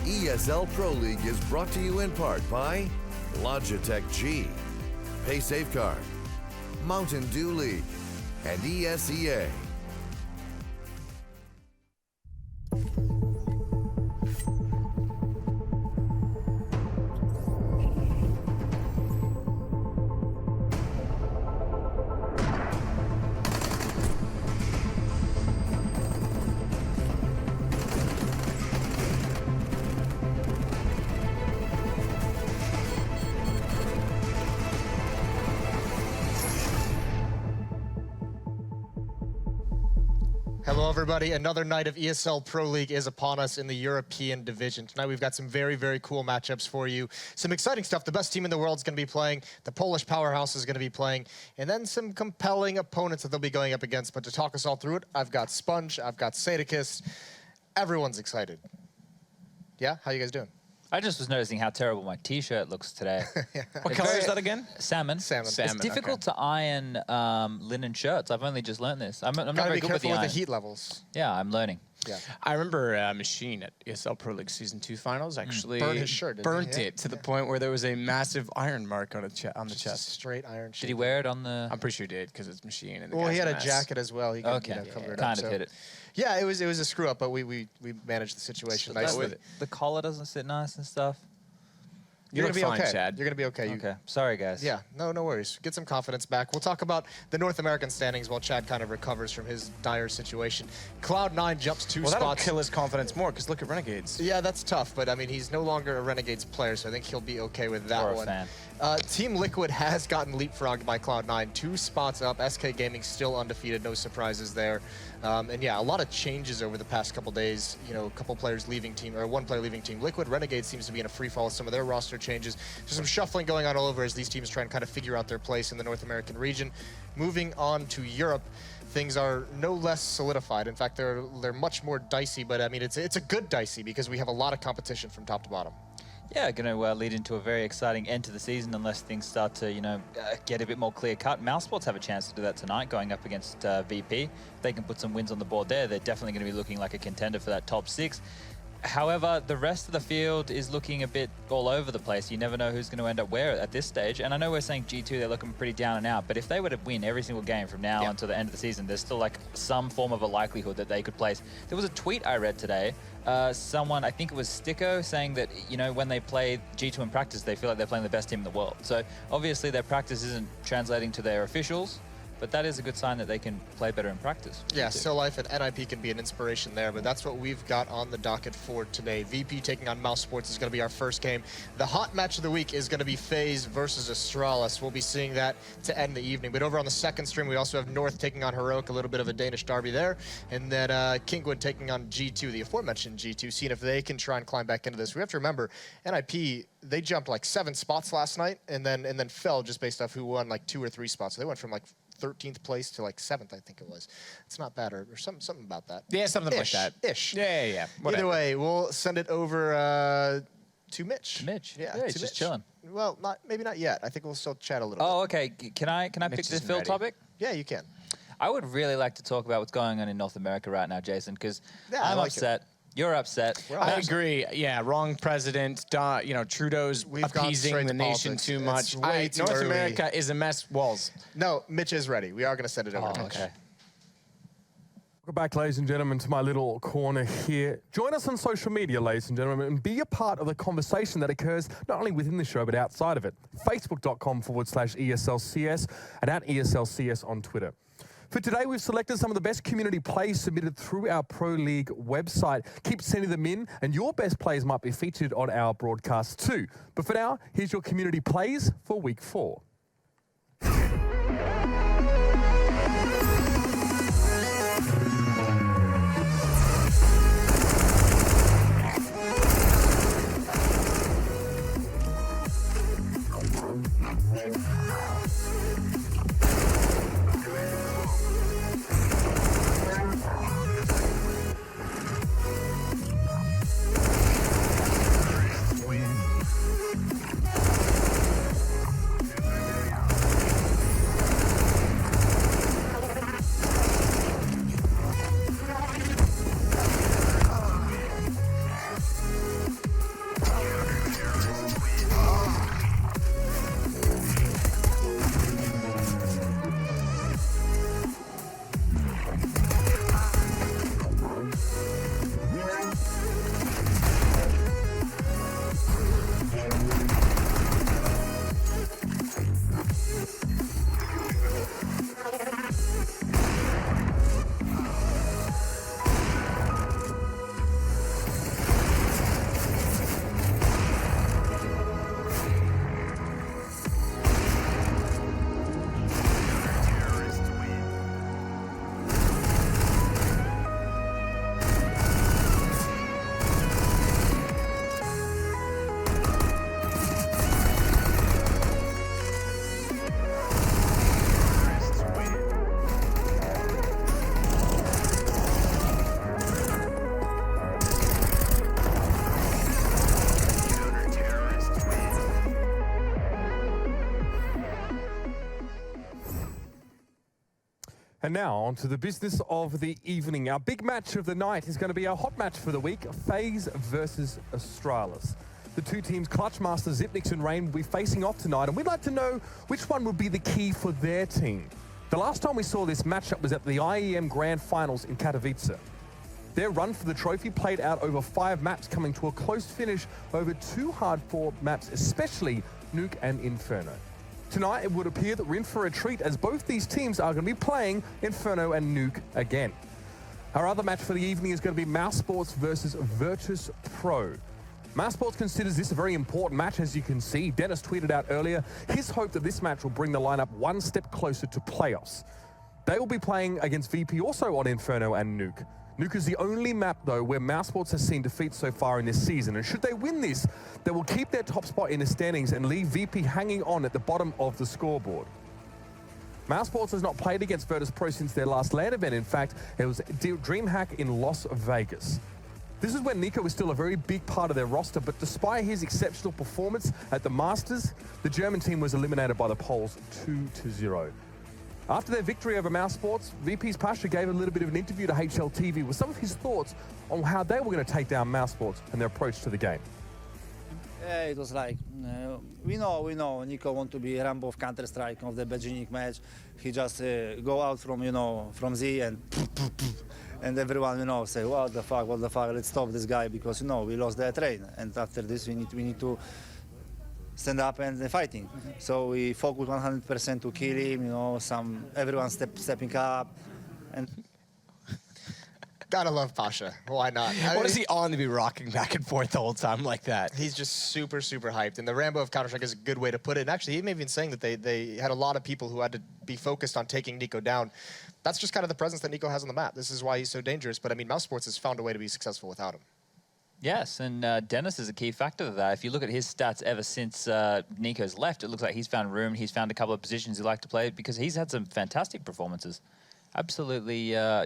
ESL Pro League is brought to you in part by Logitech G, Pay Safeguard, Mountain Dew League, and ESEA. Hello, everybody. Another night of ESL Pro League is upon us in the European division. Tonight, we've got some very, very cool matchups for you. Some exciting stuff. The best team in the world is going to be playing. The Polish powerhouse is going to be playing. And then some compelling opponents that they'll be going up against. But to talk us all through it, I've got Sponge, I've got Sadakist. Everyone's excited. Yeah? How you guys doing? I just was noticing how terrible my T-shirt looks today. What color is that again? Salmon. Salmon. It's difficult to iron linen shirts. I've only just learned this. I'm not Gotta very be good with the careful iron. with the heat levels. Yeah, I'm learning. Yeah. I remember Machine at ESL Pro League Season 2 finals actually Burned his shirt, didn't he? burnt Yeah. it to the point where there was a massive iron mark on, on the Just chest. straight iron. Did he wear it on the... I'm pretty sure he did because it's Machine. And the Well, he guy's had a mess. jacket as well. He could, Okay, cover it up. kind of so. hit it. Yeah, it was a screw up, but we managed the situation nicely. The collar doesn't sit nice and stuff. You're look gonna be fine, okay. Chad. You're gonna be okay. Okay, sorry guys. Yeah, no worries. Get some confidence back. We'll talk about the North American standings while Chad kind of recovers from his dire situation. Cloud9 jumps two Well, that'll spots. kill his confidence more because look at Renegades. Yeah, that's tough, but I mean, he's no longer a Renegades player, so I think he'll be okay with that Or a one. fan. Team Liquid has gotten leapfrogged by Cloud9, 2 spots up. SK Gaming still undefeated, no surprises there. And yeah, a lot of changes over the past couple days. You know, a couple players leaving team, or one player leaving Team Liquid. Renegades seems to be in a free fall with some of their roster changes. There's some shuffling going on all over as these teams try and kind of figure out their place in the North American region. Moving on to Europe, things are no less solidified. In fact, they're much more dicey, but I mean, it's a good dicey because we have a lot of competition from top to bottom. Yeah, going to lead into a very exciting end to the season unless things start to, get a bit more clear-cut. Mousesports have a chance to do that tonight, going up against VP. If they can put some wins on the board there, they're definitely going to be looking like a contender for that top 6. However, the rest of the field is looking a bit all over the place. You never know who's going to end up where at this stage. And I know we're saying G2, they're looking pretty down and out, but if they were to win every single game from now until the end of the season, there's still like some form of a likelihood that they could place. There was a tweet I read today. Someone, I think it was Sticko, saying that, when they play G2 in practice, they feel like they're playing the best team in the world. So obviously their practice isn't translating to their officials, but that is a good sign that they can play better in practice. Yeah, Still Life and NIP can be an inspiration there, but that's what we've got on the docket for today. VP taking on Mousesports is going to be our first game. The hot match of the week is going to be FaZe versus Astralis. We'll be seeing that to end the evening. But over on the second stream, we also have North taking on Heroic, a little bit of a Danish derby there. And then Kingwood taking on G2, the aforementioned G2, seeing if they can try and climb back into this. We have to remember, NIP, they jumped like 7 spots last night and then fell just based off who won like 2 or 3 spots. So they went from like 13th place to like 7th, I think it was. It's not bad, or something about that. Yeah, something like that. Ish. Yeah. Whatever. Either way, we'll send it over to Mitch. To Mitch? Yeah, he's just chilling. Well, maybe not yet. I think we'll still chat a little bit. Oh, okay. Can I pick this Phil topic? Yeah, you can. I would really like to talk about what's going on in North America right now, Jason, because I'm upset. You're upset. I agree. Yeah, wrong president. Trudeau's appeasing the nation too much. North America is a mess. Walls. No, Mitch is ready. We are going to send it over to Mitch. Okay. Welcome back, ladies and gentlemen, to my little corner here. Join us on social media, ladies and gentlemen, and be a part of the conversation that occurs not only within the show, but outside of it. Facebook.com/ESLCS and at ESLCS on Twitter. For today, we've selected some of the best community plays submitted through our Pro League website. Keep sending them in, and your best plays might be featured on our broadcast too. But for now, here's your community plays for Week 4. And now on to the business of the evening. Our big match of the night is going to be our hot match for the week, FaZe versus Astralis. The two teams, Clutchmaster, Zipnix and Rain, will be facing off tonight, and we'd like to know which one would be the key for their team. The last time we saw this matchup was at the IEM Grand Finals in Katowice. Their run for the trophy played out over 5 maps, coming to a close finish over 2 hard-fought maps, especially Nuke and Inferno. Tonight, it would appear that we're in for a treat, as both these teams are going to be playing Inferno and Nuke again. Our other match for the evening is going to be Mouz versus virtus.pro. Mouz considers this a very important match, as you can see. Dennis tweeted out earlier his hope that this match will bring the lineup one step closer to playoffs. They will be playing against VP also on Inferno and Nuke. Nuke is the only map, though, where Mouz has seen defeat so far in this season, and should they win this, they will keep their top spot in the standings and leave VP hanging on at the bottom of the scoreboard. Mouz has not played against virtus.pro since their last LAN event. In fact, it was DreamHack in Las Vegas. This is when Nico was still a very big part of their roster, but despite his exceptional performance at the Masters, the German team was eliminated by the Poles 2-0. After their victory over Mouz, VP's Pasha gave a little bit of an interview to HLTV with some of his thoughts on how they were going to take down Mouz and their approach to the game. Yeah, it was like, we know Nico want to be Rambo of Counter-Strike of the Beijing match. He just go out from, from Z and everyone, say, what the fuck, let's stop this guy because, we lost their train. And after this, we need to stand up and fighting. So we focus 100% to kill him, everyone stepping up. And Gotta love Pasha. Why not? What is he on to be rocking back and forth the whole time like that? He's just super, super hyped. And the Rambo of Counter-Strike is a good way to put it. And actually, he may have been saying that they had a lot of people who had to be focused on taking Nico down. That's just kind of the presence that Nico has on the map. This is why he's so dangerous. But I mean, Mouz has found a way to be successful without him. Yes, and Dennis is a key factor of that. If you look at his stats ever since Nico's left, it looks like he's found room, he's found a couple of positions he likes to play because he's had some fantastic performances. Absolutely, a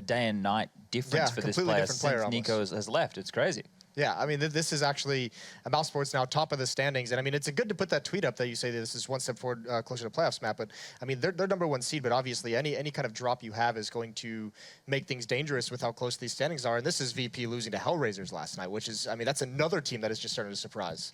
day and night difference for this player since Nico has left. It's crazy. Yeah, I mean, this is actually Mouz now top of the standings. And I mean, it's good to put that tweet up that you say that this is one step forward closer to playoffs map. But I mean, they're #1 seed, but obviously any kind of drop you have is going to make things dangerous with how close these standings are. And this is VP losing to Hellraisers last night, which is, I mean, that's another team that is just starting to surprise.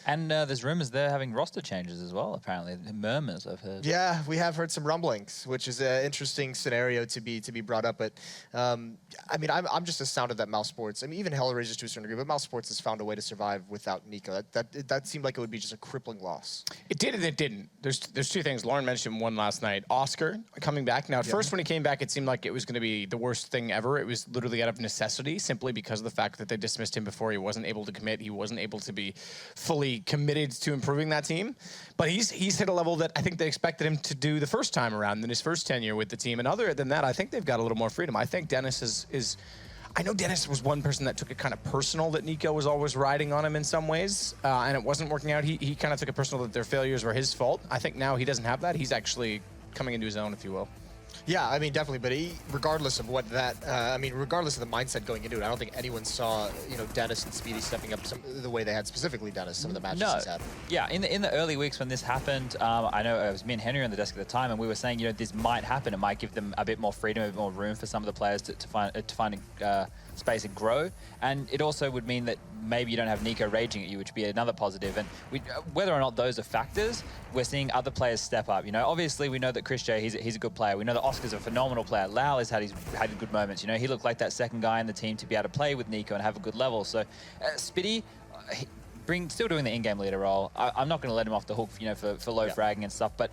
And there's rumors they're having roster changes as well, apparently. Murmurs, I've heard. Yeah, we have heard some rumblings, which is an interesting scenario to be brought up. But I mean, I'm just astounded that Mouse Sports, I mean, even Hellraisers to a certain degree, but Mouse Sports has found a way to survive without Nico. That seemed like it would be just a crippling loss. It did and it didn't. There's two things. Lauren mentioned one last night. Oscar coming back. Now, at first when he came back, it seemed like it was going to be the worst thing ever. It was literally out of necessity, simply because of the fact that they dismissed him before. He wasn't able to commit. He wasn't able to be fully committed to improving that team. But he's hit a level that I think they expected him to do the first time around in his first tenure with the team. And other than that, I think they've got a little more freedom. I think Dennis is I know Dennis was one person that took it kind of personal that Nico was always riding on him in some ways, and it wasn't working out. He kind of took it personal that their failures were his fault. I think now he doesn't have that. He's actually coming into his own, if you will. Yeah, I mean, definitely. But regardless of what that, I mean, regardless of the mindset going into it, I don't think anyone saw, you know, Dennis and Speedy stepping up the way they had, specifically Dennis, some of the matches he's had. Yeah, in the early weeks when this happened, I know it was me and Henry on the desk at the time, and we were saying, you know, this might happen. It might give them a bit more freedom, a bit more room for some of the players to find space and grow. And it also would mean that maybe you don't have Nico raging at you, which would be another positive. And whether or not those are factors, we're seeing other players step up. You know, obviously we know that Chris J, he's a good player. We know that Oscar's a phenomenal player. Lau has had good moments. You know, he looked like that second guy in the team to be able to play with Nico and have a good level. So Spitty, still doing the in-game leader role. I'm not going to let him off the hook, you know, for low fragging and stuff, but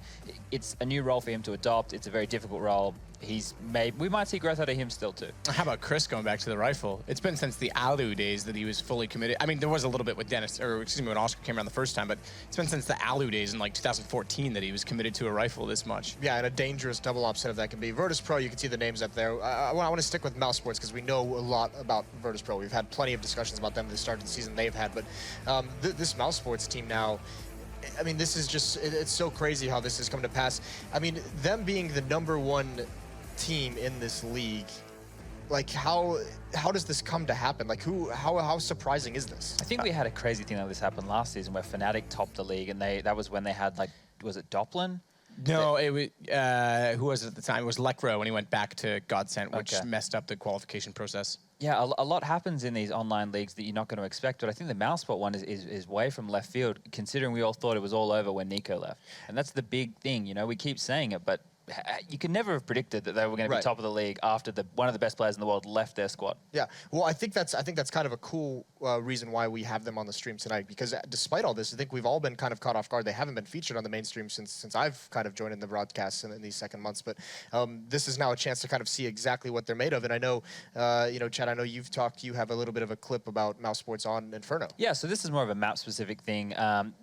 it's a new role for him to adopt. It's a very difficult role. We might see growth out of him still too. How about Chris going back to the rifle? It's been since the Alu days that he was fully committed. I mean, there was a little bit with Dennis, or excuse me, when Oscar came around the first time, but it's been since the Alu days in like 2014 that he was committed to a rifle this much. Yeah, and a dangerous double op setup that can be. Virtus.pro, you can see the names up there. I want to stick with Mouse Sports because we know a lot about Virtus.pro. We've had plenty of discussions about them at the start of the season they've had, but this Mouse Sports team now, I mean, this is just, it's so crazy how this has come to pass. I mean, them being the #1 team in this league, like how does this come to happen? Like how surprising is this? I think we had a crazy thing like this happen last season where Fnatic topped the league, and that was when they had, like, was it Doplin? No, it was, who was it at the time? It was Lekro when he went back to Godsent, which messed up the qualification process. Yeah, a lot happens in these online leagues that you're not going to expect, but I think the Mousesport one is way from left field, considering we all thought it was all over when Nico left. And that's the big thing, you know, we keep saying it, but you could never have predicted that they were going to be top of the league after one of the best players in the world left their squad. Yeah, well, I think that's kind of a cool reason why we have them on the stream tonight, because despite all this, I think we've all been kind of caught off guard. They haven't been featured on the mainstream since I've kind of joined in the broadcasts in these second months, but this is now a chance to kind of see exactly what they're made of. And I know, you know, Chad, I know you have a little bit of a clip about Mouse Sports on Inferno. Yeah, so this is more of a map-specific thing.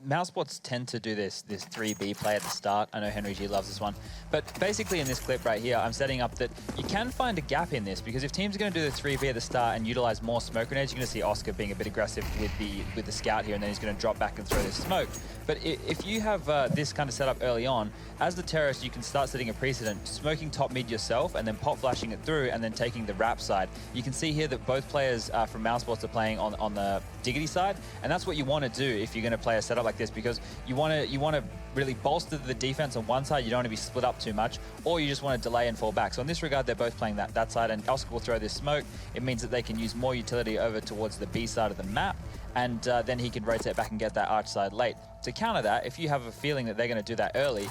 Mouse Sports tend to do this 3B play at the start. I know Henry G loves this one, but basically in this clip right here, I'm setting up that you can find a gap in this, because if teams are going to do the 3B at the start and utilize more smoke grenades, you're going to see Oscar being a bit aggressive with the scout here, and then he's going to drop back and throw this smoke. But if you have this kind of setup early on, as the terrorist, you can start setting a precedent, smoking top mid yourself, and then pop flashing it through, and then taking the wrap side. You can see here that both players from Mouse Sports are playing on the Diggity side, and that's what you want to do if you're going to play a setup like this, because you want to really bolster the defense on one side. You don't want to be split up too much, or you just want to delay and fall back. So in this regard, they're both playing that side, and Oscar will throw this smoke. It means that they can use more utility over towards the B side of the map, and then he can rotate back and get that arch side late. To counter that, if you have a feeling that they're going to do that early,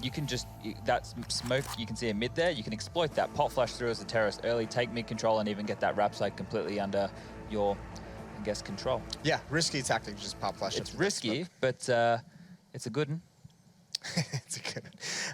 you can just, that smoke, you can see a mid there, you can exploit that, pop flash through as a terrorist early, take mid control, and even get that wrap side completely under your, I guess, control. Yeah, risky tactic, just pop flash. It's risky, but it's a good one. It's a good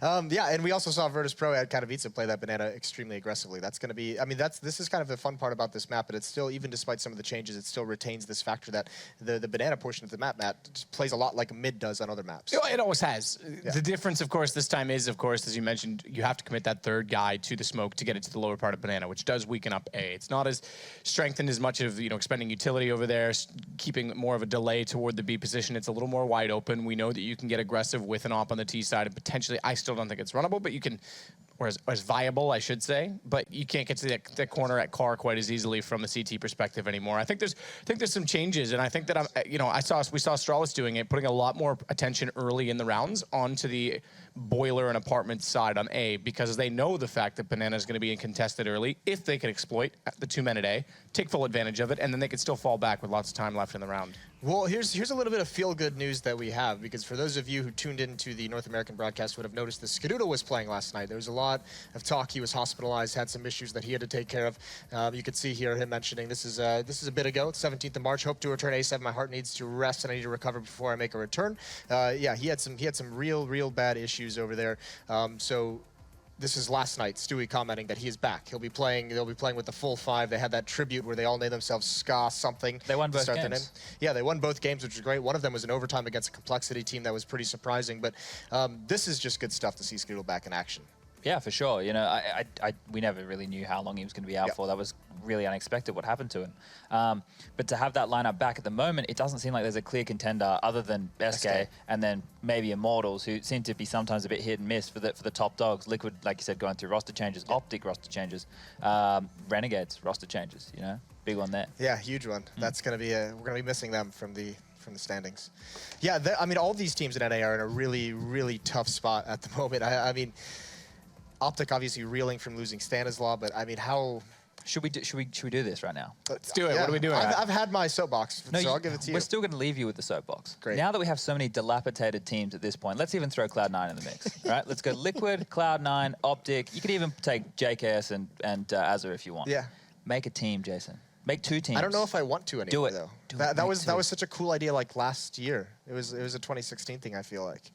one. Yeah, and we also saw Virtus.pro at Katowice play that banana extremely aggressively. That's going to be, I mean, this is kind of the fun part about this map, but it's still, even despite some of the changes, it still retains this factor that the banana portion of the map just plays a lot like mid does on other maps. It always has. Yeah. The difference, of course, this time is, of course, as you mentioned, you have to commit that third guy to the smoke to get it to the lower part of banana, which does weaken up A. It's not as strengthened as much of, you know, expending utility over there, keeping more of a delay toward the B position. It's a little more wide open. We know that you can get aggressive with an op on the T side, and potentially, I still don't think it's runnable, but you can or as viable, I should say. But you can't get to the corner at car quite as easily from the CT perspective anymore. I think there's some changes, and I think that we saw Astralis doing it, putting a lot more attention early in the rounds onto the boiler and apartment side on A, because they know the fact that Banana is going to be contested early. If they can exploit the 2 men at A, take full advantage of it, and then they could still fall back with lots of time left in the round. Well, here's a little bit of feel-good news that we have, because for those of you who tuned into the North American broadcast would have noticed that Skadudo was playing last night. There was a lot of talk. He was hospitalized, had some issues that he had to take care of. You could see here him mentioning this is a bit ago. It's 17th of March. Hope to return ASAP. My heart needs to rest, and I need to recover before I make a return. Yeah, he had some real bad issues over there. So. This is last night, Stewie commenting that he is back. They'll be playing with the full 5. They had that tribute where they all named themselves Ska something. They won both games. Yeah, they won both games, which was great. One of them was an overtime against a Complexity team that was pretty surprising. But this is just good stuff to see Scoodle back in action. Yeah, for sure. You know, we never really knew how long he was going to be out for. That was really unexpected what happened to him. But to have that lineup back at the moment, it doesn't seem like there's a clear contender other than SK and then maybe Immortals, who seem to be sometimes a bit hit and miss for the top dogs. Liquid, like you said, going through roster changes, Optic roster changes, Renegades roster changes. You know, big one there. Yeah, huge one. That's going to be we're going to be missing them from the standings. Yeah, I mean, all these teams in NA are in a really tough spot at the moment. I mean. Optic obviously reeling from losing Stanislaw, but I mean, how should we do this right now? Let's do it. Yeah. What are we doing? I've had my soapbox, so I'll give it to you. We're still going to leave you with the soapbox. Great. Now that we have so many dilapidated teams at this point, let's even throw Cloud9 in the mix. Right? Let's go Liquid, Cloud9, Optic. You could even take JKS and Azure if you want. Yeah. Make a team, Jason. Make 2 teams. I don't know if I want to anymore, though. That was such a cool idea. Like last year, it was a 2016 thing. I feel like.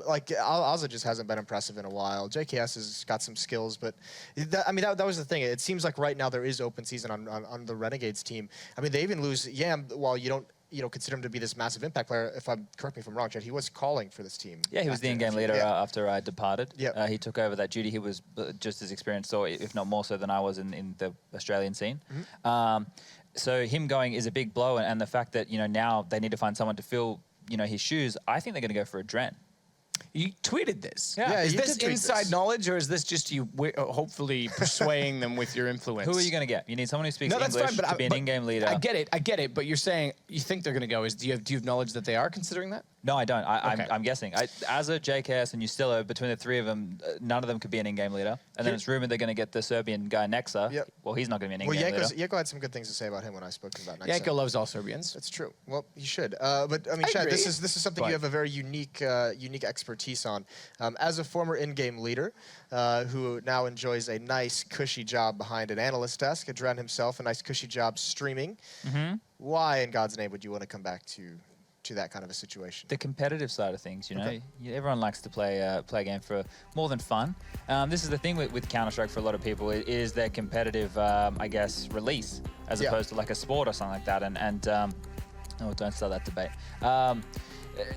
Like Alza just hasn't been impressive in a while. JKS has got some skills, but I mean that was the thing. It seems like right now there is open season on the Renegades team. I mean they even lose Yam while you don't consider him to be this massive impact player. Correct me if I'm wrong, Chad, he was calling for this team. Yeah, he was the in-game leader after I departed. Yeah, he took over that duty. He was just as experienced, or if not more so than I was in the Australian scene. So him going is a big blow, and the fact that now they need to find someone to fill his shoes. I think they're going to go for a Dren. You tweeted this. Yeah, is this inside knowledge, or is this just you hopefully persuading them with your influence? Who are you going to get? You need someone who speaks English to be an in-game leader. I get it. But you're saying you think they're going to go. Do you have knowledge that they are considering that? No, I don't. I'm guessing. Azure, JKS, and Ustillo, between the 3 of them, none of them could be an in-game leader. And then it's rumored they're going to get the Serbian guy, Nexa. Yep. Well, he's not going to be an in-game leader. Yanko had some good things to say about him when I spoke to him about Nexa. Yanko loves all Serbians. That's true. Well, he should. But I mean, Chad, this is something you have a very unique expertise on. As a former in-game leader who now enjoys a nice, cushy job behind an analyst desk, Dren himself, a nice, cushy job streaming, why in God's name would you want to come back to that kind of a situation? The competitive side of things, everyone likes to play a game for more than fun. This is the thing with Counter-Strike for a lot of people. It is their competitive, I guess, release as opposed to like a sport or something like that. Oh, don't start that debate.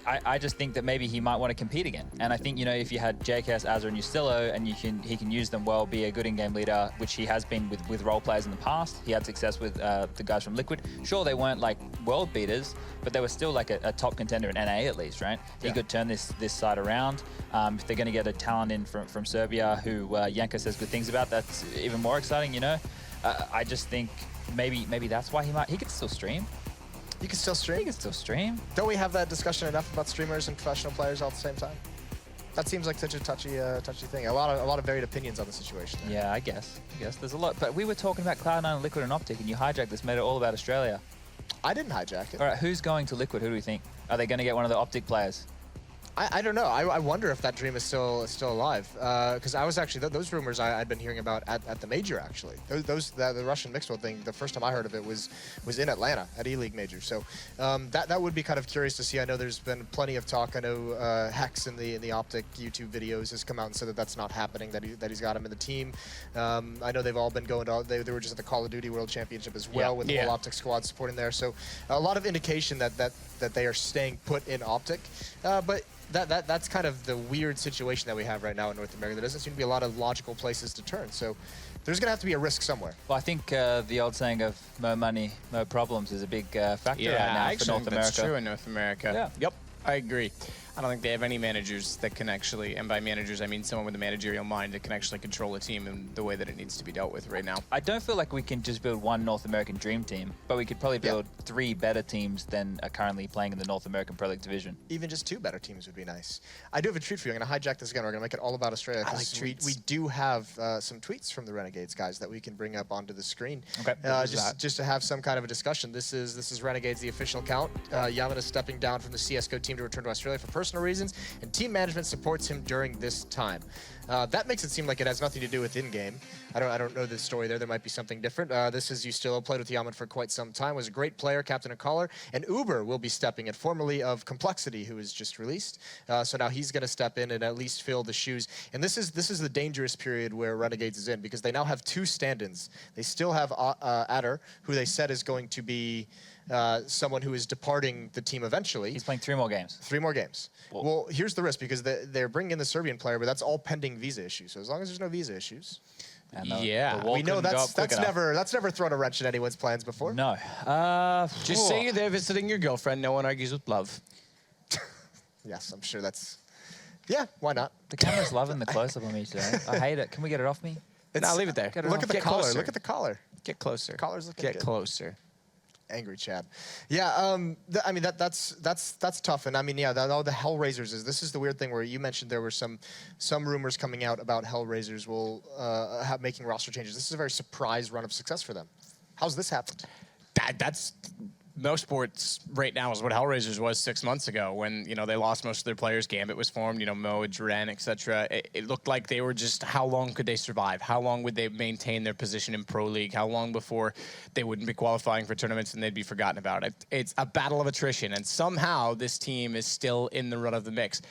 I just think that maybe he might want to compete again. And I think, if you had JKS, Azure, and Ustillo, and he can use them well, be a good in-game leader, which he has been with role players in the past. He had success with the guys from Liquid. Sure, they weren't like world beaters, but they were still like a top contender in NA at least, right? He could turn this side around. If they're going to get a talent in from Serbia who Yanko says good things about, that's even more exciting, I just think maybe that's why he could still stream. You can still stream? You can still stream. Don't we have that discussion enough about streamers and professional players all at the same time? That seems like such a touchy thing. A lot of varied opinions on the situation there. Yeah, I guess there's a lot. But we were talking about Cloud9, Liquid, and Optic, and you hijacked this, made it all about Australia. I didn't hijack it. All right, who's going to Liquid? Who do we think? Are they going to get one of the Optic players? I don't know. I wonder if that dream is still alive. Because I was actually those rumors I'd been hearing about at the major actually. The Russian mixed world thing. The first time I heard of it was in Atlanta at E-League major. So that would be kind of curious to see. I know there's been plenty of talk. I know Hex in the Optic YouTube videos has come out and said that that's not happening. That he's got him in the team. I know they've all been going to. They were just at the Call of Duty World Championship as well with the whole Optic squad supporting there. So a lot of indication that they are staying put in Optic, but. That's kind of the weird situation that we have right now in North America. There doesn't seem to be a lot of logical places to turn. So there's going to have to be a risk somewhere. Well, I think the old saying of "no money, no problems" is a big factor right now for North America. That's true in North America. Yeah. Yep, I agree. I don't think they have any managers that can actually, and by managers I mean someone with a managerial mind that can actually control a team in the way that it needs to be dealt with right now. I don't feel like we can just build one North American dream team, but we could probably build 3 better teams than are currently playing in the North American Pro League division. Even just 2 better teams would be nice. I do have a treat for you. I'm going to hijack this again. We're going to make it all about Australia. I like tweets. We do have some tweets from the Renegades guys that we can bring up onto the screen. Okay. Just to have some kind of a discussion. This is Renegades, the official account. Yamada stepping down from the CSGO team to return to Australia for personal reasons, and team management supports him during this time. That makes it seem like it has nothing to do with in-game. I don't know the story there. There might be something different. This is Ustilo, played with Yaman for quite some time, was a great player, captain and caller, and Uber will be stepping in, formerly of Complexity, who was just released. So now he's going to step in and at least fill the shoes. And this is the dangerous period where Renegades is in, because they now have 2 stand-ins. They still have Adder, who they said is going to be someone who is departing the team eventually. He's playing 3 more games. 3 more games. Well, here's the risk, because they're bringing in the Serbian player, but that's all pending visa issues. So as long as there's no visa issues, Yeah. we know that's never thrown a wrench in anyone's plans before. No. Just say you're there visiting your girlfriend. No one argues with love. Yes, I'm sure that's. Yeah, why not? The camera's loving the close-up on me today. I hate it. Can we get it off me? No, leave it there. Look at the Get collar. closer. Look at the collar. Get closer. Collar's looking Get good. closer. Angry Chad. Yeah, I mean that's tough, and I mean all the Hellraisers this is the weird thing where you mentioned there were some rumors coming out about Hellraisers will have making roster changes. This is a very surprise run of success for them. How's this happened? That's no sports right now is what Hellraisers was 6 months ago when, you know, they lost most of their players. Gambit was formed, you know, Mouz, Ren, etc. It looked like they were just, how long could they survive? How long would they maintain their position in Pro League? How long before they wouldn't be qualifying for tournaments and they'd be forgotten about? It's a battle of attrition, and somehow this team is still in the run of the mix.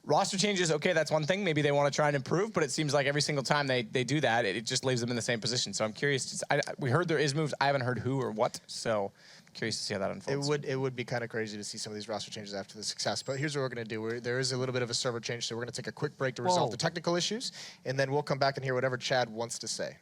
Roster changes, okay, that's one thing. Maybe they want to try and improve, but it seems like every single time they do that, it just leaves them in the same position. So I'm curious. We heard there is moves. I haven't heard who or what, so curious to see how that unfolds. It would be kind of crazy to see some of these roster changes after the success. But here's what we're going to do. There is a little bit of a server change, so we're going to take a quick break to resolve the technical issues, and then we'll come back and hear whatever Chad wants to say.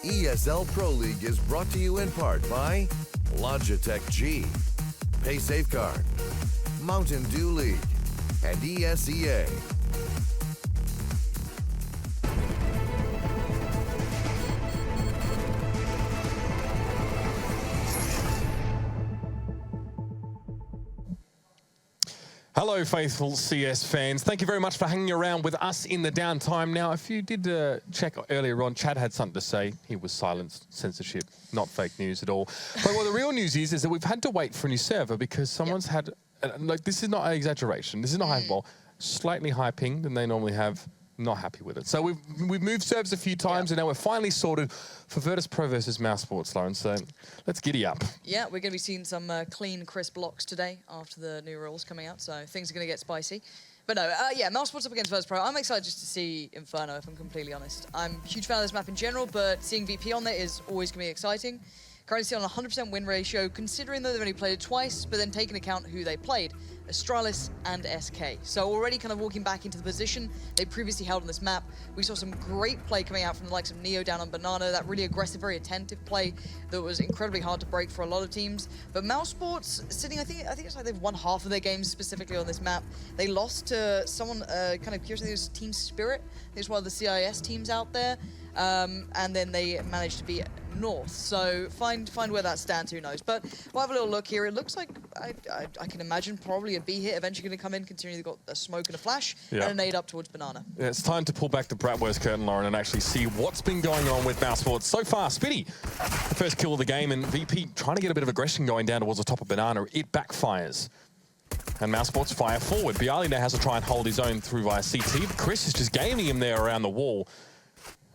ESL Pro League is brought to you in part by Logitech G, Pay Safeguard, Mountain Dew League, and ESEA. Hello, faithful CS fans. Thank you very much for hanging around with us in the downtime. Now, if you did check earlier on, Chad had something to say. He was silenced. Censorship, not fake news at all. But what the real news is that we've had to wait for a new server because someone's had, like, this is not an exaggeration. This is not hyperbole. Slightly higher ping than they normally have. Not happy with it. So we've moved servers a few times, and now we're finally sorted for virtus.pro versus Mouz Sports, Lauren. So let's giddy up. Yeah, we're going to be seeing some clean, crisp blocks today after the new rules coming out, so things are going to get spicy. But no, yeah, Mouz Sports up against virtus.pro. I'm excited just to see Inferno, if I'm completely honest. I'm a huge fan of this map in general, but seeing VP on there is always going to be exciting. Currently still on a 100% win ratio, considering that they've only played it twice, but then taking account who they played. Astralis and SK. So already kind of walking back into the position they previously held on this map. We saw some great play coming out from the likes of Neo down on Banana, that really aggressive, very attentive play that was incredibly hard to break for a lot of teams. But Mouz Sports sitting, I think it's like they've won half of their games specifically on this map. They lost to someone kind of curious, I think it was Team Spirit. I think it's one of the CIS teams out there. And then they managed to beat North. So find where that stands, who knows. But we'll have a little look here. It looks like, I can imagine probably a B hit eventually going to come in, considering they've got a smoke and a flash, and a nade up towards Banana. Yeah, it's time to pull back the Bratwurst curtain, Lauren, and actually see what's been going on with Mouz Sports. So far, Spitty, the first kill of the game, and VP trying to get a bit of aggression going down towards the top of Banana. It backfires. And Mouz Sports fire forward. Bialy now has to try and hold his own through via CT, but Chris is just gaming him there around the wall.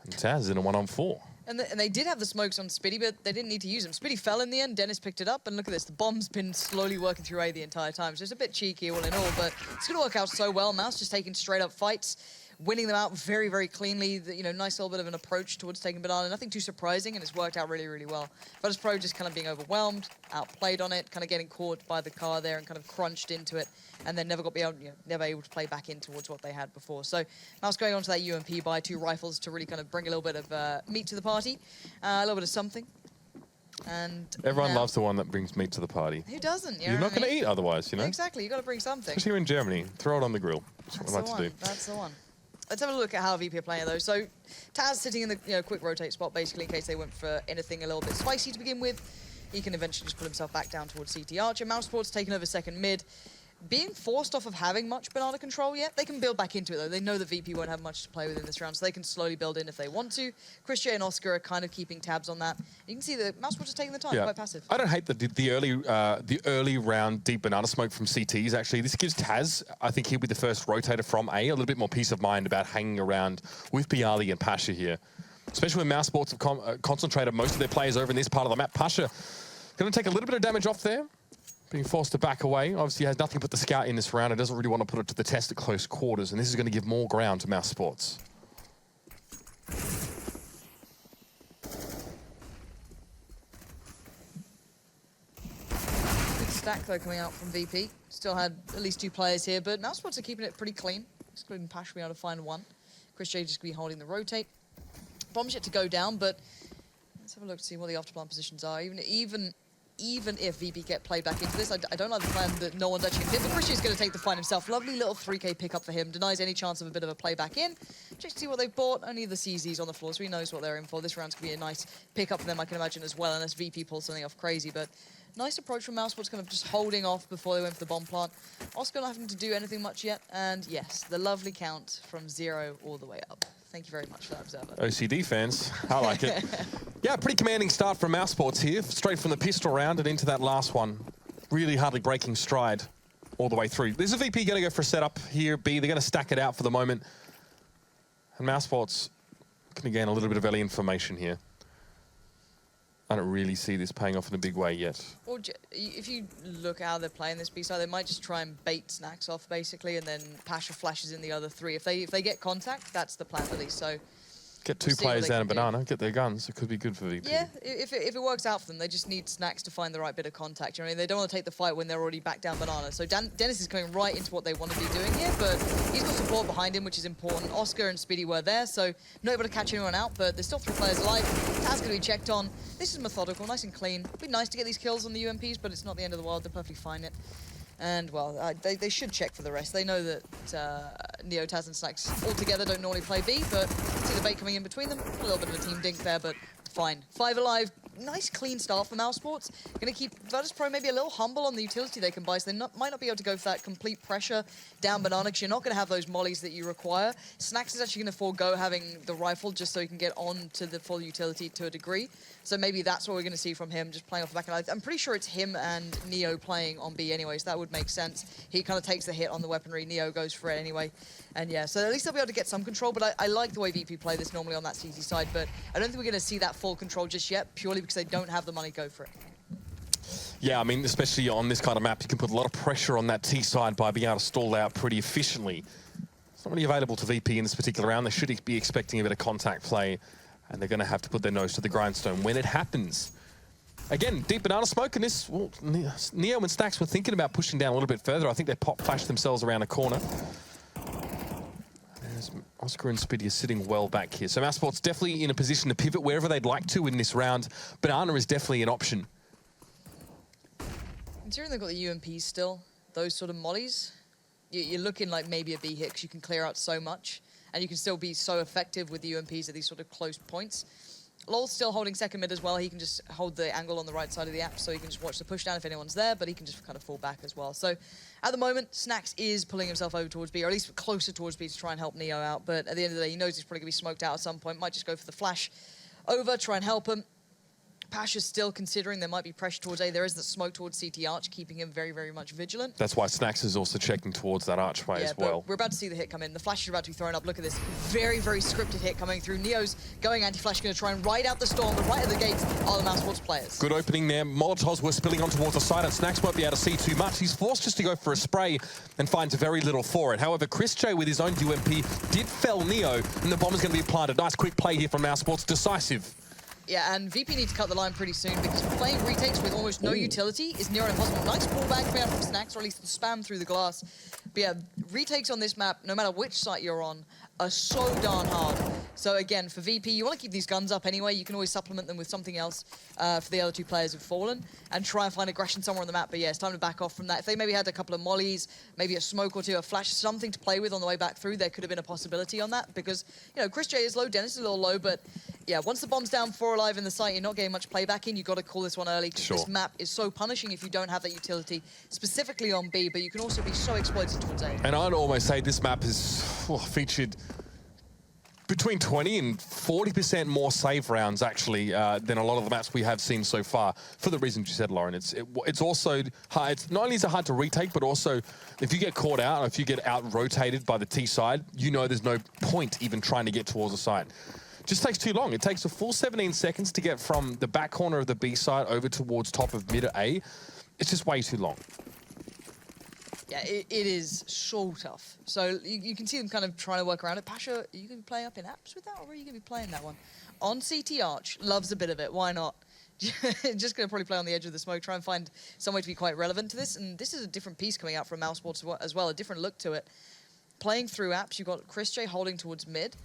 And Taz in a 1-on-4. And they did have the smokes on Spitty, but they didn't need to use them. Spitty fell in the end, Dennis picked it up, and look at this, the bomb's been slowly working through A the entire time. So it's a bit cheeky all in all, but it's going to work out so well. Mouz just taking straight up fights, winning them out very, very cleanly. You know, nice little bit of an approach towards taking Banana. Nothing too surprising, and it's worked out really, really well. virtus.pro just kind of being overwhelmed, outplayed on it, kind of getting caught by the car there and kind of crunched into it, and then never able to play back in towards what they had before. So Mouz going on to that UMP by 2 rifles to really kind of bring a little bit of meat to the party, a little bit of something. And everyone loves the one that brings meat to the party. Who doesn't? You're not going to eat otherwise, you know? Exactly, you got to bring something. Especially here in Germany. Throw it on the grill. That's what I like to do. That's the one. Let's have a look at how VP are playing though. So Taz sitting in the quick rotate spot basically in case they went for anything a little bit spicy to begin with. He can eventually just put himself back down towards CT Archer. Mouz Sports taking over second mid. Being forced off of having much Banana control yet, they can build back into it though. They know that VP won't have much to play with in this round, so they can slowly build in if they want to. Chris J and Oscar are kind of keeping tabs on that. You can see that Mouz Sports is taking the time, quite passive. I don't hate the early round deep Banana smoke from CTs. Actually, this gives Taz, I think he'll be the first rotator from A little bit more peace of mind about hanging around with Bialy and Pasha here. Especially when Mouz Sports have concentrated most of their players over in this part of the map. Pasha going to take a little bit of damage off there. Being forced to back away. Obviously has nothing but the scout in this round and doesn't really want to put it to the test at close quarters, and this is going to give more ground to Mouz Sports. Good stack though coming out from VP. Still had at least 2 players here, but Mouz Sports are keeping it pretty clean, excluding Pash being able to find 1. Chris J just going to be holding the rotate. Bomb's yet to go down, but let's have a look to see what the afterplan positions are. Even if VP get played back into this, I don't like the plan that no one's actually hit, but Christian's going to take the fight himself. Lovely little 3K pickup for him. Denies any chance of a bit of a play back in. Just to see what they've bought. Only the CZs on the floor, so he knows what they're in for. This round's going to be a nice pickup for them, I can imagine, as well, unless VP pulls something off crazy. But nice approach from Mouz Sports, kind of just holding off before they went for the bomb plant. Oscar not having to do anything much yet. And yes, the lovely count from 0 all the way up. Thank you very much for that, Observer. OCD fans, I like it. Yeah, pretty commanding start from Mouz Sports here. Straight from the pistol round and into that last one. Really hardly breaking stride all the way through. There's a VP going to go for a setup here, B. They're going to stack it out for the moment. And Mouz Sports going to gain a little bit of early information here. I don't really see this paying off in a big way yet. Well, if you look at how they're playing this B-side, they might just try and bait Snacks off, basically, and then Pasha flashes in the other 3. If they get contact, that's the plan, at least. So Get two see what players they down a can do. banana, get their guns. It could be good for VP. Yeah, if it works out for them, they just need Snacks to find the right bit of contact. You know, they don't want to take the fight when they're already back down banana. So Dennis is coming right into what they want to be doing here, but he's got support behind him, which is important. Oscar and Speedy were there, so not able to catch anyone out, but there's still 3 players alive. Taz going to be checked on. This is methodical, nice and clean. It'd be nice to get these kills on the UMPs, but it's not the end of the world. They're perfectly fine it. And, well, they should check for the rest. They know that Neo, Taz, and Snacks all together don't normally play B, but see the bait coming in between them. A little bit of a team dink there, but fine. 5 alive. Nice, clean start for Mouse Sports. Going to keep virtus.pro maybe a little humble on the utility they can buy, so they might not be able to go for that complete pressure down banana, because you're not going to have those mollies that you require. Snacks is actually going to forego having the rifle just so he can get on to the full utility to a degree. So maybe that's what we're going to see from him, just playing off the back end. I'm pretty sure it's him and Neo playing on B anyways. That would make sense. He kind of takes the hit on the weaponry. Neo goes for it anyway. And yeah, so at least they'll be able to get some control, but I like the way VP play this normally on that CT side, but I don't think we're going to see that full control just yet, purely because they don't have the money to go for it. Yeah, I mean, especially on this kind of map, you can put a lot of pressure on that T side by being able to stall out pretty efficiently. It's not really available to VP in this particular round. They should be expecting a bit of contact play, and they're going to have to put their nose to the grindstone when it happens. Again, deep banana smoke, and this, well, Neo and Snacks were thinking about pushing down a little bit further. I think they flashed themselves around a corner. There's Oscar and Speedy are sitting well back here. So Mouse Sports definitely in a position to pivot wherever they'd like to in this round. Banana is definitely an option. Considering they've got the UMPs still, those sort of mollies, you're looking like maybe a B hit, because you can clear out so much, and you can still be so effective with the UMPs at these sort of close points. Lol's still holding second mid as well. He can just hold the angle on the right side of the app, so he can just watch the push down if anyone's there, but he can just kind of fall back as well. So at the moment, Snacks is pulling himself over towards B, or at least closer towards B to try and help Neo out. But at the end of the day, he knows he's probably going to be smoked out at some point. Might just go for the flash over, try and help him. Pasha's still considering there might be pressure towards A. There is the smoke towards CT Arch, keeping him very, very much vigilant. That's why Snacks is also checking towards that archway as well. We're about to see the hit come in. The flash is about to be thrown up. Look at this. Very, very scripted hit coming through. Neo's going anti-flash, going to try and ride out the storm, but right at the gates are the Mouse Sports players. Good opening there. Molotovs were spilling on towards the side, and Snacks won't be able to see too much. He's forced just to go for a spray and finds very little for it. However, Chris J with his own UMP did fell Neo, and the bomb is going to be planted. Nice quick play here from Mouse Sports. Decisive. Yeah, and VP needs to cut the line pretty soon, because playing retakes with almost no utility is near impossible. Nice pullback coming out from Snacks, or at least the spam through the glass. But yeah, retakes on this map, no matter which site you're on, are so darn hard. So again, for VP, you want to keep these guns up anyway. You can always supplement them with something else for the other 2 players who've fallen, and try and find aggression somewhere on the map. But yeah, it's time to back off from that. If they maybe had a couple of mollies, maybe a smoke or 2, a flash, something to play with on the way back through, there could have been a possibility on that, because, you know, Chris J is low, Dennis is a little low, but yeah, once the bomb's down 4 alive in the site, you're not getting much playback in. You've got to call this one early, because this map is so punishing if you don't have that utility, specifically on B, but you can also be so exploited towards A. And I'd almost say this map is featured between 20 and 40% more save rounds, actually, than a lot of the maps we have seen so far, for the reasons you said, Lauren. It's also hard. It's not only is it hard to retake, but also if you get caught out, or if you get out-rotated by the T side, you know there's no point even trying to get towards the side. Just takes too long. It takes a full 17 seconds to get from the back corner of the B side over towards top of mid A. It's just way too long. Yeah, it is so tough. So you can see them kind of trying to work around it. Pasha, are you going to be playing up in apps with that, or are you going to be playing that one? On CT Arch, loves a bit of it. Why not? Just going to probably play on the edge of the smoke, try and find some way to be quite relevant to this. And this is a different piece coming out from Mouse Sports as well, a different look to it. Playing through apps, you've got Chris J holding towards mid.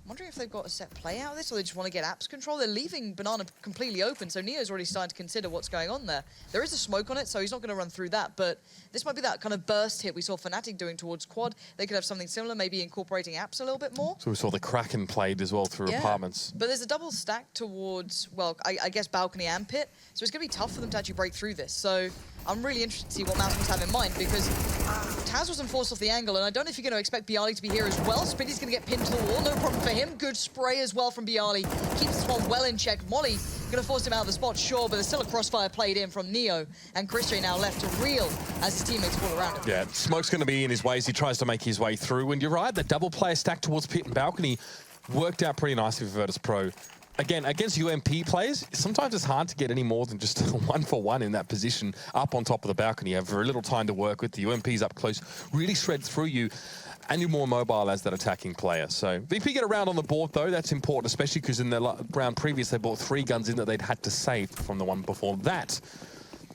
I'm wondering if they've got a set play out of this, or they just want to get apps control. They're leaving Banana completely open, so Neo's already starting to consider what's going on there. There is a smoke on it, so he's not going to run through that, but this might be that kind of burst hit we saw Fnatic doing towards Quad. They could have something similar, maybe incorporating apps a little bit more. So we saw the Kraken played as well through apartments. But there's a double stack towards, well, I guess balcony and pit, so it's going to be tough for them to actually break through this. So I'm really interested to see what Mouse must have in mind, because Taz wasn't forced off the angle, and I don't know if you're going to expect Bialy to be here as well. Spinny's going to get pinned to the wall, no problem for him. Good spray as well from Bialy. Keeps this one well in check. Molly going to force him out of the spot, sure, but there's still a crossfire played in from Neo, and Chris J now left to reel as his teammates fall around him. Yeah, smoke's going to be in his way as he tries to make his way through, and you're right, the double player stack towards pit and balcony worked out pretty nicely for virtus.pro. Again, against UMP players, sometimes it's hard to get any more than just 1-for-1 in that position up on top of the balcony. You have very little time to work with. The UMP's up close, really shred through you. and you're more mobile as that attacking player. So VP get a round on the board, though. That's important, especially because in the round previous, they brought 3 guns in that they'd had to save from the one before that.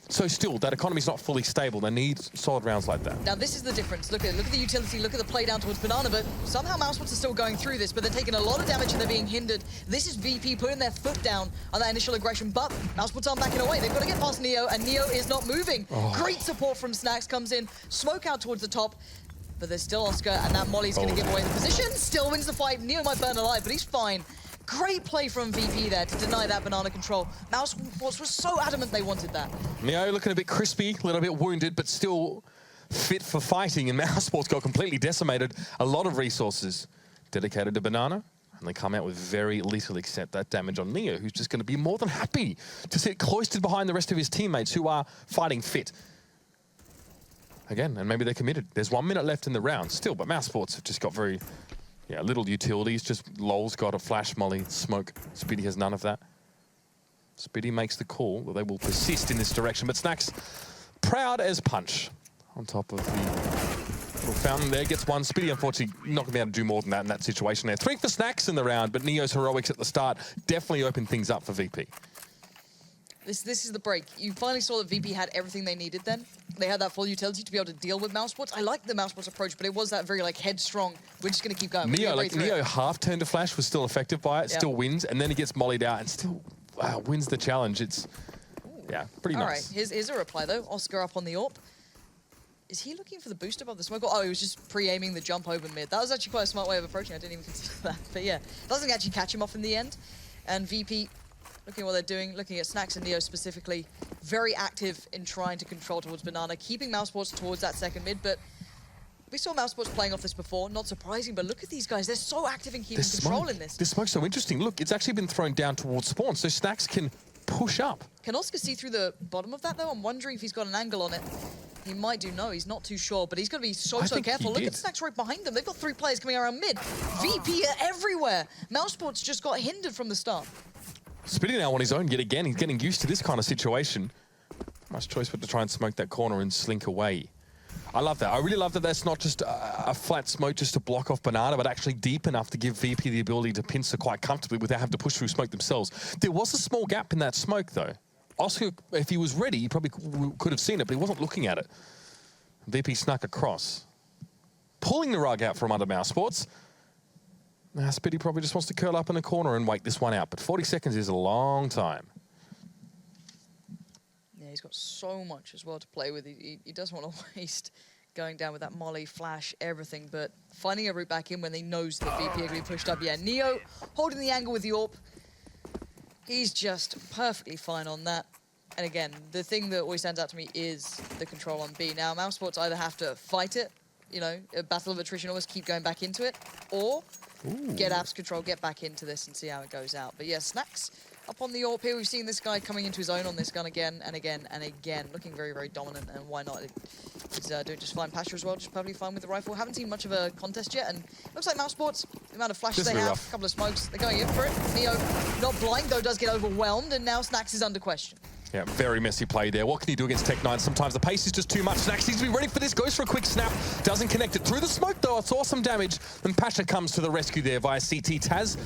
So still, that economy's not fully stable. They need solid rounds like that. Now, this is the difference. Look at the utility, look at the play down towards Banana, but somehow Mousesports are still going through this, but they're taking a lot of damage and they're being hindered. This is VP putting their foot down on that initial aggression, but Mousesports aren't backing away. They've got to get past Neo, and Neo is not moving. Great support from Snax comes in, smoke out towards the top, but there's still Oscar, and that Molly's going to give away the position. Still wins the fight. Neo might burn alive, but he's fine. Great play from VP there to deny that banana control. Mousesports was so adamant they wanted that. Neo looking a bit crispy, a little bit wounded, but still fit for fighting, and Mousesports got completely decimated. A lot of resources dedicated to Banana, and they come out with very little except that damage on Neo, who's just going to be more than happy to sit cloistered behind the rest of his teammates who are fighting fit. Again, and maybe they're committed. There's 1 minute left in the round still, but Mousesports have just got very... yeah, little utilities, just Lol's got a flash, Molly, smoke. Spiddy has none of that. Spiddy makes the call that they will persist in this direction, but Snax, proud as punch, on top of the little fountain there, gets one. Spiddy, unfortunately, not going to be able to do more than that in that situation there. 3 for Snax in the round, but Neo's heroics at the start definitely opened things up for VP. This is the break. You finally saw that VP had everything they needed then. They had that full utility to be able to deal with Mousesports. I like the Mousesports approach, but it was that very, like, headstrong. We're just going to keep going. Neo half turned to flash, was still effective by it, still wins, and then he gets mollied out and still wins the challenge. It's, yeah, pretty nice. All right, here's a reply, though. Oscar up on the AWP. Is he looking for the boost above the smoke? Oh, he was just pre-aiming the jump over mid. That was actually quite a smart way of approaching. I didn't even consider that. But yeah, doesn't actually catch him off in the end. And VP... looking at what they're doing, looking at Snax and Neo specifically, very active in trying to control towards Banana, keeping Mousesports towards that second mid, but we saw Mousesports playing off this before, not surprising, but look at these guys, they're so active in keeping control in this. This smoke's so interesting. Look, it's actually been thrown down towards spawn, so Snax can push up. Can Oscar see through the bottom of that, though? I'm wondering if he's got an angle on it. He might do, no, he's not too sure, but he's going to be so careful. Look at Snax right behind them. They've got 3 players coming around mid. VP are everywhere. Mousesports just got hindered from the start. Spitting now on his own yet again. He's getting used to this kind of situation. Nice choice but to try and smoke that corner and slink away. I love that. I really love that that's not just a flat smoke just to block off Banana, but actually deep enough to give VP the ability to pincer quite comfortably without having to push through smoke themselves. There was a small gap in that smoke, though. Oscar, if he was ready, he probably could have seen it, but he wasn't looking at it. VP snuck across, pulling the rug out from under Mousesports. Now, Spitty probably just wants to curl up in the corner and wait this one out, but 40 seconds is a long time. Yeah, he's got so much as well to play with. He doesn't want to waste going down with that molly, flash, everything, but finding a route back in when they knows that VP are going to be pushed up. Yeah, Neo holding the angle with the AWP. He's just perfectly fine on that. And again, the thing that always stands out to me is the control on B. Now, Mousesports either have to fight it, you know, a battle of attrition, always keep going back into it, or get apps control, get back into this and see how it goes out. But yeah, Snax up on the AWP here. We've seen this guy coming into his own on this gun again and again and again, looking very, very dominant, and why not? He's doing just fine. Pasture as well, just perfectly fine with the rifle. Haven't seen much of a contest yet, and looks like Mousesports, the amount of flashes they have, a couple of smokes, they're going in for it. Neo, not blind, though, does get overwhelmed, and now Snax is under question. Yeah, very messy play there. What can you do against Tech9? Sometimes the pace is just too much. Snax needs to be ready for this. Goes for a quick snap. Doesn't connect it through the smoke, though. It's awesome damage. And Pasha comes to the rescue there via CT. Taz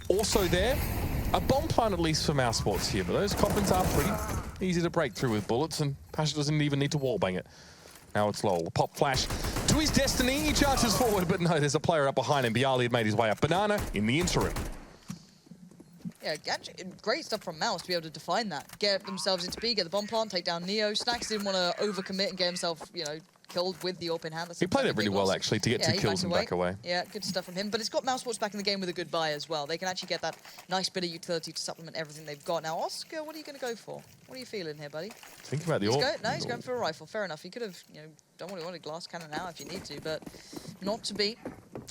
also there. A bomb plant at least for Mousesports here, but those coffins are pretty easy to break through with bullets, and Pasha doesn't even need to wallbang it. Now it's Lol. Pop flash to his destiny. He charges forward, but no, there's a player up behind him. Bialy had made his way up. Banana in the interim. Yeah, great stuff from Mouz to be able to define that. Get themselves into B, get the bomb plant, take down Neo. Snax didn't want to overcommit and get himself, you know, killed with the open hand. That's he played it really well, actually, to get 2 kills and back away. Yeah, good stuff from him. But it's got Mousesports back in the game with a good buy as well. They can actually get that nice bit of utility to supplement everything they've got. Now, Oscar, what are you going to go for? What are you feeling here, buddy? Think about the No, he's going for a rifle. Fair enough. He could have, you know, done what he wanted, glass cannon now if you need to, but not to be.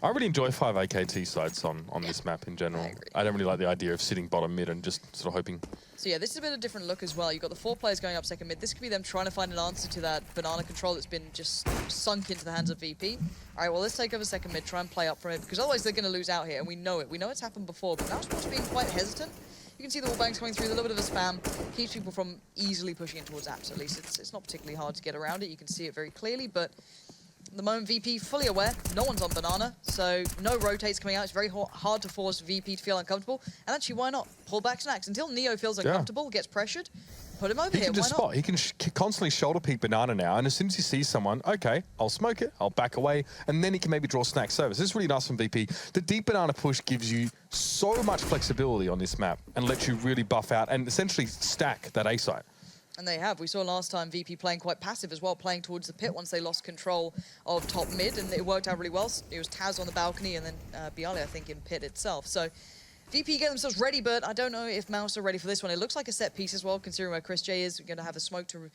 I really enjoy 5 AKT sides on this map in general. I don't really like the idea of sitting bottom mid and just sort of hoping. So yeah, this is a bit of a different look as well. You've got the 4 players going up second mid. This could be them trying to find an answer to that banana control that's been just sunk into the hands of VP. All right, well, let's take over second mid, try and play up from it, because otherwise they're going to lose out here, and we know it. We know it's happened before, but Mousesports being quite hesitant. You can see the wallbangs coming through, a little bit of a spam, keeps people from easily pushing in towards apps, at least. It's not particularly hard to get around it. You can see it very clearly, but the moment VP fully aware, no one's on Banana, so no rotates coming out. It's very hard to force VP to feel uncomfortable. And actually, why not? Pull back Snacks. Until Neo feels uncomfortable, gets pressured, put him over He here, can just why spot. not? He can constantly shoulder peek Banana now, and as soon as he sees someone, okay, I'll smoke it, I'll back away, and then he can maybe draw Snack service. This is really nice from VP. The deep Banana push gives you so much flexibility on this map and lets you really buff out and essentially stack that A site. And they have. We saw last time VP playing quite passive as well, playing towards the pit once they lost control of top mid, and it worked out really well. It was Taz on the balcony and then Bialy, I think, in pit itself. So VP get themselves ready, but I don't know if Mouz are ready for this one. It looks like a set piece as well, considering where Chris J is. We're going to have a smoke to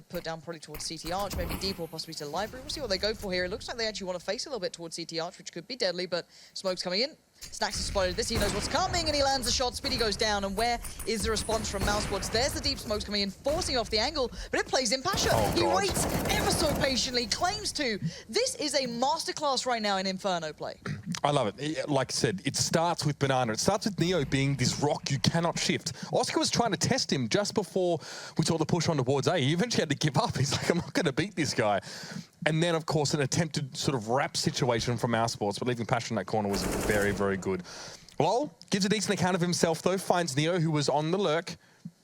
put down probably towards CT Arch, maybe deep or possibly to Library. We'll see what they go for here. It looks like they actually want to face a little bit towards CT Arch, which could be deadly, but smoke's coming in. Snacks has spotted this, he knows what's coming, and he lands a shot. Speedy goes down, and where is the response from Mouse? There's the deep smokes coming in, forcing off the angle, but it plays in Pasha. He waits ever so patiently, claims to. This is a masterclass right now in Inferno play. I love it. Like I said, it starts with Banana. It starts with Neo being this rock you cannot shift. Oscar was trying to test him just before we saw the push on towards A. He eventually had to give up. He's like, I'm not going to beat this guy. And then, of course, an attempted sort of wrap situation from our sports, but leaving Pasha in that corner was very, very good. Lol gives a decent account of himself, though, finds Neo, who was on the lurk,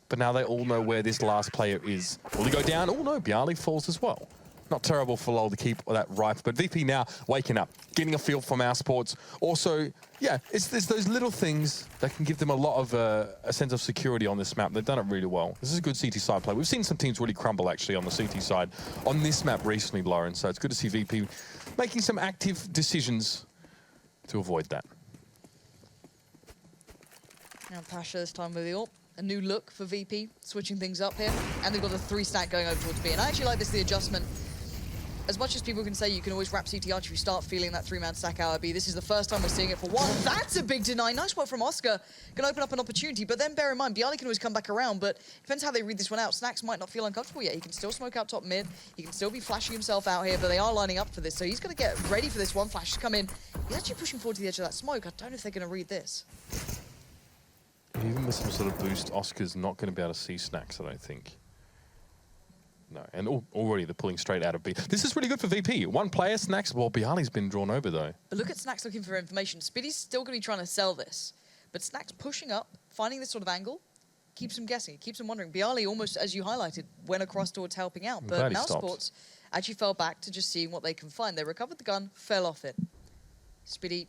but now they all know where this last player is. Will he go down? Oh, no, Bialy falls as well. Not terrible for Lol to keep that ripe, but VP now waking up, getting a feel from our sports. Also, yeah, it's those little things that can give them a lot of a sense of security on this map. They've done it really well. This is a good CT side play. We've seen some teams really crumble, actually, on the CT side on this map recently, Lauren, so it's good to see VP making some active decisions to avoid that. Now Pasha this time with the AWP. A new look for VP, switching things up here. And they've got a 3-stack going over towards B. And I actually like this, the adjustment. As much as people can say you can always wrap CT Arch if you start feeling that 3-man stack out of B, this is the first time we're seeing it for one. That's a big deny. Nice work from Oscar. Can open up an opportunity, but then bear in mind, Bialy can always come back around, but depends how they read this one out. Snacks might not feel uncomfortable yet. He can still smoke out top mid. He can still be flashing himself out here, but they are lining up for this, so he's going to get ready for this one. Flash has come in. He's actually pushing forward to the edge of that smoke. I don't know if they're going to read this. Even with some sort of boost, Oscar's not going to be able to see Snacks, I don't think. No, and already they're pulling straight out of B. This is really good for VP. One player, Snacks. Well, Bialy's been drawn over, though. But look at Snacks looking for information. Spiddy's still going to be trying to sell this. But Snacks pushing up, finding this sort of angle, keeps him guessing, keeps him wondering. Bialy, almost, as you highlighted, went across towards helping out. But Mouse Sports actually fell back to just seeing what they can find. They recovered the gun, fell off it. Spiddy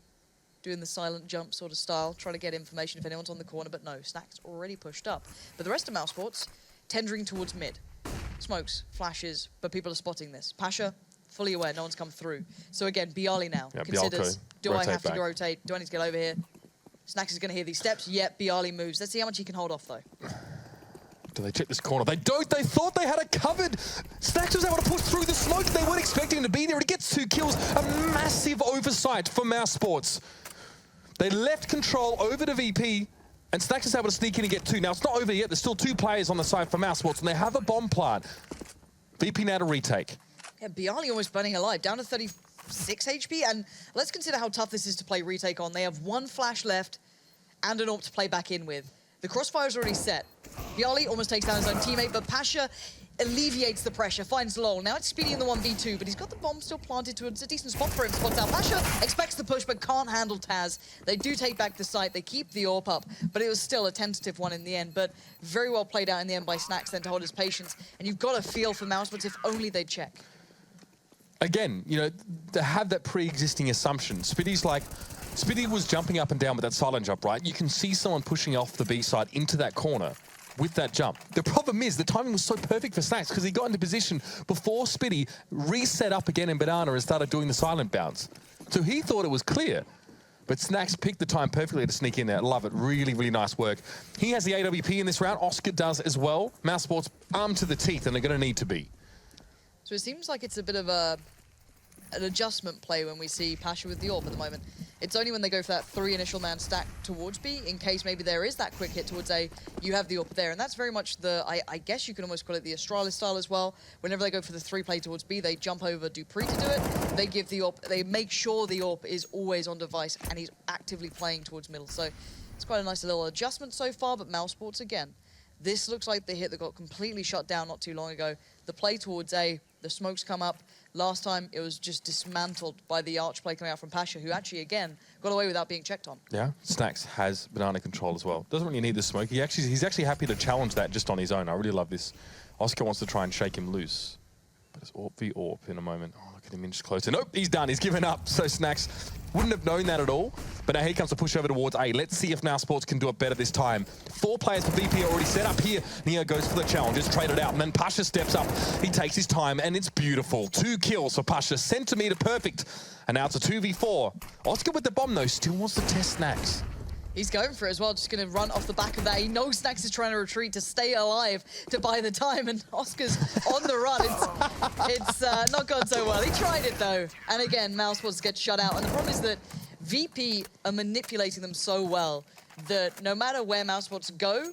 doing the silent jump sort of style, trying to get information if anyone's on the corner, but no, Snacks already pushed up. But the rest of Mouse Sports, tendering towards mid. Smokes, flashes, but people are spotting this. Pasha, fully aware, no one's come through. So again, Bialy now considers, do I have to rotate? Do I need to get over here? Snacks is going to hear these steps. Yep, Bialy moves. Let's see how much he can hold off, though. Do they check this corner? They don't. They thought they had it covered. Snacks was able to push through the smoke. They weren't expecting him to be there. He gets 2 kills. A massive oversight for Mouse Sports. They left control over to VP. And Snacks is able to sneak in and get 2. Now, it's not over yet. There's still 2 players on the side for Mouse Sports, and they have a bomb plant. VP now to retake. Yeah, Bialy almost burning alive, down to 36 HP. And let's consider how tough this is to play retake on. They have 1 flash left and an AWP to play back in with. The crossfire's already set. Bialy almost takes down his own teammate, but Pasha alleviates the pressure, finds Lol. Now it's Speedy in the 1v2, but he's got the bomb still planted towards a decent spot for him. Spots out Pasha, expects the push, but can't handle Taz. They do take back the site, they keep the AWP up, but it was still a tentative one in the end, but very well played out in the end by Snacks then to hold his patience. And you've got a feel for Mouse, but if only they'd check. Again, you know, they have that pre-existing assumption. Spiddy was jumping up and down with that silent jump, right? You can see someone pushing off the B side into that corner with that jump. The problem is the timing was so perfect for Snacks because he got into position before Spiddy reset up again in Banana and started doing the silent bounce. So he thought it was clear, but Snacks picked the time perfectly to sneak in there. Love it. Really, really nice work. He has the AWP in this round. Oscar does as well. Mouse Sports armed to the teeth, and they're going to need to be. So it seems like it's a bit of an adjustment play when we see Pasha with the AWP at the moment. It's only when they go for that 3 initial man stack towards B, in case maybe there is that quick hit towards A, you have the AWP there. And that's very much the, I guess you can almost call it the Astralis style as well. Whenever they go for the 3 play towards B, they jump over Dupree to do it. They give the AWP, they make sure the AWP is always on device and he's actively playing towards middle. So it's quite a nice little adjustment so far, but Mouse Sports again. This looks like the hit that got completely shut down not too long ago. The play towards A, The smokes come up. Last time, it was just dismantled by the arch play coming out from Pasha, who actually, again, got away without being checked on. Yeah, Snacks has banana control as well. Doesn't really need the smoke. He's actually happy to challenge that just on his own. I really love this. Oscar wants to try and shake him loose. But it's AWP v AWP in a moment. Oh, look at him inch closer. Nope, he's done. He's given up. So Snacks wouldn't have known that at all. But now here comes the push over towards A. Let's see if Now Sports can do it better this time. 4 players for VP are already set up here. Neo goes for the challenge. It's traded out. And then Pasha steps up. He takes his time, and it's beautiful. 2 kills for Pasha. Centimeter perfect. And now it's a 2v4. Oscar with the bomb, though, still wants to test Snacks. He's going for it as well, just going to run off the back of that. He knows Snacks is trying to retreat to stay alive to buy the time, and Oscar's on the run. It's not gone so well. He tried it, though. And again, Mousesports gets shut out. And the problem is that VP are manipulating them so well that no matter where Mousesports go,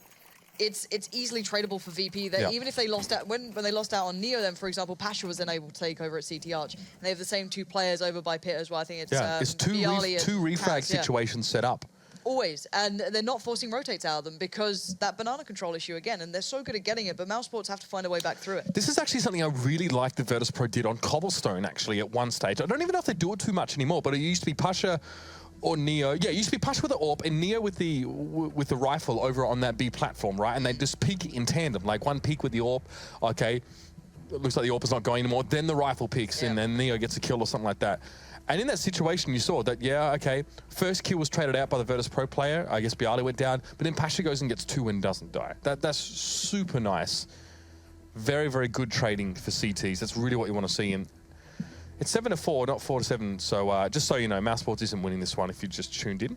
it's easily tradable for VP. Even if they lost out, when they lost out on Neo, then, for example, Pasha was then able to take over at CT Arch. And they have the same 2 players over by Pit as well. I think it's it's two refrag situations set up. Always, and they're not forcing rotates out of them because that banana control issue again, and they're so good at getting it, but Mousesports have to find a way back through it. This is actually something I really like that virtus.pro did on Cobblestone, actually, at one stage. I don't even know if they do it too much anymore, but it used to be Pasha or Neo. Yeah, it used to be Pasha with the AWP and Neo with the rifle over on that B platform, right? And they just peek in tandem, like one peek with the AWP, okay, it looks like the AWP is not going anymore, then the rifle peeks and then Neo gets a kill or something like that. And in that situation, you saw that, yeah, okay, first kill was traded out by the virtus.pro player. I guess Bialy went down, but then Pasha goes and gets 2 and doesn't die. That's super nice. Very, very good trading for CTs. That's really what you want to see. And it's 7-4, not 4-7. So just so you know, Mousesports isn't winning this one if you just tuned in.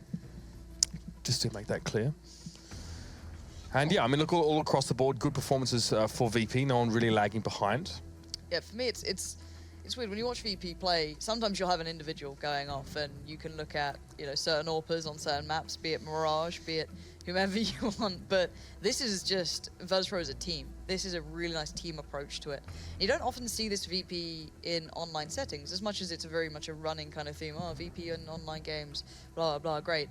Just to make that clear. And yeah, I mean, look, all across the board, good performances for VP. No one really lagging behind. Yeah, for me, it's weird. When you watch VP play, sometimes you'll have an individual going off and you can look at, you know, certain AWPers on certain maps, be it Mirage, be it whomever you want. But this is just, virtus.pro as a team. This is a really nice team approach to it. You don't often see this VP in online settings, as much as it's very much a running kind of theme. Oh, VP in online games, blah, blah, great.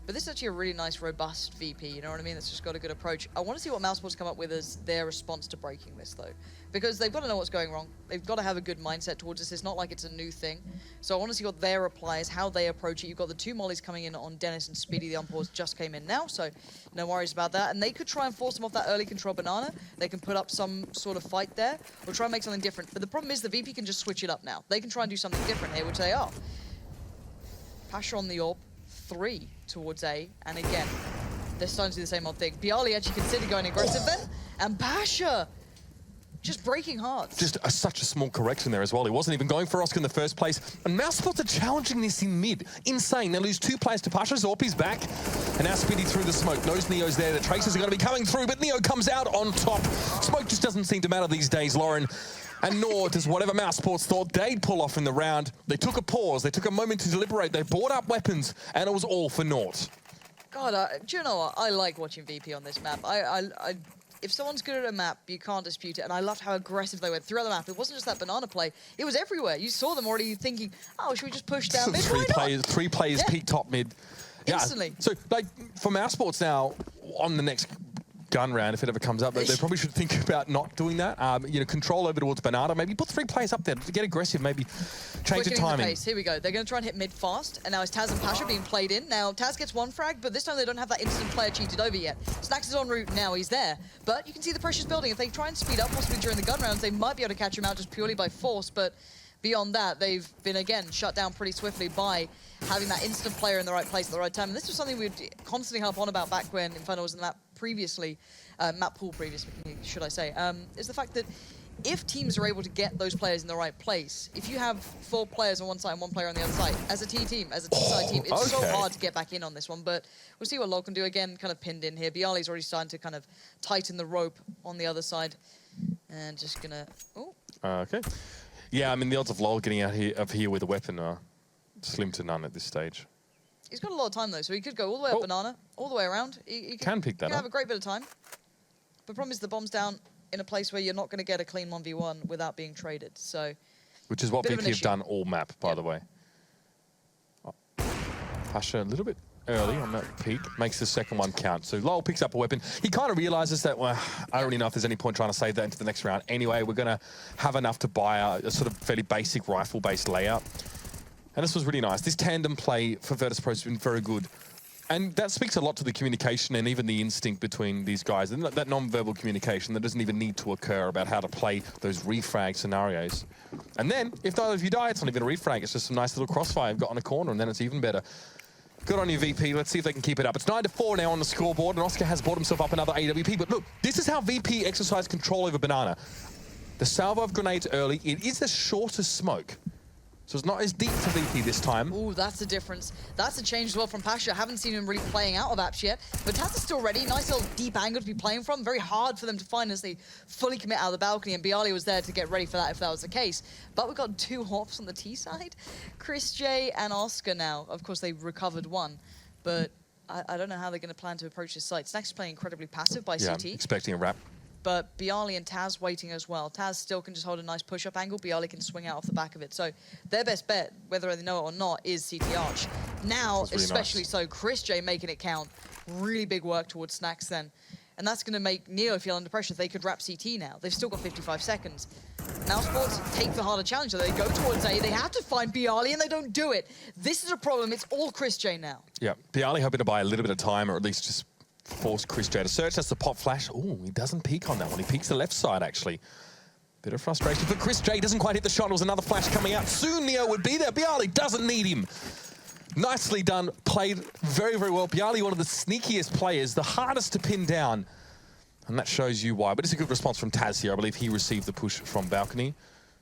But this is actually a really nice, robust VP, you know what I mean? That's just got a good approach. I want to see what Mousesports come up with as their response to breaking this, though. Because they've got to know what's going wrong. They've got to have a good mindset towards this. It's not like it's a new thing. So I want to see what their reply is, how they approach it. You've got the 2 mollies coming in on Dennis and Speedy. The unpause just came in now, so no worries about that. And they could try and force them off that early control banana. They can put up some sort of fight there, or try and make something different. But the problem is the VP can just switch it up now. They can try and do something different here, which they are. Pasha on the AWP. 3 towards A, and again, they're starting to do the same old thing. Bialy actually considered going aggressive then, and Pasha just breaking hearts. Just such a small correction there as well. He wasn't even going for Oscar in the first place. And Mousesports are challenging this in mid. Insane. They lose 2 players to Pasha. Zorpy's back. And now Speedy through the smoke. Knows Neo's there. The traces are going to be coming through, but Neo comes out on top. Smoke just doesn't seem to matter these days, Lauren. And nor does whatever Mousesports thought they'd pull off in the round. They took a pause. They took a moment to deliberate. They bought up weapons, and it was all for naught. God, do you know what? I like watching VP on this map. If someone's good at a map, you can't dispute it. And I loved how aggressive they went throughout the map. It wasn't just that banana play. It was everywhere. You saw them already thinking, oh, should we just push down mid? Three players peak top mid. Yeah. Instantly. So, like, for Mousesports now, on the next gun round, if it ever comes up, they probably should think about not doing that. You know, control over towards banana. Maybe put 3 players up there to get aggressive. Maybe change the timing. Pace. Here we go. They're going to try and hit mid fast. And now it's Taz and Pasha being played in. Now Taz gets 1 frag, but this time they don't have that instant player cheated over yet. Snacks is en route. Now he's there. But you can see the pressure's building. If they try and speed up, possibly during the gun rounds, they might be able to catch him out just purely by force. But beyond that, they've been, again, shut down pretty swiftly by having that instant player in the right place at the right time. And this was something we'd constantly harp on about back when Inferno was in that previously, map pool previously, should I say, is the fact that if teams are able to get those players in the right place, if you have 4 players on one side and 1 player on the other side, as a T team, as a T-side team, it's so hard to get back in on this one, but we'll see what Log can do. Again, kind of pinned in here. Bialy's already starting to kind of tighten the rope on the other side. And just gonna, okay. Yeah, I mean, the odds of Lol getting out of here with a weapon are slim to none at this stage. He's got a lot of time, though, so he could go all the way up banana, all the way around. He can pick that up. He can have a great bit of time. But the problem is the bomb's down in a place where you're not going to get a clean 1v1 without being traded, so... Which is what VP have done all map, by the way. Oh. Pasha a little bit early on that peak, makes the second one count. So Lowell picks up a weapon. He kind of realizes that, well, I don't really know if there's any point trying to save that into the next round. Anyway, we're going to have enough to buy a sort of fairly basic rifle-based layout. And this was really nice. This tandem play for virtus.pro has been very good. And that speaks a lot to the communication and even the instinct between these guys. And that non-verbal communication that doesn't even need to occur about how to play those refrag scenarios. And then, if either of you die, it's not even a refrag. It's just some nice little crossfire you've got on a corner, and then it's even better. Good on you, VP. Let's see if they can keep it up. It's 9-4 now on the scoreboard, and Oscar has bought himself up another AWP. But look, this is how VP exercise control over Banana. The salvo of grenades early. It is the shortest smoke. So it's not as deep for VP this time. Ooh, that's a difference. That's a change as well from Pasha. Haven't seen him really playing out of apps yet. But Taz is still ready. Nice little deep angle to be playing from. Very hard for them to find as they fully commit out of the balcony. And Bialy was there to get ready for that if that was the case. But we've got 2 hops on the T side. Chris J and Oscar now. Of course, they recovered 1. But I don't know how they're going to plan to approach this site. Snack's playing incredibly passive by CT. Expecting a wrap. But Bialy and Taz waiting as well. Taz still can just hold a nice push-up angle. Bialy can swing out off the back of it. So their best bet, whether they know it or not, is CT Arch. Now, really especially nice. So, Chris J making it count. Really big work towards Snacks then. And that's going to make Neo feel under pressure. They could wrap CT now. They've still got 55 seconds. Now Sports take the harder challenge. So they go towards A. They have to find Bialy, and they don't do it. This is a problem. It's all Chris J now. Yeah, Bialy hoping to buy a little bit of time, or at least just force Chris J to search. That's the pop flash. Oh, he doesn't peek on that one. He peeks the left side, actually. Bit of frustration for Chris J. Doesn't quite hit the shot. It was another flash coming out. Soon Neo would be there. Bialy doesn't need him. Nicely done. Played very, very well. Bialy, one of the sneakiest players, the hardest to pin down. And that shows you why. But it's a good response from Taz here. I believe he received the push from balcony.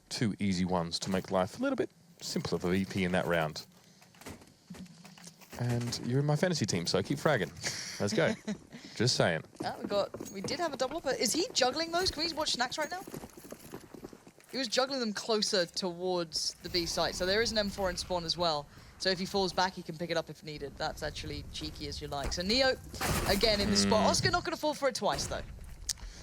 2 easy ones to make life a little bit simpler for VP in that round. And you're in my fantasy team, so keep fragging. Let's go. Just saying. We did have a double up. Is he juggling those? Can we watch Snacks right now? He was juggling them closer towards the B site. So there is an M4 in spawn as well. So if he falls back, he can pick it up if needed. That's actually cheeky as you like. So Neo, again, in the spot. Oscar not going to fall for it twice, though.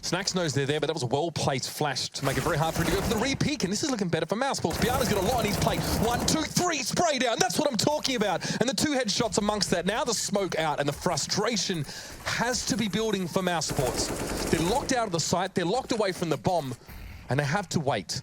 Snacks knows they're there, but that was a well-placed flash to make it very hard for him to go for the re-peek, and this is looking better for Mousesports. Biana's got a lot on his plate. 1, 2, 3, spray down. That's what I'm talking about. And the 2 headshots amongst that. Now the smoke out, and the frustration has to be building for Mousesports. They're locked out of the site, they're locked away from the bomb, and they have to wait.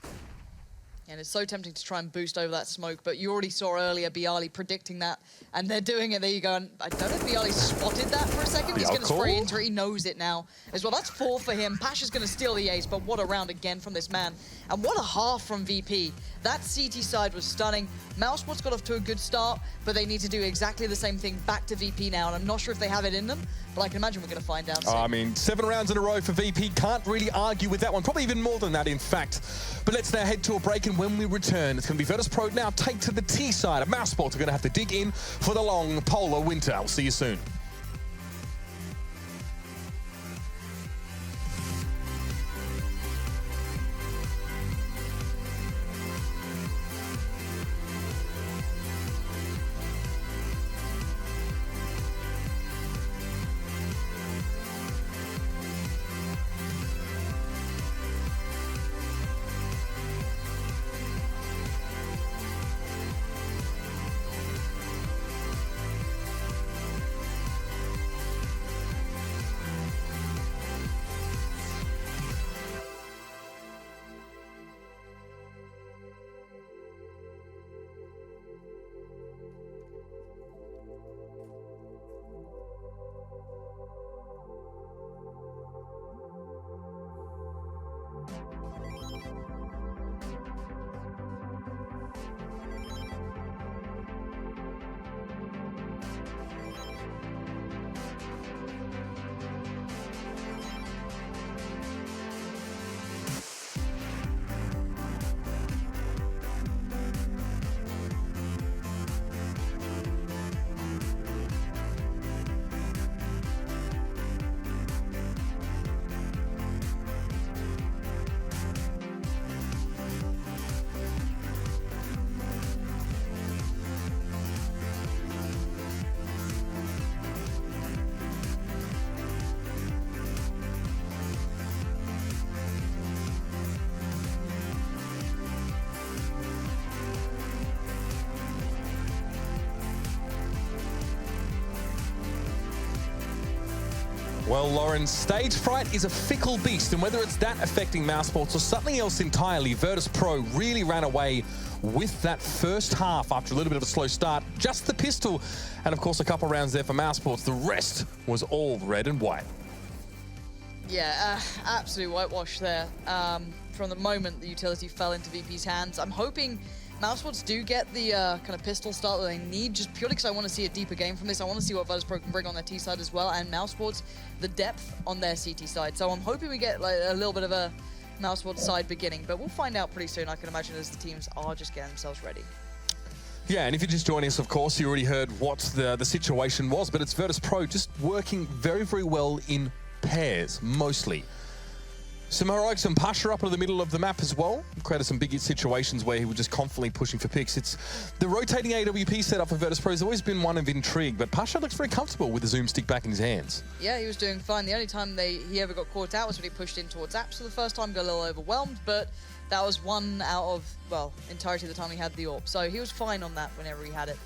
And it's so tempting to try and boost over that smoke, but you already saw earlier Bialy predicting that, and they're doing it. There you go. And I don't know if Bialy spotted that for a second. He's going to spray into it. He knows it now as well. That's 4 for him. Pasha's going to steal the ace, but what a round again from this man. And what a half from VP. That CT side was stunning. Mousesports got off to a good start, but they need to do exactly the same thing back to VP now, and I'm not sure if they have it in them, but I can imagine we're going to find out soon. I mean, 7 rounds in a row for VP. Can't really argue with that one. Probably even more than that, in fact. But let's now head to a break, and when we return, it's going to be virtus.pro now take to the T side. And Mousesports are going to have to dig in for the long polar winter. I'll see you soon. Well, Lauren, stage fright is a fickle beast, and whether it's that affecting Mousesports or something else entirely, virtus.pro really ran away with that first half after a little bit of a slow start. Just the pistol, and of course a couple rounds there for Mousesports. The rest was all red and white. Yeah, absolute whitewash there. From the moment the utility fell into VP's hands, I'm hoping Mousesports do get the kind of pistol start that they need, just purely because I want to see a deeper game from this. I want to see what virtus.pro can bring on their T side as well, and Mousesports, the depth on their CT side. So I'm hoping we get like a little bit of a Mousesports side beginning, but we'll find out pretty soon, I can imagine, as the teams are just getting themselves ready. Yeah, and if you're just joining us, of course, you already heard what the situation was, but it's virtus.pro just working very, very well in pairs, mostly. Some heroics and Pasha up in the middle of the map as well. Created some big situations where he was just constantly pushing for picks. It's the rotating AWP setup for virtus.pro has always been one of intrigue, but Pasha looks very comfortable with the zoom stick back in his hands. Yeah, he was doing fine. The only time he ever got caught out was when he pushed in towards Apps for the first time, got a little overwhelmed, but that was one out of, well, entirety of the time he had the AWP. So he was fine on that whenever he had it.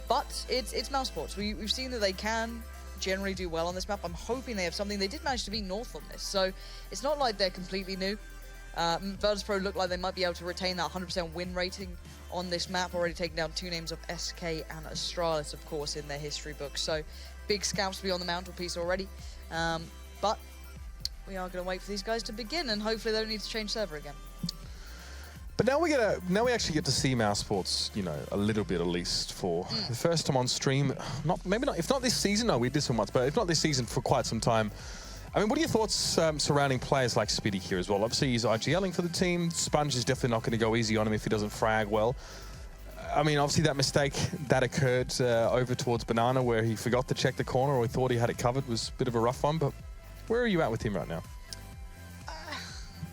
But it's Mousesports. We've seen that they can generally do well on this map. I'm hoping they have something. They did manage to be north on this, so it's not like they're completely new. virtus.pro look like they might be able to retain that 100% win rating on this map, already taking down 2 names of SK and Astralis, of course, in their history books. So big scouts to be on the mantelpiece already. But we are going to wait for these guys to begin, and hopefully they don't need to change server again. But now we actually get to see Mousesports, you know, a little bit at least for the first time on stream. Maybe not, if not this season, no, we did some once, but if not this season, for quite some time. I mean, what are your thoughts surrounding players like Spitty here as well? Obviously, he's IGLing for the team. Sponge is definitely not going to go easy on him if he doesn't frag well. I mean, obviously that mistake that occurred over towards Banana where he forgot to check the corner or he thought he had it covered was a bit of a rough one, but where are you at with him right now?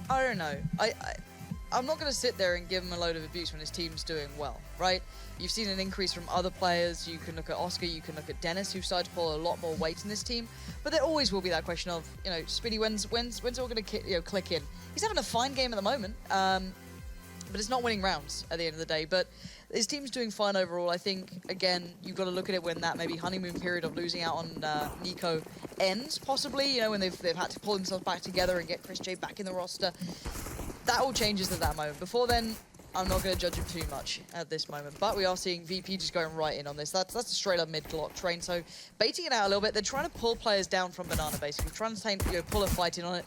I don't know. I'm not going to sit there and give him a load of abuse when his team's doing well, right? You've seen an increase from other players. You can look at Oscar, you can look at Dennis, who started to pull a lot more weight in this team. But there always will be that question of, you know, Spitty, when's it all going to click in? He's having a fine game at the moment, but it's not winning rounds at the end of the day. But his team's doing fine overall. I think, again, you've got to look at it when that maybe honeymoon period of losing out on Nico ends, possibly, you know, when they've had to pull themselves back together and get Chris J back in the roster. That all changes at that moment. Before then, I'm not going to judge him too much at this moment. But we are seeing VP just going right in on this. That's a straight-up mid-block train. So baiting it out a little bit. They're trying to pull players down from Banana, basically. Trying to pull a fight in on it.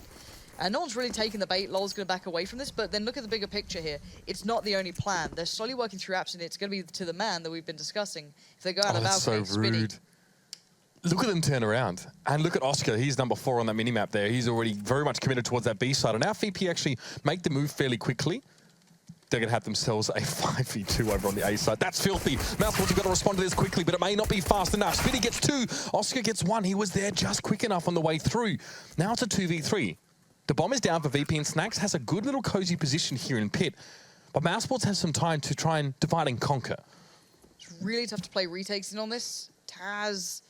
And no one's really taking the bait. LoL's going to back away from this. But then look at the bigger picture here. It's not the only plan. They're slowly working through apps, and it's going to be to the man that we've been discussing. If they go out of that's so rude. Look at them turn around. And look at Oscar. He's number 4 on that minimap there. He's already very much committed towards that B side. And now VP actually make the move fairly quickly. They're going to have themselves a 5v2 over on the A side. That's filthy. Mousesports have got to respond to this quickly, but it may not be fast enough. Spitty gets 2. Oscar gets 1. He was there just quick enough on the way through. Now it's a 2v3. The bomb is down for VP, and Snacks has a good little cozy position here in pit. But Mousesports has some time to try and divide and conquer. It's really tough to play retakes in on this. Taz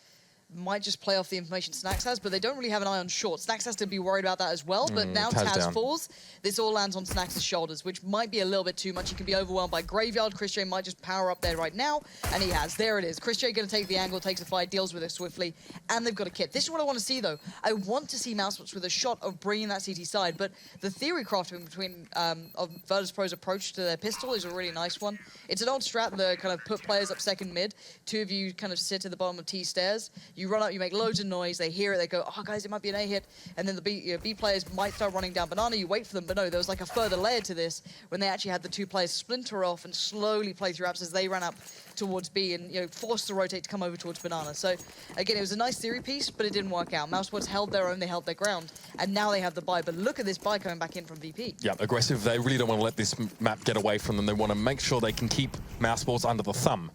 might just play off the information Snacks has, but they don't really have an eye on short. Snacks has to be worried about that as well, but now Taz falls. This all lands on Snacks' shoulders, which might be a little bit too much. He can be overwhelmed by Graveyard. Chris J might just power up there right now, and he has. There it is. Chris J going to take the angle, takes the fight, deals with it swiftly, and they've got a kit. This is what I want to see, though. I want to see Mousesports with a shot of bringing that CT side, but the theory crafting between of virtus.pro's approach to their pistol is a really nice one. It's an old strat that kind of put players up second mid. 2 of you kind of sit at the bottom of T stairs. You run up, you make loads of noise, they hear it, they go, oh guys, it might be an A hit, and then the B players might start running down Banana, you wait for them, but no, there was like a further layer to this when they actually had the 2 players splinter off and slowly play through apps as they ran up towards B and, you know, forced the rotate to come over towards Banana. So again, it was a nice theory piece, but it didn't work out. Mousesports held their own, they held their ground, and now they have the buy, but look at this buy coming back in from VP. Yeah, aggressive. They really don't want to let this map get away from them. They want to make sure they can keep Mousesports under the thumb.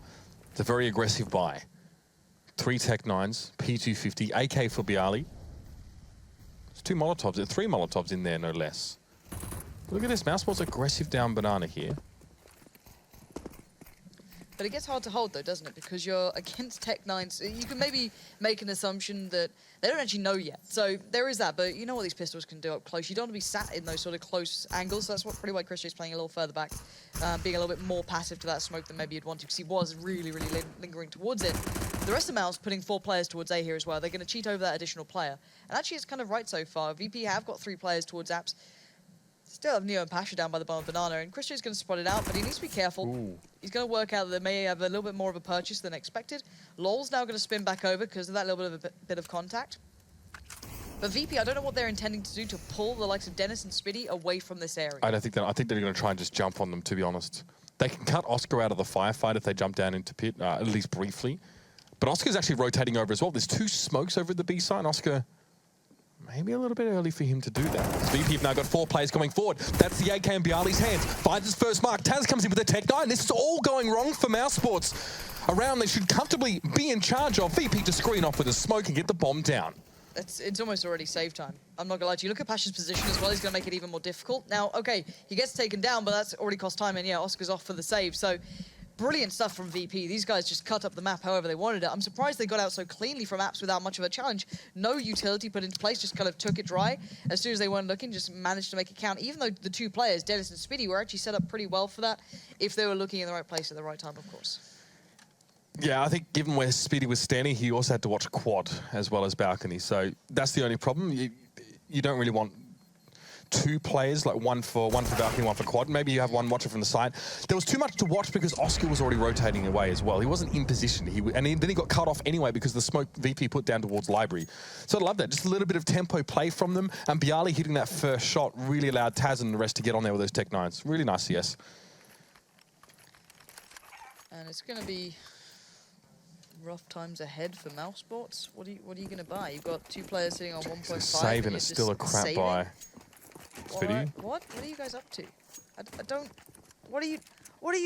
It's a very aggressive buy. 3 Tech 9s, P250, AK for Bialy. There's 2 Molotovs, 3 Molotovs in there, no less. Look at this, Mousesports aggressive down Banana here. But it gets hard to hold, though, doesn't it? Because you're against Tech 9s. You can maybe make an assumption that they don't actually know yet. So there is that, but you know what these pistols can do up close. You don't want to be sat in those sort of close angles. So that's pretty why Chris is playing a little further back, being a little bit more passive to that smoke than maybe you'd want to, because he was really, really lingering towards it. The rest of Mouz putting 4 players towards A here as well. They're going to cheat over that additional player. And actually, it's kind of right so far. VP have got 3 players towards Apps. Still have Neo and Pasha down by the bottom of Banana, and Christian's going to spot it out, but he needs to be careful. Ooh. He's going to work out that they may have a little bit more of a purchase than expected. LOL's now going to spin back over because of that little bit of contact. But VP, I don't know what they're intending to do to pull the likes of Dennis and Spitty away from this area. I don't think that. I think they're going to try and just jump on them, to be honest. They can cut Oscar out of the firefight if they jump down into pit, at least briefly. But Oscar's actually rotating over as well. There's 2 smokes over at the B side. Oscar, maybe a little bit early for him to do that. VP have now got 4 players going forward. That's the AK in Bialy's hands. Finds his first mark. Taz comes in with a Tech 9. This is all going wrong for Mouz Sports. A round they should comfortably be in charge of. VP to screen off with a smoke and get the bomb down. It's almost already save time. I'm not gonna lie to you. Look at Pasha's position as well. He's gonna make it even more difficult. Now, okay, he gets taken down, but that's already cost time, and yeah, Oscar's off for the save. So, brilliant stuff from VP. These guys just cut up the map however they wanted it. I'm surprised they got out so cleanly from Apps without much of a challenge. No utility put into place, just kind of took it dry. As soon as they weren't looking, just managed to make it count. Even though the 2 players, Dennis and Spitty, were actually set up pretty well for that, if they were looking in the right place at the right time, of course. Yeah, I think given where Speedy was standing, he also had to watch quad as well as balcony. So that's the only problem. You don't really want 2 players, like one for balcony, one for quad. Maybe you have one watcher from the side. There was too much to watch because Oscar was already rotating away as well. He wasn't in position. Then he got cut off anyway because the smoke VP put down towards Library. So I love that. Just a little bit of tempo play from them. And Bialy hitting that first shot really allowed Taz and the rest to get on there with those Tech 9s. Really nice CS. And it's going to be rough times ahead for Mouz Sports. What are you going to buy? You've got 2 players sitting on 1.5. Save and it's still a crap buy. Spitty? Right. What are you guys up to? I don't. What are you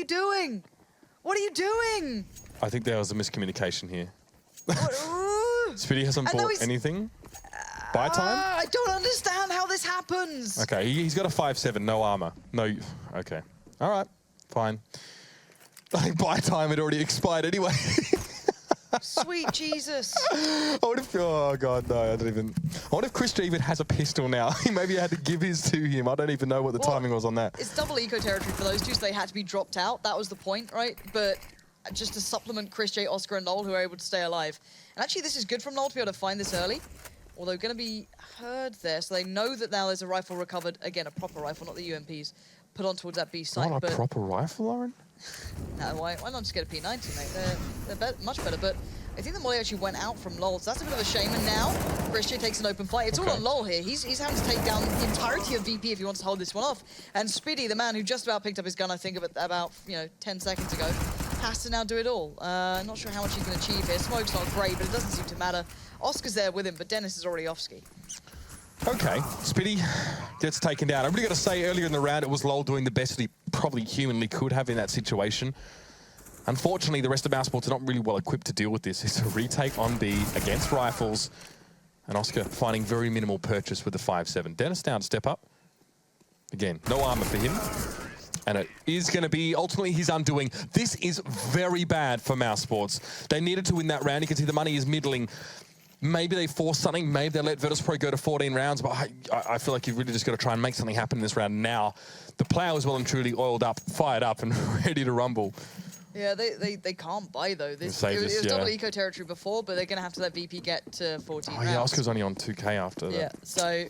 doing? What are you doing? I think there was a miscommunication here. Spitty hasn't bought anything. Buy time? I don't understand how this happens. Okay, he's got a 5.7, no armor. No. Okay. All right. Fine. I think buy time had already expired anyway. Sweet Jesus. I wonder if, oh God, no, I don't even. I wonder if Chris even has a pistol now. Maybe I had to give his to him. I don't even know what the timing was on that. It's double eco territory for those 2, so they had to be dropped out. That was the point, right? But just to supplement Chris J, Oscar, and Noel, who are able to stay alive. And actually, this is good from Noel to be able to find this early. Although going to be heard there, so they know that now there's a rifle recovered. Again, a proper rifle, not the UMPs. Put on towards that B site. Not a proper rifle, Lauren? No, why not just get a P90, mate? They're much better, but I think the molly actually went out from LOL, so that's a bit of a shame. And now, Christian takes an open fight. It's all on LOL here. He's having to take down the entirety of VP if he wants to hold this one off. And Spitty, the man who just about picked up his gun, I think, about 10 seconds ago, has to now do it all. Not sure how much he can achieve here. Smoke's not great, but it doesn't seem to matter. Oscar's there with him, but Dennis is already off ski. Okay, Spitty gets taken down. I really got to say, earlier in the round, it was LOL doing the best that he probably humanly could have in that situation. Unfortunately, the rest of Mouz Sports are not really well equipped to deal with this. It's a retake on B against rifles, and Oscar finding very minimal purchase with the 5.7. Dennis down to step up. Again, no armor for him. And it is going to be ultimately his undoing. This is very bad for Mouz Sports. They needed to win that round. You can see the money is middling. Maybe they force something. Maybe they let virtus.pro go to 14 rounds. But I feel like you've really just got to try and make something happen in this round now. The player was well and truly oiled up, fired up, and ready to rumble. Yeah, they can't buy, though. It was double eco territory before, but they're going to have to let VP get to 14 rounds. Yeah, Oscar's only on 2K after that. Yeah, so...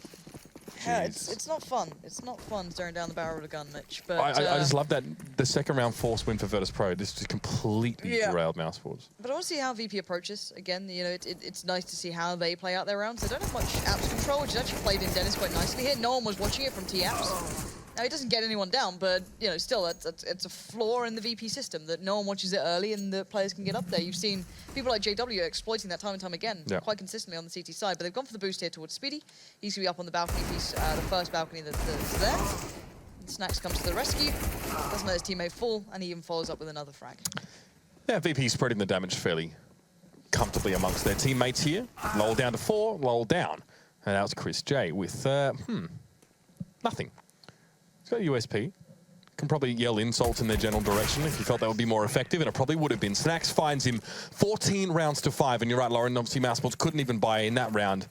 Yeah, it's not fun. It's not fun staring down the barrel of a gun, Mitch. But I just love that the second round force win for virtus.pro. This just completely derailed Mouz Sports. But I want to see how VP approaches. Again, it's nice to see how they play out their rounds. They don't have much apps control, which is actually played in Dennis quite nicely here. No one was watching it from T-Apps. Now, he doesn't get anyone down, but, still, it's a flaw in the VP system that no one watches it early and the players can get up there. You've seen people like JW exploiting that time and time again, quite consistently on the CT side, but they've gone for the boost here towards Speedy. He's going to be up on the balcony piece, the first balcony that's there. Snacks comes to the rescue, doesn't let his teammate fall, and he even follows up with another frag. Yeah, VP spreading the damage fairly comfortably amongst their teammates here. Lol down to 4, Lol down. And that was Chris J with, nothing. He's got a USP. Can probably yell insults in their general direction if you felt that would be more effective, and it probably would have been. Snacks finds him 14 rounds to 5, and you're right, Lauren, obviously Mouz Sports couldn't even buy in that round.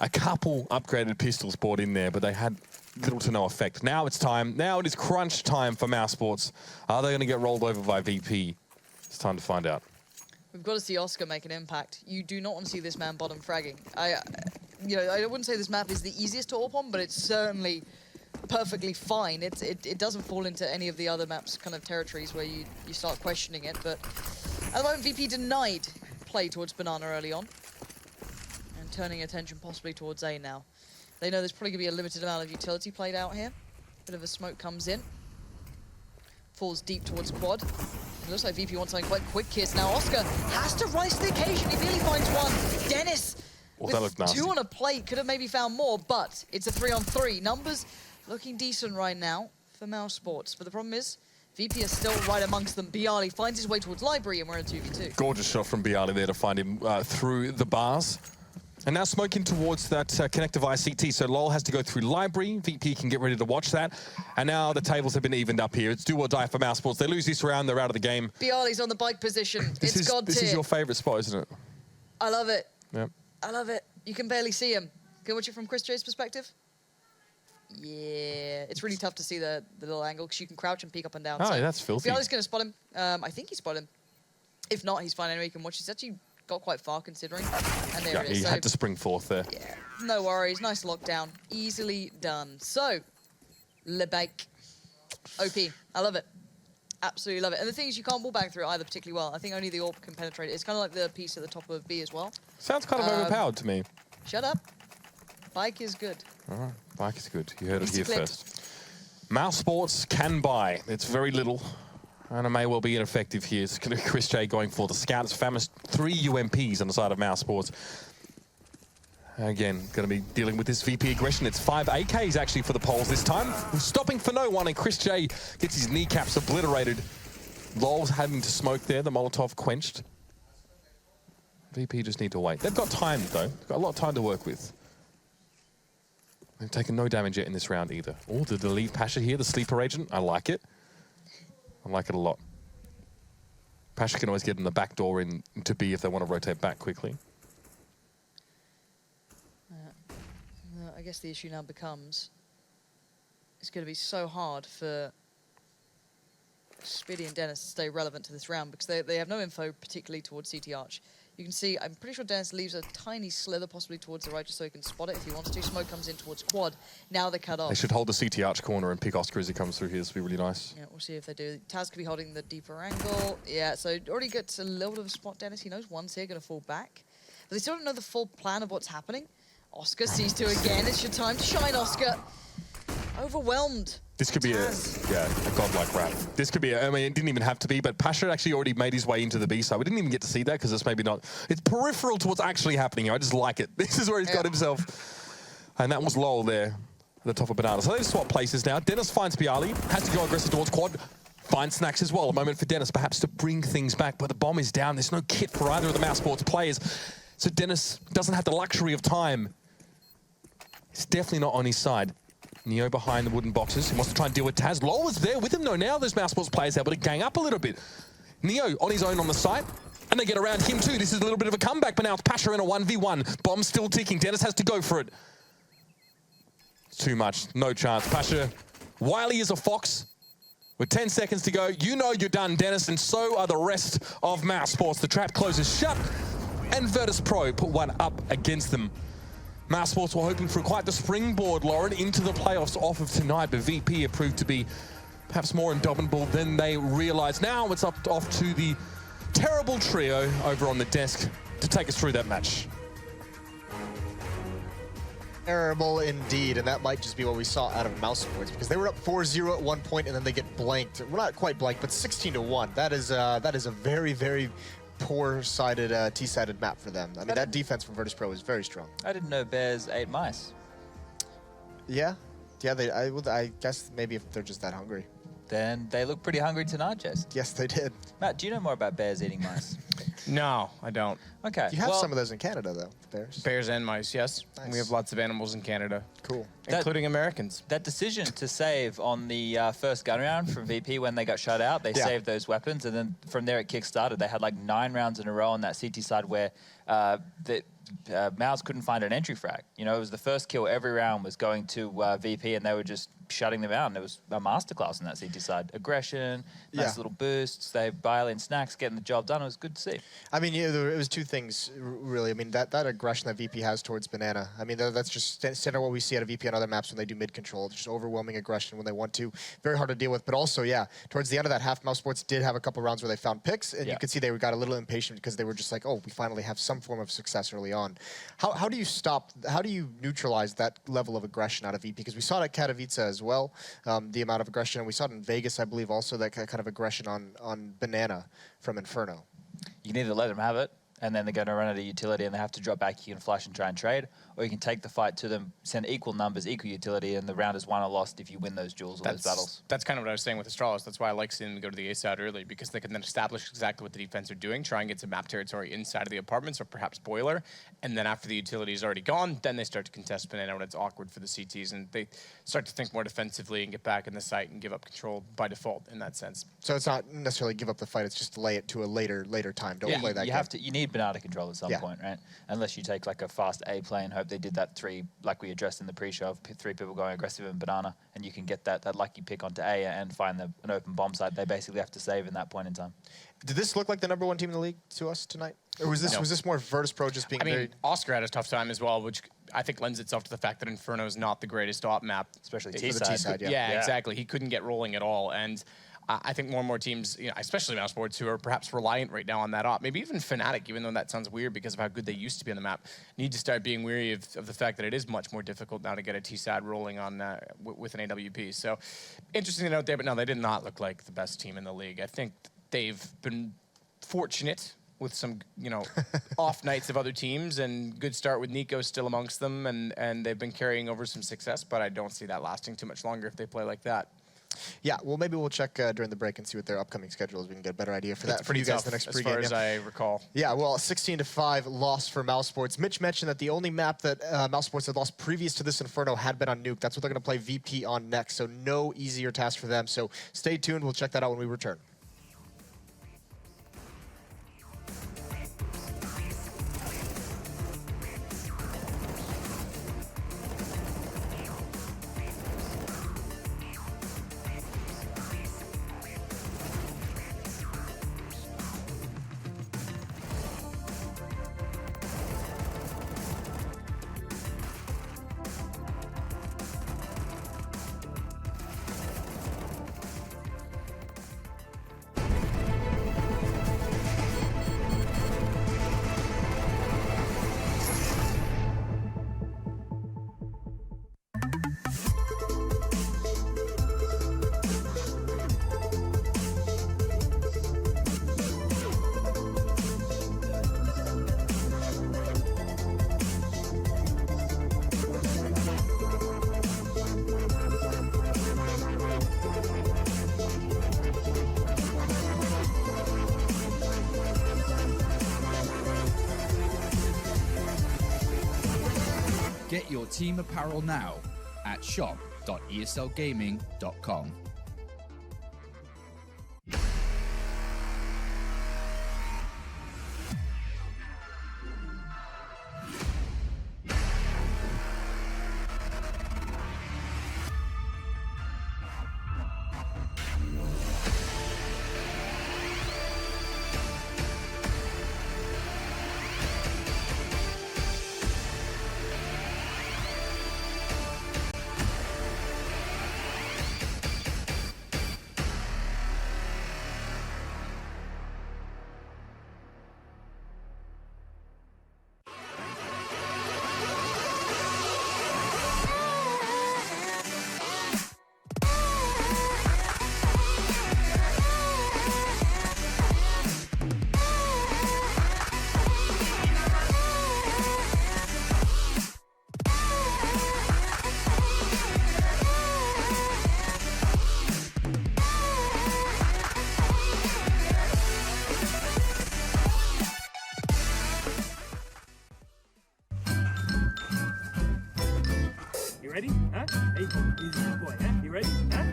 A couple upgraded pistols bought in there, but they had little to no effect. Now it's time. Now it is crunch time for Mouz Sports. Are they going to get rolled over by VP? It's time to find out. We've got to see Oscar make an impact. You do not want to see this man bottom fragging. I wouldn't say this map is the easiest to AWP on, but it's certainly perfectly fine. It doesn't fall into any of the other maps kind of territories where you start questioning it. But at the moment, VP denied play towards Banana early on, and turning attention possibly towards A now. They know there's probably going to be a limited amount of utility played out here. Bit of a smoke comes in. Falls deep towards quad. It looks like VP wants something quite quick here. Now Oscar has to rise to the occasion. He really finds one. Dennis with 2 on a plate could have maybe found more, but it's a 3-on-3. Numbers looking decent right now for Mouse Sports. But the problem is, VP is still right amongst them. Bialy finds his way towards Library, and we're in 2v2. Gorgeous shot from Bialy there to find him through the bars. And now smoking towards that connector via CT, so Lol has to go through Library. VP can get ready to watch that. And now the tables have been evened up here. It's do or die for Mouse Sports. They lose this round, they're out of the game. Bialy's on the bike position. It's God tier. This is your favourite spot, isn't it? I love it. Yep. I love it. You can barely see him. Can we watch it from Chris J's perspective? Yeah, it's really tough to see the little angle because you can crouch and peek up and down. Oh, so that's filthy. Bialy's going to spot him. I think he spotted him. If not, he's fine anyway. He can watch. He's actually got quite far considering. And there it is. He had to spring forth there. Yeah, no worries. Nice lockdown. Easily done. So, Le Bake. OP. I love it. Absolutely love it. And the thing is, you can't wall bang through it either particularly well. I think only the AWP can penetrate it. It's kind of like the piece at the top of B as well. Sounds kind of overpowered to me. Shut up. Bike is good. All right, bike is good. You heard it Easy here clipped. first. Mouse Sports can buy. It's very little, and it may well be ineffective here. It's Chris J going for the scout. It's famous 3 UMPs on the side of Mouse Sports. Again, going to be dealing with this VP aggression. It's 5 AKs actually for the polls this time. Stopping for no one, and Chris J gets his kneecaps obliterated. Lol's having to smoke there. The Molotov quenched. VP just need to wait. They've got time, though. They've got a lot of time to work with. They've taken no damage yet in this round either. Oh, did they leave Pasha here, the sleeper agent? I like it. I like it a lot. Pasha can always get in the back door into B if they want to rotate back quickly. I guess the issue now becomes it's going to be so hard for Spiddy and Dennis to stay relevant to this round because they have no info, particularly towards CT Arch. You can see, I'm pretty sure Dennis leaves a tiny slither possibly towards the right just so he can spot it if he wants to. Smoke comes in towards quad. Now they're cut off. They should hold the CT Arch corner and pick Oscar as he comes through here. This would be really nice. Yeah, we'll see if they do. Taz could be holding the deeper angle. Yeah, so already gets a little bit of a spot, Dennis. He knows one's here, going to fall back. But they still don't know the full plan of what's happening. Oscar sees to again. It's your time to shine, Oscar. Overwhelmed. This could be a godlike round. This could be I mean, it didn't even have to be, but Pasha actually already made his way into the B side. We didn't even get to see that because it's maybe not, it's peripheral to what's actually happening here. I just like it. This is where he's got himself. And that was Lowell there at the top of Banana. So they swap places now. Dennis finds Bialy, has to go aggressive towards quad. Finds Snacks as well. A moment for Dennis perhaps to bring things back, but the bomb is down. There's no kit for either of the Mouse Sports players. So Dennis doesn't have the luxury of time. It's definitely not on his side. Neo behind the wooden boxes. He wants to try and deal with Taz. Lol is there with him though. Now there's Mouse Sports players able to gang up a little bit. Neo on his own on the site. And they get around him too. This is a little bit of a comeback, but now it's Pasha in a 1v1. Bomb still ticking. Dennis has to go for it. It's too much. No chance. Pasha, wily as a fox. With 10 seconds to go, you know you're done, Dennis, and so are the rest of Mouse Sports. The trap closes shut, and Virtus.pro put one up against them. Mouse Sports were hoping for quite the springboard, Lauren, into the playoffs off of tonight, but VP have proved to be perhaps more indomitable than they realized. Now it's off to the terrible trio over on the desk to take us through that match. Terrible indeed, and that might just be what we saw out of Mouse Sports because they were up 4-0 at one point and then they get blanked. Well, not quite blanked, but 16-1. That is a very, very poor-sided, T-sided map for them. I mean, that defense from Virtus.pro is very strong. I didn't know Bears ate mice. Yeah, I guess maybe if they're just that hungry. Then they look pretty hungry tonight, Jess. Yes, they did. Matt, do you know more about bears eating mice? No, I don't. Okay. You have some of those in Canada, though, bears. Bears and mice, yes. Nice. We have lots of animals in Canada. Cool. Including Americans. That decision to save on the first gun round from VP when they got shut out, they saved those weapons, and then from there it kick-started. They had like 9 rounds in a row on that CT side where Mouz couldn't find an entry frag. You know, it was the first kill every round was going to VP, and they were just shutting them out. And it was a masterclass on that CT side. Aggression, nice little boosts. They Bialy and Snacks getting the job done. It was good to see. I mean, yeah, it was two things, really. I mean, that aggression that VP has towards Banana, I mean, that's just standard what we see out of VP on other maps when they do mid-control. Just overwhelming aggression when they want to. Very hard to deal with. But also, yeah, towards the end of that half, Mouse Sports did have a couple rounds where they found picks, and you could see they got a little impatient because they were just like, oh, we finally have some form of success early on. How do you neutralize that level of aggression out of VP? Because we saw it at Katowice as well, the amount of aggression. And we saw it in Vegas, I believe, also, that kind of aggression on Banana from Inferno. You can either let them have it, and then they're going to run out of utility and they have to drop back. You can flash and try and trade, or you can take the fight to them, send equal numbers, equal utility, and the round is won or lost if you win those duels or those battles. That's kind of what I was saying with Astralis. That's why I like seeing them go to the A side early, because they can then establish exactly what the defense are doing, try and get some map territory inside of the apartments or perhaps boiler, and then after the utility is already gone, then they start to contest Banana when it's awkward for the CTs, and they start to think more defensively and get back in the site and give up control by default in that sense. So it's not necessarily give up the fight, it's just delay it to a later time. Don't play that game. You need Banana control at some point, right? Unless you take like a fast A play and hope they did that 3, like we addressed in the pre-show, of 3 people going aggressive in Banana, and you can get that lucky pick onto A and find an open bomb site. They basically have to save in that point in time. Did this look like the #1 team in the league to us tonight? Or was this more virtus.pro just being very... Oscar had a tough time as well, which I think lends itself to the fact that Inferno is not the greatest op map. Especially T-side. Yeah, exactly. He couldn't get rolling at all. And I think more and more teams, especially Mouse Sports, who are perhaps reliant right now on that op, maybe even Fnatic, even though that sounds weird because of how good they used to be on the map, need to start being weary of the fact that it is much more difficult now to get a T-side rolling on with an AWP. So interesting to note there, but no, they did not look like the best team in the league. I think they've been fortunate with some, off nights of other teams, and good start with Nico still amongst them, and they've been carrying over some success, but I don't see that lasting too much longer if they play like that. Yeah, well, maybe we'll check during the break and see what their upcoming schedule is. We can get a better idea for that for you guys the next pregame. As far as I recall. Yeah, well, 16-5 loss for Mouse Sports. Mitch mentioned that the only map that Mouse Sports had lost previous to this Inferno had been on Nuke. That's what they're going to play VP on next, so no easier task for them. So stay tuned. We'll check that out when we return. Get your team apparel now at shop.eslgaming.com. Ready? Huh? Hey, easy boy, huh? You ready? Huh?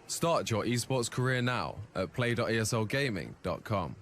Start your esports career now at play.eslgaming.com.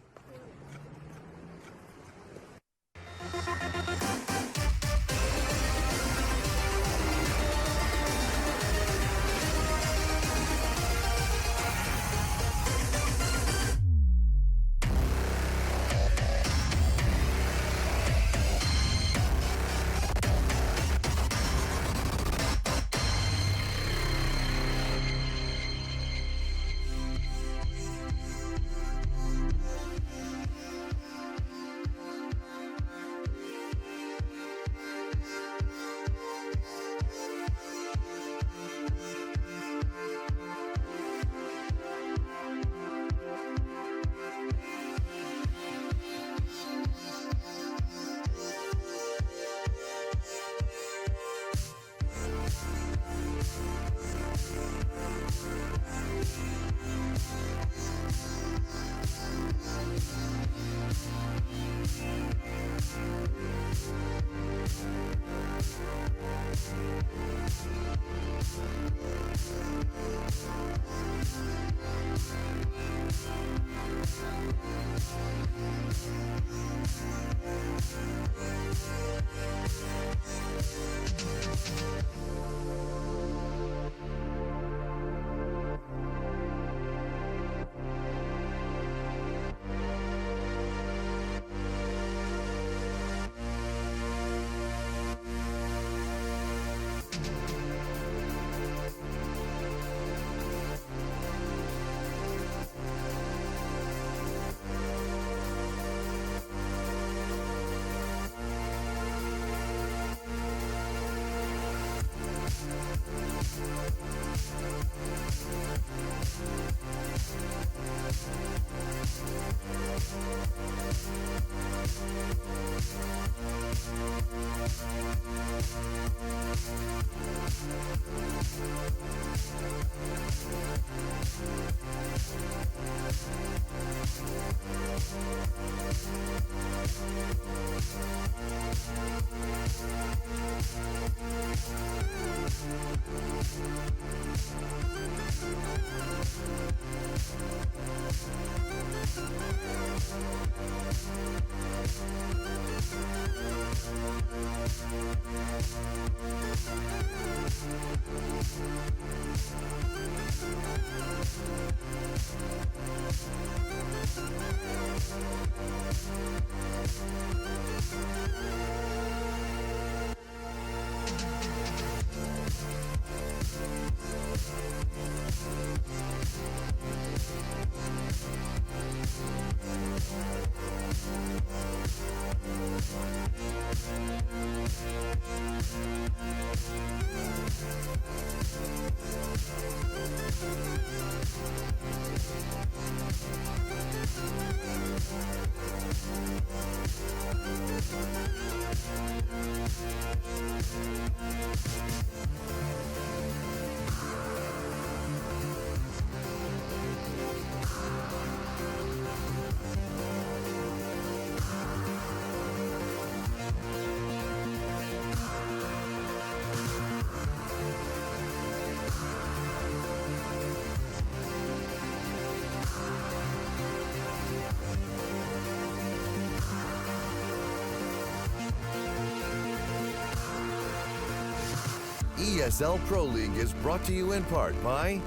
ESL Pro League is brought to you in part by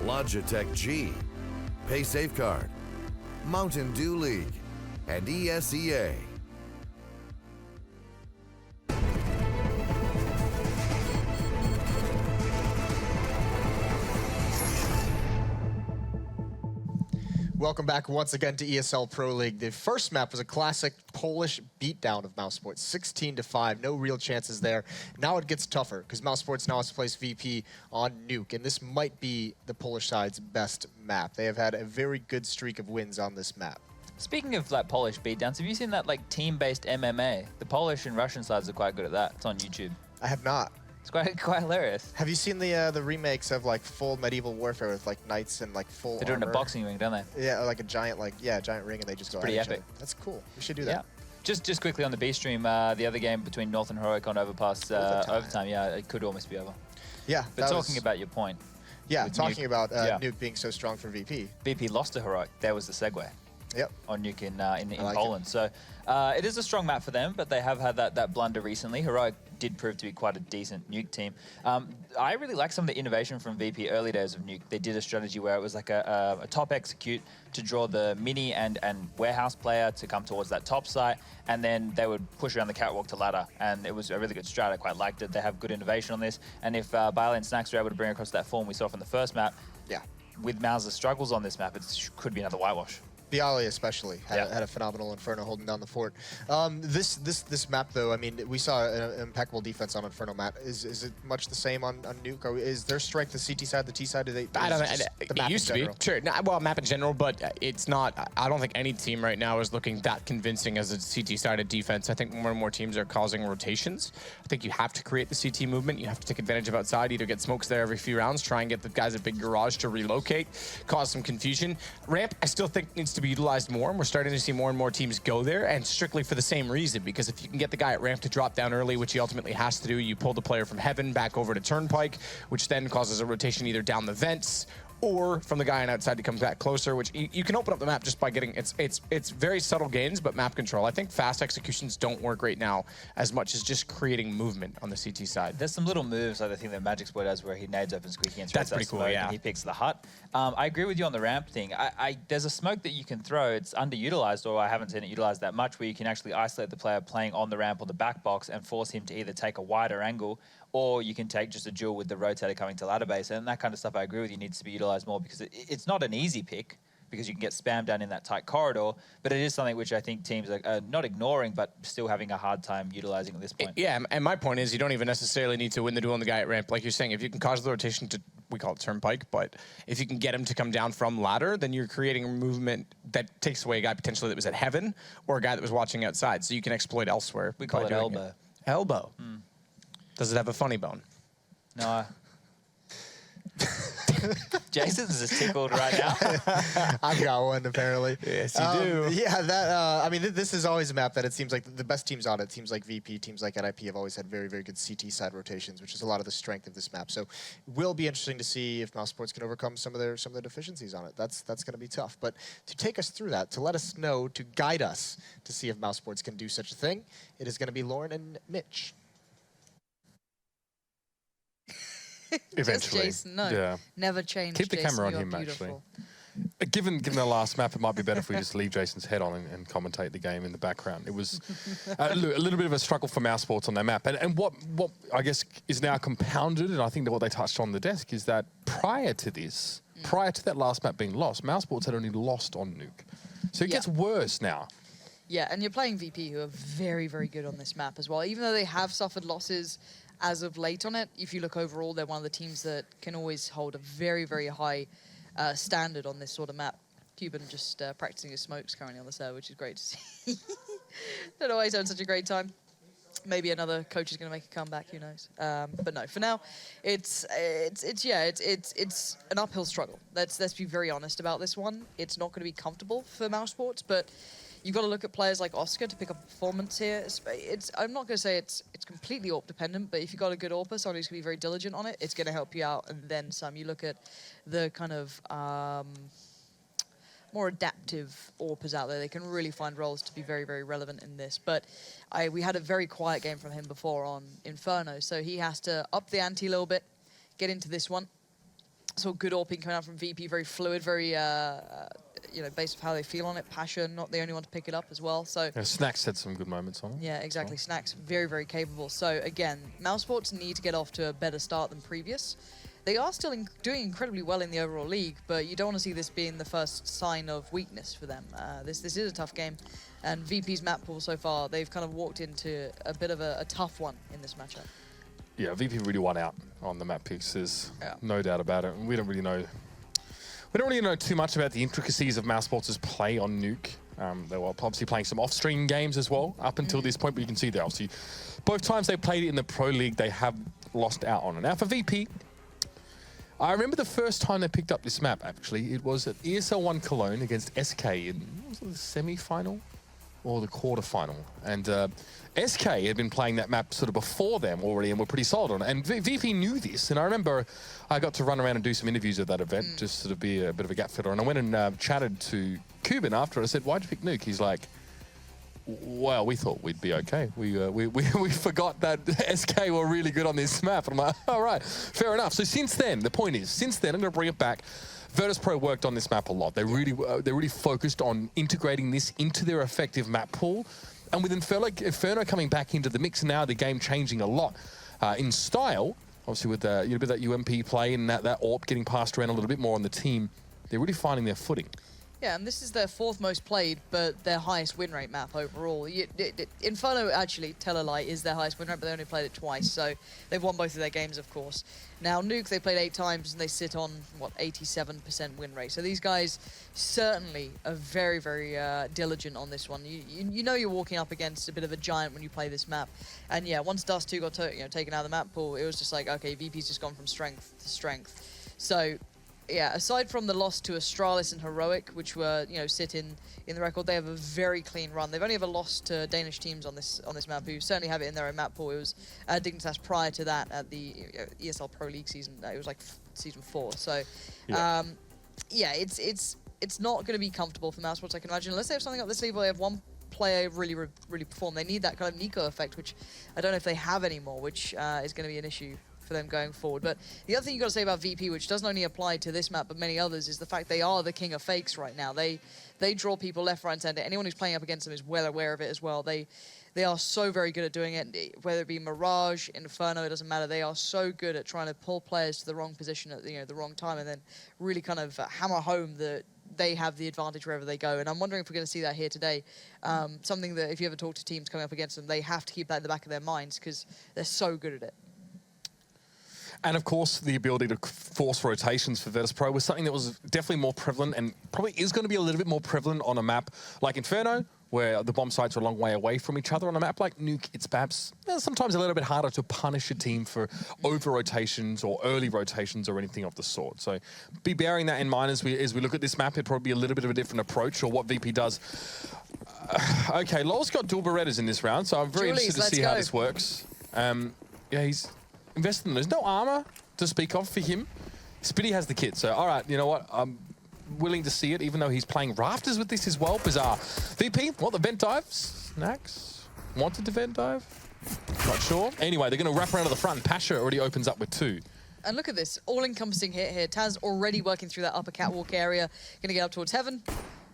Logitech G, Pay Safeguard, Mountain Dew League, and ESEA. Welcome back once again to ESL Pro League. The first map was a classic Polish beatdown of Mouse Sports, 16-5, no real chances there. Now it gets tougher because Mouse Sports now has to place VP on Nuke, and this might be the Polish side's best map. They have had a very good streak of wins on this map. Speaking of like Polish beatdowns, have you seen that like team-based MMA? The Polish and Russian sides are quite good at that. It's on YouTube. I have not. It's quite hilarious. Have you seen the remakes of like full medieval warfare with like knights and like full They're doing armor? a boxing ring, don't they? Yeah, like a giant giant ring, and they just go pretty at each epic. other. That's cool. We should do that. Yeah. Just quickly on the B stream, the other game between North and Heroic on Overpass overtime. Yeah, it could almost be over. Yeah. But talking about your point. Yeah, talking Nuke, about Nuke being so strong for VP. VP lost to Heroic. There was the segue. Yep. On Nuke in Poland. So it is a strong map for them, but they have had that blunder recently. Heroic did prove to be quite a decent Nuke team. I really like some of the innovation from VP early days of Nuke. They did a strategy where it was like a top execute to draw the mini and warehouse player to come towards that top site, and then they would push around the catwalk to ladder, and it was a really good strat. I quite liked it. They have good innovation on this, and if Biolane Snacks were able to bring across that form we saw from the first map, with Mouz's struggles on this map, it could be another whitewash. Bialy especially had a phenomenal Inferno holding down the fort. This map though, I mean, we saw an impeccable defense on Inferno map. Is it much the same on Nuke? Is their strength the CT side, the T side? Do they? I don't know. It used to be sure. Well, map in general, but it's not. I don't think any team right now is looking that convincing as a CT sided defense. I think more and more teams are causing rotations. I think you have to create the CT movement. You have to take advantage of outside. Either get smokes there every few rounds, try and get the guys a big garage to relocate, cause some confusion. Ramp, I still think needs to be utilized more, and we're starting to see more and more teams go there, and strictly for the same reason, because if you can get the guy at ramp to drop down early, which he ultimately has to do, you pull the player from heaven back over to turnpike, which then causes a rotation either down the vents or from the guy on outside to come back closer, which you can open up the map just by getting, it's very subtle gains, but map control. I think fast executions don't work right now as much as just creating movement on the CT side. There's some little moves, like the thing that Magic Sport does where he nades open squeaky and that's pretty cool, yeah. And he picks the hut. I agree with you on the ramp thing. There's a smoke that you can throw. It's underutilized, or I haven't seen it utilized that much, where you can actually isolate the player playing on the ramp or the back box and force him to either take a wider angle, or you can take just a duel with the rotator coming to ladder base. And that kind of stuff, I agree with you, needs to be utilized more, because it's not an easy pick, because you can get spammed down in that tight corridor, but it is something which I think teams are not ignoring, but still having a hard time utilizing at this point. Yeah, and my point is you don't even necessarily need to win the duel on the guy at ramp. Like you're saying, if you can cause the rotation to, we call it turnpike, but if you can get him to come down from ladder, then you're creating a movement that takes away a guy potentially that was at heaven or a guy that was watching outside, so you can exploit elsewhere. We call it elbow. Elbow. Does it have a funny bone? No. Jason's just tickled right now. I've got one, apparently. Yes, you do. Yeah, that. I mean, this is always a map that it seems like the best teams on it. Teams like VP, teams like NIP have always had very, very good CT side rotations, which is a lot of the strength of this map. So, it will be interesting to see if Mouse Sports can overcome some of their deficiencies on it. That's going to be tough. But to take us through that, to let us know, to guide us to see if Mouse Sports can do such a thing, it is going to be Lauren and Mitch. Eventually. Just Jason, no. Yeah. Never change. Keep the Jason, camera on you're him, beautiful. actually. Given the last map, it might be better if we just leave Jason's head on and commentate the game in the background. It was a little bit of a struggle for Mouse Sports on their map. And what I guess is now compounded, and I think that what they touched on the desk, is that prior to this, prior to that last map being lost, Mouse Sports had only lost on Nuke. So it gets worse now. Yeah, and you're playing VP, who are very, very good on this map as well. Even though they have suffered losses as of late on it, if you look overall, they're one of the teams that can always hold a very, very high standard on this sort of map. Cuban just practicing his smokes currently on the server, which is great to see. Don't know why he's having such a great time. Maybe another coach is going to make a comeback. Who knows? But no, for now, it's an uphill struggle. Let's be very honest about this one. It's not going to be comfortable for Mouse Sports, but you've got to look at players like Oscar to pick up performance here. I'm not going to say it's completely AWP dependent, but if you've got a good AWPer, someone who's going to be very diligent on it, it's going to help you out. And then some. You look at the kind of more adaptive AWPers out there. They can really find roles to be very, very relevant in this. But we had a very quiet game from him before on Inferno, so he has to up the ante a little bit, get into this one. So good AWPing coming out from VP, very fluid, very based on how they feel on it. Passion, not the only one to pick it up as well. So Yeah, Snacks had some good moments on it. yeah, exactly. Snacks, very, very capable. So again, Mouse Sports need to get off to a better start than previous. They are still doing incredibly well in the overall league, but you don't want to see this being the first sign of weakness for them. This is a tough game, and VP's map pool so far, they've kind of walked into a bit of a tough one in this matchup. Yeah, VP really won out on the map picks. There's no doubt about it. We don't really know too much about the intricacies of Mouse Sports' play on Nuke. They were obviously playing some off-stream games as well up until this point, but you can see that obviously both times they played it in the Pro League, they have lost out on it. Now for VP, I remember the first time they picked up this map, actually. It was at ESL 1 Cologne against SK in was it the semi-final or the quarter-final. And SK had been playing that map sort of before them already and were pretty solid on it. And VP knew this. And I remember I got to run around and do some interviews at that event, just sort of be a bit of a gap fitter. And I went and chatted to Cuban after. I said, why'd you pick Nuke? He's like, well, we thought we'd be okay. We forgot that SK were really good on this map. And I'm like, all right, fair enough. So since then, the point is, since then, I'm going to bring it back. virtus.pro worked on this map a lot. They really focused on integrating this into their effective map pool. And with Inferno coming back into the mix now, the game changing a lot in style. Obviously with a bit of that UMP play and that AWP getting passed around a little bit more on the team, they're really finding their footing. Yeah, and this is their 4th most played, but their highest win rate map overall. Inferno, actually, tell a lie, is their highest win rate, but they only played it twice, so they've won both of their games, of course. Now, Nuke, they played 8 times, and they sit on, 87% win rate. So these guys certainly are very, very diligent on this one. You know you're walking up against a bit of a giant when you play this map. And yeah, once Dust 2 got taken out of the map pool, it was just like, okay, VP's just gone from strength to strength. So yeah, aside from the loss to Astralis and Heroic, which were, sit in the record, they have a very clean run. They've only ever lost to Danish teams on this map, who certainly have it in their own map pool. It was Dignitas prior to that at the ESL Pro League season. It was like season 4. So, yeah, it's not going to be comfortable for Mouse Sports, I can imagine, unless they have something up their sleeve where they have one player really perform. They need that kind of Nico effect, which I don't know if they have anymore, which is going to be an issue for them going forward. But the other thing you got to say about VP, which doesn't only apply to this map but many others, is the fact they are the king of fakes right now. They draw people left, right, and center. Anyone who's playing up against them is well aware of it as well. They are so very good at doing it, whether it be Mirage, Inferno, it doesn't matter. They are so good at trying to pull players to the wrong position at the wrong time, and then really kind of hammer home that they have the advantage wherever they go. And I'm wondering if we're going to see that here today. Something that if you ever talk to teams coming up against them, they have to keep that in the back of their minds because they're so good at it. And of course, the ability to force rotations for virtus.pro was something that was definitely more prevalent and probably is going to be a little bit more prevalent on a map like Inferno where the bomb sites are a long way away from each other. On a map like Nuke, it's perhaps sometimes a little bit harder to punish a team for over-rotations or early rotations or anything of the sort. So be bearing that in mind as we look at this map. It'd probably be a little bit of a different approach or what VP does. Okay, Lowell's got dual Berettas in this round, so I'm very interested to see how this works. Yeah, he's invested in. There's no armor to speak of for him. Spitty has the kit, so all right, you know what? I'm willing to see it, even though he's playing rafters with this as well. Bizarre. VP, what, the vent dive? Snacks? Wanted to vent dive? Not sure. Anyway, they're going to wrap around to the front, and Pasha already opens up with 2. And look at this, all-encompassing hit here. Taz already working through that upper catwalk area. Going to get up towards heaven.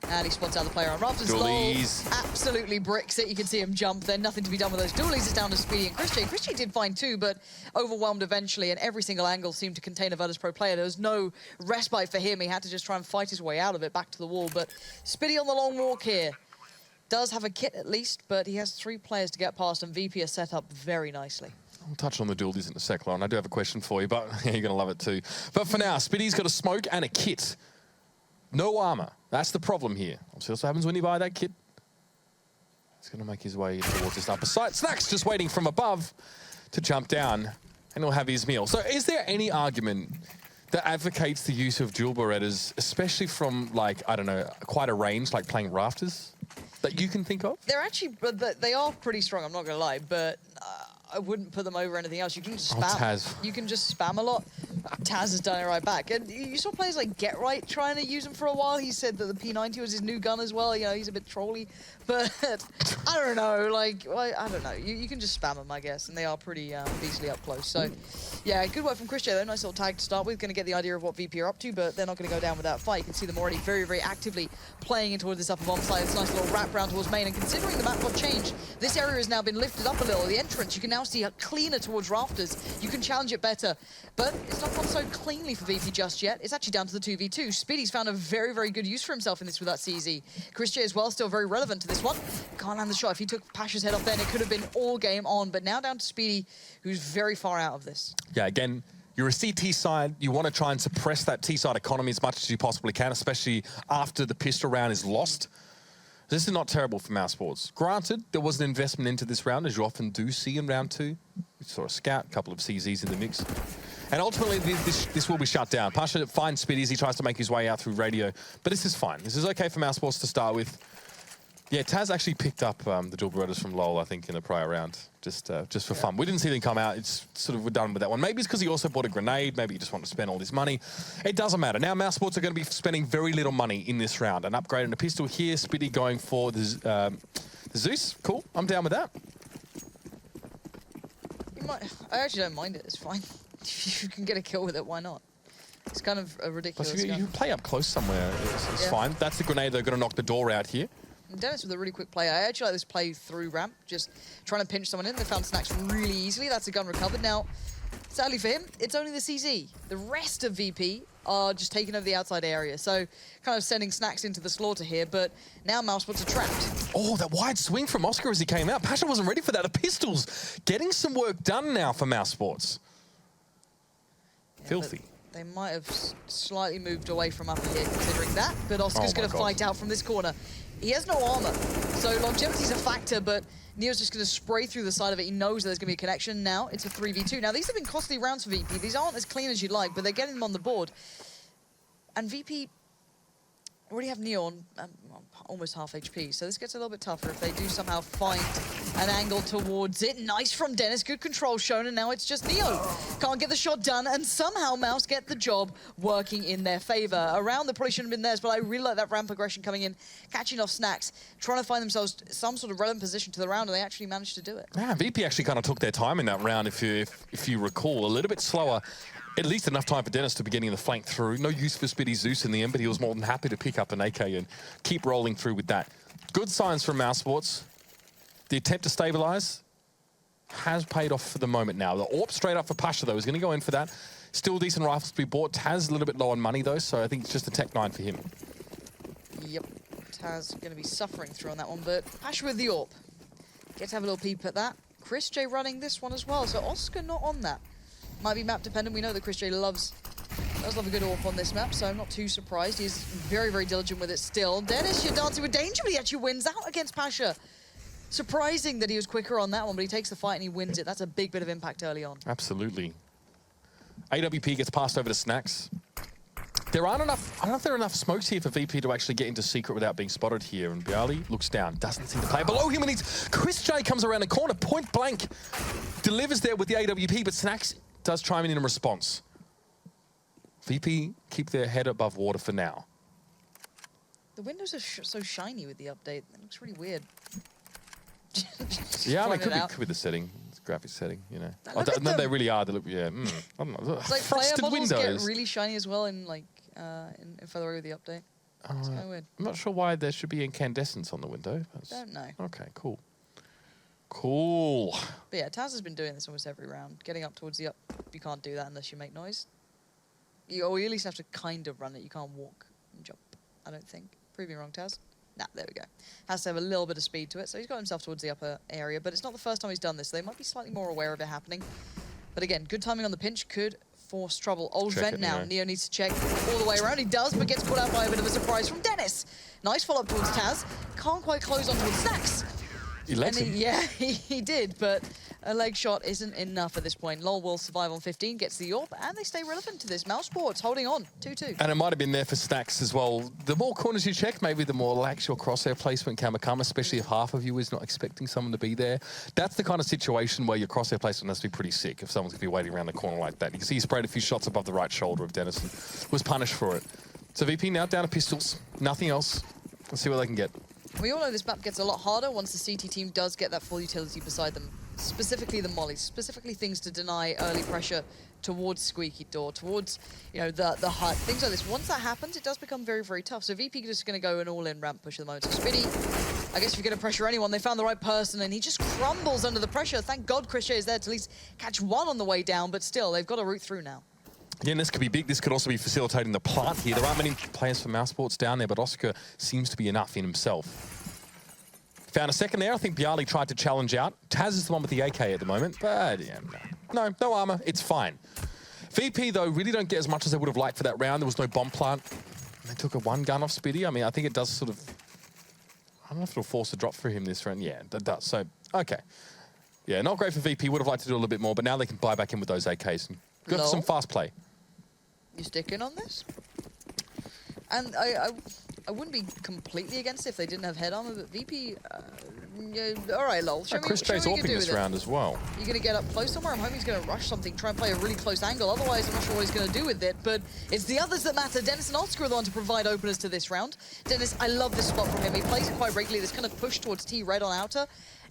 And he spots out the player on rafters. Dualies. Absolutely bricks it. You can see him jump. Then nothing to be done with those dualies. It's down to Speedy and Christian. Christian did fine too, but overwhelmed eventually, and every single angle seemed to contain a virtus.pro player. There was no respite for him. He had to just try and fight his way out of it, back to the wall. But Speedy on the long walk here does have a kit at least, but he has 3 players to get past, and VP is set up very nicely. I'll touch on the dualies in a sec, Lauren. I do have a question for you, but you're going to love it too. But for now, Speedy's got a smoke and a kit. No armor. That's the problem here. Obviously, that's what happens when you buy that kit. He's going to make his way towards this upper site. Snacks just waiting from above to jump down, and he'll have his meal. So is there any argument that advocates the use of dual Berettas, especially from, like, I don't know, quite a range, like playing rafters, that you can think of? They're actually, they are pretty strong, I'm not going to lie, but I wouldn't put them over anything else. You can just spam. Taz. You can just spam a lot. Taz has done it right back. And you saw players like Get Right trying to use him for a while. He said that the P90 was his new gun as well. You know, he's a bit trolly. But I don't know, like, well, I don't know. You can just spam them, I guess. And they are pretty beastly up close. So, yeah, good work from Christian, though. Nice little tag to start with. Going to get the idea of what VP are up to, but they're not going to go down without a fight. You can see them already very, very actively playing in towards this upper bomb side. It's a nice little wrap round towards main. And considering the map got changed, this area has now been lifted up a little. The entrance, you can now see a cleaner towards rafters. You can challenge it better. But it's not gone so cleanly for VP just yet. It's actually down to the 2v2. Speedy's found a very, very good use for himself in this with that CZ. Christian as well, still very relevant to this one. Can't land the shot. If he took Pasha's head off then, it could have been all game on. But now down to Speedy, who's very far out of this. Yeah, again, you're a CT side. You want to try and suppress that T-side economy as much as you possibly can, especially after the pistol round is lost. This is not terrible for Mouse Sports. Granted, there was an investment into this round, as you often do see in round 2. We saw a scout, a couple of CZs in the mix. And ultimately, this will be shut down. Pasha finds Speedy as he tries to make his way out through radio. But this is fine. This is okay for Mouse Sports to start with. Yeah, Taz actually picked up the dual Berettas from Lowell, I think, in a prior round, just for fun. We didn't see them come out. It's sort of, we're done with that one. Maybe it's because he also bought a grenade. Maybe he just wanted to spend all this money. It doesn't matter. Now Mouse Sports are going to be spending very little money in this round. An upgrade and a pistol here. Speedy going for the Zeus. Cool. I'm down with that. I actually don't mind it. It's fine. If you can get a kill with it, why not? It's kind of a ridiculous Plus, you play up close somewhere. It's fine. That's the grenade. They're going to knock the door out here. Dennis with a really quick play. I actually like this play through ramp, just trying to pinch someone in. They found Snacks really easily. That's a gun recovered. Now, sadly for him, it's only the CZ. The rest of VP are just taking over the outside area. So kind of sending Snacks into the slaughter here, but now Mousebots are trapped. Oh, that wide swing from Oscar as he came out. Pasha wasn't ready for that. The pistols getting some work done now for Mousebots. Yeah, filthy. They might have slightly moved away from up here considering that, but Oscar's going to fight out from this corner. He has no armor, so longevity's a factor, but Neo's just going to spray through the side of it. He knows there's going to be a connection. Now it's a 3v2. Now, these have been costly rounds for VP. These aren't as clean as you'd like, but they're getting them on the board. And VP already have Neo on almost half HP, so this gets a little bit tougher if they do somehow find an angle towards it. Nice from Dennis, good control shown, and now it's just Neo. Can't get the shot done, and somehow Mouse get the job working in their favor. Around, they probably shouldn't have been theirs, but I really like that ramp aggression coming in, catching off Snacks, trying to find themselves some sort of relevant position to the round, and they actually managed to do it. Yeah, VP actually kind of took their time in that round, if you recall, a little bit slower. At least enough time for Dennis to be getting the flank through. No use for Spitty Zeus in the end, but he was more than happy to pick up an AK and keep rolling through with that. Good signs from Mouse Sports. The attempt to stabilize has paid off for the moment now. The AWP straight up for Pasha, though, is going to go in for that. Still decent rifles to be bought. Taz a little bit low on money, though, so I think it's just a Tech 9 for him. Yep, Taz going to be suffering through on that one, but Pasha with the AWP. Get to have a little peep at that. Chris J running this one as well, so Oscar not on that. Might be map dependent. We know that Chris J loves Does love a good AWP on this map, so I'm not too surprised. He's very, very diligent with it still. Dennis, you're dancing with danger, but he actually wins out against Pasha. Surprising that he was quicker on that one, but he takes the fight and he wins it. That's a big bit of impact early on. Absolutely. AWP gets passed over to Snacks. There aren't enough, I don't know if there are enough smokes here for VP to actually get into secret without being spotted here. And Bialy looks down, doesn't see the player below him, and Chris J comes around the corner, point blank, delivers there with the AWP, but Snacks does chime in response. VP keep their head above water for now. The windows are so shiny with the update. It looks really weird. Yeah, it could be the setting. It's graphics setting, you know. No, they really are. They look, yeah. I don't know. It's like Frosted player models windows. get really shiny as well in like in further away with the update. It's kind of weird. I'm not sure why there should be incandescence on the window. Don't know. Okay, cool. Cool. But yeah, Taz has been doing this almost every round. Getting up towards the up, you can't do that unless you make noise. Or you at least have to kind of run it. You can't walk and jump, I don't think. Prove me wrong, Taz. Nah, there we go. Has to have a little bit of speed to it, so he's got himself towards the upper area, but it's not the first time he's done this. They might be slightly more aware of it happening. But again, good timing on the pinch could force trouble. Old vent now. Neo needs to check all the way around. He does, but gets caught out by a bit of a surprise from Dennis. Nice follow-up towards Taz. Can't quite close on towards Snacks. He legs him. Yeah, he did, but a leg shot isn't enough at this point. Lol will survive on 15, gets the AWP, and they stay relevant to this. Mouse Sports holding on, 2-2. And it might have been there for Snacks as well. The more corners you check, maybe the more lax your crosshair placement can become, especially if half of you is not expecting someone to be there. That's the kind of situation where your crosshair placement has to be pretty sick if someone's going to be waiting around the corner like that. You can see he sprayed a few shots above the right shoulder of Dennis and was punished for it. So VP now down to pistols, nothing else. Let's see what they can get. We all know this map gets a lot harder once the CT team does get that full utility beside them. Specifically the mollies, specifically things to deny early pressure towards Squeaky Door, towards, you know, the hut, things like this. Once that happens, it does become very, very tough. So VP is just going to go an all-in ramp push at the moment. So Spitty, I guess if you're going to pressure anyone, they found the right person, and he just crumbles under the pressure. Thank God Chris J is there to at least catch one on the way down, but still, they've got to root through now. Again, this could be big. This could also be facilitating the plant here. There aren't many players for Mouse Sports down there, but Oscar seems to be enough in himself. Found a second there. I think Bialy tried to challenge out. Taz is the one with the AK at the moment, but yeah, no armor. It's fine. VP, though, really don't get as much as they would have liked for that round. There was no bomb plant. They took a one gun off Spitty. I mean, I think it does sort of... I don't know if it'll force a drop for him this round. Yeah, it does. So, okay. Yeah, not great for VP. Would have liked to do a little bit more, but now they can buy back in with those AKs. And go for some fast play. You sticking on this? And I wouldn't be completely against it if they didn't have head armor, but VP, yeah, all right, lol. Chris J's AWPing this round as well. You're going to get up close somewhere? I'm hoping he's going to rush something, try and play a really close angle. Otherwise, I'm not sure what he's going to do with it, but it's the others that matter. Dennis and Oscar are the ones to provide openers to this round. Dennis, I love this spot from him. He plays it quite regularly. This kind of push towards T-Red on outer.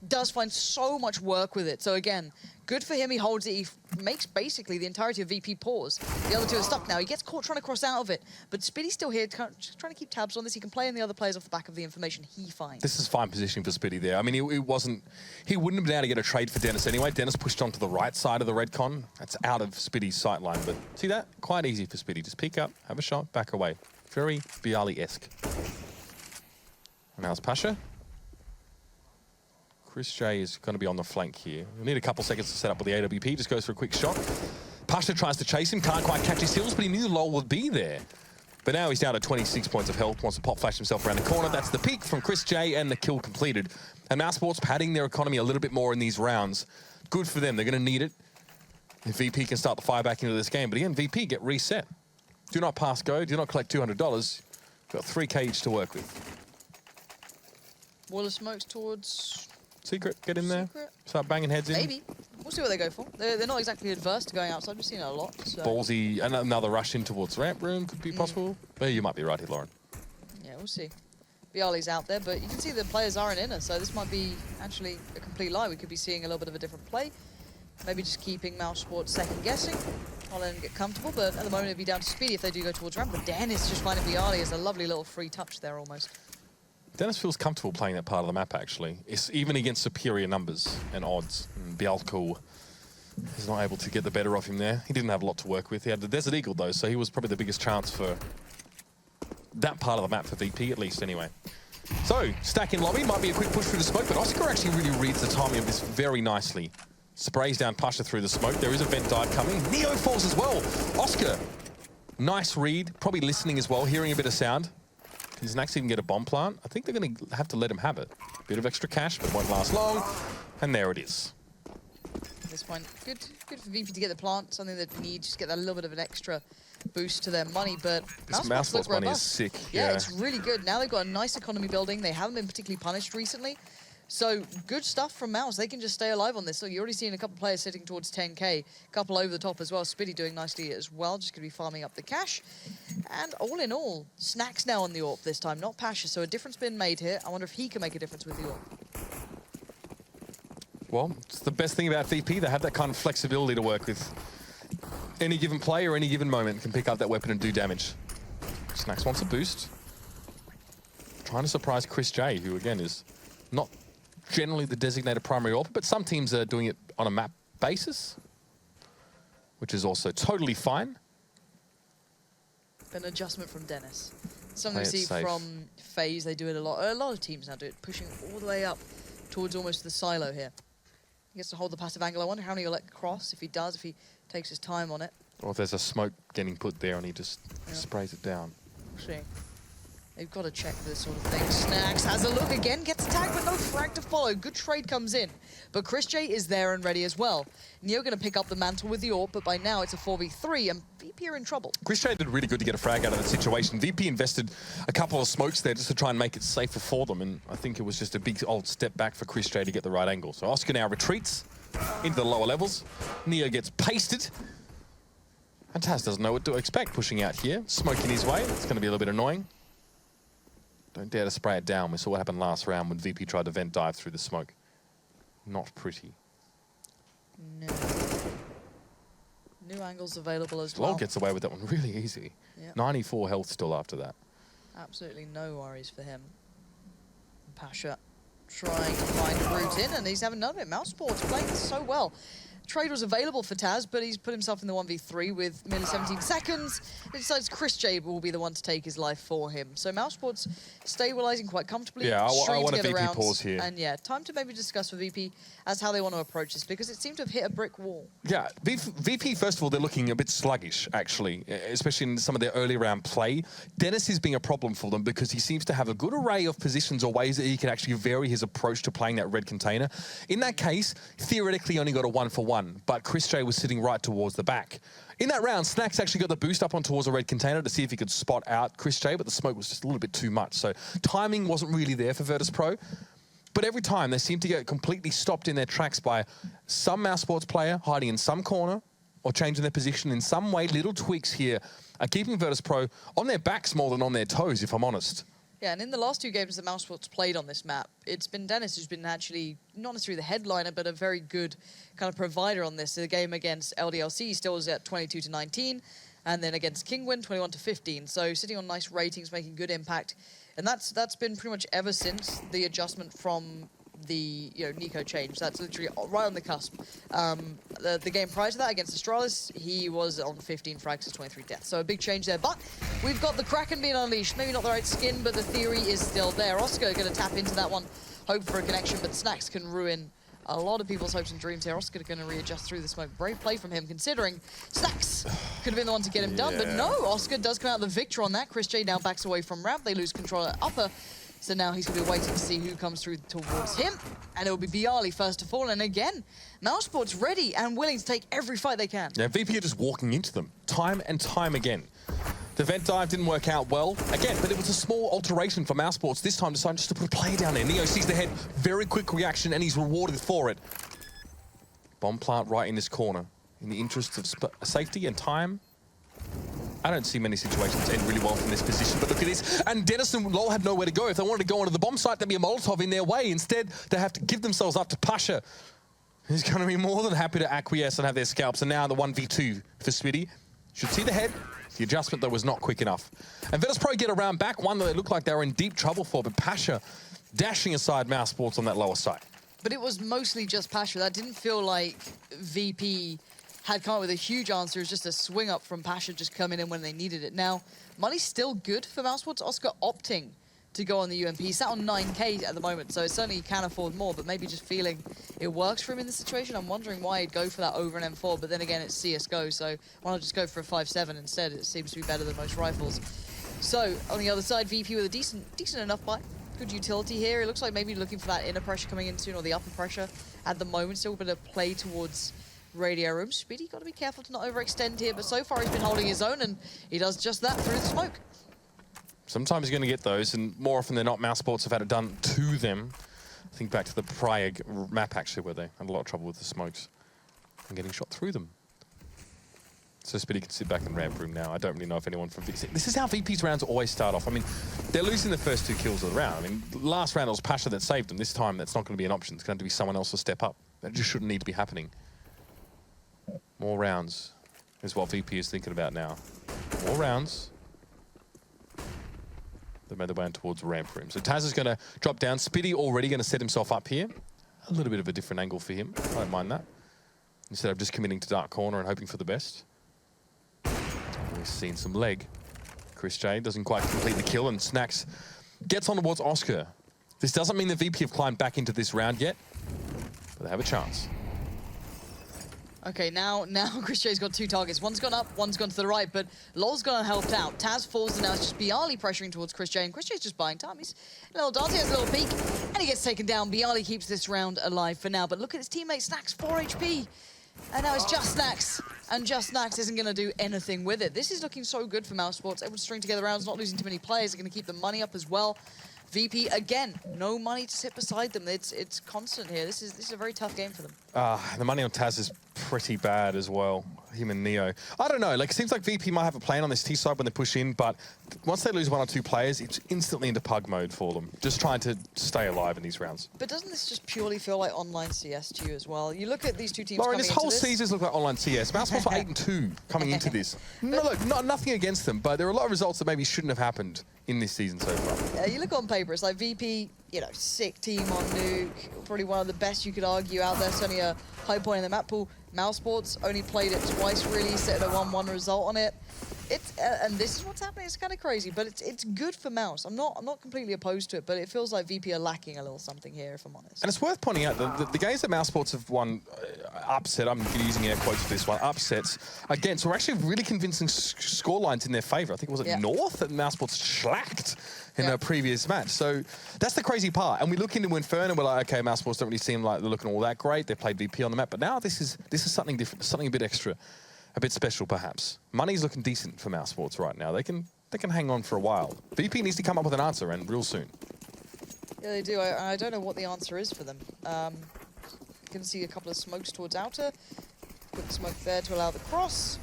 Does find so much work with it. So again, good for him. He holds it. He makes basically the entirety of VP pause. The other two are stuck now. He gets caught trying to cross out of it. But Spitty's still here, just trying to keep tabs on this. He can play in the other players off the back of the information he finds. This is fine positioning for Spitty there. I mean, he wouldn't have been able to get a trade for Dennis anyway. Dennis pushed onto the right side of the red con. That's out of Spitty's sight line. But see that? Quite easy for Spitty. Just pick up, have a shot, back away. Very Bialy-esque. Now it's Pasha. Chris J is going to be on the flank here. We need a couple seconds to set up with the AWP. Just goes for a quick shot. Pasha tries to chase him. Can't quite catch his heels, but he knew Lol would be there. But now he's down to 26 points of health. Wants to pop flash himself around the corner. That's the peak from Chris J and the kill completed. And Mouse Sports padding their economy a little bit more in these rounds. Good for them. They're going to need it. If VP can start to fire back into this game. But again, VP get reset. Do not pass go. Do not collect $200. Got 3K each to work with. Wall of smokes towards... Secret, get in there. Start banging heads in. Maybe. We'll see what they go for. They're not exactly adverse to going outside. We've seen it a lot. So. Ballsy, and another rush in towards ramp room could be possible. But you might be right here, Lauren. Yeah, we'll see. Bialy's out there, but you can see the players are in inner, so this might be actually a complete lie. We could be seeing a little bit of a different play. Maybe just keeping Mouse Sports second guessing. I'll let him get comfortable, but at the moment it'd be down to Speedy if they do go towards ramp. But Dennis just finding Bialy as a lovely little free touch there almost. Dennis feels comfortable playing that part of the map, actually. It's even against superior numbers and odds. And Bialko is not able to get the better of him there. He didn't have a lot to work with. He had the Desert Eagle, though, so he was probably the biggest chance for that part of the map for VP, at least, anyway. So, stack in lobby. Might be a quick push through the smoke, but Oscar actually really reads the timing of this very nicely. Sprays down Pasha through the smoke. There is a vent dive coming. Neo falls as well. Oscar Nice read, probably listening as well, hearing a bit of sound. Can Snax even get a bomb plant? I think they're going to have to let him have it. Bit of extra cash, but it won't last long. And there it is. At this point, good for VP to get the plant, something that need just get that little bit of an extra boost to their money, but this Mouse money is sick. Yeah, it's really good. Now they've got a nice economy building. They haven't been particularly punished recently. So good stuff from Mouz. They can just stay alive on this. So you're already seeing a couple players sitting towards 10k, a couple over the top as well. Spitty doing nicely as well, just going to be farming up the cash. And all in all, Snax now on the AWP this time, not Pasha. So a difference been made here. I wonder if he can make a difference with the AWP. Well, it's the best thing about VP. They have that kind of flexibility to work with. Any given play or any given moment can pick up that weapon and do damage. Snax wants a boost. Trying to surprise Chris J, who again is not generally the designated primary AWP, but some teams are doing it on a map basis, which is also totally fine. An adjustment from Dennis. Something we see from FaZe, they do it a lot. A lot of teams now do it, pushing all the way up towards almost the silo here. He gets to hold the passive angle. I wonder how many he'll let cross if he does, if he takes his time on it. Or if there's a smoke getting put there and he just sprays it down. See. They've got to check this sort of thing. Snax has a look again, gets attacked, but no frag to follow. Good trade comes in. But Chris J is there and ready as well. Neo going to pick up the mantle with the AWP, but by now it's a 4v3, and VP are in trouble. Chris J did really good to get a frag out of that situation. VP invested a couple of smokes there just to try and make it safer for them, and I think it was just a big old step back for Chris J to get the right angle. So Oscar now retreats into the lower levels. Neo gets pasted. And Taz doesn't know what to expect pushing out here. Smoking his way, it's going to be a little bit annoying. Don't dare to spray it down. We saw what happened last round when VP tried to vent dive through the smoke. Not pretty. No. New angles available as well. Lol gets away with that one really easy. Yep. 94 health still after that. Absolutely no worries for him. Pasha trying to find a route in, and he's having none of it. Mousesports playing so well. Trade was available for Taz, but he's put himself in the 1v3 with merely 17 seconds. He decides Chris J will be the one to take his life for him. So Mousesports stabilizing quite comfortably. Yeah, I want a VP pause here. And yeah, time to maybe discuss with VP as how they want to approach this, because it seemed to have hit a brick wall. Yeah, VP, first of all, they're looking a bit sluggish, actually, especially in some of their early round play. Dennis is being a problem for them because he seems to have a good array of positions or ways that he can actually vary his approach to playing that red container. In that case, theoretically only got a 1-for-1. But Chris J was sitting right towards the back. In that round, Snax actually got the boost up on towards a red container to see if he could spot out Chris J, but the smoke was just a little bit too much. So timing wasn't really there for virtus.pro. But every time, they seem to get completely stopped in their tracks by some Mousesports player hiding in some corner or changing their position in some way. Little tweaks here are keeping virtus.pro on their backs more than on their toes, if I'm honest. Yeah, and in the last two games that Mousesports played on this map, it's been Dennis who's been actually, not necessarily the headliner, but a very good kind of provider on this. The game against LDLC still was at 22-19, and then against Kingwin, 21-15. So sitting on nice ratings, making good impact. And that's been pretty much ever since the adjustment from the Nico change. That's literally right on the cusp. The game prior to that against Astralis, he was on 15 frags, 23 deaths. So a big change there. But we've got the Kraken being unleashed. Maybe not the right skin, but the theory is still there. Oscar going to tap into that one, hope for a connection, but Snax can ruin a lot of people's hopes and dreams here. Oscar going to readjust through the smoke. Brave play from him, considering Snax could have been the one to get him done. But no, Oscar does come out the victor on that. Chris J now backs away from ramp. They lose control at upper. So now he's going to be waiting to see who comes through towards him. And it will be Bialy first to fall. And again, Mousesports ready and willing to take every fight they can. Yeah, VP are just walking into them time and time again. The vent dive didn't work out well, again, but it was a small alteration for Mousesports. This time decided just to put a player down there. Neo sees the head, very quick reaction, and he's rewarded for it. Bomb plant right in this corner. In the interests of safety and time, I don't see many situations end really well from this position, but look at this. And Dennis and Lol had nowhere to go. If they wanted to go onto the bomb site, there'd be a Molotov in their way. Instead, they have to give themselves up to Pasha, who's going to be more than happy to acquiesce and have their scalps. And now the 1v2 for Spitty. Should see the head. The adjustment, though, was not quick enough. And virtus.pro get around back, one that they looked like they were in deep trouble for, but Pasha dashing aside Mousesports on that lower side. But it was mostly just Pasha. That didn't feel like VP had come up with a huge answer. It was just a swing up from Pasha just coming in when they needed it. Now, money's still good for Mousesports. Oscar opting to go on the UMP. He's sat on 9K at the moment, so certainly he can afford more, but maybe just feeling it works for him in this situation. I'm wondering why he'd go for that over an M4, but then again, it's CSGO, so why not just go for a 5.7 instead? It seems to be better than most rifles. So, on the other side, VP with a decent enough buy. Good utility here. It looks like maybe looking for that inner pressure coming in soon, or the upper pressure at the moment. Still a bit of play towards radio room. Speedy got to be careful to not overextend here, but so far he's been holding his own, and he does just that through the smoke. Sometimes you're going to get those, and more often than not, Mouse Sports have had it done to them. Think back to the prior map, actually, where they had a lot of trouble with the smokes and getting shot through them. So Speedy can sit back in ramp room now. I don't really know if anyone from VP... This is how VP's rounds always start off. I mean, they're losing the first 2 kills of the round. I mean, last round it was Pasha that saved them. This time, that's not going to be an option. It's going to have to be someone else to step up. That just shouldn't need to be happening. More rounds is what VP is thinking about now. More rounds. They made their way towards ramp room. So Taz is going to drop down. Speedy already going to set himself up here. A little bit of a different angle for him. I don't mind that. Instead of just committing to dark corner and hoping for the best. We've seen some leg. Chris J doesn't quite complete the kill, and Snacks gets on towards Oscar. This doesn't mean the VP have climbed back into this round yet, but they have a chance. Okay, now Chris J's got 2 targets. One's gone up, one's gone to the right, but Lol's gonna help out. Taz falls, and now it's just Bialy pressuring towards Chris J, and Chris J's just buying time. He's a little Dante has a little peek, and he gets taken down. Bialy keeps this round alive for now, but look at his teammate, Snacks, 4 HP. And now it's just Snacks, and just Snacks isn't going to do anything with it. This is looking so good for Mouse Sports, able to string together rounds, not losing too many players. They're going to keep the money up as well. VP, again, no money to sit beside them. It's constant here. This is a very tough game for them. The money on Taz is pretty bad as well. Him and Neo. I don't know. Like, it seems like VP might have a plan on this T side when they push in, but once they lose 1 or 2 players, it's instantly into pug mode for them. Just trying to stay alive in these rounds. But doesn't this just purely feel like online CS to you as well? You look at these 2 teams Lauren, coming this whole into season's look like online CS. Mouse Sports were 8-2 coming into this. No, look, nothing against them, but there are a lot of results that maybe shouldn't have happened in this season so far. Yeah, you look on paper, it's like VP, you know, sick team on Nuke, probably one of the best you could argue out there, certainly a high point in the map pool. Mouse Sports only played it twice, really, set a 1-1 result on it. And this is what's happening. It's kind of crazy, but it's good for Mouse. I'm not completely opposed to it, but it feels like VP are lacking a little something here, if I'm honest. And it's worth pointing out that the games that Mouse Sports have won upset, I'm using air quotes for this one, upsets against were actually really convincing score lines in their favour. I think it was North that Mouse Sports slacked in a previous match. So that's the crazy part. And we look into Inferno and we're like, okay, Mouse Sports don't really seem like they're looking all that great. They played VP on the map, but now this is something different, something a bit extra. A bit special, perhaps. Money's looking decent for Mouse Sports right now. They can hang on for a while. VP needs to come up with an answer, and real soon. Yeah, they do. I don't know what the answer is for them. You can see a couple of smokes towards outer. Quick smoke there to allow the cross.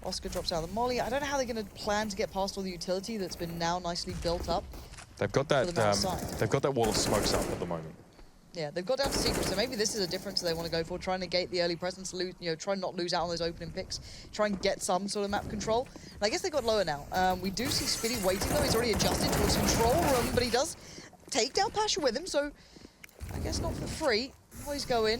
Oscar drops out the molly. I don't know how they're going to plan to get past all the utility that's been now nicely built up. They've got that. They've got that wall of smokes up at the moment. Yeah, they've got down to secret, so maybe this is a difference they want to go for. Try and negate the early presence, try and not lose out on those opening picks. Try and get some sort of map control. And I guess they got lower now. We do see Speedy waiting, though. He's already adjusted towards control room, but he does take down Pasha with him, so I guess not for free. Mollies go in.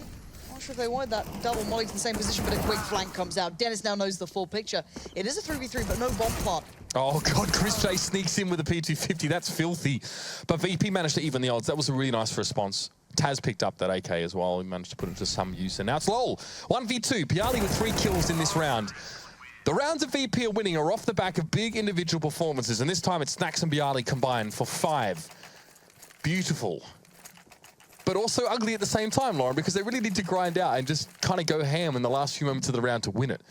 Not sure if they wanted that double molly to the same position, but a quick flank comes out. Dennis now knows the full picture. It is a 3v3, but no bomb plant. Oh, God, Chris J sneaks in with a P250. That's filthy. But VP managed to even the odds. That was a really nice response. Taz picked up that AK as well. He managed to put it to some use. And now it's LOL. 1v2. Bialy with 3 kills in this round. The rounds of VP are winning are off the back of big individual performances. And this time it's Snacks and Bialy combined for 5. Beautiful. But also ugly at the same time, Lauren, because they really need to grind out and just kind of go ham in the last few moments of the round to win it.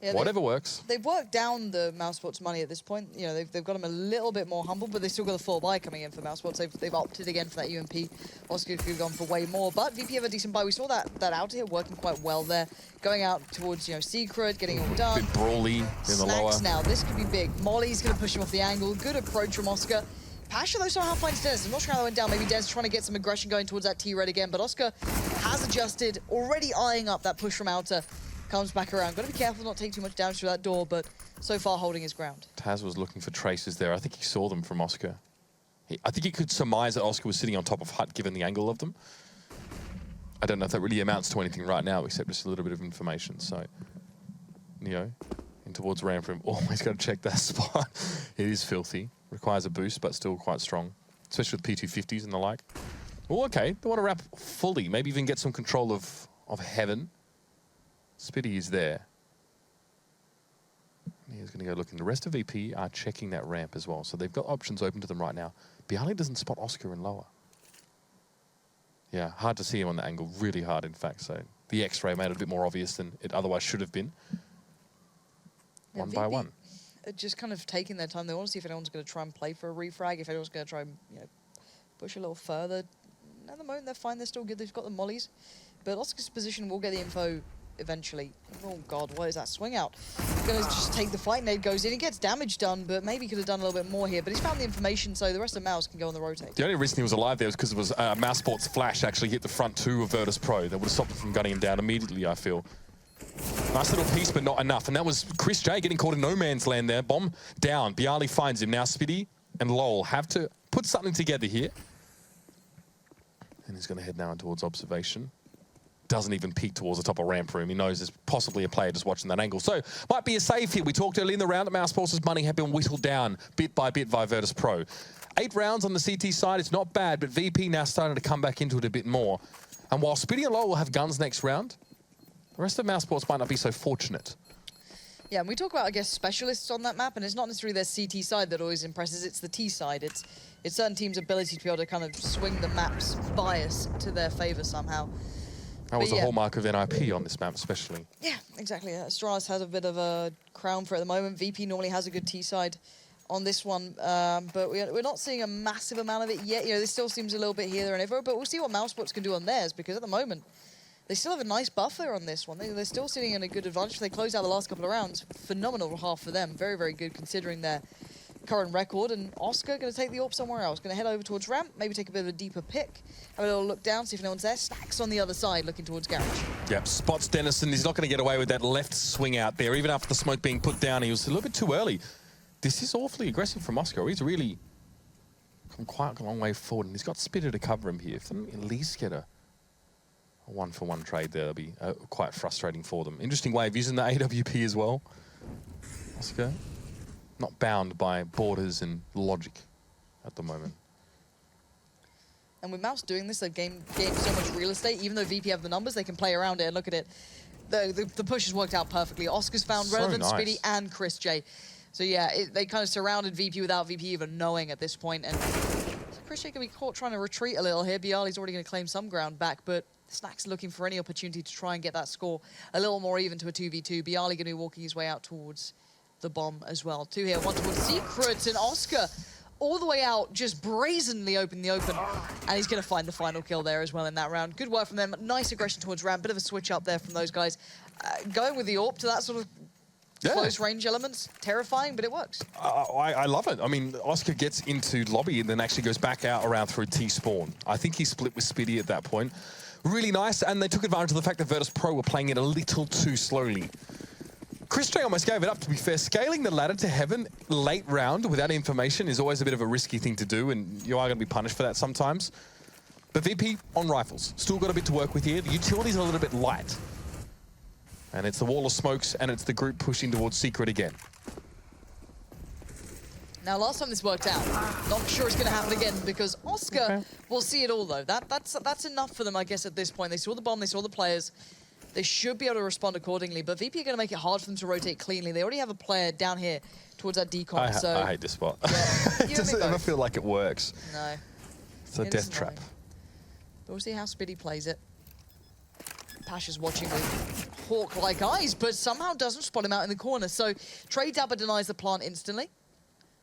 Yeah, whatever works. They've worked down the Mouse Sports money at this point. You know, they've got them a little bit more humble, but they've still got a full buy coming in for Mouse Sports. They've opted again for that UMP. Oscar could have gone for way more, but VP have a decent buy. We saw that out here working quite well there. Going out towards, Secret, getting it all done. Bit brawly in the lower. Now, this could be big. Molly's going to push him off the angle. Good approach from Oscar. Pasha, though, somehow finds Dennis. I'm not sure how that went down. Maybe Dennis trying to get some aggression going towards that T-Red again, but Oscar has adjusted, already eyeing up that push from outer. Comes back around. Got to be careful not to take too much damage through that door, but so far holding his ground. Taz was looking for traces there. I think he saw them from Oscar. I think he could surmise that Oscar was sitting on top of Hut, given the angle of them. I don't know if that really amounts to anything right now, except just a little bit of information. So, Neo, in towards ramp room. Always got to check that spot. It is filthy. Requires a boost, but still quite strong. especially with P250s and the like. Oh, okay. They want to wrap fully, maybe even get some control of Heaven. Spitty is there. He's going to go looking. The rest of VP are checking that ramp as well, so they've got options open to them right now. Bialy doesn't spot Oscar in lower. Yeah, hard to see him on that angle. Really hard, in fact. So the X-ray made it a bit more obvious than it otherwise should have been. Yeah, one by one. Just kind of taking their time. They want to see if anyone's going to try and play for a refrag, if anyone's going to try and push a little further. At the moment, they're fine. They're still good. They've got the mollies. But Oscar's position will get the info eventually. Oh, God, what is that swing out? Going to just take the fight. Nade goes in. He gets damage done, but maybe could have done a little bit more here. But he's found the information, so the rest of Mouz can go on the rotate. The only reason he was alive there was because it was Mousesport's flash actually hit the front two of virtus.pro. That would have stopped him from gunning him down immediately, I feel. Nice little piece, but not enough. And that was Chris J getting caught in no man's land there. Bomb down. Bialy finds him. Now Spitty and Lowell have to put something together here. And he's going to head now towards observation. Doesn't even peek towards the top of ramp room. He knows there's possibly a player just watching that angle. So, might be a save here. We talked earlier in the round that Mousesports' money had been whittled down bit by bit by virtus.pro. 8 rounds on the CT side. It's not bad, but VP now starting to come back into it a bit more. And while Spitty and Lowell will have guns next round, the rest of Mousesports might not be so fortunate. Yeah, and we talk about, I guess, specialists on that map, and it's not necessarily their CT side that always impresses, it's the T side. It's certain teams' ability to be able to kind of swing the map's bias to their favor somehow. That was a hallmark of NIP on this map, especially. Yeah, exactly. Astralis has a bit of a crown for it at the moment. VP normally has a good T side on this one, but we're not seeing a massive amount of it yet. There still seems a little bit here, there, and everywhere, but we'll see what Mousesports can do on theirs, because at the moment, they still have a nice buffer on this one. They're still sitting in a good advantage. They closed out the last couple of rounds. Phenomenal half for them. Very, very good considering their current record. And Oscar going to take the AWP somewhere else. Going to head over towards ramp, maybe take a bit of a deeper pick. Have a little look down, see if no one's there. Stacks on the other side, looking towards garage. Yep, spots Dennison. He's not going to get away with that left swing out there. Even after the smoke being put down, he was a little bit too early. This is awfully aggressive from Oscar. He's really come quite a long way forward. And he's got Spitter to cover him here. If they at least get a one-for-one trade there, that'll be quite frustrating for them. Interesting way of using the AWP as well. Oscar, not bound by borders and logic at the moment. And with Mouz doing this, they've gained so much real estate. Even though VP have the numbers, they can play around it and look at it. The push has worked out perfectly. Oscar's found So Relevant, nice. Spitty, and Chris J. So yeah, they kind of surrounded VP without VP even knowing at this point. And Chris J can be caught trying to retreat a little here. Bialy's already going to claim some ground back, but Snack's looking for any opportunity to try and get that score a little more even to a 2v2. Bialy going to be walking his way out towards the bomb as well. 2 here, 1 towards Secrets, and Oscar all the way out, just brazenly open the open. And he's going to find the final kill there as well in that round. Good work from them. Nice aggression towards ramp. Bit of a switch up there from those guys. Going with the AWP to that sort of close range elements. Terrifying, but it works. I love it. I mean, Oscar gets into lobby and then actually goes back out around through T-spawn. I think he split with Spitty at that point. Really nice, and they took advantage of the fact that virtus.pro were playing it a little too slowly. Chris J almost gave it up, to be fair. Scaling the ladder to heaven late round without information is always a bit of a risky thing to do, and you are going to be punished for that sometimes. But VP on rifles. Still got a bit to work with here. The utility's a little bit light. And it's the wall of smokes, and it's the group pushing towards Secret again. Now, last time this worked out, not sure it's going to happen again because Oscar will see it all, though. That's enough for them, I guess, at this point. They saw the bomb, they saw the players. They should be able to respond accordingly, but VP are going to make it hard for them to rotate cleanly. They already have a player down here towards that decon, I hate this spot. Yeah, It doesn't ever feel like it works. No. It's a death trap. But we'll see how Spitty plays it. Pasha's watching with hawk-like eyes, but somehow doesn't spot him out in the corner. So Trey Dabba denies the plant instantly.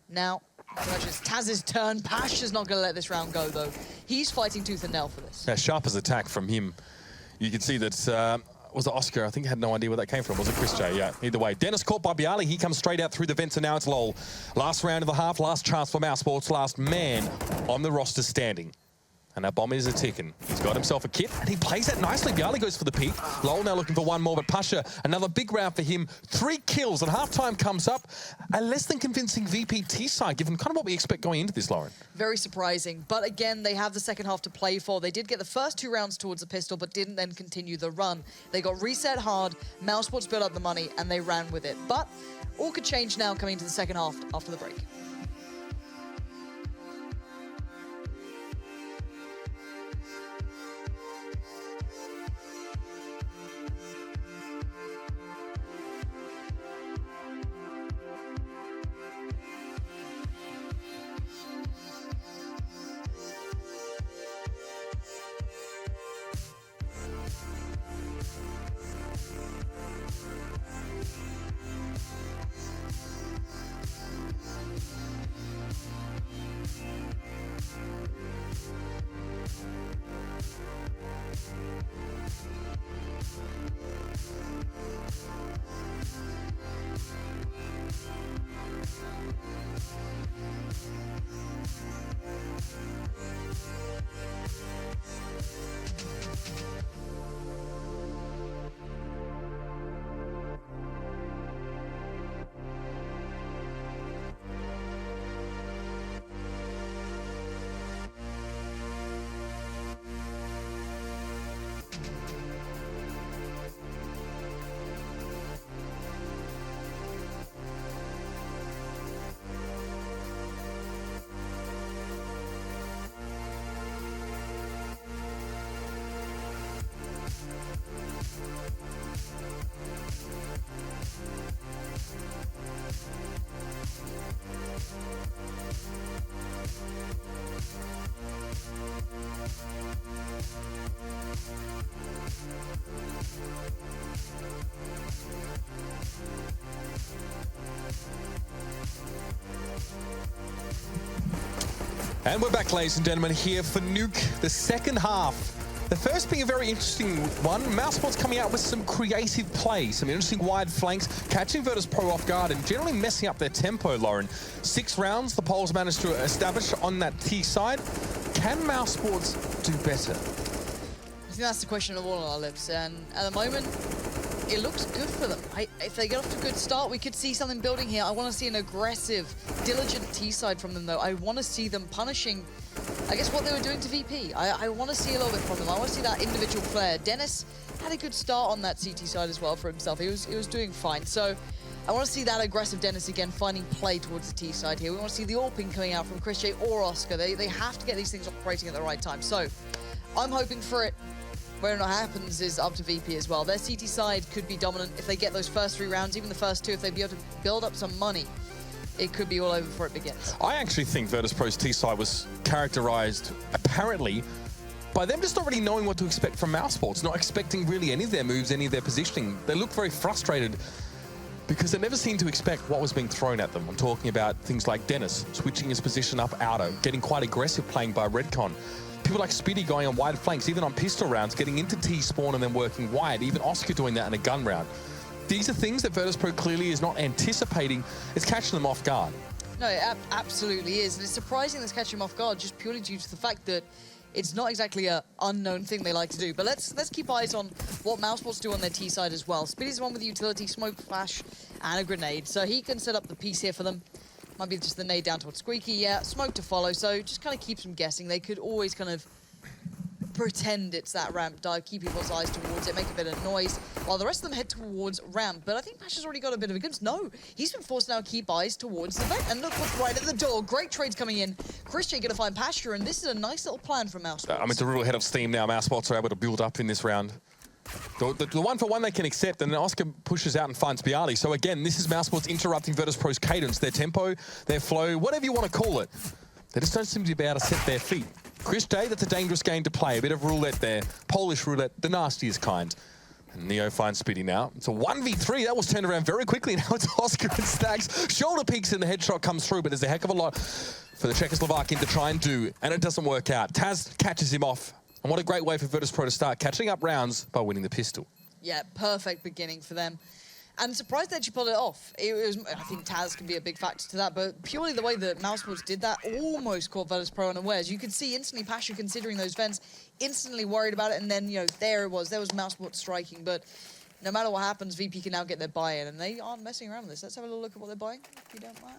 Now, it's Taz's turn. Pasha's not going to let this round go, though. He's fighting tooth and nail for this. Yeah, sharp as attack from him. You can see that, was it Oscar? I think he had no idea where that came from. Was it Chris J? Yeah, either way. Dennis caught by Bialy. He comes straight out through the vents, and now it's Lowell. Last round of the half, last chance for Mousesports, last man on the roster standing. And that bomb is a ticking. He's got himself a kit, and he plays that nicely. Bialy goes for the peak. Lowell now looking for one more, but Pasha, another big round for him. 3 kills, and halftime comes up. A less than convincing VPT side, given kind of what we expect going into this, Lauren. Very surprising. But again, they have the second half to play for. They did get the first 2 rounds towards the pistol, but didn't then continue the run. They got reset hard, Mousesports built up the money, and they ran with it. But all could change now coming into the second half after the break. And we're back, ladies and gentlemen, here for Nuke, the second half. The first being a very interesting one. Mousesports coming out with some creative play, some interesting wide flanks, catching virtus.pro off guard and generally messing up their tempo, Lauren. 6 rounds the Poles managed to establish on that T side. Can Mousesports do better? I think that's the question of all on our lips, and at the moment, it looks good for them. If they get off to a good start, we could see something building here. I want to see an aggressive, diligent T-side from them, though. I want to see them punishing, I guess, what they were doing to VP. I want to see a little bit from them. I want to see that individual flair. Dennis had a good start on that CT side as well for himself. He was doing fine. So I want to see that aggressive Dennis again, finding play towards the T side here. We want to see the AWPing coming out from Chris J or Oscar. They have to get these things operating at the right time. So I'm hoping for it. Where it happens is up to VP as well. Their CT side could be dominant if they get those first 3 rounds, even the first 2, if they be able to build up some money. It could be all over before it begins. I actually think virtus.pro's T side was characterized, apparently, by them just not really knowing what to expect from Mousesports, not expecting really any of their moves, any of their positioning. They look very frustrated because they never seemed to expect what was being thrown at them. I'm talking about things like Dennis switching his position up outer, getting quite aggressive playing by Redcon. People like Speedy going on wide flanks, even on pistol rounds, getting into T-spawn and then working wide. Even Oscar doing that in a gun round. These are things that virtus.pro clearly is not anticipating. It's catching them off guard. No, it absolutely is. And it's surprising that's catching them off guard just purely due to the fact that it's not exactly an unknown thing they like to do. But let's keep eyes on what Mousesports do on their T side as well. Speedy's the one with the utility, smoke, flash, and a grenade. So he can set up the piece here for them. Might be just the nade down towards Squeaky, yeah. Smoke to follow, so just kind of keeps them guessing. They could always kind of pretend it's that ramp dive, keep people's eyes towards it, make a bit of noise, while the rest of them head towards ramp. But I think Pasha's already got a bit of a glimpse. No, he's been forced now to keep eyes towards the vent. And look what's right at the door. Great trades coming in. Chris J gonna find Pasha, and this is a nice little plan from Mousesports. I mean, it's a real head of steam now. Mousesports are able to build up in this round. The 1-for-1 they can accept, and then Oscar pushes out and finds Bialy. So again, this is Mousesports interrupting virtus.pro's cadence, their tempo, their flow, whatever you want to call it. They just don't seem to be able to set their feet. Chris J, that's a dangerous game to play. A bit of roulette there. Polish roulette, the nastiest kind. And Neo finds Speedy now. It's a 1v3. That was turned around very quickly. Now it's Oscar and Stacks. Shoulder peeks and the headshot comes through, but there's a heck of a lot for the Czechoslovakian to try and do, and it doesn't work out. Taz catches him off. And what a great way for virtus.pro to start catching up rounds by winning the pistol. Yeah, perfect beginning for them. And surprised that she pulled it off. I think Taz can be a big factor to that, but purely the way that Mousesports did that almost caught virtus.pro unawares. You could see instantly Pasha considering those vents, instantly worried about it, and then, you know, there it was. There was Mousesports striking, but no matter what happens, VP can now get their buy-in, and they aren't messing around with this. Let's have a little look at what they're buying, if you don't mind.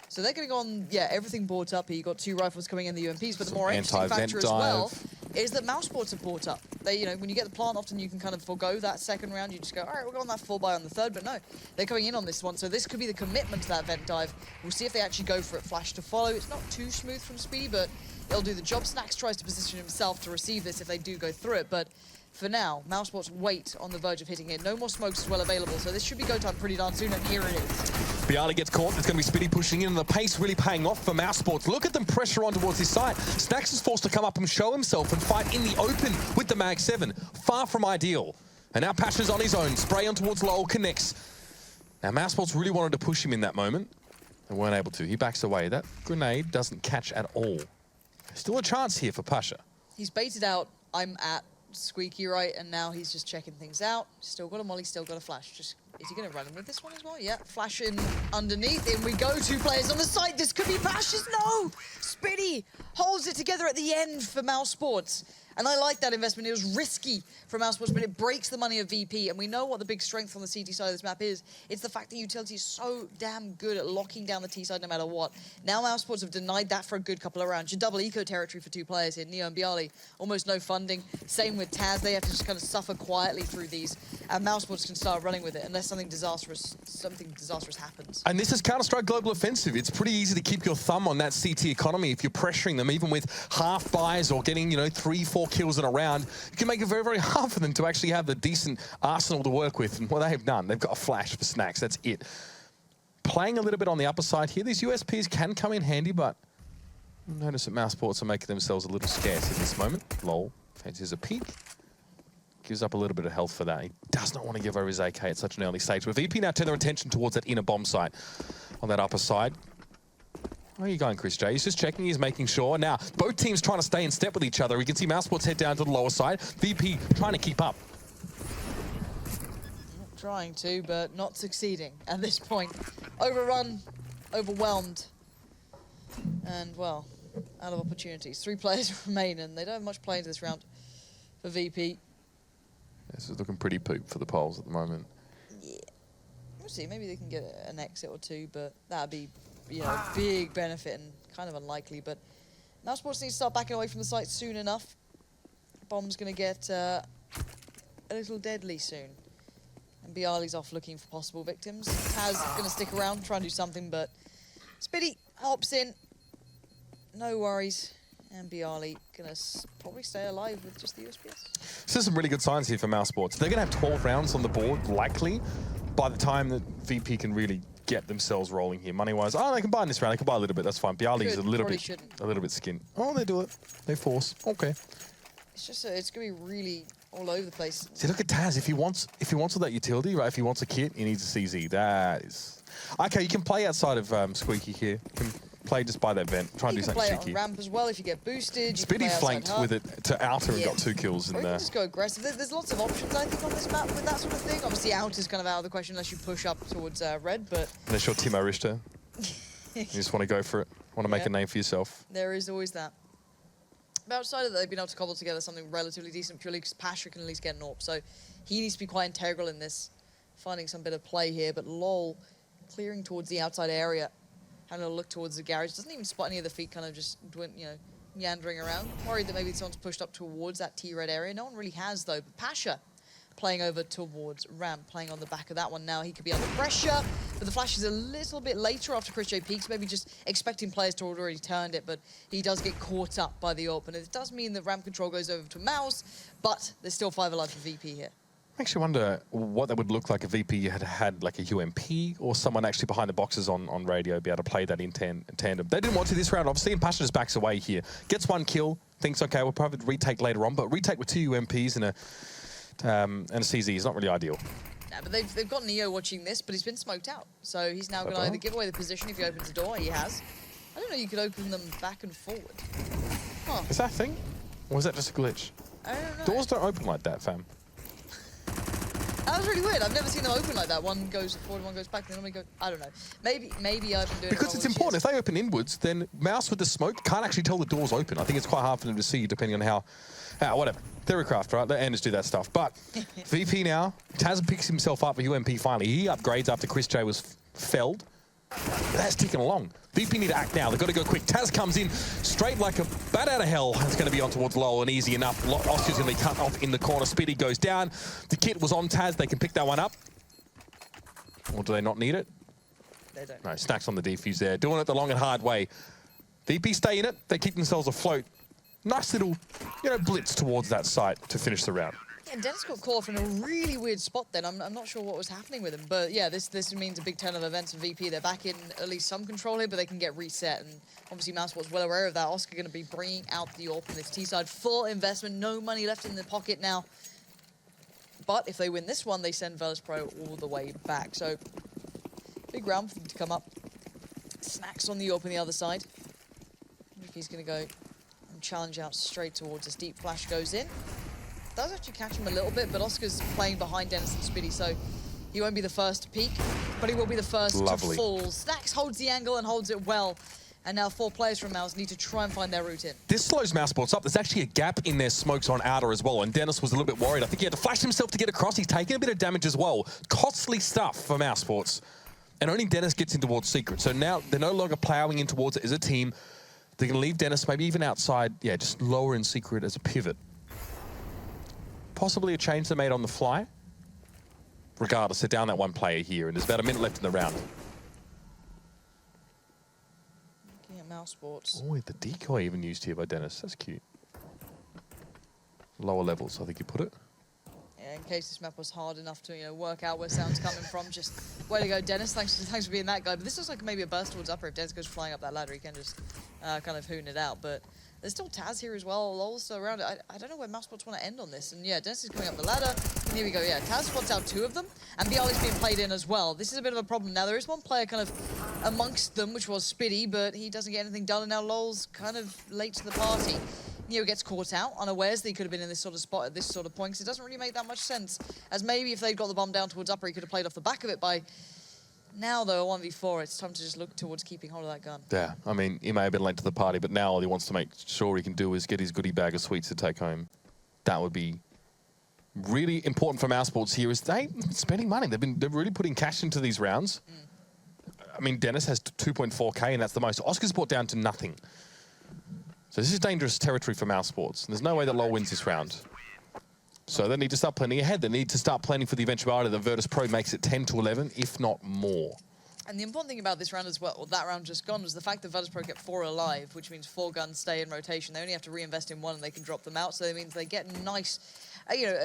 So they're going to go on, yeah, everything bought up here. You got 2 rifles coming in the UMPs, but the more interesting factor as well is that Mousesports have bought up. They, you know, when you get the plant, often you can kind of forego that second round. You just go, all right, we'll go on that full buy on the third, but no, they're coming in on this one. So this could be the commitment to that vent dive. We'll see if they actually go for it. Flash to follow. It's not too smooth from Speedy, but it'll do the job. Snacks tries to position himself to receive this if they do go through it, but for now, Mousesports wait on the verge of hitting it. No more smokes as well available, so this should be go time pretty darn soon, and here it is. Bialy gets caught. It's going to be Speedy pushing in, and the pace really paying off for Mousesports. Look at them pressure on towards his side. Snacks is forced to come up and show himself and fight in the open with the Mag 7. Far from ideal. And now Pasha's on his own. Spray on towards Lowell, connects. Now Mousesports really wanted to push him in that moment. They weren't able to. He backs away. That grenade doesn't catch at all. Still a chance here for Pasha. He's baited out. I'm at Squeaky, right? And now he's just checking things out. Still got a molly, still got a flash. Just, is he going to run in with this one as well? Yeah, flash in underneath. In we go. 2 players on the side. This could be Pasha's. No! Speedy holds it together at the end for Mousesports. And I like that investment. It was risky for Mousesports, but it breaks the money of VP. And we know what the big strength on the CT side of this map is. It's the fact that utility is so damn good at locking down the T side no matter what. Now Mousesports have denied that for a good couple of rounds. Your double eco territory for 2 players here, Neo and Bialy. Almost no funding. Same with Taz. They have to just kind of suffer quietly through these. And Mousesports can start running with it unless something disastrous happens. And this is Counter-Strike Global Offensive. It's pretty easy to keep your thumb on that CT economy if you're pressuring them, even with half buys or getting, you know, 3-4 kills in a round. You can make it very, very hard for them to actually have the decent arsenal to work with. And what they have done, they've got a flash for Snacks. That's it. Playing a little bit on the upper side here. These USPs can come in handy, but notice that Mousesports are making themselves a little scarce in this moment. Lol. Fancies a peek. Gives up a little bit of health for that. He does not want to give over his AK at such an early stage. But VP now turn their attention towards that inner bomb site on that upper side. Where are you going, Chris J? He's just checking, he's making sure. Now, both teams trying to stay in step with each other. We can see Mousesports head down to the lower side. VP trying to keep up. Trying to, but not succeeding at this point. Overrun, overwhelmed, and, well, out of opportunities. 3 players remain, and they don't have much play into this round for VP. This is looking pretty poop for the Poles at the moment. Yeah. We'll see, maybe they can get an exit or 2, but that'd be, you know, a big benefit and kind of unlikely. But Mousesports need to start backing away from the site soon enough. Bomb's going to get a little deadly soon. And Bialy's off looking for possible victims. Taz going to stick around, try and do something, but Spiddy hops in. No worries. And Bialy going to probably stay alive with just the USPS. This is some really good signs here for Mousesports. They're going to have 12 rounds on the board, likely, by the time that VP can really get themselves rolling here. Money-wise, oh, they can buy in this round. They can buy a little bit. That's fine. Bialy's a little bit skinned. Oh, they do it. They force. Okay. It's just it's going to be really all over the place. See, look at Taz. If he wants all that utility, right? If he wants a kit, he needs a CZ. That is okay. You can play outside of Squeaky here. You can play just by that vent. Try and do something cheeky. You can play it on ramp as well if you get boosted. Spiddy flanked with it to outer and got 2 kills in or you there. can just go aggressive. There's lots of options, I think, on this map with that sort of thing. Obviously, out is kind of out of the question unless you push up towards red, but... Unless you're Timo Richter. You just want to go for it. Want to make a name for yourself. There is always that. But outside of that, they've been able to cobble together something relatively decent purely because Pasha can at least get an AWP. So he needs to be quite integral in this, finding some bit of play here. But LOL clearing towards the outside area, having a look towards the garage. Doesn't even spot any of the feet kind of just, you know, meandering around. Worried that maybe someone's pushed up towards that T-red area. No one really has, though. But Pasha playing over towards ramp, playing on the back of that one now. He could be under pressure, but the flash is a little bit later after Chris J peaks, maybe just expecting players to have already turned it, but he does get caught up by the AWP, and it does mean that ramp control goes over to Mouz, but there's still 5 alive for VP here. I actually wonder what that would look like if VP had like a UMP or someone actually behind the boxes on radio be able to play that in tandem. They didn't want to this round, obviously, and Pasha just backs away here. Gets 1 kill, thinks, okay, we'll probably retake later on, but retake with 2 UMPs and a CZ is not really ideal. Yeah, but they've got Neo watching this, but he's been smoked out. So he's now going to either give away the position if he opens the door. He has. I don't know, you could open them back and forward. Huh. Is that a thing? Or is that just a glitch? I don't know. Doors don't open like that, fam. That was really weird. I've never seen them open like that. One goes forward, one goes back. They normally go. I don't know. Maybe I've been doing because it's important. If they open inwards, then Mouse with the smoke can't actually tell the doors open. I think it's quite hard for them to see, depending on how whatever. Theorycraft, right? The enders do that stuff. But VP now, Taz picks himself up for UMP finally. He upgrades after Chris J was felled. That's ticking along. VP need to act now. They've got to go quick. Taz comes in straight like a bat out of hell. It's going to be on towards Lowell and easy enough. Oscar's going to be cut off in the corner. Spiddy goes down. The kit was on Taz. They can pick that one up. Or do they not need it? They don't. No, Snacks on the defuse there. Doing it the long and hard way. VP stay in it. They keep themselves afloat. Nice little, blitz towards that site to finish the round. Yeah, Dennis got caught in a really weird spot then. I'm not sure what was happening with him. But yeah, this means a big turn of events for VP. They're back in at least some control here, but they can get reset. And obviously Mousesports well aware of that. Oscar going to be bringing out the AWP on this T-side. Full investment, no money left in the pocket now. But if they win this one, they send virtus.pro all the way back. So big round for them to come up. Snacks on the AWP on the other side. VP's going to go and challenge out straight towards us. Deep flash goes in. Does actually catch him a little bit, but Oscar's playing behind Dennis and Spiddy, so he won't be the first to peek, but he will be the first to fall. Snacks holds the angle and holds it well. And now 4 players from Mouz need to try and find their route in. This slows Mousesports up. There's actually a gap in their smokes on outer as well, and Dennis was a little bit worried. I think he had to flash himself to get across. He's taking a bit of damage as well. Costly stuff for Mousesports. And only Dennis gets in towards Secret. So now they're no longer plowing in towards it as a team. They're going to leave Dennis maybe even outside, just lower in Secret as a pivot. Possibly a change they made on the fly. Regardless, they're down that 1 player here, and there's about a minute left in the round. Looking at Mousesports. Oh, the decoy even used here by Dennis. That's cute. Lower levels, I think you put it. Yeah, in case this map was hard enough to work out where sound's coming from. Just way to go, Dennis. Thanks for being that guy. But this looks like maybe a burst towards upper. If Dennis goes flying up that ladder, he can just kind of hoon it out. But there's still Taz here as well. LOL's still around. I don't know where Mousesports want to end on this. And yeah, Dennis is coming up the ladder. Here we go, yeah. Taz spots out 2 of them, and Bialy's being played in as well. This is a bit of a problem. Now, there is one player kind of amongst them, which was Spitty, but he doesn't get anything done, and now Lol's kind of late to the party. Neo gets caught out, unawares that he could have been in this sort of spot at this sort of point, because it doesn't really make that much sense. As maybe if they'd got the bomb down towards upper, he could have played off the back of it by... Now, though, a 1v4, it's time to just look towards keeping hold of that gun. Yeah, I mean, he may have been late to the party, but now all he wants to make sure he can do is get his goodie bag of sweets to take home. That would be really important for Mousesports here, is they spending money. They're really putting cash into these rounds. I mean, Dennis has 2.4k, and that's the most. Oscar's brought down to nothing. So this is dangerous territory for Mousesports. There's no way that LoL wins this round. So they need to start planning ahead. They need to start planning for the eventuality that virtus.pro makes it 10 to 11, if not more. And the important thing about this round as well, or that round just gone, was the fact that virtus.pro get 4 alive, which means 4 guns stay in rotation. They only have to reinvest in 1 and they can drop them out. So that means they get nice, you know,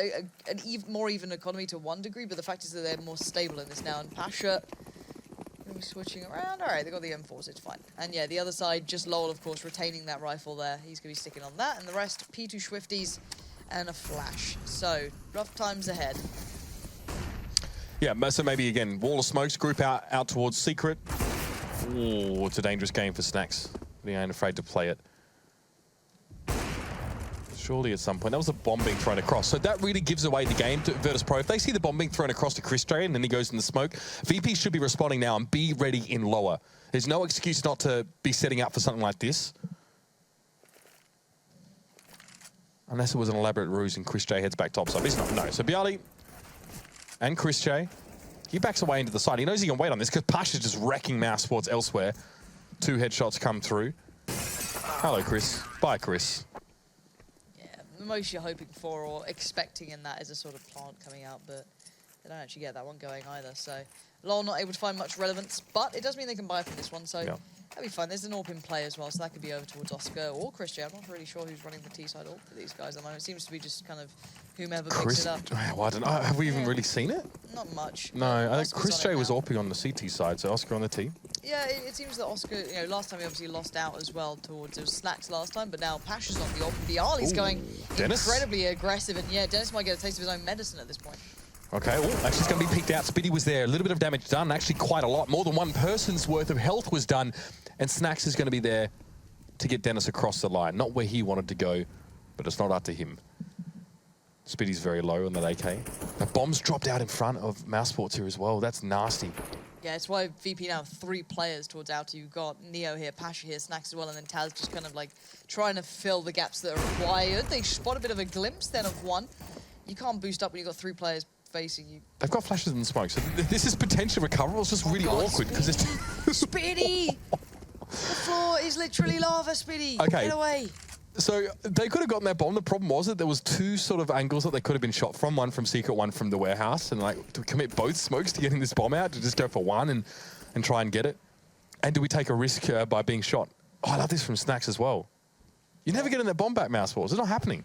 an more even economy to 1 degree, but the fact is that they're more stable in this now. And Pasha, switching around. All right, they got the M4s, it's fine. And yeah, the other side, just Lol, of course, retaining that rifle there. He's going to be sticking on that. And the rest, P2 Swifties and a flash. So, rough times ahead. Yeah, so maybe, again, wall of smokes, group out towards Secret. Ooh, it's a dangerous game for Snacks. They ain't afraid to play it. Surely at some point. That was a bomb being thrown across. So that really gives away the game to virtus.pro. If they see the bomb being thrown across to Christray and then he goes in the smoke, VP should be responding now and be ready in lower. There's no excuse not to be setting up for something like this. Unless it was an elaborate ruse and Christray heads back topside. He's not, no. So Bialy and Christray, he backs away into the side. He knows he can wait on this because Pash is just wrecking Mousesports elsewhere. 2 headshots come through. Hello, Chris. Bye, Chris. The most you're hoping for or expecting in that is a sort of plant coming out, but they don't actually get that one going either. So LoL not able to find much relevance, but it does mean they can buy from this one, so that'll be fine. There's an AWP in play as well, so that could be over towards Oscar or Christian. I'm not really sure who's running the T-side AWP for these guys at the moment. It seems to be just kind of whomever picks it up. Well, I don't know. Have we even really seen it? Not much. No, I think Christray was AWPing on the CT side, so Oscar on the T. Yeah, it seems that Oscar, you know, last time he obviously lost out as well towards, it was Snacks last time, but now Pash is on the AWP. Bialy's going incredibly aggressive, and yeah, Dennis might get a taste of his own medicine at this point. Okay, actually it's going to be peeked out. Spitty was there. A little bit of damage done, actually quite a lot. More than one person's worth of health was done, and Snacks is going to be there to get Dennis across the line. Not where he wanted to go, but it's not up to him. Spitty's very low on that AK. The bomb's dropped out in front of Mousesports here as well. That's nasty. Yeah, it's why VP now have 3 players towards outer. You've got Neo here, Pasha here, Snacks as well, and then Taz just kind of like trying to fill the gaps that are required. They spot a bit of a glimpse then of 1. You can't boost up when you've got 3 players facing you. They've got flashes in the smoke, so this is potentially recoverable. It's just really awkward because it's... Spitty! The floor is literally lava, Spitty. Okay. Get away. So they could have gotten that bomb. The problem was that there was 2 sort of angles that they could have been shot from. One from Secret, one from the warehouse. And like, to commit both smokes to getting this bomb out, to just go for one and try and get it? And do we take a risk by being shot? Oh, I love this from Snacks as well. You never get in that bomb back, Mousesports. It's not happening.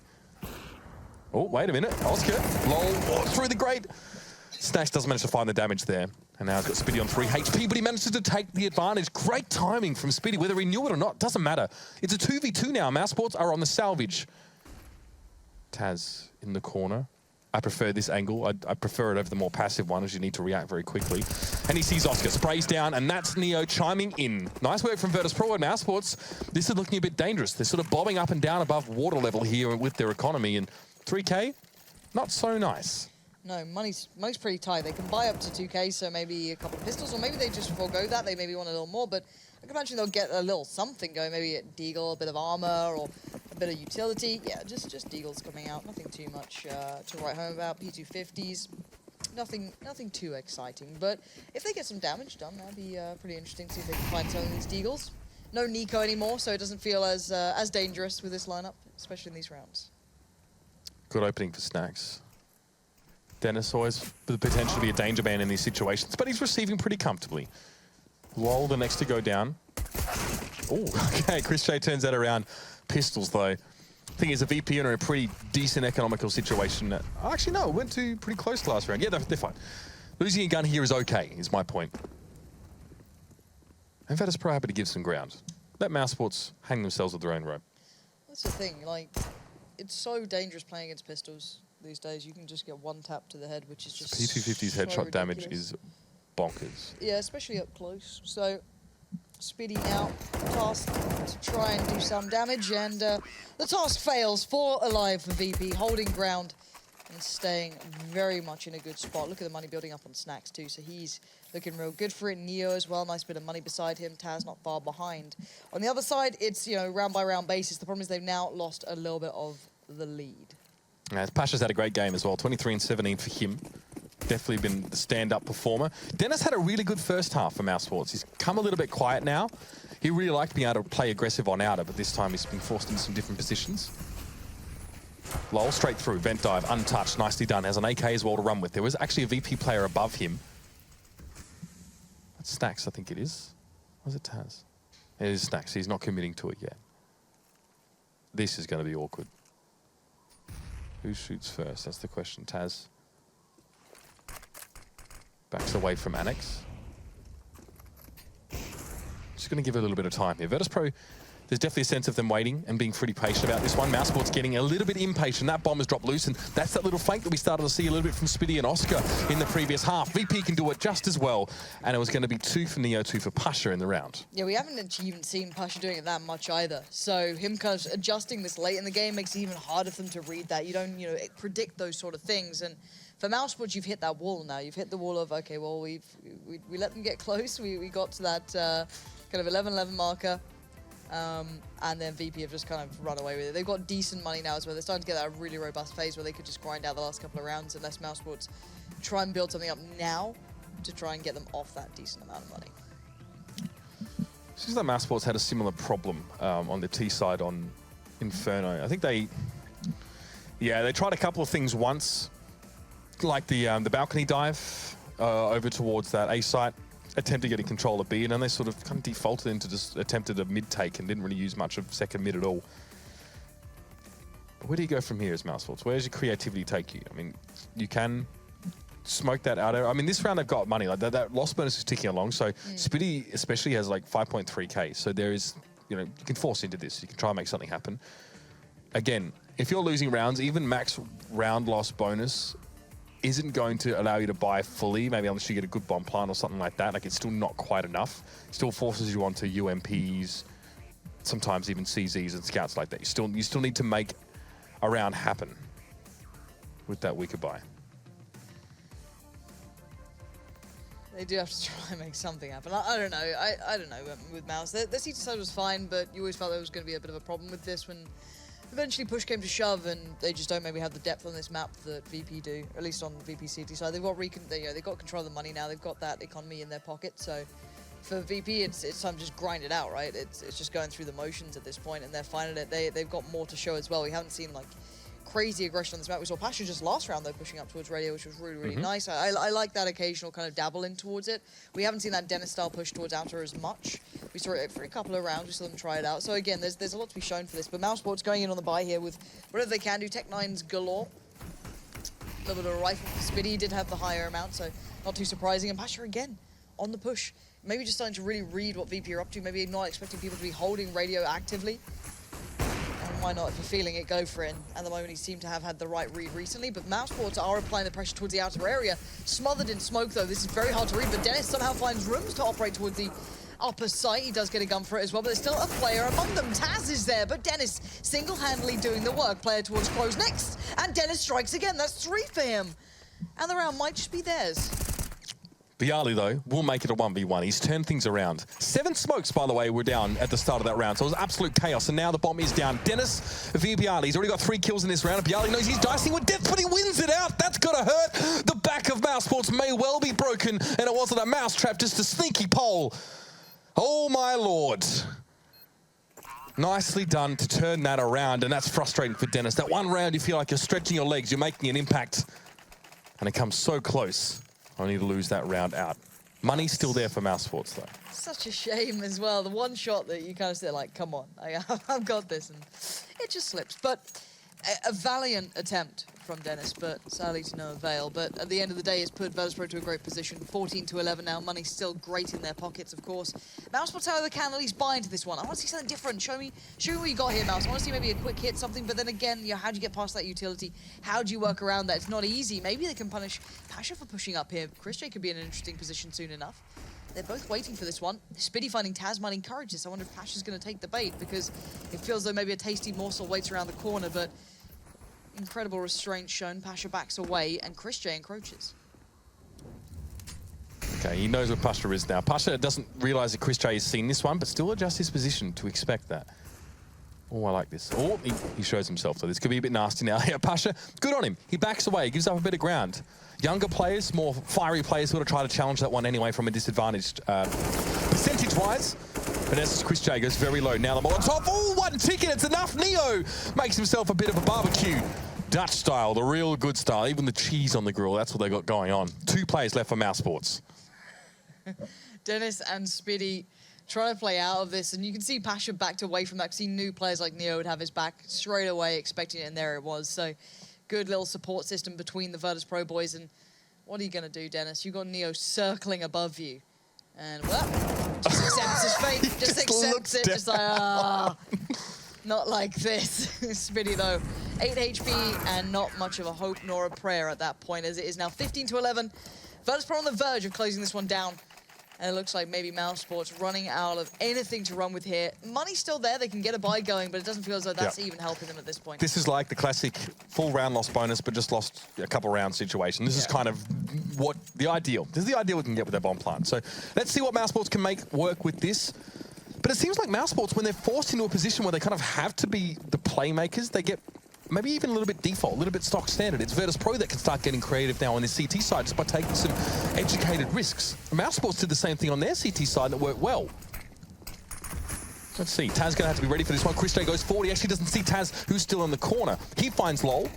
Oh, wait a minute. Oscar. Lol. Oh, through the grate. Snacks does manage to find the damage there. And now he's got Spitty on 3 HP, but he manages to take the advantage. Great timing from Spitty, whether he knew it or not, doesn't matter. It's a 2v2 now. Mousesports are on the salvage. Taz in the corner. I prefer this angle. I prefer it over the more passive one, as you need to react very quickly. And he sees Oscar, sprays down, and that's Neo chiming in. Nice work from virtus.pro and Mousesports. This is looking a bit dangerous. They're sort of bobbing up and down above water level here with their economy, and 3k, not so nice. No, money's pretty tight. They can buy up to 2k, so maybe a couple of pistols, or maybe they just forego that. They maybe want a little more, but I can imagine they'll get a little something going. Maybe a deagle, a bit of armor, or a bit of utility. Yeah, just deagles coming out. Nothing too much to write home about. P250s, nothing too exciting. But if they get some damage done, that'd be pretty interesting to see if they can find some of these deagles. No Nico anymore, so it doesn't feel as dangerous with this lineup, especially in these rounds. Good opening for Snacks. Dennis always the potential to be a danger man in these situations, but he's receiving pretty comfortably. Lol, the next to go down. Oh, okay, Chris J turns that around. Pistols, though. Thing is, a VP are in a pretty decent economical situation. Actually, no, it went to pretty close last round. Yeah, they're fine. Losing a gun here is okay, is my point. And virtus.pro happy to give some ground. Let Mousesports hang themselves with their own rope. That's the thing, like, it's so dangerous playing against pistols. these days. You can just get one tap to the head, which is just P250's so headshot damage ridiculous. is bonkers. Yeah, especially up close. So, Speedy now tasked to try and do some damage, and the task fails. 4 alive for VP, holding ground and staying very much in a good spot. Look at the money building up on Snacks too, so he's looking real good for it. Neo as well, nice bit of money beside him. Taz not far behind. On the other side, it's, you know, round by round basis. The problem is they've now lost a little bit of the lead. Yeah, Pasha's had a great game as well, 23 and 17 for him. Definitely been the stand-up performer. Dennis had a really good first half for Mouse Sports. He's come a little bit quiet now. He really liked being able to play aggressive on outer, but this time he's been forced into some different positions. Lol, straight through, vent dive, untouched, nicely done. Has an AK as well to run with. There was actually a VP player above him. That's Snacks, I think it is. Was it Taz? It is Snacks. He's not committing to it yet. This is going to be awkward. Who shoots first? That's the question. Taz backs away from Annex. Just going to give it a little bit of time here. virtus.pro, there's definitely a sense of them waiting and being pretty patient about this one. Mousesport's getting a little bit impatient. That bomb has dropped loose, and that's that little flank that we started to see a little bit from Spitty and Oscar in the previous half. VP can do it just as well, and it was going to be 2 for Neo, 2 for Pasha in the round. Yeah, we haven't actually even seen Pasha doing it that much either. So him kind of adjusting this late in the game makes it even harder for them to read that. You don't, you know, predict those sort of things. And for Mousesports, you've hit that wall now. You've hit the wall of, okay, well, we let them get close. We got to that kind of 11-11 marker. And then VP have just kind of run away with it. They've got decent money now as well. They're starting to get that really robust phase where they could just grind out the last couple of rounds unless Mousesports try and build something up now to try and get them off that decent amount of money. Seems like Mousesports had a similar problem on the T side on Inferno. I think they tried a couple of things once, like the balcony dive over towards that A site. Attempted getting control of B, and then they sort of kind of defaulted into just attempted a mid take and didn't really use much of second mid at all. But where do you go from here as Mousesports? Where does your creativity take you? I mean, you can smoke that out. I mean, this round they've got money. Like that loss bonus is ticking along. So Spitty especially has like 5.3k. So there is, you know, you can force into this. You can try and make something happen. Again, if you're losing rounds, even max round loss bonus isn't going to allow you to buy fully, maybe unless you get a good bomb plant or something like that. Like, it's still not quite enough. Still forces you onto UMPs, sometimes even CZs and scouts like that. You still need to make a round happen with that weaker buy. They do have to try and make something happen. I don't know. I don't know with Mouse. Their CT side was fine, but you always felt there was going to be a bit of a problem with this when eventually push came to shove, and they just don't maybe have the depth on this map that VP do, at least on VP CT side. They've got they've got control of the money now. They've got that economy in their pocket. So for VP, it's time to just grind it out, right? It's just going through the motions at this point, and they're finding it. They've got more to show as well. We haven't seen like crazy aggression on this map. We saw Pasha just last round though pushing up towards radio, which was really, really nice. I like that occasional kind of dabble in towards it. We haven't seen that Dennis style push towards outer as much. We saw it for a couple of rounds. We saw them try it out. So again, there's a lot to be shown for this. But Mousesports going in on the buy here with whatever they can do. Tech-9's galore. A little bit of a rifle for Spitty. Did have the higher amount, so not too surprising. And Pasha again on the push. Maybe just starting to really read what VP are up to. Maybe not expecting people to be holding radio actively. Why not? If you're feeling it, go for it. At the moment, he seemed to have had the right read recently, but Mousesports are applying the pressure towards the outer area. Smothered in smoke, though. This is very hard to read, but Dennis somehow finds rooms to operate towards the upper site. He does get a gun for it as well, but there's still a player among them. Taz is there, but Dennis single-handedly doing the work. Player towards Crows next, and Dennis strikes again. That's 3 for him. And the round might just be theirs. Bialy, though, will make it a 1v1. He's turned things around. 7 smokes, by the way, were down at the start of that round, so it was absolute chaos, and now the bomb is down. Dennis via Bialy. He's already got 3 kills in this round. Bialy knows he's dicing with death, but he wins it out. That's got to hurt. The back of Mousesports may well be broken, and it wasn't a mousetrap, just a sneaky pole. Oh, my lord. Nicely done to turn that around, and that's frustrating for Dennis. That one round, you feel like you're stretching your legs, you're making an impact, and it comes so close. Only to lose that round out. Money's still there for Mousesports, though. Such a shame as well. The one shot that you kind of say, like, come on, I've got this, and it just slips. But A valiant attempt from Dennis, but sadly to no avail. But at the end of the day, it's put virtus.pro to a great position. 14-11 now. Money's still great in their pockets, of course. Mousesports, however, can at least buy into this one. I want to see something different. Show me what you got here, Mouz. I want to see maybe a quick hit, something. But then again, how do you get past that utility? How do you work around that? It's not easy. Maybe they can punish Pasha for pushing up here. chrisJ could be in an interesting position soon enough. They're both waiting for this one. Spiddy finding Taz might encourage this. I wonder if Pasha's going to take the bait, because it feels though maybe a tasty morsel waits around the corner, but incredible restraint shown. Pasha backs away, and chrisJ encroaches. Okay, he knows where Pasha is now. Pasha doesn't realise that chrisJ has seen this one, but still adjusts his position to expect that. Oh, I like this. Oh, he shows himself, so this could be a bit nasty now. Yeah, Pasha, good on him. He backs away, gives up a bit of ground. Younger players, more fiery players, who would try to challenge that one anyway from a disadvantaged percentage-wise. But as chrisJ goes very low. Now the Molotov. Oh, one ticket, it's enough. Neo makes himself a bit of a barbecue. Dutch style, the real good style. Even the cheese on the grill, that's what they got going on. 2 players left for Mousesports. Dennis and Spiddy trying to play out of this, and you can see Pasha backed away from that because he knew players like Neo would have his back straight away, expecting it, and there it was. So good little support system between the virtus.pro boys. And what are you going to do, Dennis? You've got Neo circling above you. And, well, just accepts his fate. Just accepts it. Just like, not like this. Spiddy, though, 8 HP and not much of a hope nor a prayer at that point, as it is now 15-11. virtus.pro on the verge of closing this one down. And it looks like maybe Mousesports running out of anything to run with here. Money's still there. They can get a buy going, but it doesn't feel as though that's even helping them at this point. This is like the classic full round loss bonus, but just lost a couple round situation. This is kind of what the ideal. This is the ideal we can get with their bomb plant. So let's see what Mousesports can make work with this. But it seems like Mousesports, when they're forced into a position where they kind of have to be the playmakers, they get maybe even a little bit default, a little bit stock standard. It's virtus.pro that can start getting creative now on the CT side just by taking some educated risks. Mousesports did the same thing on their CT side and it worked well. Let's see, Taz gonna have to be ready for this one. chrisJ goes forward. He actually doesn't see Taz, who's still in the corner. He finds Lol,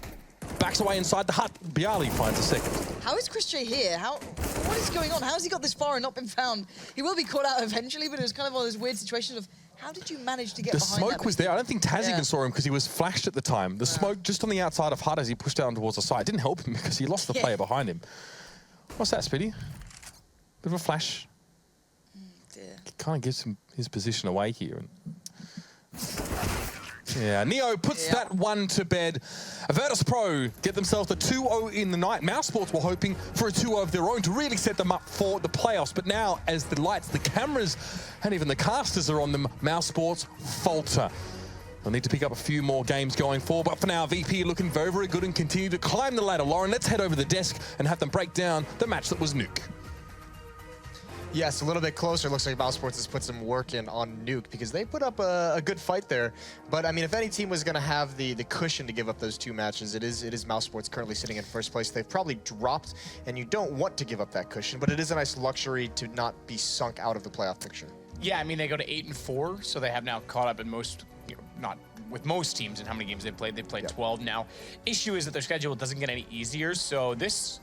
backs away inside the hut. Bialy finds a second. How is chrisJ here? What is going on? How has he got this far and not been found? He will be caught out eventually, but it was kind of one of those weird situations of, how did you manage to get behind that? The smoke was there. I don't think Taz even saw him because he was flashed at the time. The smoke just on the outside of Hut as he pushed down towards the side didn't help him because he lost the player behind him. What's that, Spiddy? Bit of a flash. Kind of gives him his position away here. Yeah, Neo puts that one to bed. virtus.pro get themselves the 2-0 in the night. Mousesports were hoping for a 2-0 of their own to really set them up for the playoffs. But now, as the lights, the cameras, and even the casters are on them, Mousesports falter. They'll need to pick up a few more games going forward. But for now, VP looking very, very good and continue to climb the ladder. Lauren, let's head over the desk and have them break down the match that was Nuke. Yes, a little bit closer. Looks like Mousesports has put some work in on Nuke because they put up a good fight there. But I mean, if any team was going to have the cushion to give up those 2 matches, it is Mousesports currently sitting in first place. They've probably dropped, and you don't want to give up that cushion, but it is a nice luxury to not be sunk out of the playoff picture. Yeah, I mean, they go to 8-4, so they have now caught up in most, not with most teams in how many games they've played. They've played 12 now. Issue is that their schedule doesn't get any easier, so this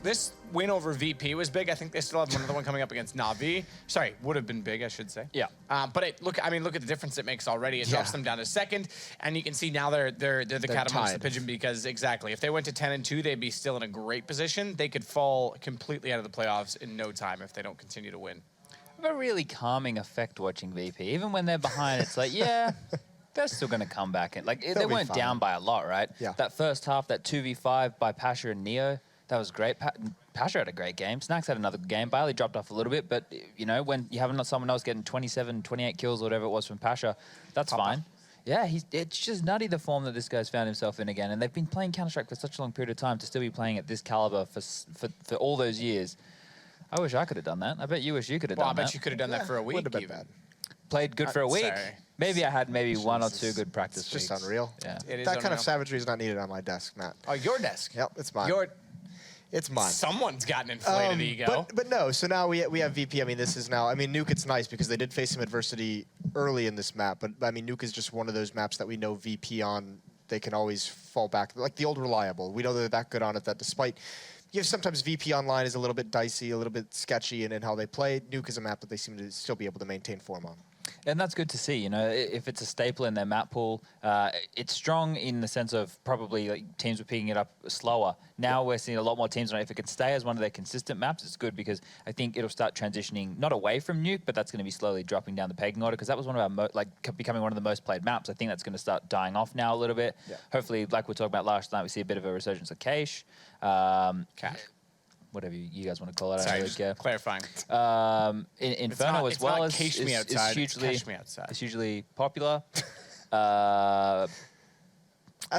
win over VP was big. I think they still have another one coming up against Na'Vi. Sorry, would have been big, I should say. Yeah. But look at the difference it makes already. It drops them down to second, and you can see now they're the cat amongst the pigeon because exactly, if they went to 10-2, they'd be still in a great position. They could fall completely out of the playoffs in no time if they don't continue to win. A really calming effect watching VP. Even when they're behind, it's like, yeah, they're still going to come back. And like they weren't down by a lot, right? Yeah. That first half, that 2v5 by Pasha and Neo, that was great. Pasha had a great game. Snacks had another good game. Bailey dropped off a little bit, but you know, when you have someone else getting 27, 28 kills or whatever it was from Pasha, that's fine. Yeah, it's just nutty the form that this guy's found himself in again. And they've been playing Counter-Strike for such a long period of time to still be playing at this caliber for all those years. I wish I could have done that. I bet you wish you could have done that. I bet you could have done that for a week. Wouldn't have been bad. Played good for a week. Sorry. Maybe I had one or 2 good practice weeks. It's just weeks. unreal. Yeah. That kind of savagery is not needed on my desk, Matt. Oh, your desk? Yep, it's mine. It's mine. Someone's got an inflated ego. But no, so now we have VP. I mean, this is now, I mean, Nuke, it's nice because they did face some adversity early in this map, but I mean, Nuke is just one of those maps that we know VP on, they can always fall back, like the old reliable. We know they're that good on it that despite, sometimes VP online is a little bit dicey, a little bit sketchy in how they play. Nuke is a map that they seem to still be able to maintain form on. And that's good to see. You know, if it's a staple in their map pool, it's strong in the sense of probably like, teams were picking it up slower. Now we're seeing a lot more teams on it. If it can stay as one of their consistent maps, it's good because I think it'll start transitioning not away from Nuke, but that's going to be slowly dropping down the pegging order because that was one of our becoming one of the most played maps. I think that's going to start dying off now a little bit. Yeah. Hopefully, like we talked about last night, we see a bit of a resurgence of Cache. Whatever you guys want to call it. Sorry, I don't really care. Clarifying. Inferno as well is hugely popular. As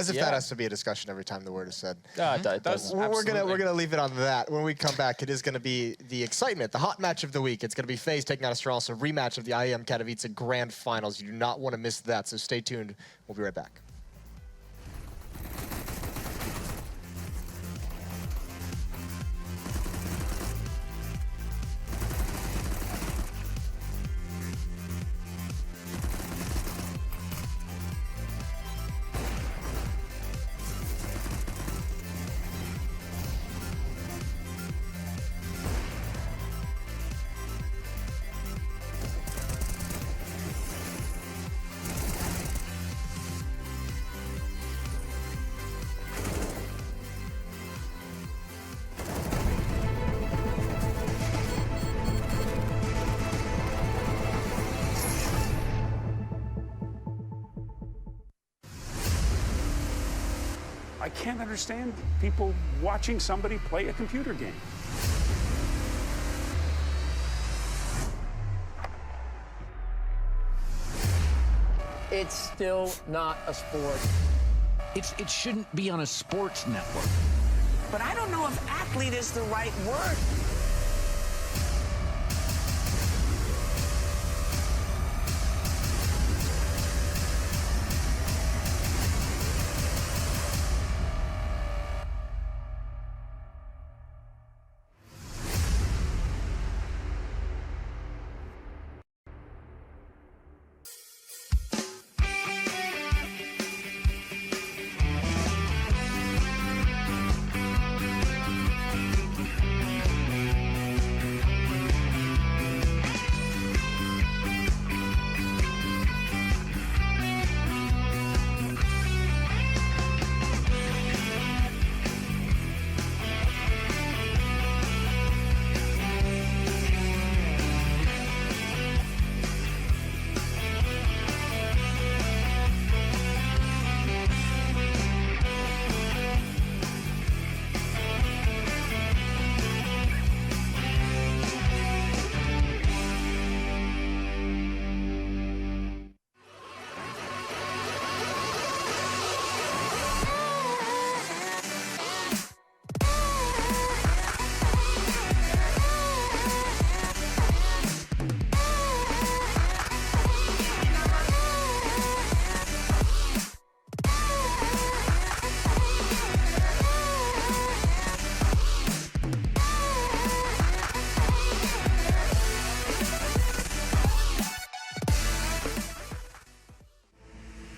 if that has to be a discussion every time the word is said. No, it doesn't. We're gonna leave it on that. When we come back, it is gonna be the excitement, the hot match of the week. It's gonna be FaZe taking out Astralis, a rematch of the IEM Katowice Grand Finals. You do not want to miss that, so stay tuned. We'll be right back. I can't understand people watching somebody play a computer game. It's still not a sport. It shouldn't be on a sports network. But I don't know if athlete is the right word.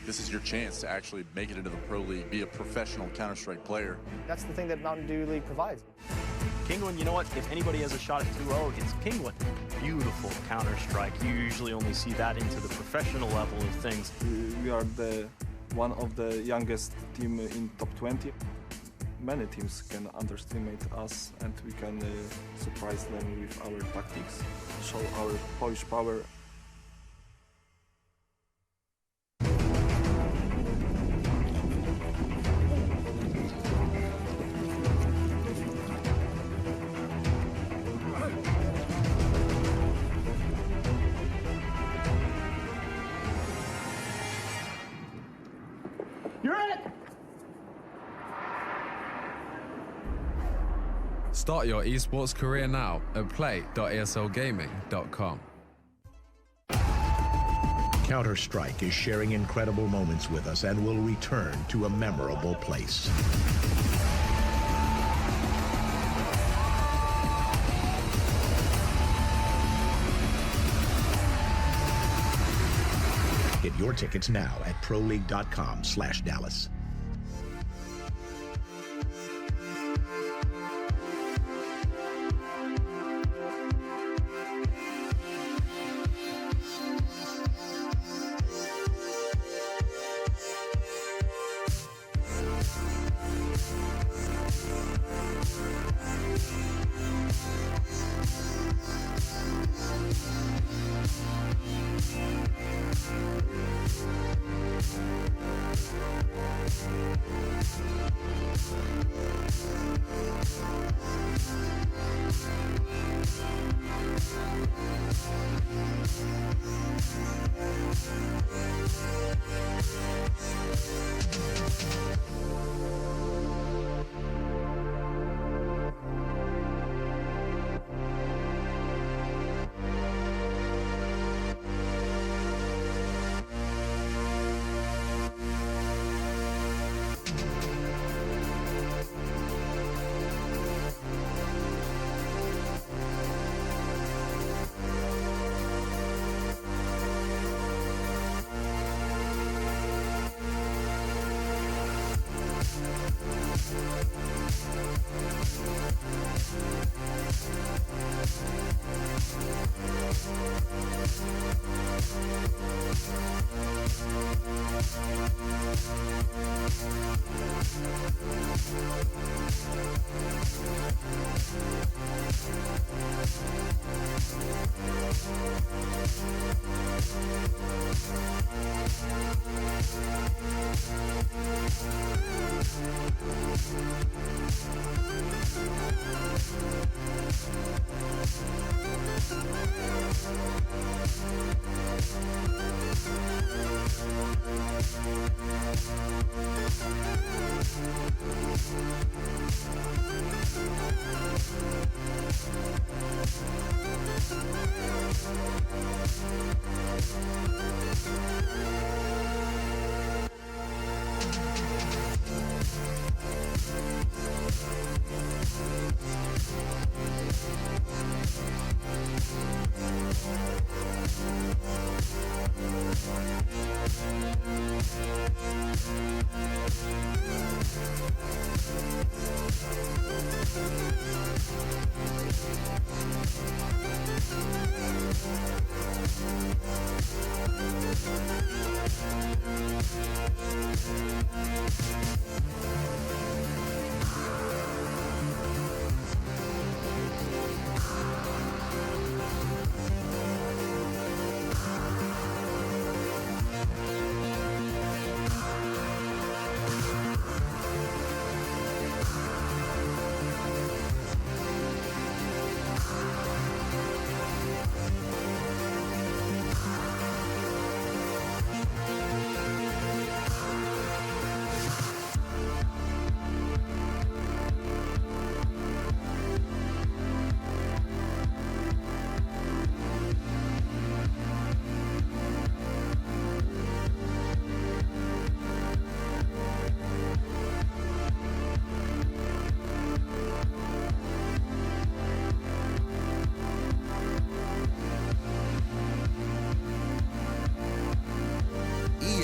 This is your chance to actually make it into the Pro League, be a professional Counter-Strike player. That's the thing that Mountain Dew League provides. Penguin, you know what? If anybody has a shot at 2-0 against Penguin, beautiful Counter-Strike. You usually only see that into the professional level of things. We are one of the youngest team in top 20. Many teams can underestimate us and we can surprise them with our tactics, show our Polish power. Start your esports career now at play.eslgaming.com. Counter-Strike is sharing incredible moments with us and will return to a memorable place. Get your tickets now at proleague.com/Dallas.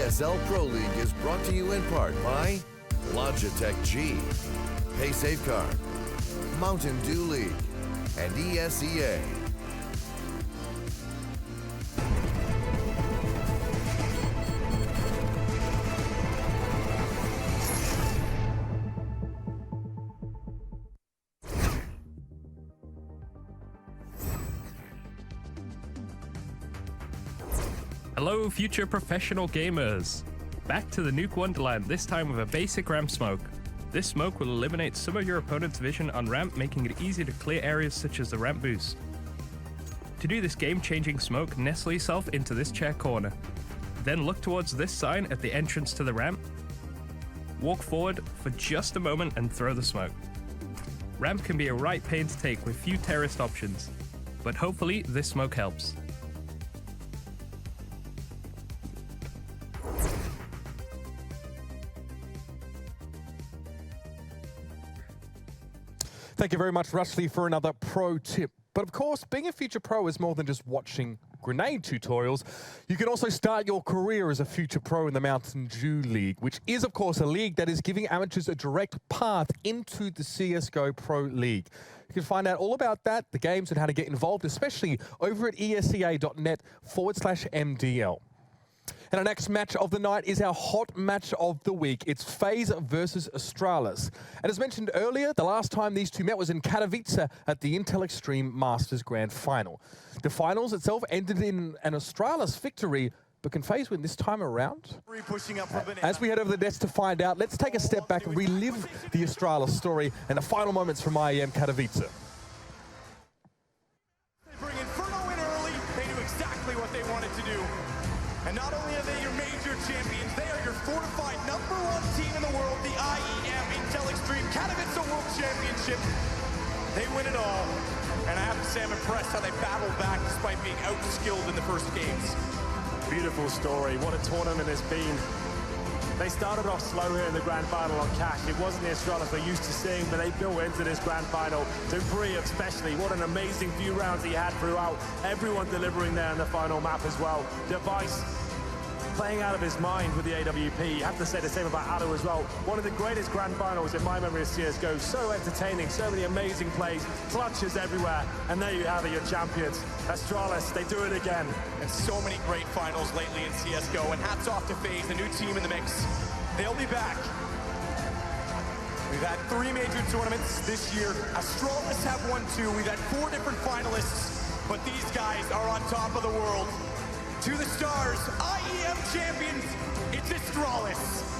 ESL Pro League is brought to you in part by Logitech G, Pay Safeguard, Mountain Dew League, and ESEA. Hello, future professional gamers! Back to the Nuke Wonderland, this time with a basic ramp smoke. This smoke will eliminate some of your opponent's vision on ramp, making it easy to clear areas such as the ramp boost. To do this game-changing smoke, nestle yourself into this chair corner. Then look towards this sign at the entrance to the ramp. Walk forward for just a moment and throw the smoke. Ramp can be a right pain to take with few terrorist options, but hopefully this smoke helps. Thank you very much, Rushley, for another pro tip. But of course, being a future pro is more than just watching grenade tutorials. You can also start your career as a future pro in the Mountain Dew League, which is, of course, a league that is giving amateurs a direct path into the CSGO Pro League. You can find out all about that, the games, and how to get involved, especially over at esea.net/MDL. And our next match of the night is our hot match of the week. It's FaZe versus Astralis. And as mentioned earlier, the last time these two met was in Katowice at the Intel Extreme Masters Grand Final. The finals itself ended in an Astralis victory, But can FaZe win this time around? As we head over the nets to find out, let's take a step back and relive the Astralis story and the final moments from IEM Katowice. They bring Inferno in early. They knew exactly what they wanted to do. And not only are they your major champions, they are your fortified #1 team in the world, the IEM Intel Extreme Katowice World Championship. They win it all. And I have to say I'm impressed how they battled back despite being outskilled in the first games. Beautiful story. What a tournament it's been. They started off slow here in the grand final on Cash. It wasn't the Astralis we're used to seeing, but they built into this grand final. Dupree especially, what an amazing few rounds he had throughout. Everyone delivering there in the final map as well. Device playing out of his mind with the AWP. You have to say the same about Addo as well. One of the greatest grand finals in my memory of CSGO. So entertaining, so many amazing plays, clutches everywhere, and there you have it, your champions. Astralis, they do it again. And so many great finals lately in CSGO, and hats off to FaZe, the new team in the mix. They'll be back. We've had 3 major tournaments this year. Astralis have won 2. We've had 4 different finalists, but these guys are on top of the world. To the stars, IEM champions, it's Astralis.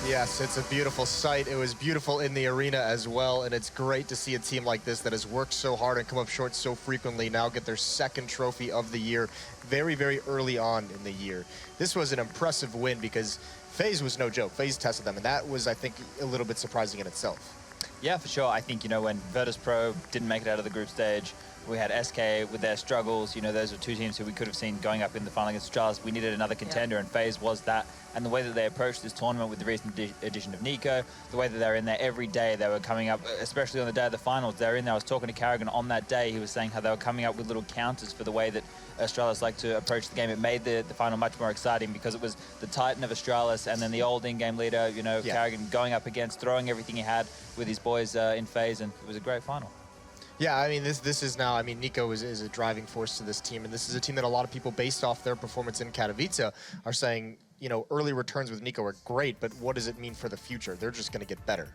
Yes, it's a beautiful sight. It was beautiful in the arena as well, and it's great to see a team like this that has worked so hard and come up short so frequently now get their 2nd trophy of the year very, very early on in the year. This was an impressive win because FaZe was no joke. FaZe tested them, and that was, I think, a little bit surprising in itself. Yeah, for sure. I think, you know, when virtus.pro didn't make it out of the group stage, we had SK with their struggles. You know, those were 2 teams who we could have seen going up in the final against Astralis. We needed another contender, and FaZe was that. And the way that they approached this tournament with the recent addition of Nico, the way that they were in there every day, they were coming up, especially on the day of the finals, they were in there. I was talking to Carrigan on that day. He was saying how they were coming up with little counters for the way that Astralis like to approach the game. It made the final much more exciting because it was the Titan of Astralis and then the old in-game leader, you know, Carrigan going up against, throwing everything he had with his boys in FaZe, and it was a great final. Yeah, I mean, this is now, I mean, Nico is a driving force to this team, and this is a team that a lot of people, based off their performance in Katowice, are saying, you know, early returns with Nico are great, but what does it mean for the future? They're just going to get better.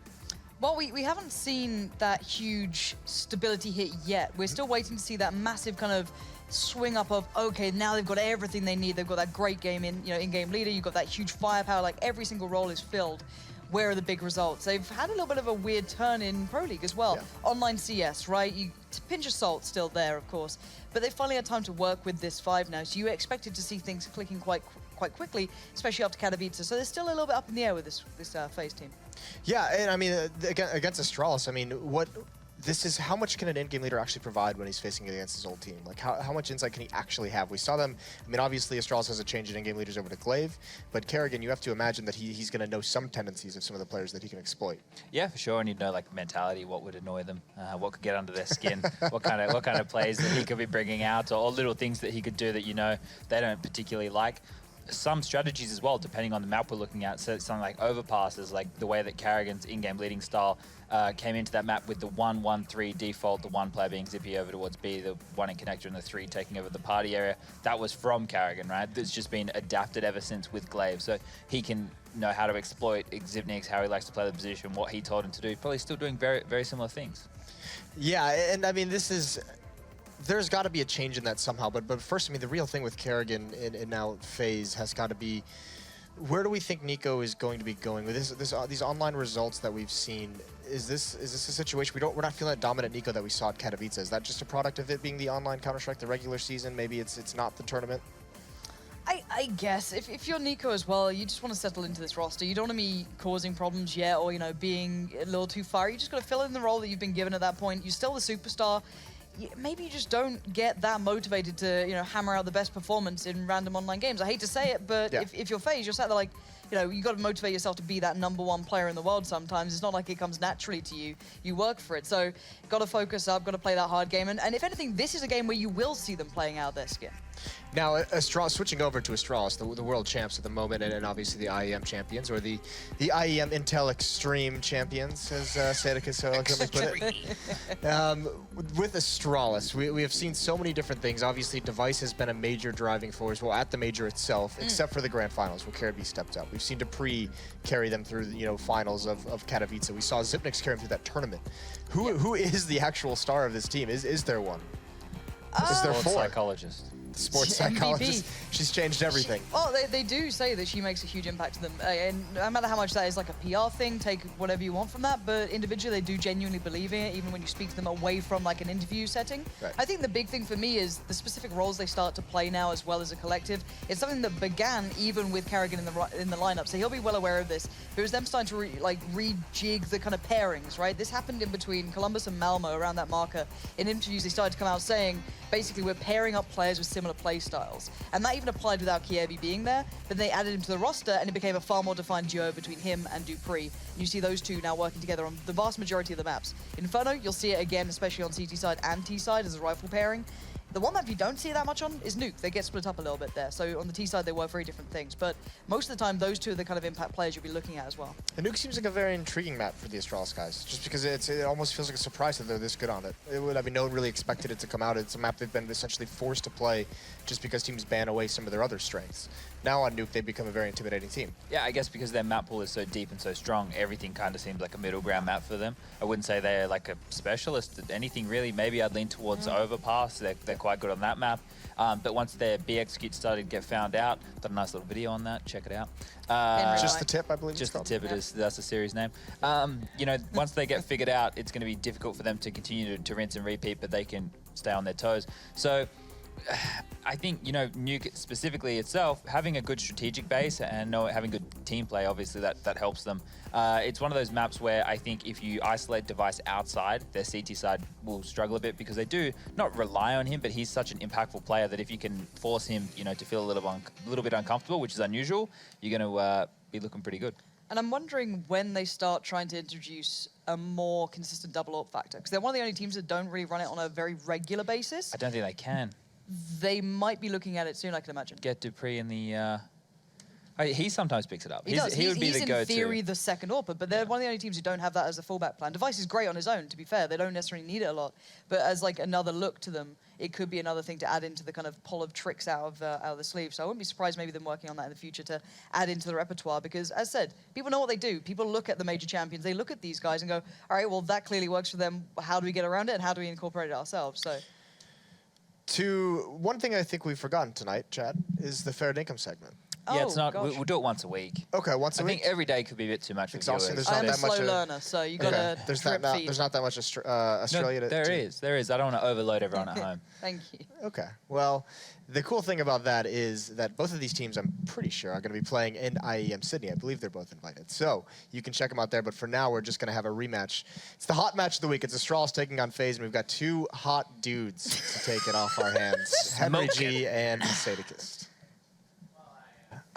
Well, we haven't seen that huge stability hit yet. We're still waiting to see that massive kind of swing up of, okay, now they've got everything they need. They've got that great game in-game leader. You've got that huge firepower, like every single role is filled. Where are the big results? They've had a little bit of a weird turn in Pro League as well. Yeah. Online CS, right? You pinch of salt still there, of course, but they finally had time to work with this 5 now. So you expected to see things clicking quite quickly, especially after Katowice. So there's still a little bit up in the air with this FaZe team. Yeah, and I mean, against Astralis, I mean, how much can an in-game leader actually provide when he's facing against his old team? Like, how much insight can he actually have? We saw them, I mean, obviously Astralis has a change in in-game leaders over to Glaive, but Carrigan, you have to imagine that he's going to know some tendencies of some of the players that he can exploit. Yeah, for sure, and you'd know, like, mentality, what would annoy them, what could get under their skin, what kind of plays that he could be bringing out, or little things that he could do that, you know, they don't particularly like. Some strategies as well, depending on the map we're looking at. So something like overpasses, like the way that Carrigan's in-game leading style came into that map with the 1-1-3 default, the 1 player being zippy over towards B, the 1 in connector, and the 3 taking over the party area. That was from Carrigan, right? It's just been adapted ever since with Glaive. So he can know how to exploit Xivnix, how he likes to play the position, what he told him to do. Probably still doing very, very similar things. Yeah, and I mean, there's got to be a change in that somehow, but first, I mean, the real thing with Carrigan and now FaZe has got to be, where do we think Nico is going to be going with these online results that we've seen? Is this a situation we're not feeling that dominant Nico that we saw at Katowice? Is that just a product of it being the online Counter-Strike, the regular season? Maybe it's not the tournament. I guess if you're Nico as well, you just want to settle into this roster. You don't want to be causing problems yet, or being a little too far. You just got to fill in the role that you've been given at that point. You're still the superstar. Maybe you just don't get that motivated to, hammer out the best performance in random online games. I hate to say it, but if you're FaZe, you're sat there like, you got to motivate yourself to be that #1 player in the world sometimes. It's not like it comes naturally to you. You work for it. So got to focus up, got to play that hard game. And if anything, this is a game where you will see them playing out their skin. Now, switching over to Astralis, the world champs at the moment, and obviously the IEM champions, or the IEM Intel Extreme champions, as Sadika so eloquently put it. With Astralis, we have seen so many different things. Obviously, Device has been a major driving force, well, at the major itself, except for the grand finals, where Caribbean stepped up. We've seen Dupree carry them through, finals of Katowice. We saw Zipnix carry them through that tournament. Who is the actual star of this team? Is there one? Is there four? Psychologist. Sports psychologist. She's changed everything. Well, they do say that she makes a huge impact to them, and no matter how much that is like a PR thing, take whatever you want from that, but individually they do genuinely believe in it, even when you speak to them away from like an interview setting. Right. I think the big thing for me is the specific roles they start to play now as well as a collective. It's something that began even with Carrigan in the lineup, so he'll be well aware of this. It was them starting to rejig the kind of pairings, right? This happened in between Columbus and Malmo around that marker. In interviews, they started to come out saying, basically, we're pairing up players with similar play styles. And that even applied without Kievi being there, but they added him to the roster and it became a far more defined duo between him and Dupree. And you see those two now working together on the vast majority of the maps. Inferno, you'll see it again, especially on CT side and T side as a rifle pairing. The one map you don't see that much on is Nuke. They get split up a little bit there. So on the T side, they work very different things. But most of the time, those two are the kind of impact players you'll be looking at as well. And Nuke seems like a very intriguing map for the Astralis guys, just because it almost feels like a surprise that they're this good on it. No one really expected it to come out. It's a map they've been essentially forced to play just because teams ban away some of their other strengths. Now on Nuke, they become a very intimidating team. Yeah, I guess because their map pool is so deep and so strong, everything kind of seems like a middle ground map for them. I wouldn't say they're like a specialist at anything really. Maybe I'd lean towards Overpass. They're quite good on that map. But once their B execute started to get found out, got a nice little video on that. Check it out. Just the tip, I believe. Just the tip. It is. That's the series name. Once they get figured out, it's going to be difficult for them to continue to rinse and repeat, but they can stay on their toes. So I think, Nuke specifically itself, having a good strategic base and having good team play, obviously that helps them. It's one of those maps where I think if you isolate Device outside, their CT side will struggle a bit because they do not rely on him, but he's such an impactful player that if you can force him, to feel a little bit uncomfortable, which is unusual, you're going to be looking pretty good. And I'm wondering when they start trying to introduce a more consistent double AWP factor, because they're one of the only teams that don't really run it on a very regular basis. I don't think they can. They might be looking at it soon, I can imagine. Get Dupree in the... he sometimes picks it up. He does. He would be the go-to. He's in theory the second AWP, but they're one of the only teams who don't have that as a fallback plan. Device is great on his own, to be fair. They don't necessarily need it a lot. But as like another look to them, it could be another thing to add into the kind of pull of tricks out of the sleeve. So I wouldn't be surprised maybe them working on that in the future to add into the repertoire because, as said, people know what they do. People look at the major champions. They look at these guys and go, all right, well, that clearly works for them. How do we get around it and how do we incorporate it ourselves? So... one thing I think we've forgotten tonight, Chad, is the fair income segment. Yeah, it's not. We'll do it once a week. Okay, once a week. I think every day could be a bit too much. Exhausting. For There's not that much. I'm a slow learner, so you gotta. There's not that much Australia. No, there is. I don't want to overload everyone at home. Thank you. Okay. Well, the cool thing about that is that both of these teams, I'm pretty sure, are going to be playing in IEM Sydney. I believe they're both invited. So you can check them out there. But for now, we're just going to have a rematch. It's the hot match of the week. It's Astralis taking on FaZe, and we've got two hot dudes to take it off our hands. Henry G and Sadikist.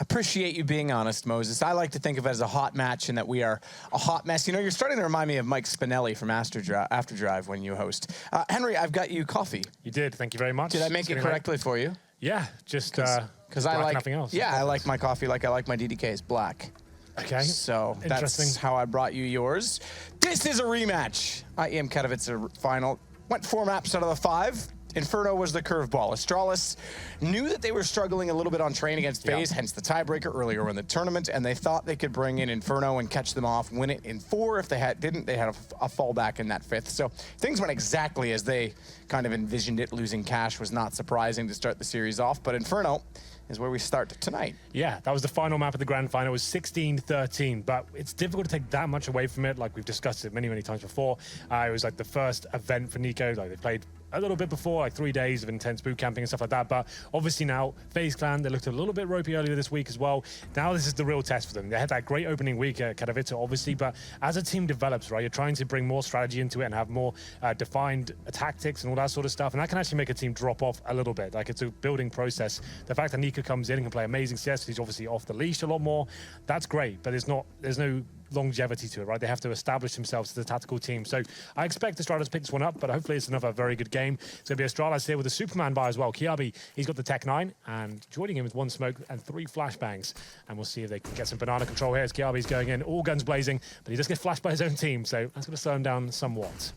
Appreciate you being honest, Moses. I like to think of it as a hot match and that we are a hot mess. You're starting to remind me of Mike Spinelli from Afterdrive when you host. Henry, I've got you coffee. You did. Thank you very much. Did I make it correctly for you? Yeah, just because I like nothing else. Yeah, I like my coffee like I like my DDKs, black. Okay. So that's how I brought you yours. This is a rematch. IEM Katowice final. Went 4 maps out of the 5. Inferno was the curveball. Astralis knew that they were struggling a little bit on train against FaZe, hence the tiebreaker earlier in the tournament, and they thought they could bring in Inferno and catch them off, win it in 4. If they didn't, they had a fallback in that 5th. So things went exactly as they kind of envisioned it. Losing cash was not surprising to start the series off, but Inferno is where we start tonight. Yeah, that was the final map of the grand final. It was 16-13, but it's difficult to take that much away from it. Like we've discussed it many, many times before. It was like the first event for Nico. Like they played a little bit before, like 3 days of intense boot camping and stuff like that. But obviously now, FaZe Clan, they looked a little bit ropey earlier this week as well. Now this is the real test for them. They had that great opening week at Katowice, obviously, but as a team develops, right, you're trying to bring more strategy into it and have more defined tactics and all that sort of stuff. And that can actually make a team drop off a little bit. Like it's a building process. The fact that Nico comes in and can play amazing CS, he's obviously off the leash a lot more. That's great, but there's no longevity to it, right? They have to establish themselves as a tactical team. So I expect Astralis to pick this one up, but hopefully it's another very good game. game. It's going to be Astralis here with a Superman buy as well. Kiabi, he's got the Tech 9, and joining him with 1 smoke and 3 flashbangs. And we'll see if they can get some banana control here as Kiabi's going in, all guns blazing, but he does get flashed by his own team, so that's going to slow him down somewhat.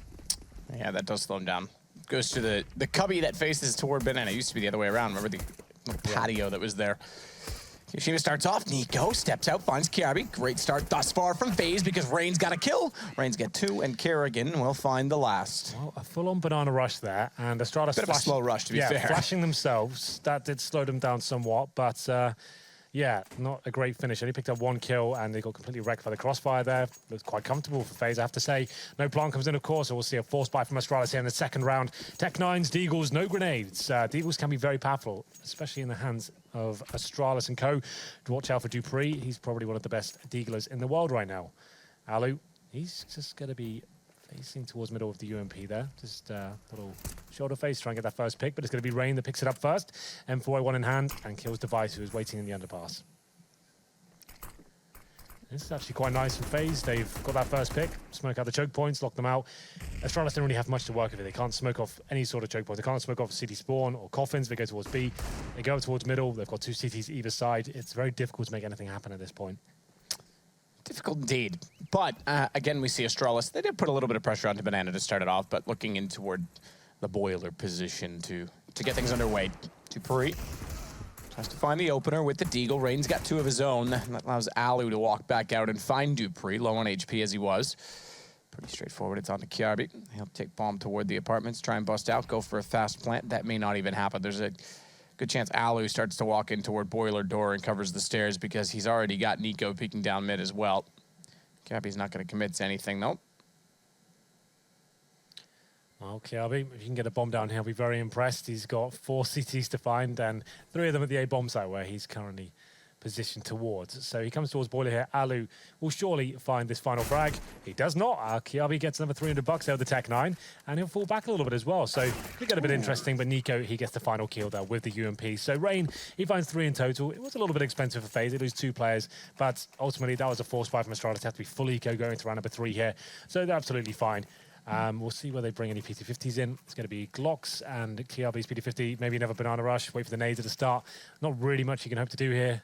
Yeah, that does slow him down. Goes to the cubby that faces toward Banana. It used to be the other way around. Remember the patio that was there. Yoshima starts off. Nico steps out, finds Kiabi. Great start thus far from FaZe because Rain's got a kill. Rain's got 2, and Kerrigan will find the last. Well, a full-on banana rush there, and Astralis Bit of a slow rush, to be fair. Flashing themselves. That did slow them down somewhat, but yeah, not a great finish. Only picked up 1 kill, and they got completely wrecked by the crossfire there. Looked quite comfortable for FaZe, I have to say. No plant comes in, of course, so we'll see a force buy from Astralis here in the second round. Tech 9s, Deagles, no grenades. Deagles can be very powerful, especially in the hands of Astralis and co. To watch out for Dupree. He's probably one of the best Deaglers in the world right now. Alu, he's just going to be facing towards middle of the UMP there. Just a little shoulder face, try and get that first pick, but it's going to be Rain that picks it up first. M4A1 in hand and kills Device, who is waiting in the underpass. This is actually quite nice for FaZe. They've got that first pick, smoke out the choke points, lock them out. Astralis don't really have much to work with. They can't smoke off any sort of choke points. They can't smoke off city spawn or coffins. They go towards B. They go towards middle. They've got 2 cities either side. It's very difficult to make anything happen at this point. Difficult indeed. But again, we see Astralis. They did put a little bit of pressure onto Banana to start it off, but looking in toward the boiler position to get things underway. Dupree tries to find the opener with the Deagle. Rain's got 2 of his own. That allows Alu to walk back out and find Dupree, low on HP as he was. Pretty straightforward. It's on to Kiabi. He'll take bomb toward the apartments, try and bust out, go for a fast plant. That may not even happen. There's a good chance Alu starts to walk in toward boiler door and covers the stairs because he's already got Nico peeking down mid as well. Kiabi's not going to commit to anything, though. Well, Kiabi, if you can get a bomb down here, I'll be very impressed. He's got 4 CTs to find and 3 of them at the A bomb site where he's currently positioned towards. So he comes towards boiler here. Alu will surely find this final frag. He does not. Kiabi gets another $300 out of the Tech 9, and he'll fall back a little bit as well. So it get a bit interesting, but Nico, he gets the final kill there with the UMP. So Rain, he finds 3 in total. It was a little bit expensive for FaZe. They lose 2 players, but ultimately that was a force buy from Astralis. Have to be full eco going to round number 3 here. So they're absolutely fine. We'll see where they bring any PT50s in. It's going to be Glocks and Kiabi's PT50. Maybe another banana rush. Wait for the nades at the start. Not really much you can hope to do here.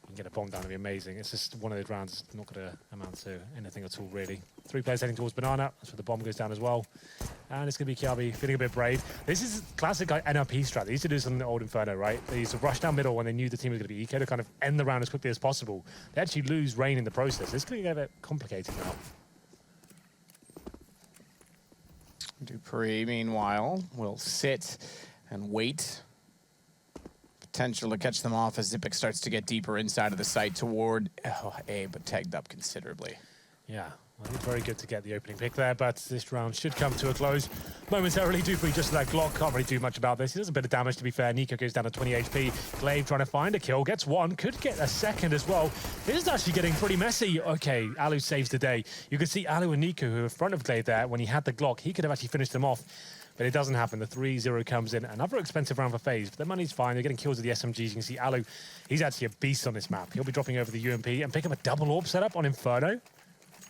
You can get a bomb down, it'd be amazing. It's just one of those rounds, it's not going to amount to anything at all, really. 3 players heading towards banana. That's where the bomb goes down as well. And it's going to be Kiabi feeling a bit brave. This is classic like NRP strat. They used to do this in the old Inferno, right? They used to rush down middle when they knew the team was going to be eco to kind of end the round as quickly as possible. They actually lose Rain in the process. It's going to get a bit complicated now. Dupree, meanwhile, will sit and wait. Potential to catch them off as Zipic starts to get deeper inside of the site toward A, but tagged up considerably. Yeah, well, it's very good to get the opening pick there, but this round should come to a close momentarily. Dupree just that Glock, can't really do much about this. He does a bit of damage, to be fair. Nico goes down to 20 HP. Glaive trying to find a kill, gets 1, could get a second as well. This is actually getting pretty messy. Okay, Alu saves the day. You can see Alu and Nico, who are in front of Glaive there, when he had the Glock, he could have actually finished them off. But it doesn't happen. The 3-0 comes in. Another expensive round for FaZe, but the money's fine. They're getting kills with the SMGs. You can see Alu, he's actually a beast on this map. He'll be dropping over the UMP and pick up a double AWP setup on Inferno.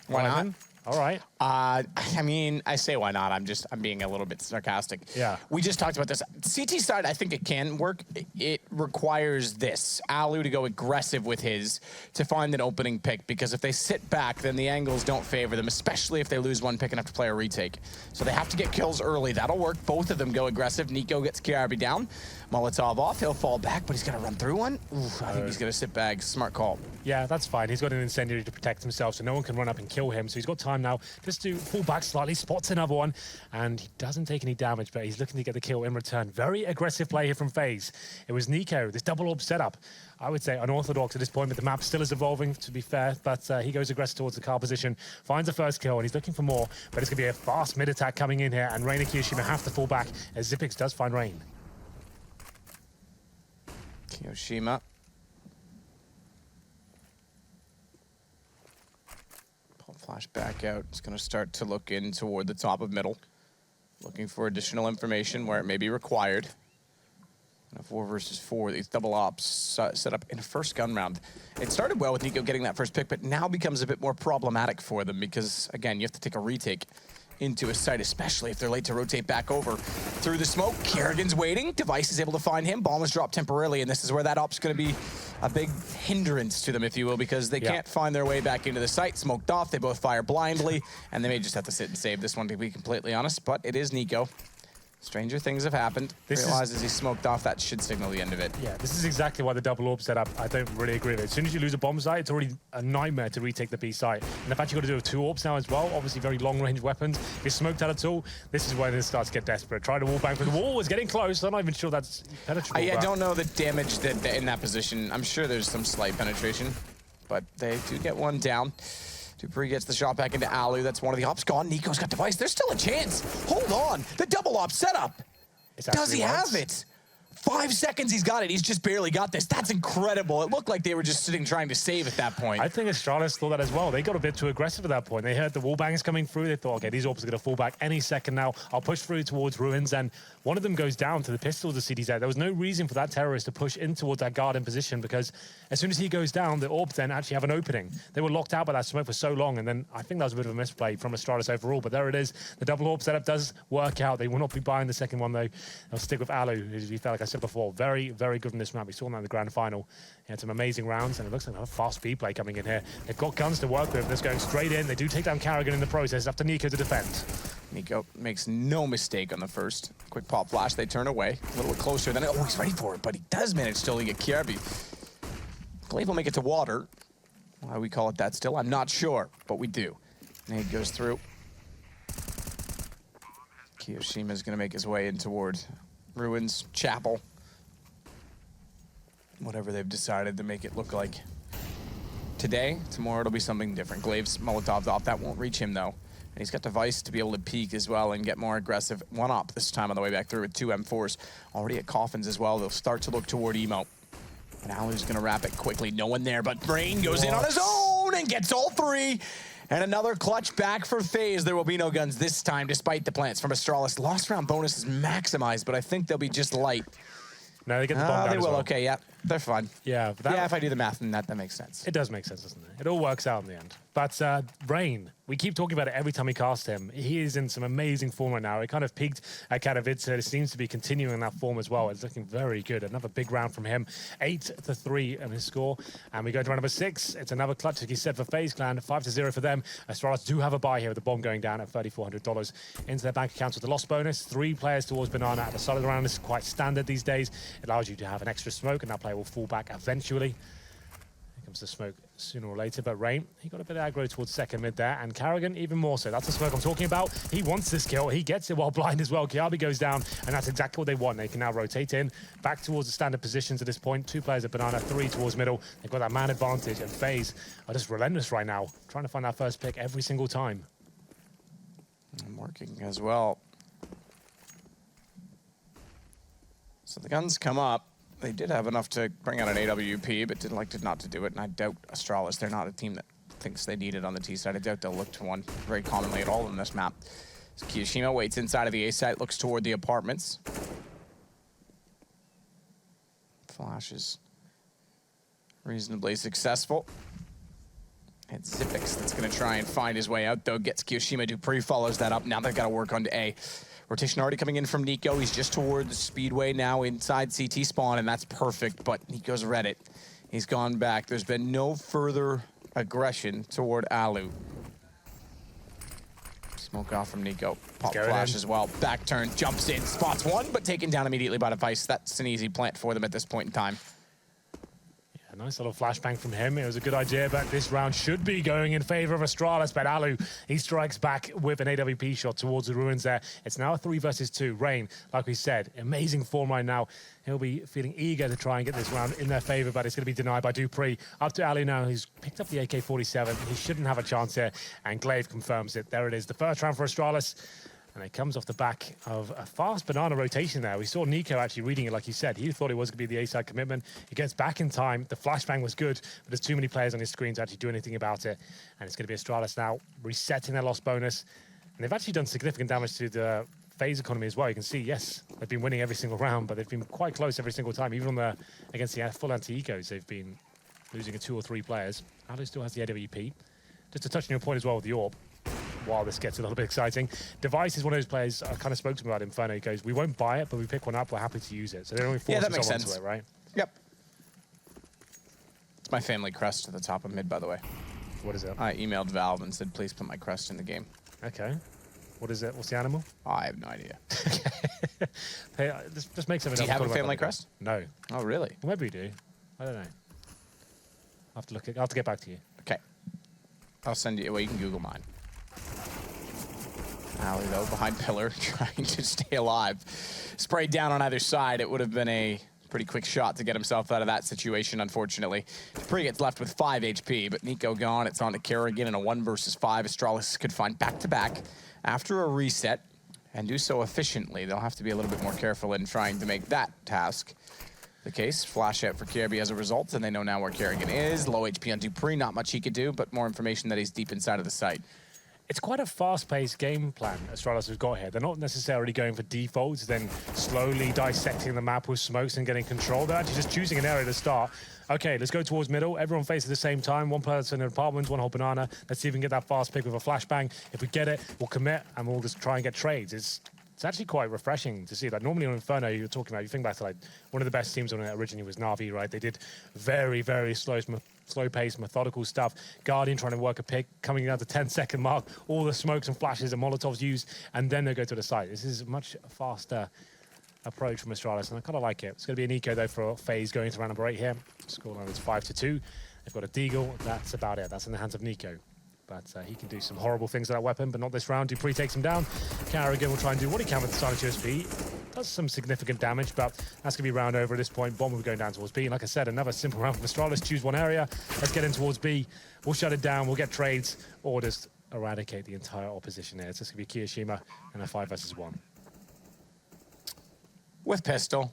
Why not? All right. I mean, I say why not. I'm being a little bit sarcastic. Yeah. We just talked about this. CT side, I think it can work. It requires this. Alu to go aggressive with his to find an opening pick, because if they sit back, then the angles don't favor them, especially if they lose 1 pick and have to play a retake. So they have to get kills early. That'll work. Both of them go aggressive. Nico gets Kiabi down. Molotov off. He'll fall back, but he's going to run through one. Oof, I think he's going to sit back. Smart call. Yeah, that's fine. He's got an incendiary to protect himself, so no one can run up and kill him. So he's got time now just to fall back slightly, spots another one, and he doesn't take any damage, but he's looking to get the kill in return. Very aggressive play here from FaZe. It was Nico, this double AWP setup. I would say unorthodox at this point, but the map still is evolving, to be fair, but he goes aggressive towards the car position, finds the first kill, and he's looking for more, but it's going to be a fast mid-attack coming in here, and Rain and Kiyoshima have to fall back as Zipix does find Rain. Kiyoshima. Pull flash back out. It's going to start to look in toward the top of middle. Looking for additional information where it may be required. And a 4 versus 4, these double ops set up in a first gun round. It started well with Nico getting that first pick, but now becomes a bit more problematic for them because, again, you have to take a retake. into a site, especially if they're late to rotate back over. Through the smoke, Kerrigan's waiting. Device is able to find him. Bomb is dropped temporarily, and this is where that op's going to be a big hindrance to them, if you will, because they can't find their way back into the site. Smoked off, they both fire blindly, and they may just have to sit and save this one, to be completely honest, but it is Nico. Stranger things have happened. Realizes he's smoked off, that should signal the end of it. Yeah, this is exactly why the double orb setup, I don't really agree with it. As soon as you lose a bomb site, it's already a nightmare to retake the B site. And the fact you've got to do it with 2 orbs now as well, obviously very long-range weapons. If you're smoked out at all, this is where this starts to get desperate. Try to wall bang, but the wall is getting close. I'm not even sure that's penetrable. I don't know the damage that in that position. I'm sure there's some slight penetration, but they do get one down. Dupree gets the shot back into Alu. That's one of the ops gone. Nico's got Device. There's still a chance. Hold on. The double op setup. Does he have it? 5 seconds he's got it. He's just barely got this. That's incredible. It looked like they were just sitting trying to save at that point. I think Astralis thought that as well. They got a bit too aggressive at that point. They heard the wall bangs coming through. They thought, okay, these orbs are going to fall back any second now. I'll push through towards Ruins, and one of them goes down to the pistol of the CDZ. There was no reason for that terrorist to push in towards that guard in position, because as soon as he goes down, the orbs then actually have an opening. They were locked out by that smoke for so long, and then I think that was a bit of a misplay from Astralis overall, but there it is. The double orb setup does work out. They will not be buying the second one, though. They'll stick with Alu, who we felt, like I said before, very, very good in this map. We saw that in the grand final. He had some amazing rounds, and it looks like another fast speed play coming in here. They've got guns to work with. That's going straight in. They do take down Kerrigan in the process. Up to Nico to defend. Nico makes no mistake on the first. Quick pop flash. They turn away. A little bit closer than it. Oh, he's ready for it, but he does manage still to get Kierby. Glaive will make it to water. Why we call it that still, I'm not sure, but we do. Nade goes through. Kiyoshima's going to make his way in toward Ruins, Chapel. Whatever they've decided to make it look like. Today, tomorrow it'll be something different. Glaive's Molotov's off. That won't reach him, though. And he's got Device to be able to peek as well and get more aggressive. One op this time on the way back through with 2 M4s. Already at Coffins as well. They'll start to look toward Emo. And Alu's going to wrap it quickly. No one there, but Brain goes in on his own and gets all 3. And another clutch back for FaZe. There will be no guns this time, despite the plants from Astralis. Lost round bonus is maximized, but I think they'll be just light. No, they get the bomb down they as will, well. okay, yeah. They're fine. Yeah, if I do the math, then that makes sense. It does make sense, doesn't it? It all works out in the end. But Brain, we keep talking about it every time we cast him. He is in some amazing form right now. He kind of peaked at Katowice. It seems to be continuing that form as well. It's looking very good. Another big round from him. 8-3 in his score. And we go to round number 6. It's another clutch, like he said, for FaZe Clan. 5-0 for them. Astralis do have a buy here with the bomb going down at $3,400 into their bank accounts with the loss bonus. 3 players towards Banana at the side of the round. This is quite standard these days. It allows you to have an extra smoke, and that player will fall back eventually. Here comes the smoke sooner or later, but Rain, he got a bit of aggro towards second mid there, and Kerrigan even more so. That's the smoke I'm talking about. He wants this kill. He gets it while blind as well. Kiabi goes down, and that's exactly what they want. They can now rotate in, back towards the standard positions at this point. 2 players at Banana, 3 towards middle. They've got that man advantage, and FaZe are just relentless right now, trying to find that first pick every single time. And working as well. So the guns come up. They did have enough to bring out an AWP, but did not to do it, and I doubt Astralis. They're not a team that thinks they need it on the T side. I doubt they'll look to one very commonly at all in this map. So Kiyoshima waits inside of the A site, looks toward the apartments. Flash is reasonably successful. It's Zipix that's going to try and find his way out, though. Gets Kiyoshima. Dupree follows that up. Now they've got to work on to A. Rotation already coming in from Nico. He's just toward the Speedway now inside CT spawn, and that's perfect, but Nico's read it. He's gone back. There's been no further aggression toward Alu. Smoke off from Nico. Pop flash as well. Back turn, jumps in, spots one, but taken down immediately by Device. That's an easy plant for them at this point in time. Nice little flashbang from him. It was a good idea, but this round should be going in favor of Astralis. But Alu, he strikes back with an AWP shot towards the Ruins there. It's now a 3 versus 2. Rain, like we said, amazing form right now. He'll be feeling eager to try and get this round in their favor, but it's going to be denied by Dupree. Up to Alu now, who's picked up the AK-47. He shouldn't have a chance here, and Glaive confirms it. There it is, the first round for Astralis. And it comes off the back of a fast Banana rotation there. We saw Nico actually reading it like he said. He thought it was going to be the A-side commitment. He gets back in time. The flashbang was good, but there's too many players on his screen to actually do anything about it. And it's going to be Astralis now resetting their loss bonus. And they've actually done significant damage to the FaZe economy as well. You can see, yes, they've been winning every single round, but they've been quite close every single time. Even on against the full anti-ecos, they've been losing 2 or 3 players. Alu still has the AWP. Just to touch on your point as well with the AWP. while this gets a little bit exciting. Device is one of those players I kind of spoke to him about Inferno. He goes, we won't buy it, but we pick one up, we're happy to use it. So they don't really force themselves onto it, right? Yep. It's my family crest at the top of mid, by the way. What is it? I emailed Valve and said, please put my crest in the game. Okay. What is it? What's the animal? Oh, I have no idea. Hey, just make something up. Do you have a family crest? No. Oh, really? Well, maybe we do. I don't know. I'll have to look. I'll have to get back to you. Okay. I'll send you. Well, you can Google mine. Alley, though, behind pillar, trying to stay alive. Sprayed down on either side. It would have been a pretty quick shot to get himself out of that situation, unfortunately. Dupree gets left with 5 HP, but Nico gone. It's on to Kerrigan in a 1 versus 5. Astralis could find back-to-back after a reset and do so efficiently. They'll have to be a little bit more careful in trying to make that task the case. Flash out for Kirby as a result, and they know now where Kerrigan is. Low HP on Dupree, not much he could do, but more information that he's deep inside of the site. It's quite a fast-paced game plan Astralis has got here. They're not necessarily going for defaults, then slowly dissecting the map with smokes and getting control. They're actually just choosing an area to start. Okay, let's go towards middle. Everyone faces at the same time. One person in apartments, one whole banana. Let's see if we can get that fast pick with a flashbang. If we get it, we'll commit and we'll just try and get trades. It's actually quite refreshing to see that. Normally on Inferno, you're talking about, you think back to like one of the best teams on it originally was Na'Vi, right? They did very, very slow-paced, methodical stuff. Guardian trying to work a pick, coming down to 10-second mark, all the smokes and flashes and Molotovs used, and then they go to the site. This is a much faster approach from Astralis, and I kind of like it. It's going to be an eco, though, for FaZe going to round number 8 here. Scoreline is 5-2. They've got a Deagle. That's about it. That's in the hands of Nico. But he can do some horrible things with that weapon, but not this round. Dupree takes him down. Kerrigan will try and do what he can with the silent USP. Does some significant damage, but that's going to be round over at this point. Bomb will be going down towards B. And like I said, another simple round for Astralis. Choose one area. Let's get in towards B. We'll shut it down. We'll get trades or just eradicate the entire opposition here. It's just going to be Kiyoshima and a 5 versus 1. With pistol.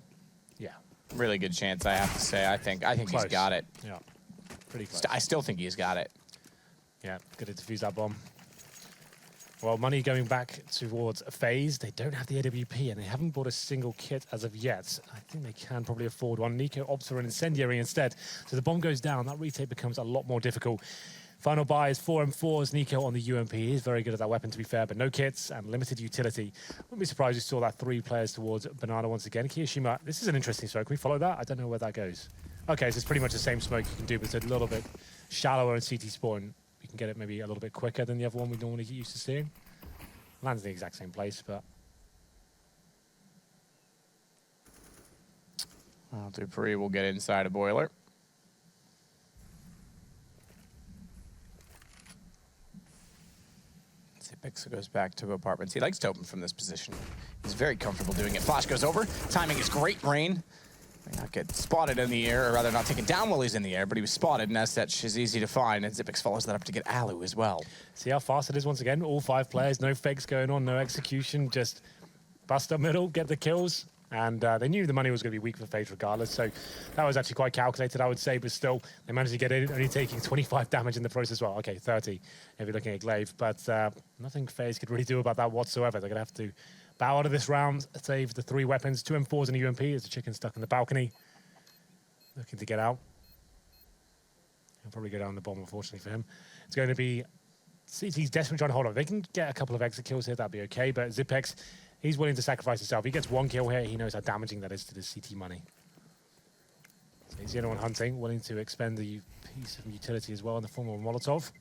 Yeah. Really good chance, I have to say. I think he's got it. Yeah. Pretty close. I still think he's got it. Yeah, good to defuse that bomb. Well, money going back towards FaZe. They don't have the AWP, and they haven't bought a single kit as of yet. I think they can probably afford one. Nico opts for an incendiary instead. So the bomb goes down. That retake becomes a lot more difficult. Final buy is 4M4s. Nico on the UMP. He is very good at that weapon, to be fair, but no kits and limited utility. Wouldn't be surprised you saw that 3 players towards Banana once again. Kiyoshima, this is an interesting smoke. Can we follow that? I don't know where that goes. Okay, so it's pretty much the same smoke you can do, but it's a little bit shallower in CT spawn. You can get it maybe a little bit quicker than the other one we normally get used to seeing. Lands in the exact same place, but... Well, Dupree will get inside a boiler. Zipex goes back to apartments. He likes to open from this position. He's very comfortable doing it. Flash goes over. Timing is great, Rain. May not get spotted in the air, or rather not taken down while he's in the air, but he was spotted, and as such is easy to find, and Zipex follows that up to get Alu as well. See how fast it is once again? All 5 players, no fakes going on, no execution, just bust up middle, get the kills, and they knew the money was going to be weak for FaZe regardless, so that was actually quite calculated, I would say, but still, they managed to get in, only taking 25 damage in the process. Well, okay, 30 if you're looking at Glaive, but nothing FaZe could really do about that whatsoever. They're going to have to bow out of this round, save the 3 weapons, 2 M4s and a UMP. There's a chicken stuck in the balcony. Looking to get out. He'll probably go down the bomb, unfortunately for him. It's going to be... CT's desperately trying to hold on. They can get a couple of exit kills here, that'd be okay, but Zipex, he's willing to sacrifice himself. He gets 1 kill here, he knows how damaging that is to the CT money. So he's the only one hunting, willing to expend the piece of utility as well in the form of a Molotov.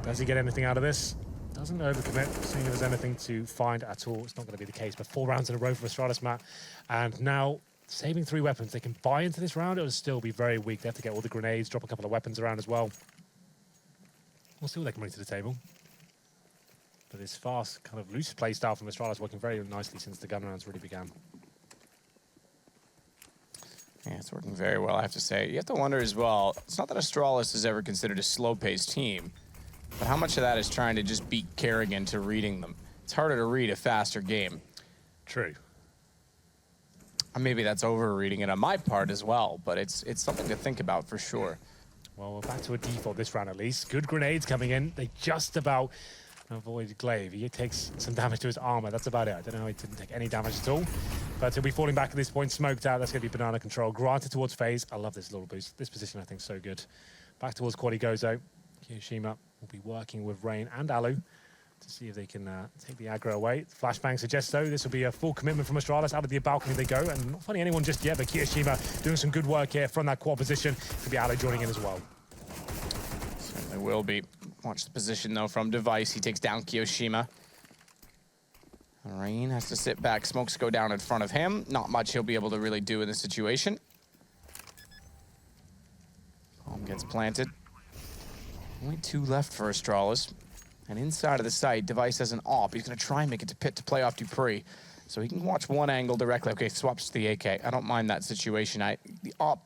Does he get anything out of this? Doesn't overcommit, seeing if there's anything to find at all. It's not going to be the case, but 4 rounds in a row for Astralis, Matt. And now... saving 3 weapons. They can buy into this round. It will still be very weak. They have to get all the grenades, drop a couple of weapons around as well. We'll see what they can bring to the table. But this fast, kind of loose play style from Astralis working very nicely since the gun rounds really began. Yeah, it's working very well, I have to say. You have to wonder as well, it's not that Astralis is ever considered a slow-paced team, but how much of that is trying to just beat Kerrigan to reading them? It's harder to read a faster game. True. Maybe that's overreading it on my part as well, but it's something to think about for sure. Well, we're back to a default this round at least. Good grenades coming in. They just about avoid Glaive. He takes some damage to his armor. That's about it. I don't know how he didn't take any damage at all. But he'll be falling back at this point. Smoked out. That's going to be banana control. Granted towards FaZe. I love this little boost. This position, I think, is so good. Back towards Quad he goes, though. Kiyoshima will be working with Rain and Alu to see if they can take the aggro away. Flashbang suggests so. This will be a full commitment from Astralis. Out of the balcony they go, and not finding anyone just yet, but Kiyoshima doing some good work here from that quad position. Could be Alu joining in as well. Certainly will be. Watch the position, though, from Device. He takes down Kiyoshima. Rain has to sit back. Smokes go down in front of him. Not much he'll be able to really do in this situation. Bomb gets planted. Only 2 left for Astralis. And inside of the site, Device has an AWP. He's going to try and make it to pit to play off Dupree. So he can watch one angle directly. Okay, swaps to the AK. I don't mind that situation. The AWP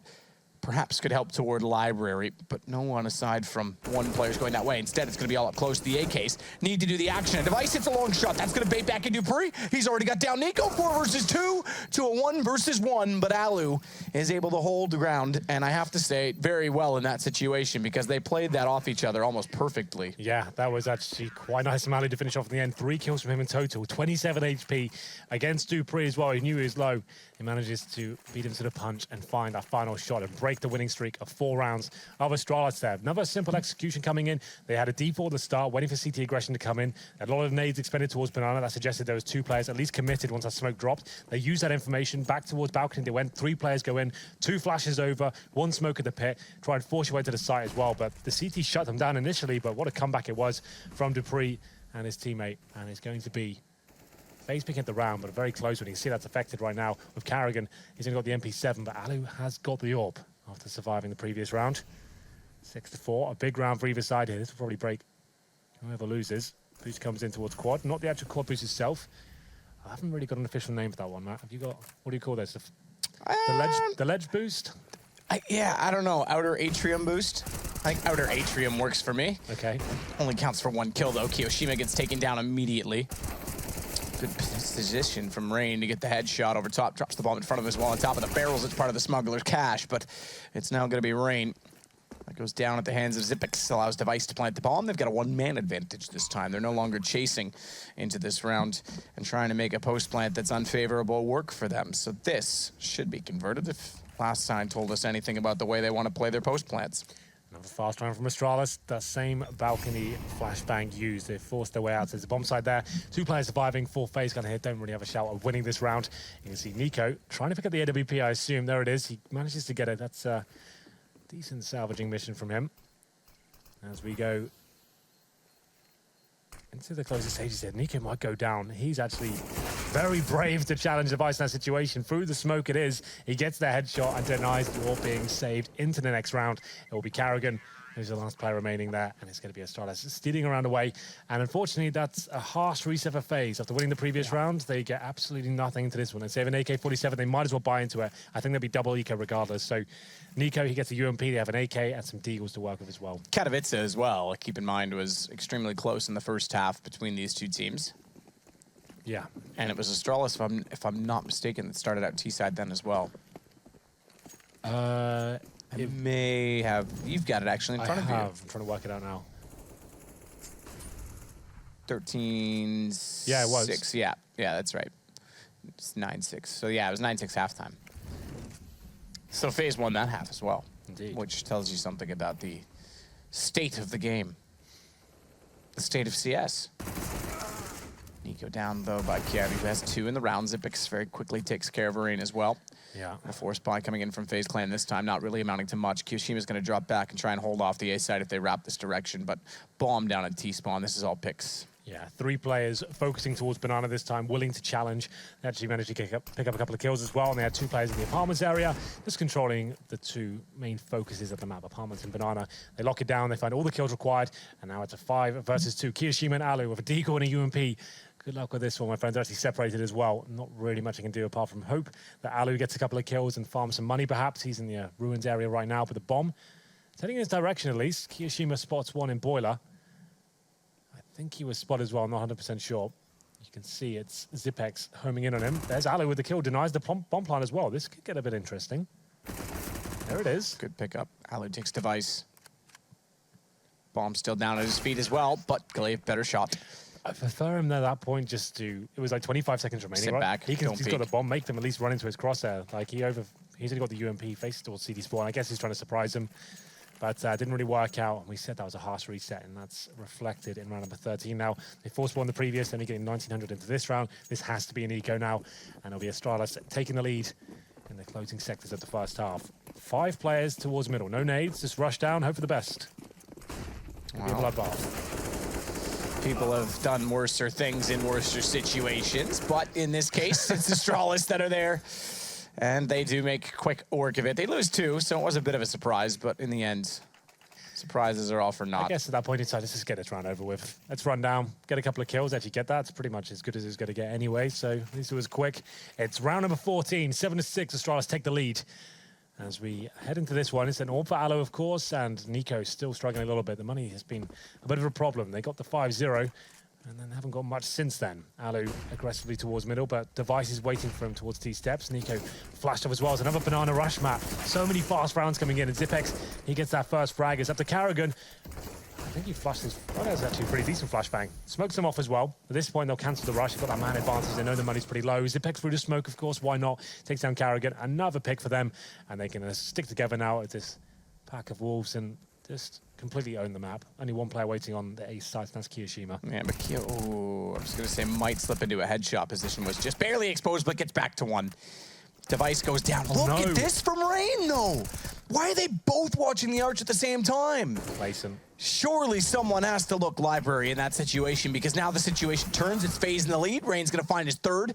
perhaps could help toward library, but no one aside from one player's going that way. Instead, it's going to be all up close to the AKs. Need to do the action. Device hits a long shot. That's going to bait back in Dupree. He's already got down Nico. 4 versus 2 to a 1 versus 1, but Alu is able to hold the ground, and I have to say, very well in that situation because they played that off each other almost perfectly. Yeah, that was actually quite nice from Alu to finish off in the end. 3 kills from him in total. 27 HP against Dupree as well. He knew he was low. He manages to beat him to the punch and find that final shot and break the winning streak of 4 rounds of Astralis there. Another simple execution coming in. They had a default at the start, waiting for CT aggression to come in. A lot of nades expended towards Banana. That suggested there was 2 players at least committed once that smoke dropped. They used that information back towards balcony. They went 3 players go in, 2 flashes over, 1 smoke at the pit. Try and force your way to the site as well. But the CT shut them down initially, but what a comeback it was from Dupree and his teammate. And it's going to be FaZe picking up the round, but a very close one. You can see that's affected right now with Carrigan. He's only got the MP7, but Alu has got the AWP after surviving the previous round. 6-4, a big round for either side here. This will probably break whoever loses. Boost comes in towards quad, not the actual quad boost itself. I haven't really got an official name for that one, Matt. Have you got, what do you call this? The ledge boost? Yeah, I don't know. Outer atrium boost? I think outer atrium works for me. Okay. Only counts for 1 kill, though. Kiyoshima gets taken down immediately. Good position from Rain to get the headshot over top. Drops the bomb in front of him as well. On top of the barrels, it's part of the smuggler's cache, but it's now going to be Rain. That goes down at the hands of Xyp9x, allows Device to plant the bomb. They've got a 1-man advantage this time. They're no longer chasing into this round and trying to make a post plant that's unfavorable work for them. So this should be converted if last time told us anything about the way they want to play their post plants. Another fast round from Astralis. That same balcony flashbang used. They forced their way out. There's a bomb side there. 2 players surviving. 4 FaZe gun here. Don't really have a shout of winning this round. You can see Nico trying to pick up the AWP, I assume. There it is. He manages to get it. That's a decent salvaging mission from him. As we go into the closest stages here, Nico might go down. He's actually very brave to challenge Device in that situation. Through the smoke it is. He gets the headshot and denies the AWP being saved into the next round. It will be Carrigan who's the last player remaining there, and it's going to be Astralis stealing around away. And unfortunately, that's a harsh reset for FaZe. After winning the previous round, they get absolutely nothing into this one. And save an AK-47, they might as well buy into it. I think they'll be double eco regardless. So Nico, he gets a UMP, they have an AK and some deagles to work with as well. Katowice as well, keep in mind, was extremely close in the first half between these 2 teams. Yeah. And it was Astralis, if I'm not mistaken, that started out T-side then as well. It may have. You've got it actually in front of you. I'm trying to work it out now. 13. Yeah, it was 6. Yeah, that's right. It's 9-6. So yeah, it was 9-6 halftime. So FaZe won that half as well. Indeed. Which tells you something about the state of the game. The state of CS. Nico down though by Kiavi, who has 2 in the round. Xyp9x very quickly takes care of Rain as well. Yeah. A force buy coming in from FaZe Clan this time, not really amounting to much. Kiyoshima's going to drop back and try and hold off the A side if they wrap this direction, but bomb down at T-spawn. This is all picks. Yeah, 3 players focusing towards Banana this time, willing to challenge. They actually managed to pick up a couple of kills as well, and they had 2 players in the apartments area, just controlling the 2 main focuses of the map, apartments and Banana. They lock it down, they find all the kills required, and now it's a 5 versus 2. Kiyoshima and Alu with a deagle and a UMP. Good luck with this one. My friends are actually separated as well. Not really much I can do apart from hope that Alu gets a couple of kills and farms some money perhaps. He's in the ruins area right now with the bomb. It's heading in his direction at least. Kiyoshima spots 1 in Boiler. I think he was spotted as well, not 100% sure. You can see it's Xyp9x homing in on him. There's Alu with the kill, denies the bomb plant as well. This could get a bit interesting. There it is. Good pickup. Alu takes Device. Bomb still down at his feet as well, but Glaive better shot. I prefer him at that point just to, it was like 25 seconds remaining, Sit right? back, He's don't got the peek. bomb, make them at least run into his crosshair. Like he's only got the UMP, faces towards CD spawn. I guess he's trying to surprise him. but didn't really work out. We said that was a harsh reset, and that's reflected in round number 13. Now, they forced one the previous, then getting 1900 into this round. This has to be an eco now, and it'll be Astralis taking the lead in the closing sectors of the first half. 5 players towards middle. No nades, just rush down, hope for the best. It'll be a bloodbath. People have done worser things in worser situations, but in this case, it's Astralis that are there. And they do make quick work of it. They lose 2, so it was a bit of a surprise, but in the end, surprises are all for naught. I guess at that point in time, let's just get this round over with. Let's run down, get a couple of kills. Actually get that, it's pretty much as good as it's going to get anyway, so at least it was quick. It's round number 14, 7-6, Astralis take the lead. As we head into this one, it's an all for Aloe, of course, and Nico still struggling a little bit. The money has been a bit of a problem. They got the 5-0. And then haven't got much since then. Alu aggressively towards middle, but Device is waiting for him towards T-steps. Nico flashed up as well. It's another banana rush map. So many fast rounds coming in. And Zipex, he gets that first frag. It's up to Karrigan. I think he flashed his... Oh, that was actually a pretty decent flashbang. Smokes him off as well. At this point, they'll cancel the rush. They've got that man advantage. They know the money's pretty low. Zipex through the smoke, of course. Why not? Takes down Karrigan. Another pick for them. And they can stick together now at this pack of wolves and just completely own the map. Only one player waiting on the ace side, and that's Kiyoshima. Yeah, but I was going to say might slip into a headshot position. Was just barely exposed, but gets back to one. Device goes down. Look at this from Rain, though. Why are they both watching the arch at the same time? Complacent. Surely someone has to look library in that situation, because now the situation turns. It's FaZe in the lead. Rain's going to find his 3rd.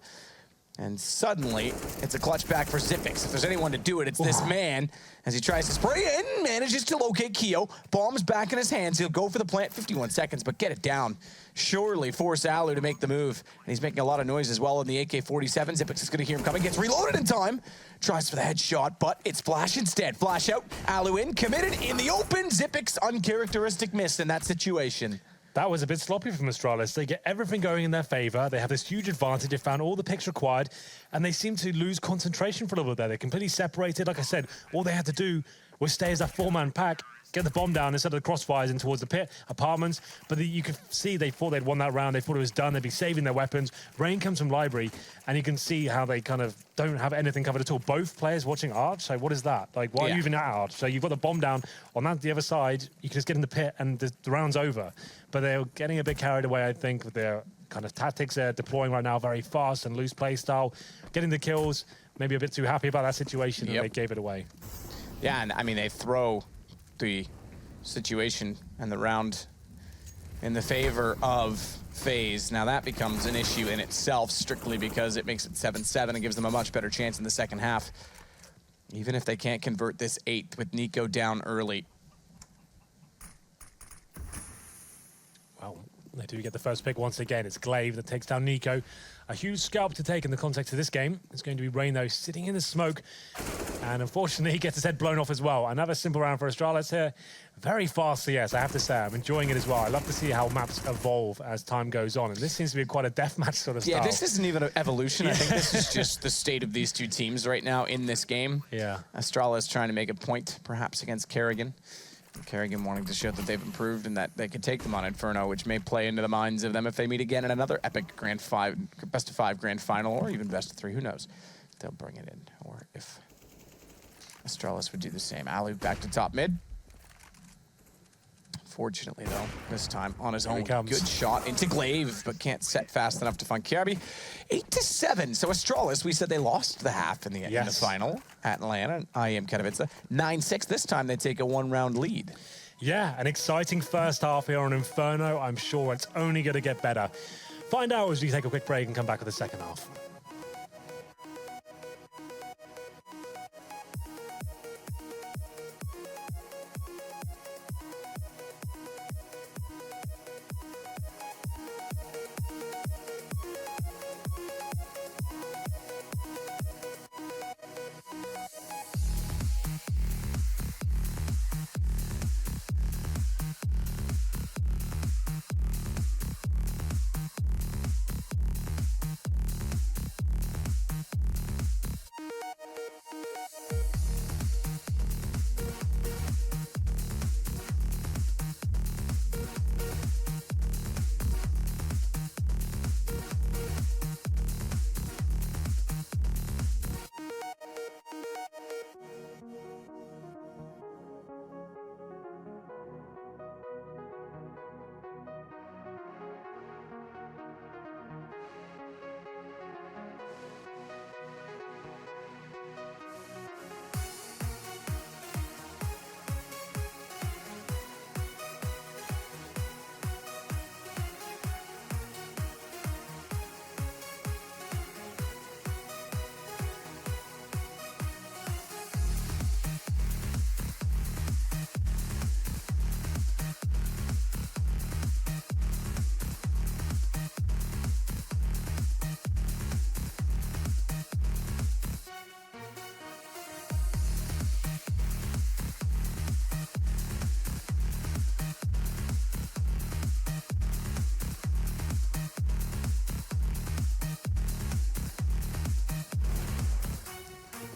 And suddenly, it's a clutch back for Zipex. If there's anyone to do it, it's this man. As he tries to spray in, manages to locate Keo. Bomb's back in his hands. He'll go for the plant, 51 seconds, but get it down. Surely force Alu to make the move. And he's making a lot of noise as well in the AK-47. Zipex is going to hear him coming. Gets reloaded in time. Tries for the headshot, but it's Flash instead. Flash out. Alu in, committed in the open. Zipex uncharacteristic miss in that situation. That was a bit sloppy from Astralis. They get everything going in their favor. They have this huge advantage. They found all the picks required, and they seem to lose concentration for a little bit there. They're completely separated. Like I said, all they had to do was stay as that 4-man pack, get the bomb down instead of the crossfires in towards the pit, apartments. But you could see they thought they'd won that round. They thought it was done. They'd be saving their weapons. Rain comes from library, and you can see how they kind of don't have anything covered at all. Both players watching Arch, so what is that? Like, why are you even at Arch? So you've got the bomb down. On the other side, you can just get in the pit, and the round's over. But they're getting a bit carried away, I think, with their kind of tactics they're deploying right now, very fast and loose play style. Getting the kills, maybe a bit too happy about that situation, and they gave it away. Yeah, and I mean, they throw the situation and the round in the favor of FaZe. Now that becomes an issue in itself, strictly because it makes it 7-7 and gives them a much better chance in the second half. Even if they can't convert this 8th with Nico down early. Well, they do get the first pick once again. It's Glaive that takes down Nico. A huge scalp to take in the context of this game. It's going to be Rain, though, sitting in the smoke. And unfortunately, he gets his head blown off as well. Another simple round for Astralis here. Very fast CS, I have to say. I'm enjoying it as well. I love to see how maps evolve as time goes on. And this seems to be quite a deathmatch sort of style. Yeah, this isn't even an evolution. I think this is just the state of these two teams right now in this game. Yeah. Astralis trying to make a point, perhaps, against Karrigan. Karrigan wanting to show that they've improved and that they can take them on Inferno, which may play into the minds of them if they meet again in another epic best of 5 grand final, or even best of 3, who knows. They'll bring it in, or if Astralis would do the same. Alu back to top mid. Fortunately, though, this time on his own. Good shot into Glaive, but can't set fast enough to find Kiabi. 8-7. So Astralis, we said they lost the half in the end, in the final at Atlanta. I am Katowice. 9-6. This time they take a 1-round lead. Yeah, an exciting first half here on Inferno. I'm sure it's only going to get better. Find out as we take a quick break and come back with the second half.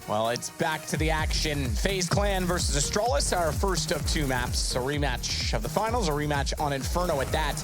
Well, it's back to the action. FaZe Clan versus Astralis, our first of 2 maps. A rematch of the finals, a rematch on Inferno at that.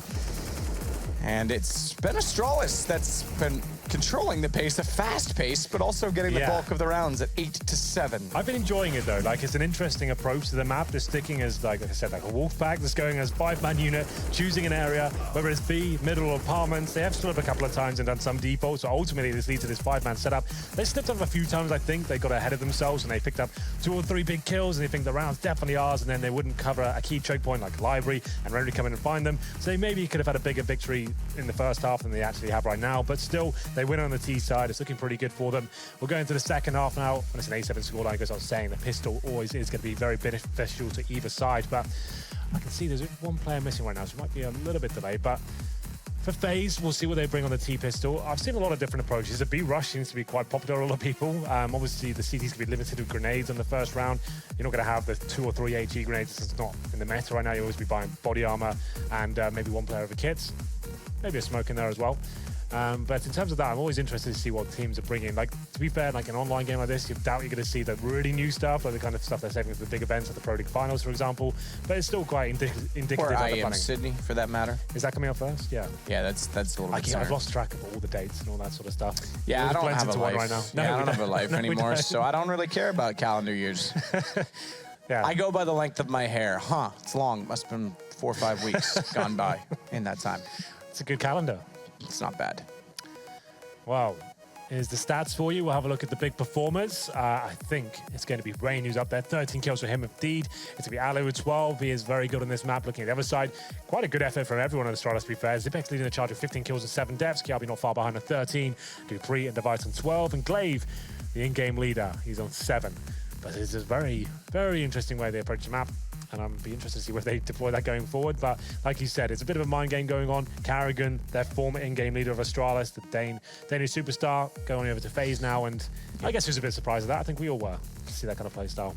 And it's been Astralis that's been controlling the pace, a fast pace, but also getting the bulk of the rounds at 8-7. I've been enjoying it though. Like, it's an interesting approach to the map. They're sticking as, like I said, like a wolf pack that's going as 5-man unit, choosing an area, whether it's B, middle, or apartments. They have stood up a couple of times and done some defaults, so ultimately this leads to this 5-man setup. They slipped up a few times, I think. They got ahead of themselves and they picked up 2 or 3 big kills, and they think the round's definitely ours, and then they wouldn't cover a key choke point like library and ready to come in and find them. So they maybe could have had a bigger victory in the first half than they actually have right now, but still, they win on the T side. It's looking pretty good for them. We'll go into the second half now, and it's an A7 scoreline, as I was saying. The pistol always is going to be very beneficial to either side, but I can see there's 1 player missing right now, so it might be a little bit delayed, but for FaZe, we'll see what they bring on the T-pistol. I've seen a lot of different approaches. The B-rush seems to be quite popular with a lot of people. Obviously, the CT's going to be limited with grenades on the first round. You're not going to have the 2 or 3 HE grenades. It's not in the meta right now. You'll always be buying body armor and maybe 1 player of the kits. Maybe a smoke in there as well. But in terms of that, I'm always interested to see what teams are bringing. Like, to be fair, like an online game like this, you doubt you're going to see the really new stuff, like the kind of stuff they're saving for the big events, like the Pro League Finals, for example. But it's still quite indicative Or of the IM planning. Sydney, for that matter. Is that coming up first? Yeah. Yeah, that's a little bit I've lost track of all the dates and all that sort of stuff. Yeah, I don't have a life right now. I don't have a life anymore, so I don't really care about calendar years. I go by the length of my hair. Huh, it's long. Must have been 4 or 5 weeks gone by in that time. It's a good calendar. It's not bad. Wow. Here's the stats for you. We'll have a look at the big performers. I think it's going to be Rain who's up there. 13 kills for him indeed. It's going to be Ali with 12. He is very good on this map. Looking at the other side, quite a good effort from everyone on the Astralis, to be fair. Zipex leading the charge with 15 kills and 7 deaths. Kiabi not far behind at 13. Dupree and Device on 12. And Glaive, the in-game leader, he's on 7. But it's a very, very interesting way they approach the map. And I'm be interested to see where they deploy that going forward. But like you said, it's a bit of a mind game going on. Carrigan, their former in-game leader of Astralis, the Danish superstar, going over to FaZe now. And I guess who's a bit surprised at that? I think we all were to see that kind of play style.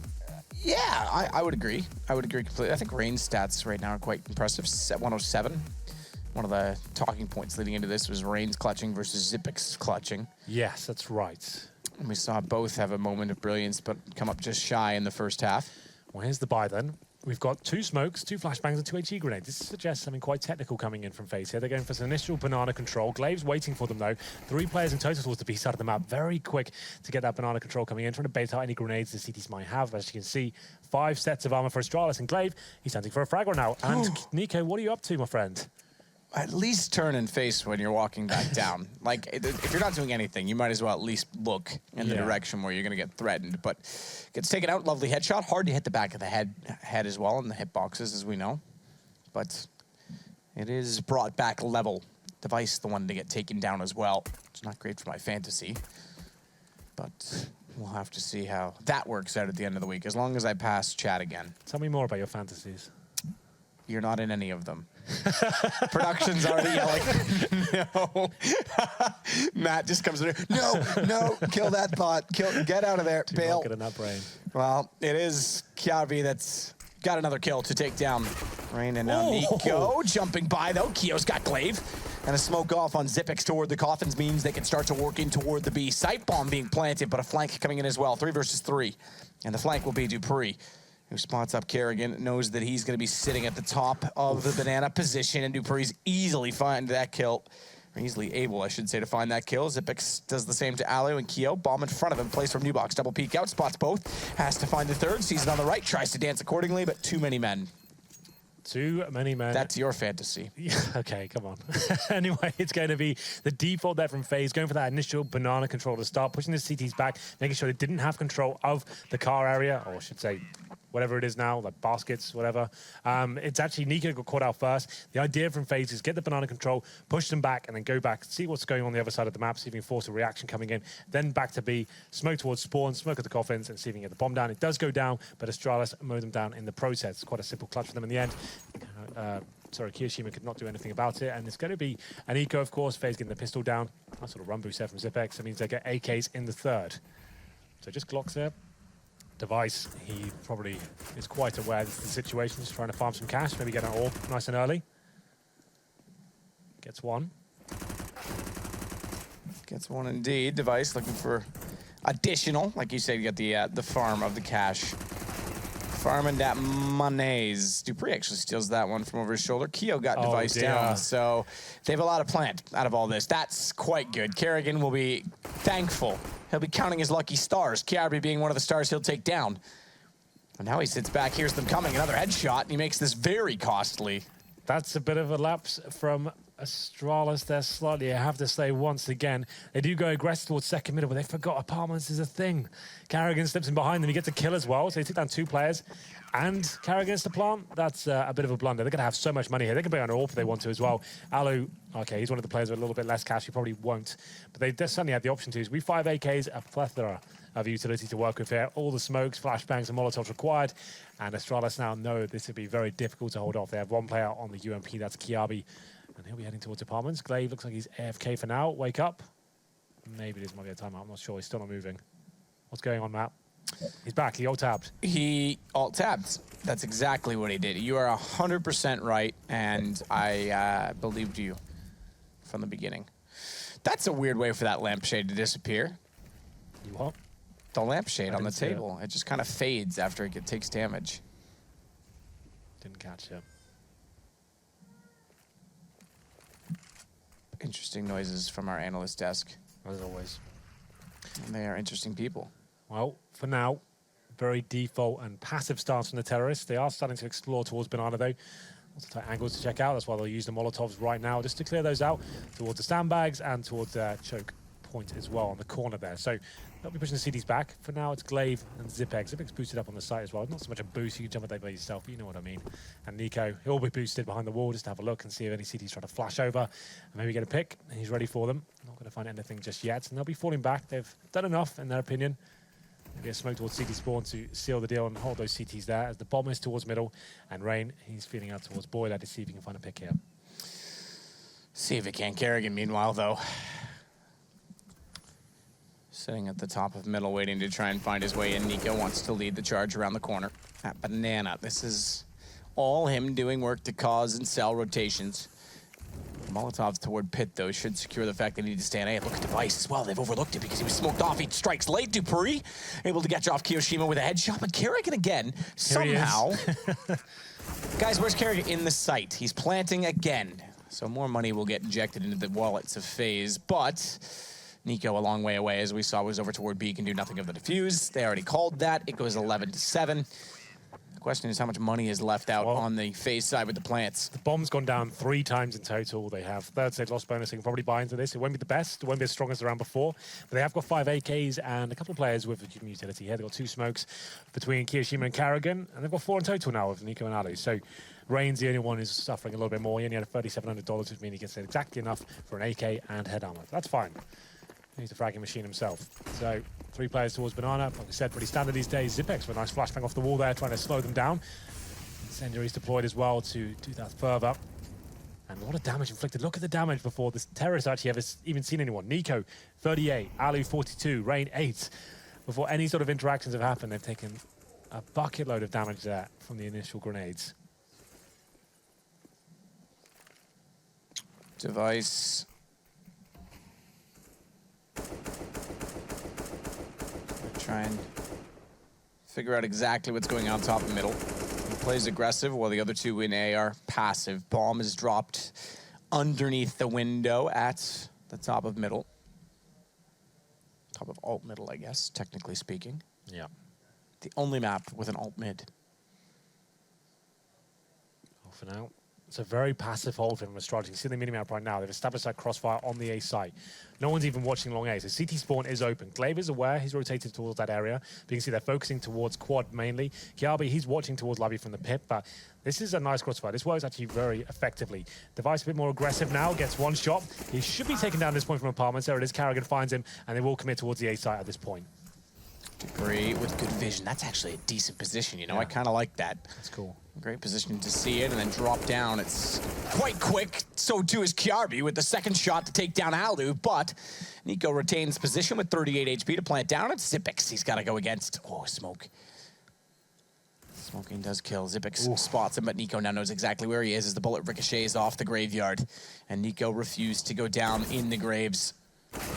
Yeah, I would agree. I would agree completely. I think Rain's stats right now are quite impressive. 107. One of the talking points leading into this was Rain's clutching versus Zipex's clutching. Yes, that's right. And we saw both have a moment of brilliance, but come up just shy in the first half. Well, here's the buy then. We've got 2 smokes, 2 flashbangs, and 2 HE grenades. This suggests something quite technical coming in from FaZe here. They're going for some initial banana control. Glaive's waiting for them, though. 3 players in total towards the B side of the map. Very quick to get that banana control coming in, trying to bait out any grenades the CTs might have. As you can see, 5 sets of armor for Astralis, and Glaive, he's hunting for a frag right now. And Nico, what are you up to, my friend? At least turn and face when you're walking back down. Like, if you're not doing anything, you might as well at least look in the direction where you're going to get threatened. But gets taken out, lovely headshot. Hard to hit the back of the head as well in the hitboxes, as we know. But it is brought back level. Device, the one to get taken down as well. It's not great for my fantasy. But we'll have to see how that works out at the end of the week, as long as I pass chat again. Tell me more about your fantasies. You're not in any of them. Production's already yelling, no. Matt just comes in here, no, kill that bot, get out of there, bail. Get in that brain. Well, it is Kiabi that's got another kill to take down Rain, and now Nico jumping by though. Kio's got Glaive, and a smoke off on Zipex toward the coffins means they can start to work in toward the B. Sight bomb being planted, but a flank coming in as well. 3 versus 3, and the flank will be Dupree, who spots up Kerrigan, knows that he's going to be sitting at the top of the banana position, and Dupree's easily find that kill. Or easily able, I should say, to find that kill. Zipex does the same to Alu and Keo. Bomb in front of him, plays from New Box. Double peek out, spots both. Has to find the third, sees it on the right, tries to dance accordingly, but too many men. Too many men. That's your fantasy. Yeah, okay, come on. Anyway, it's going to be the default there from FaZe, going for that initial banana control to start, pushing the CTs back, making sure they didn't have control of the car area, or I should say, whatever it is now, like baskets, whatever. It's actually Nico got caught out first. The idea from FaZe is get the banana control, push them back, and then go back, see what's going on the other side of the map, see if you can force a reaction coming in, then back to B, smoke towards spawn, smoke at the coffins, and see if you can get the bomb down. It does go down, but Astralis mow them down in the process. It's quite a simple clutch for them in the end. Sorry, Kiyoshima could not do anything about it, and it's going to be an eco, of course. FaZe getting the pistol down. Nice sort of run boost there from Zipex. That means they get AKs in the third. So just Glocks there. Device, he probably is quite aware of the situation, just trying to farm some cash, maybe get an orb nice and early. Gets one. Gets one indeed. Device looking for additional, like you said, you got the farm of the cash. Farming that monies. Dupree actually steals that one from over his shoulder. Keo got device down, so they have a lot of planned out of all this. That's quite good. Kerrigan will be thankful. He'll be counting his lucky stars. Kiarbi being one of the stars he'll take down. And now he sits back, hears them coming. Another headshot, and he makes this very costly. That's a bit of a lapse from Astralis there slightly, I have to say once again. They do go aggressive towards second middle, but they forgot apartments is a thing. Carrigan slips in behind them. He gets a kill as well, so they took down 2 players. And Carrigan's to plant. That's a bit of a blunder. They're going to have so much money here. They can bring on an AWP if they want to as well. Alu, okay, he's one of the players with a little bit less cash. He probably won't. But they certainly had the option to. We 5 AKs, a plethora of utility to work with here. All the smokes, flashbangs, and molotovs required. And Astralis now know this would be very difficult to hold off. They have 1 player on the UMP, that's Kiabi. And he'll be heading towards apartments. Glaive looks like he's AFK for now. Wake up. Maybe this might be a timeout. I'm not sure. He's still not moving. What's going on, Matt? He's back. He alt-tabbed. He alt-tabbed. That's exactly what he did. You are 100% right, and I believed you from the beginning. That's a weird way for that lampshade to disappear. You what? The lampshade on the table. It just kind of fades after it takes damage. Didn't catch it. Interesting noises from our analyst desk. As always. And they are interesting people. Well, for now, very default and passive stance from the terrorists. They are starting to explore towards Banana, though. Lots of tight angles to check out. That's why they'll use the Molotovs right now, just to clear those out towards the sandbags and towards choke point as well on the corner there. So they'll be pushing the CDs back. For now, it's Glaive and Zipex. Zipex boosted up on the site as well. Not so much a boost. You can jump at that by yourself, but you know what I mean. And Nico, he'll be boosted behind the wall just to have a look and see if any CDs try to flash over and maybe get a pick. And he's ready for them. Not going to find anything just yet. And they'll be falling back. They've done enough, in their opinion. Maybe a smoke towards CT spawn to seal the deal and hold those CTs there as the bomb is towards middle. And Rain, he's feeding out towards Boiler to see if he can find a pick here. See if he can. Kerrigan, meanwhile, though, sitting at the top of middle, waiting to try and find his way in. Nico wants to lead the charge around the corner at Banana. This is all him doing work to cause and sell rotations. Molotovs toward pit, though, should secure the fact they need to stay on A. Look at device as well. They've overlooked it because he was smoked off. He strikes late. Dupree able to catch off Kiyoshima with a headshot, but Kerrigan again, somehow. Guys, where's Kerrigan? In the site. He's planting again. So more money will get injected into the wallets of FaZe, but Nico a long way away, as we saw, was over toward B, can do nothing of the defuse. They already called that. It goes 11-7. The question is how much money is left out on the FaZe side with the plants. The bomb's gone down 3 times in total. They have third stage loss bonus. They can probably buy into this. It won't be the best. It won't be as strong as the round before. But they have got 5 AKs and a couple of players with utility here. They've got 2 smokes between Kiyoshima and Kerrigan. And they've got 4 in total now with Nico and Ali. So Rain's the only one who's suffering a little bit more. He only had $3,700, which means he gets exactly enough for an AK and head armor. That's fine. He's the fragging machine himself. So 3 players towards Banana. Like I said, pretty standard these days. Zipex with a nice flashbang off the wall there, trying to slow them down. Incendiary's deployed as well to do that further. And a lot of damage inflicted. Look at the damage before this terrorist actually ever even seen anyone. Nico, 38. Alu, 42. Rain, 8. Before any sort of interactions have happened, they've taken a bucket load of damage there from the initial grenades. Device. Try and figure out exactly what's going on top and middle. He plays aggressive while the other 2 in A are passive. Bomb is dropped underneath the window at the top of middle. Top of alt middle, I guess, technically speaking. Yeah. The only map with an alt mid. For now. It's a very passive hold from Astralis. You can see the mini-map right now. They've established that crossfire on the A site. No one's even watching long A, so CT spawn is open. Glaive is aware. He's rotated towards that area. But you can see they're focusing towards quad mainly. Kiabi, he's watching towards Lobby from the pit, but this is a nice crossfire. This works actually very effectively. Device a bit more aggressive now, gets 1 shot. He should be taken down at this point from apartments. There it is. Kerrigan finds him, and they will commit towards the A site at this point. Dupree with good vision. That's actually a decent position, you know? Yeah. I kind of like that. That's cool. Great position to see it and then drop down. It's quite quick. So too is Kiarbi with the second shot to take down Alu, but Nico retains position with 38 HP to plant down. It's Zipex he's got to go against. Oh, smoke. Smoking does kill. Zipex spots him, but Nico now knows exactly where he is as the bullet ricochets off the graveyard. And Nico refused to go down in the graves.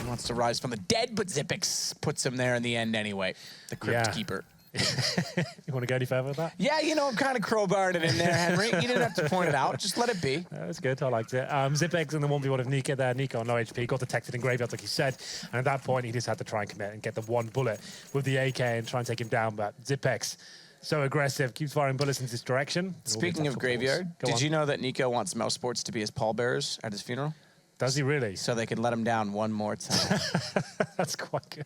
He wants to rise from the dead, but Zipix puts him there in the end anyway. The Crypt Keeper. You want to go any further with that? Yeah, you know, I'm kind of crowbarring it in there, Henry. You didn't have to point it out. Just let it be. That's good. I liked it. Zipex in the 1v1 of Nika there. Nika on low HP. Got detected in graveyards, like he said. And at that point, he just had to try and commit and get the one bullet with the AK and try and take him down. But Zipex, so aggressive, keeps firing bullets in this direction. Speaking of graveyard, did you know that Nico wants Mouse Sports to be his pallbearers at his funeral? Does he really? So they can let him down one more time. That's quite good.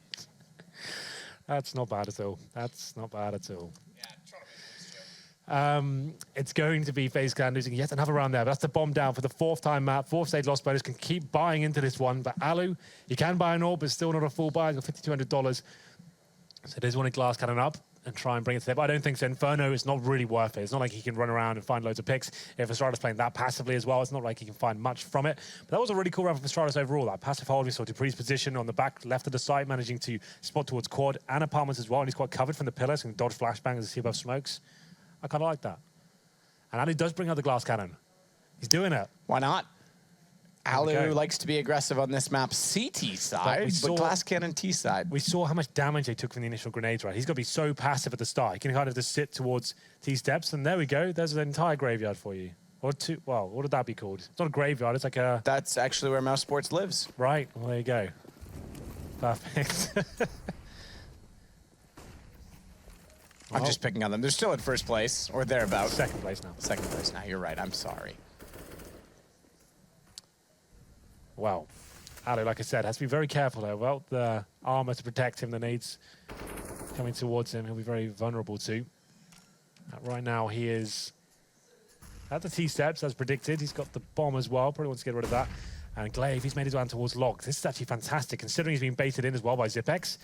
That's not bad at all. That's not bad at all. It's going to be FaZe Clan losing yet another round there. But that's the bomb down for the 4th time map. 4th stage lost bonus. Can keep buying into this one. But Alu, you can buy an orb, but still not a full buy. He's got $5,200. So there's one glass cannon up and try and bring it to there. But I don't think so. Inferno is not really worth it. It's not like he can run around and find loads of picks. If Astralis playing that passively as well, it's not like he can find much from it. But that was a really cool round for Astralis overall. That passive hold, we saw Dupree's position on the back left of the site, managing to spot towards quad and apartments as well. And he's quite covered from the pillars and dodge flashbangs as he above smokes. I kind of like that. And Ali does bring out the glass cannon. He's doing it. Why not? Alu likes to be aggressive on this map, CT side, but glass cannon T side. We saw how much damage they took from the initial grenades, right? He's got to be so passive at the start. He can kind of just sit towards T steps, and there we go. There's an entire graveyard for you. Or two, well, what would that be called? It's not a graveyard, it's like a... That's actually where Mouse Sports lives. Right, well, there you go. Perfect. I'm just picking on them. They're still in first place, or thereabouts. Second place now. Second place now, you're right, I'm sorry. Well, Ali, like I said, has to be very careful there. Well, the armor to protect him, the nades coming towards him, he'll be very vulnerable to. Right now, he is at the T-steps, as predicted. He's got the bomb as well. Probably wants to get rid of that. And Glaive, he's made his way towards Log. This is actually fantastic, considering he's been baited in as well by Zipex.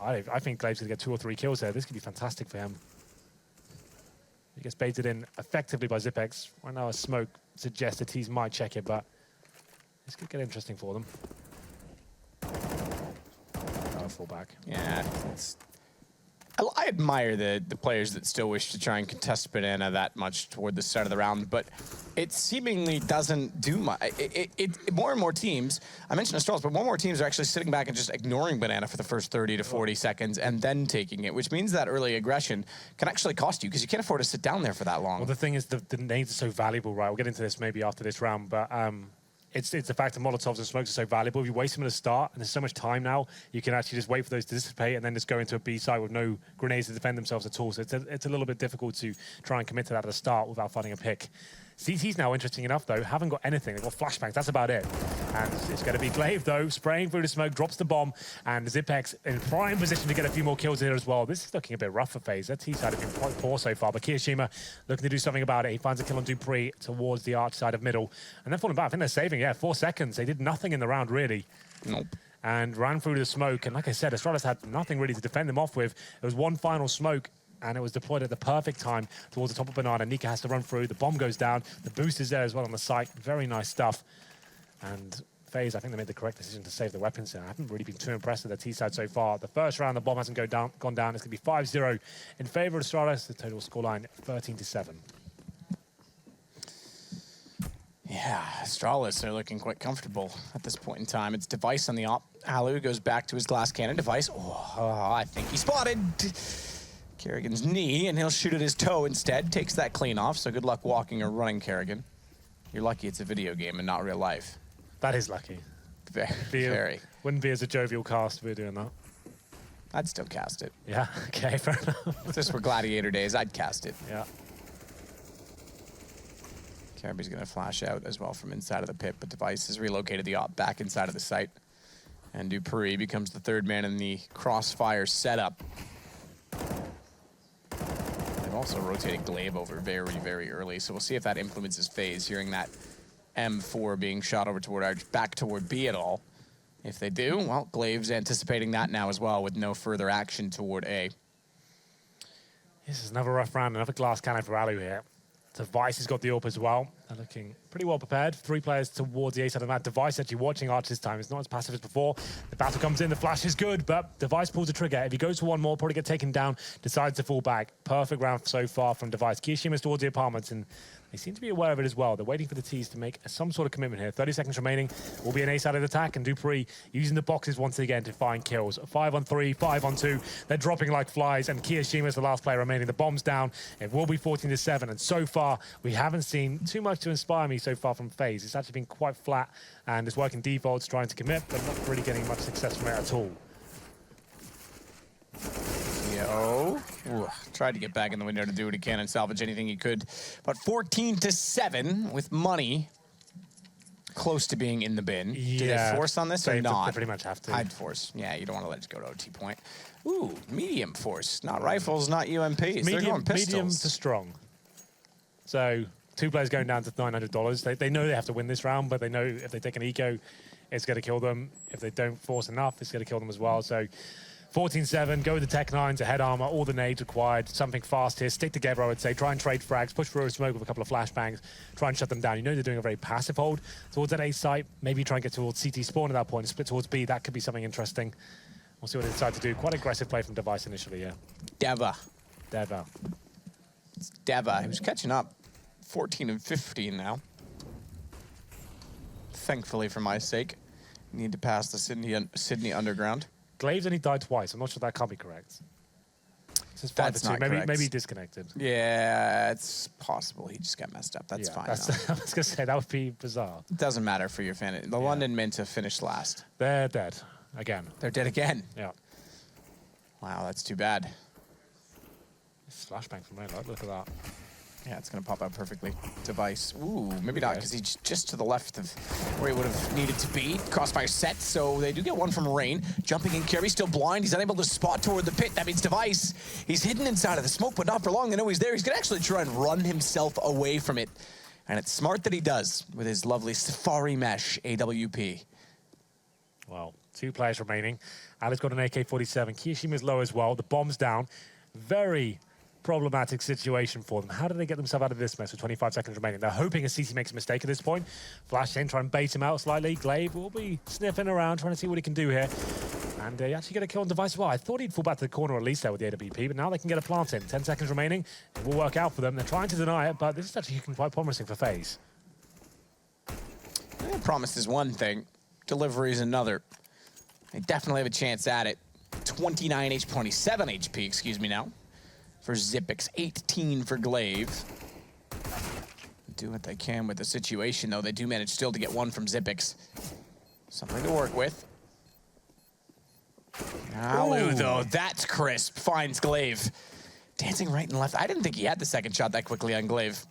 I think Glaive's going to get 2 or 3 kills there. This could be fantastic for him. He gets baited in effectively by Zipex. Right now, a smoke suggests that he might check it, but this could get interesting for them. Fall back. Yeah, I admire the players that still wish to try and contest Banana that much toward the start of the round, but it seemingly doesn't do much. More and more teams, I mentioned Astralis, but more and more teams are actually sitting back and just ignoring Banana for the first 30 to 40 seconds and then taking it, which means that early aggression can actually cost you because you can't afford to sit down there for that long. Well, the thing is, the nades are so valuable, right? We'll get into this maybe after this round, but it's the fact that Molotovs and smokes are so valuable. If you waste them at the start, and there's so much time now, you can actually just wait for those to dissipate and then just go into a B side with no grenades to defend themselves at all. So it's a little bit difficult to try and commit to that at the start without finding a pick. CT's now interesting enough, though. Haven't got anything. They've got flashbangs. That's about it. And it's going to be Glaive, though, spraying through the smoke, drops the bomb, and Zipex in prime position to get a few more kills here as well. This is looking a bit rough for FaZe. Their T side has been quite poor so far, but Kiyoshima looking to do something about it. He finds a kill on Dupree towards the arch side of middle, and then falling back. I think they're saving, 4 seconds. They did nothing in the round, really. Nope. And ran through the smoke, and like I said, Astralis had nothing really to defend them off with. There was one final smoke, and it was deployed at the perfect time towards the top of Banana. Nika has to run through. The bomb goes down. The boost is there as well on the site. Very nice stuff. And FaZe, I think they made the correct decision to save the weapons here. I haven't really been too impressed with their T-side so far. The first round, the bomb hasn't gone down. It's going to be 5-0 in favor of Astralis. The total scoreline, 13-7. Yeah, Astralis are looking quite comfortable at this point in time. It's Device on the op. Alu goes back to his glass cannon. Device, I think he spotted Kerrigan's knee, and he'll shoot at his toe instead. Takes that clean off, so good luck walking or running, Kerrigan. You're lucky it's a video game and not real life. That is lucky. Very. Wouldn't be as a jovial cast if we were doing that. I'd still cast it. Yeah, okay, fair enough. If this were Gladiator days, I'd cast it. Yeah. Carby's going to flash out as well from inside of the pit, but Device has relocated the op back inside of the site. And Dupree becomes the third man in the crossfire setup. They've also rotated Glaive over very, very early, so we'll see if that influences FaZe, hearing that M4 being shot over toward Arch, back toward B at all. If they do, well, Glaive's anticipating that now as well with no further action toward A. This is another rough round, another glass cannon for Alu here. Device has got the AWP as well. They're looking pretty well prepared. 3 players towards the A side of the map. Device actually watching Arch this time. It's not as passive as before. The battle comes in, the flash is good, but Device pulls the trigger. If he goes for one more, probably get taken down, decides to fall back. Perfect round so far from Device. Kiyoshima's towards the apartments, and they seem to be aware of it as well. They're waiting for the T's to make some sort of commitment here. 30 seconds remaining. Will be an A-sided attack, and dupreeh using the boxes once again to find kills. 5 on 3, 5 on 2. They're dropping like flies, and Kiyoshima's the last player remaining. The bomb's down. It will be 14-7, and so far, we haven't seen too much to inspire me so far from FaZe. It's actually been quite flat, and it's working defaults, trying to commit, but not really getting much success from it at all. Tried to get back in the window to do what he can and salvage anything he could. But 14-7 with money close to being in the bin. Yeah, Do they force on this or not? They pretty much have to. I'd force. Yeah, you don't want to let it go to OT point. Ooh, medium force. Not rifles, not UMPs. They're going pistols. Medium to strong. So 2 players going down to $900. They know they have to win this round, but they know if they take an eco, it's going to kill them. If they don't force enough, it's going to kill them as well. So 14-7, go with the Tech 9 to head armor, all the nades required, something fast here, stick together, I would say, try and trade frags, push through a smoke with a couple of flashbangs, try and shut them down. You know they're doing a very passive hold towards that A site, maybe try and get towards CT spawn at that point, split towards B, that could be something interesting. We'll see what they decide to do. Quite aggressive play from Device initially, yeah. Deva. It's Deva, who's catching up. 14-15 now. Thankfully for my sake. Need to pass the Sydney Underground. Glaive's only died twice. I'm not sure that can't be correct. That's not correct. Maybe he disconnected. Yeah, it's possible. He just got messed up. That's fine. I was going to say, that would be bizarre. It doesn't matter for your fan. The London Mint have finished last. They're dead. Again. They're dead again. Yeah. Wow, that's too bad. Flashbang from right. Look at that. Yeah, it's going to pop out perfectly. Device. Ooh, maybe not, because he's just to the left of where he would have needed to be. Crossfire set, so they do get one from Rain. Jumping in, Kirby still blind. He's unable to spot toward the pit. That means Device. He's hidden inside of the smoke, but not for long. They know he's there. He's going to actually try and run himself away from it. And it's smart that he does with his lovely Safari Mesh AWP. Well, 2 players remaining. Ali's got an AK-47. Kiyoshima's low as well. The bomb's down. Very problematic situation for them. How do they get themselves out of this mess with 25 seconds remaining? They're hoping a CC makes a mistake at this point. Flash in, try and bait him out slightly. Glaive will be sniffing around, trying to see what he can do here. And they actually get a kill on Device as well. I thought he'd fall back to the corner at least there with the AWP, but now they can get a plant in. 10 seconds remaining. It will work out for them. They're trying to deny it, but this is actually looking quite promising for FaZe. Promise is one thing. Delivery is another. They definitely have a chance at it. 29 HP, 27 HP, excuse me now. For Xyp9x, 18 for Glaive. Do what they can with the situation, though. They do manage still to get one from Xyp9x. Something to work with. Alu, though, that's crisp. Finds Glaive. Dancing right and left. I didn't think he had the second shot that quickly on Glaive.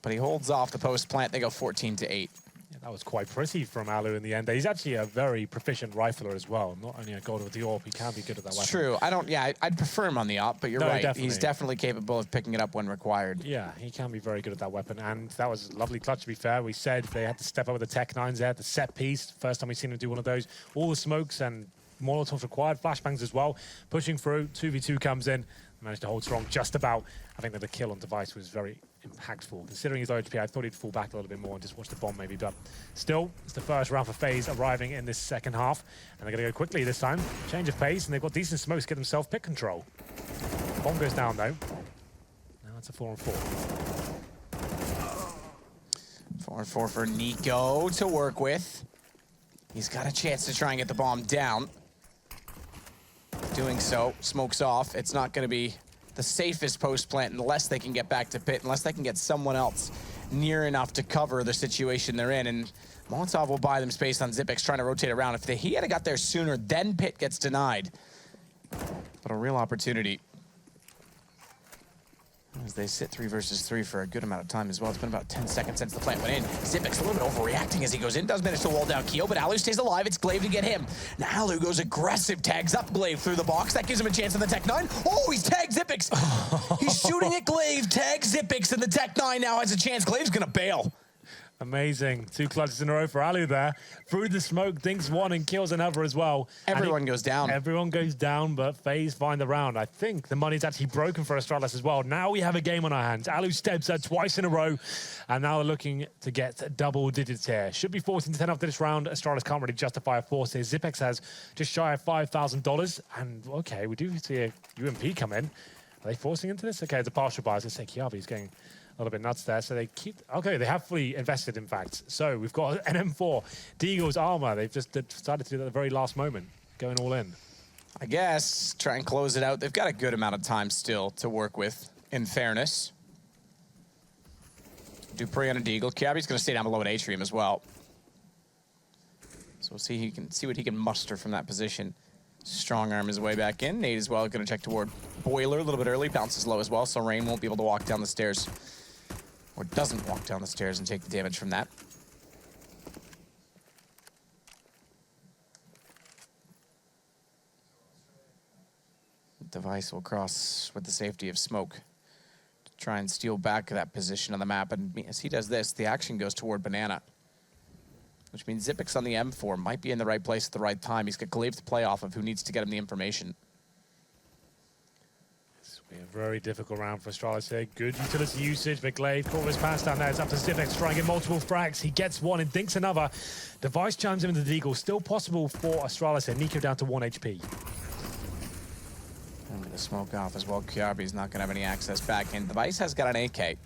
But he holds off the post plant. They go 14-8. Yeah, that was quite pretty from Alu in the end. He's actually a very proficient rifler as well. Not only a god with the AWP, he can be good at that weapon. It's true. I'd prefer him on the AWP, but you're right. Definitely. He's definitely capable of picking it up when required. Yeah, he can be very good at that weapon. And that was a lovely clutch, to be fair. We said they had to step up with the Tech 9s there, the set piece. First time we've seen him do one of those. All the smokes and Molotovs required, flashbangs as well. Pushing through, 2v2 comes in. Managed to hold strong just about. I think that the kill on Device was very impactful. Considering his HP, I thought he'd fall back a little bit more and just watch the bomb maybe, but still, it's the first round for FaZe arriving in this second half, and they're going to go quickly this time. Change of pace, and they've got decent smokes to get themselves pick control. Bomb goes down, though. Now it's a 4-on-4. 4-on-4 for Nico to work with. He's got a chance to try and get the bomb down. Doing so, smokes off. It's not going to be the safest post plant unless they can get back to pit, unless they can get someone else near enough to cover the situation they're in. And Molotov will buy them space on Xyp9x trying to rotate around. If he had got there sooner, then pit gets denied. But a real opportunity. As they sit 3 versus 3 for a good amount of time as well. It's been about 10 seconds since the plant went in. Xyp9x a little bit overreacting as he goes in. Does manage to wall down Keo, but Alu stays alive. It's Glaive to get him. Now Alu goes aggressive, tags up Glaive through the box. That gives him a chance in the Tech 9. Oh, he's tagged Xyp9x. He's shooting at Glaive, tags Xyp9x, and the Tech 9 now has a chance. Glaive's gonna bail. Amazing. 2 clutches in a row for Alu there. Through the smoke, dinks one and kills another as well. Everyone goes down. Everyone goes down, but FaZe find the round. I think the money's actually broken for Astralis as well. Now we have a game on our hands. Alu steps out twice in a row, and now they're looking to get double digits here. Should be 14-10 after this round. Astralis can't really justify a force here. Zipex has just shy of $5,000, and okay, we do see a UMP come in. Are they forcing into this? Okay, it's a partial buy. I was going to say Kiabi's going a little bit nuts there. So they keep... Okay, they have fully invested, in fact. So we've got an M4. Deagle's armor. They've just decided to do that at the very last moment. Going all in. I guess, try and close it out. They've got a good amount of time still to work with, in fairness. Dupree on a Deagle. Kiabi's going to stay down below an Atrium as well. So we'll see what he can muster from that position. Strong arm his way back in. Nate as well, going to check toward Boiler a little bit early. Bounces low as well, so Rain won't be able to walk down the stairs. Or doesn't walk down the stairs and take the damage from that. Device will cross with the safety of smoke to try and steal back that position on the map. And as he does this, the action goes toward Banana, which means Zipex on the M4 might be in the right place at the right time. He's got Glaive to play off of, who needs to get him the information. A very difficult round for Astralis here. Good utility usage, but Glaive caught his pass down there. It's up to Zipex trying to get multiple frags. He gets one and dinks another. Device chimes him into the Deagle. Still possible for Astralis here. Nico down to 1 HP. And with the smoke off as well, Kiabi's not going to have any access back in. Device has got an AK.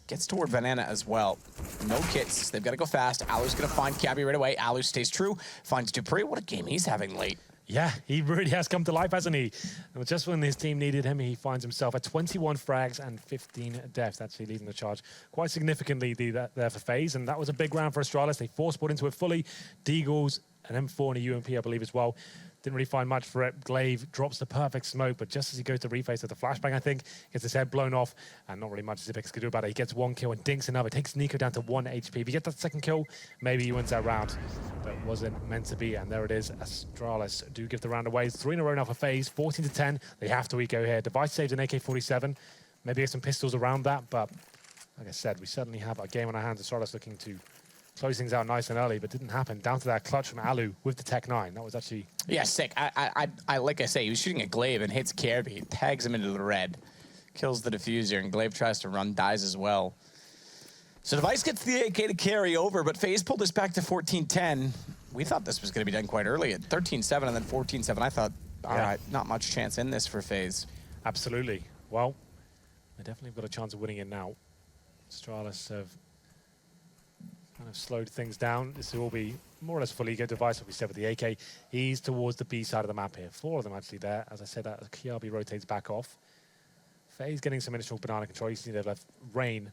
Gets toward Banana as well. No kits. They've got to go fast. Alu's going to find Kiabi right away. Alu stays true. Finds Dupree. What a game he's having late. Yeah, he really has come to life, hasn't he? And just when his team needed him, he finds himself at 21 frags and 15 deaths, actually leading the charge quite significantly there for FaZe. And that was a big round for Astralis. They force-bought into it fully. Deagles, an M4 and a UMP, I believe, as well. Didn't really find much for it. Glaive drops the perfect smoke, but just as he goes to reface with the flashbang, I think, gets his head blown off, and not really much Zipex could do about it. He gets 1 kill and dinks another. Takes Nico down to 1 HP. If he gets that second kill, maybe he wins that round, but it wasn't meant to be, and there it is. Astralis do give the round away. It's 3 in a row now for FaZe, 14-10. They have to eco here. Device saves an AK-47. Maybe some pistols around that, but like I said, we certainly have a game on our hands. Astralis looking to close things out nice and early, but didn't happen. Down to that clutch from Alu with the Tech 9. That was actually... Yeah, sick. I like I say, he was shooting at Glaive and hits Kiabi, tags him into the red, kills the diffuser, and Glaive tries to run, dies as well. So Device gets the AK to carry over, but FaZe pulled this back to 14-10. We thought this was going to be done quite early at 13-7 and then 14-7. I thought, all right, not much chance in this for FaZe. Absolutely. Well, they definitely got a chance of winning it now. Astralis have kind of slowed things down. This will be more or less full ego. Device will be set with the AK. He's towards the B side of the map here. 4 of them actually there. As I said, Kiabi rotates back off. FaZe getting some initial banana control. You see they've left Rain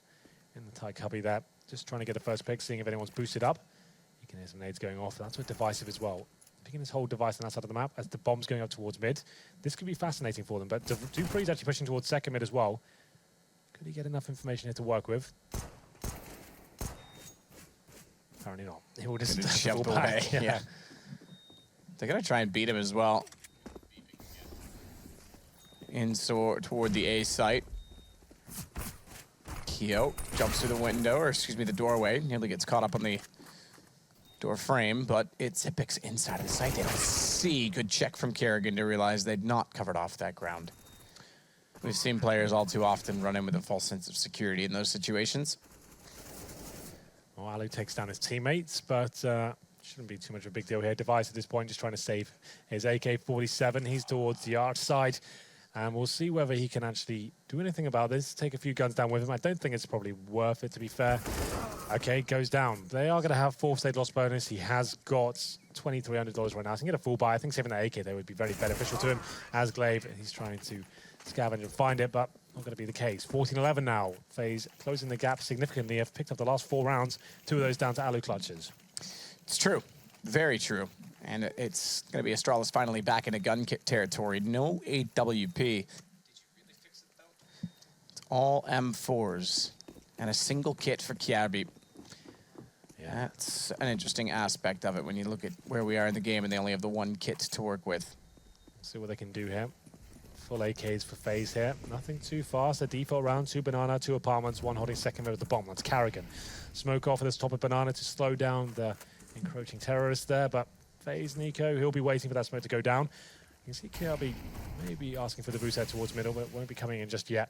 in the tight cubby there. Just trying to get a first pick, seeing if anyone's boosted up. You can hear some nades going off. That's with Divisive as well. Picking his whole Device on that side of the map as the bomb's going up towards mid. This could be fascinating for them, but Dupree's actually pushing towards second mid as well. Could he get enough information here to work with? Apparently not. He will just shoved fall away. back. Yeah. They're going to try and beat him as well. In toward the A site. Keo jumps through the window, or excuse me, the doorway. Nearly gets caught up on the door frame, but it's Zipex inside of the site. They don't see. Good check from Kerrigan to realize they'd not covered off that ground. We've seen players all too often run in with a false sense of security in those situations. Well, Alu takes down his teammates, but shouldn't be too much of a big deal here. Device at this point just trying to save his AK-47. He's towards the arch side, and we'll see whether he can actually do anything about this. Take a few guns down with him. I don't think it's probably worth it, to be fair. Okay, goes down. They are going to have 4th state loss bonus. He has got $2,300 right now. So he can get a full buy. I think saving that AK there would be very beneficial to him. As Glaive, he's trying to scavenge and find it, but not going to be the case. 14-11 now. FaZe closing the gap significantly. Have picked up the last 4 rounds. 2 of those down to Alu clutches. It's true. Very true. And it's going to be Astralis finally back into gun kit territory. No AWP. Did you really fix it, though? It's all M4s and a single kit for Kiabi. Yeah. That's an interesting aspect of it when you look at where we are in the game and they only have the 1 kit to work with. See what they can do here. Full AKs for FaZe here. Nothing too fast. A default round, 2 banana, 2 apartments, 1 holding second mid at the bomb. That's Carrigan. Smoke off at this top of banana to slow down the encroaching terrorist there, but FaZe Nico, he'll be waiting for that smoke to go down. You can see KRB maybe asking for the boost head towards middle, but won't be coming in just yet.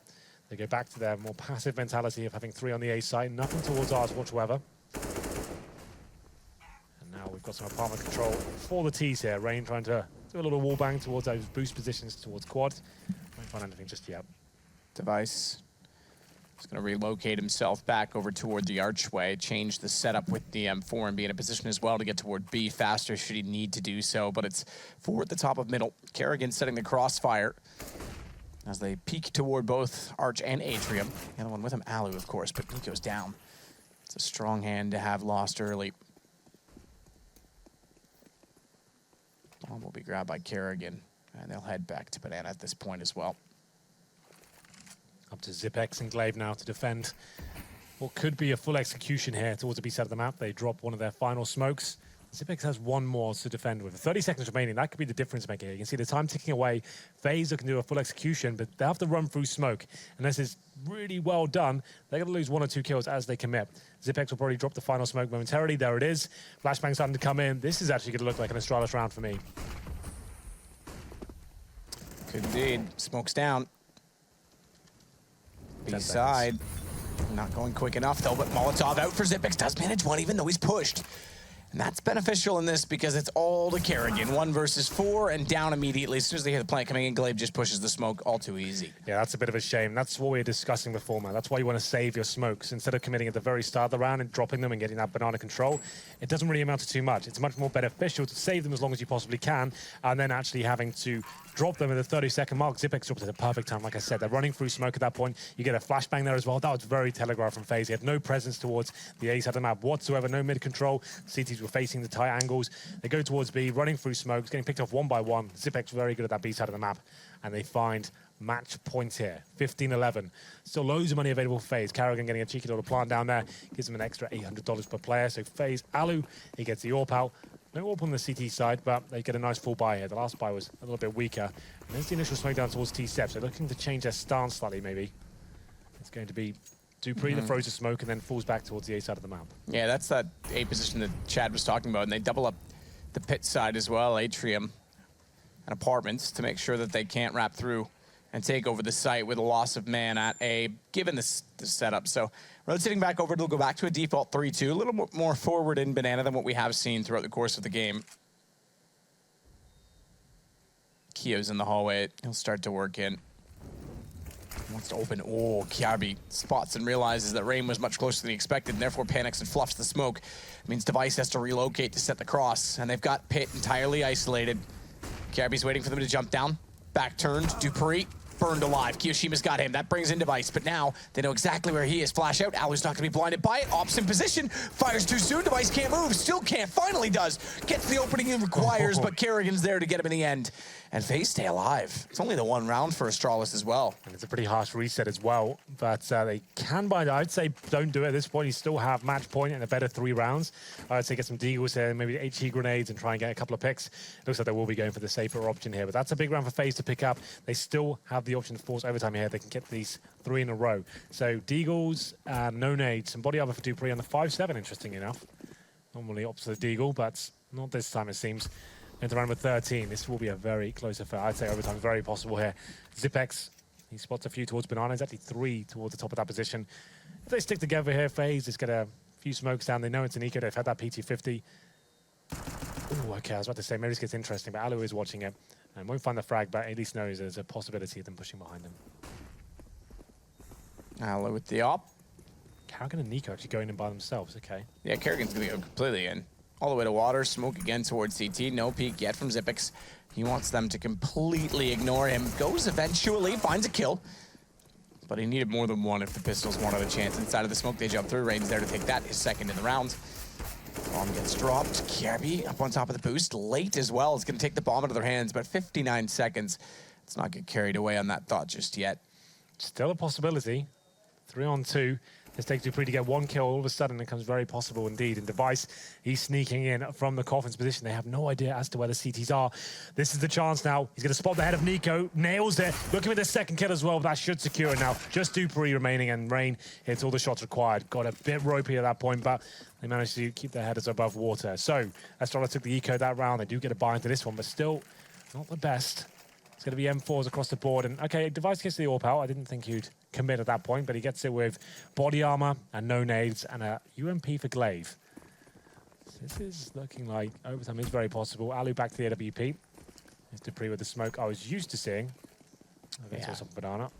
They go back to their more passive mentality of having 3 on the A side, nothing towards ours whatsoever. And now we've got some apartment control for the T's here. Rain trying to do a little wall bang towards those boost positions towards quad. Won't find anything just yet. Device is going to relocate himself back over toward the archway, change the setup with the M4 and be in a position as well to get toward B faster should he need to do so, but it's 4 at the top of middle. Kerrigan setting the crossfire as they peek toward both Arch and Atrium. The other one with him, Alu, of course, but Nico's down. It's a strong hand to have lost early. Bomb will be grabbed by Kerrigan, and they'll head back to Banana at this point as well. Up to Zipex and Glaive now to defend what could be a full execution here towards the B side of the map. They drop one of their final smokes. Zipex has 1 more to defend with. 30 seconds remaining, that could be the difference maker here. You can see the time ticking away. FaZe can do a full execution, but they have to run through smoke. And this is really well done. They're going to lose 1 or 2 kills as they commit. Zipex will probably drop the final smoke momentarily. There it is. Flashbang starting to come in. This is actually going to look like an Astralis round for me. Could indeed. Smoke's down. B-side. Not going quick enough, though, but Molotov out for Zipex. Does manage 1, even though he's pushed. And that's beneficial in this because it's all to Kerrigan. 1 versus 4 and down immediately. As soon as they hear the plant coming in, Glaive just pushes the smoke all too easy. Yeah, that's a bit of a shame. That's what we were discussing before, man. That's why you want to save your smokes. Instead of committing at the very start of the round and dropping them and getting that banana control, it doesn't really amount to too much. It's much more beneficial to save them as long as you possibly can, and then actually having to drop them at the 30-second mark. Zipex dropped at the perfect time, like I said. They're running through smoke at that point. You get a flashbang there as well. That was very telegraphed from FaZe. He had no presence towards the A side of the map whatsoever, no mid control. CTs were facing the tight angles. They go towards B, running through smokes, getting picked off 1 by 1. Zipex very good at that B side of the map, and they find match point here, 15-11. Still loads of money available for FaZe. Carrigan getting a cheeky little plant down there, gives him an extra $800 per player. So FaZe, Alu, he gets the AWP out. No AWP on the CT side, but they get a nice full buy here. The last buy was a little bit weaker. And there's the initial smoke down towards T-Step, so looking to change their stance slightly, maybe. It's going to be Dupree that throws the smoke and then falls back towards the A side of the map. Yeah, that's that A position that Chad was talking about, and they double up the pit side as well, Atrium and Apartments, to make sure that they can't wrap through and take over the site with a loss of man at A, given the setup. So rotating back over, it'll go back to a default 3-2, a little more forward in Banana than what we have seen throughout the course of the game. Kio's in the hallway. He'll start to work in. Wants to open. Oh, Kiarbi spots and realizes that Rain was much closer than he expected, and therefore panics and fluffs the smoke. It means Device has to relocate to set the cross, and they've got Pit entirely isolated. Kiarbi's waiting for them to jump down. Back turned. Dupree burned alive. Kiyoshima's got him. That brings in Device, but now they know exactly where he is. Flash out. Alu's not going to be blinded by it. Ops in position. Fires too soon. Device can't move. Still can't. Finally does. Gets the opening he requires, but Kerrigan's there to get him in the end. And FaZe stay alive. It's only the 1 round for Astralis as well. And it's a pretty harsh reset as well, but they can bind it. I'd say don't do it at this point. You still have match point and a better 3 rounds. I'd say get some deagles here, maybe HE grenades and try and get a couple of picks. It looks like they will be going for the safer option here, but that's a big round for FaZe to pick up. They still have the option to force overtime here. They can get these 3 in a row. So deagles, no nades, some body armor for Dupree on the 5-7, interesting enough. Normally opts for the deagle, but not this time it seems. Into round with 13. This will be a very close affair. I'd say overtime is very possible here. Zipex, he spots a few towards Banana. He's actually 3 towards the top of that position. If they stick together here, FaZe just get a few smokes down. They know it's an eco. They've had that PT-50. Ooh, okay, I was about to say, maybe this gets interesting, but Alu is watching it and won't find the frag, but at least knows there's a possibility of them pushing behind him. Alu with the op. Carrigan and Nico actually going in by themselves, okay. Yeah, Kerrigan's going to go completely in. All the way to water, smoke again towards CT. No peek yet from Zipex. He wants them to completely ignore him. Goes eventually, finds a kill. But he needed more than 1 if the pistols wanted a chance. Inside of the smoke, they jump through. Rain's there to take that, his 2nd in the round. Bomb gets dropped. Kiarbi up on top of the boost. Late as well. It's going to take the bomb out of their hands, but 59 seconds. Let's not get carried away on that thought just yet. Still a possibility. 3 on 2. This takes dupreeh to get one kill. All of a sudden, it becomes very possible indeed. And Device, he's sneaking in from the Coffin's position. They have no idea as to where the CTs are. This is the chance now. He's going to spot the head of Nico. Nails it. Looking for the second kill as well, but that should secure it now. Just dupreeh remaining, and Rain hits all the shots required. Got a bit ropey at that point, but they managed to keep their headers above water. So, Astralis took the eco that round. They do get a buy into this one, but still not the best. It's going to be M4s across the board. And, okay, Device gets the AWP out. I didn't think he'd commit at that point, but he gets it with body armor and no nades and a UMP for Glaive. This is looking like overtime is very possible. Alu back to the AWP. Here's dupreeh with the smoke I was used to seeing. I think it's some banana.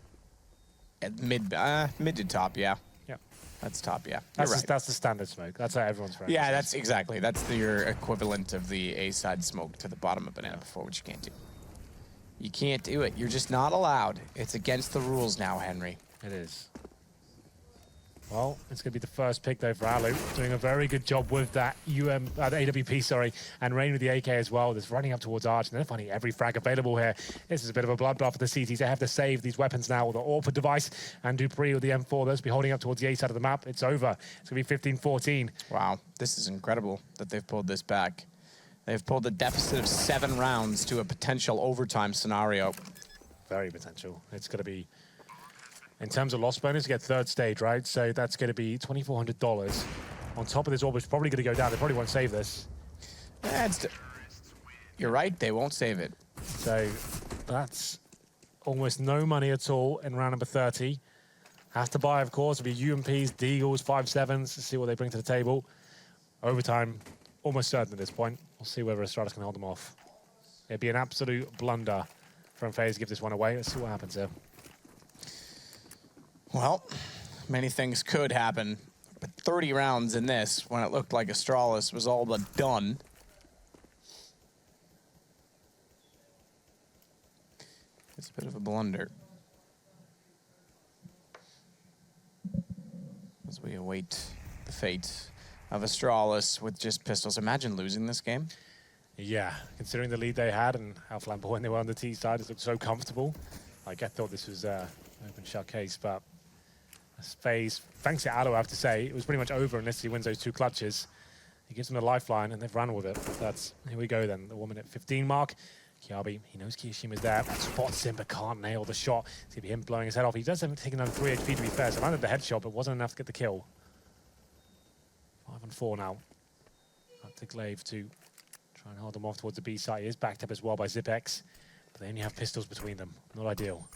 At mid to top, yeah. Yeah. That's top, yeah. That's the standard smoke. That's how everyone's friends. Yeah, that's exactly. That's your equivalent of the A-side smoke to the bottom of banana before, which you can't do. You can't do it. You're just not allowed. It's against the rules now, Henry. It is. Well, it's going to be the first pick, though, for Alu. Doing a very good job with that AWP, sorry, and Rain with the AK as well. That's running up towards Arch, and they're finding every frag available here. This is a bit of a bloodbath for the CTs. They have to save these weapons now with the AWP Device and dupreeh with the M4. Those will be holding up towards the A side of the map. It's over. It's going to be 15-14. Wow, this is incredible that they've pulled this back. They've pulled a deficit of 7 rounds to a potential overtime scenario. Very potential. It's going to be, in terms of loss bonus, you get third stage, right? So that's going to be $2,400. On top of this, Orb is probably going to go down. They probably won't save this. You're right, they won't save it. So that's almost no money at all in round number 30. Has to buy, of course, will be UMPs, Deagles, 5-7s, to see what they bring to the table. Overtime, almost certain at this point. We'll see whether Astralis can hold them off. It'd be an absolute blunder from FaZe to give this one away. Let's see what happens here. Well, many things could happen, but 30 rounds in this, when it looked like Astralis was all but done. It's a bit of a blunder. As we await the fate of Astralis with just pistols. Imagine losing this game. Yeah, considering the lead they had and how flamboyant they were on the T side, it looked so comfortable. Like, I thought this was an open shut case, but FaZe, thanks to Alu, I have to say, it was pretty much over unless he wins those 2 clutches. He gives them a lifeline, and they've run with it. That's, here we go then, the 1-minute 15 mark. Kiabi, he knows Kiyoshima's there, spots him, but can't nail the shot. It's going to be him blowing his head off. He does have taken another 3 HP to be fair, so landed the headshot, but wasn't enough to get the kill. 5-4 now. Up to Glaive to try and hold them off towards the B side. He is backed up as well by Zipex, but they only have pistols between them. Not ideal.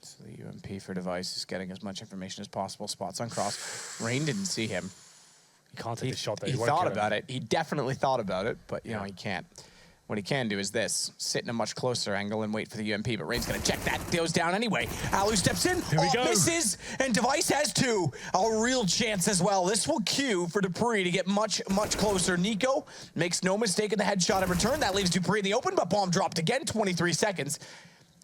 So the UMP for Device is getting as much information as possible. Spots on cross. Rain didn't see him. He can't take the shot though. He thought about it. He definitely thought about it, but you know, he can't. What he can do is this, sit in a much closer angle and wait for the UMP, but Rain's gonna check that, goes down anyway. Alu steps in, misses, and Device has 2. A real chance as well. This will cue for dupreeh to get much, much closer. Nico makes no mistake in the headshot in return. That leaves dupreeh in the open, but bomb dropped again, 23 seconds.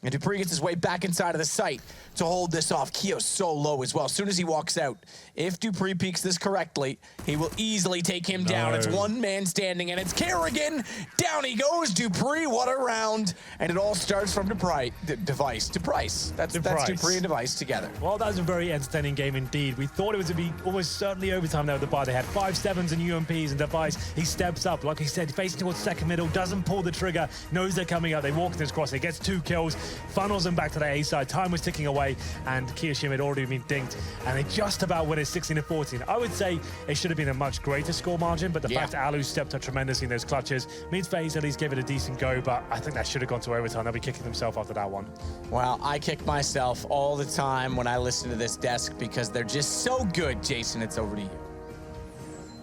And dupreeh gets his way back inside of the site to hold this off. Kio's so low as well. As soon as he walks out, if dupreeh peeks this correctly, he will easily take him down. It's one man standing, and it's Kerrigan. Down he goes. dupreeh, what a round. And it all starts from Device to Price. That's dupreeh and Device together. Well, that was a very entertaining game indeed. We thought it was going to be almost certainly overtime there with the bar. They had 5-7s and UMPs, and Device, he steps up. Like he said, facing towards second middle, doesn't pull the trigger, knows they're coming out. They walk in his cross, he gets 2 kills. Funnels him back to the A side. Time was ticking away, and Kiyoshima had already been dinked, and they just about win it 16-14. I would say it should have been a much greater score margin, but the fact that Alu stepped up tremendously in those clutches means FaZe at least gave it a decent go, but I think that should have gone to overtime. They'll be kicking themselves after that one. Well, I kick myself all the time when I listen to this desk because they're just so good. Jason, it's over to you.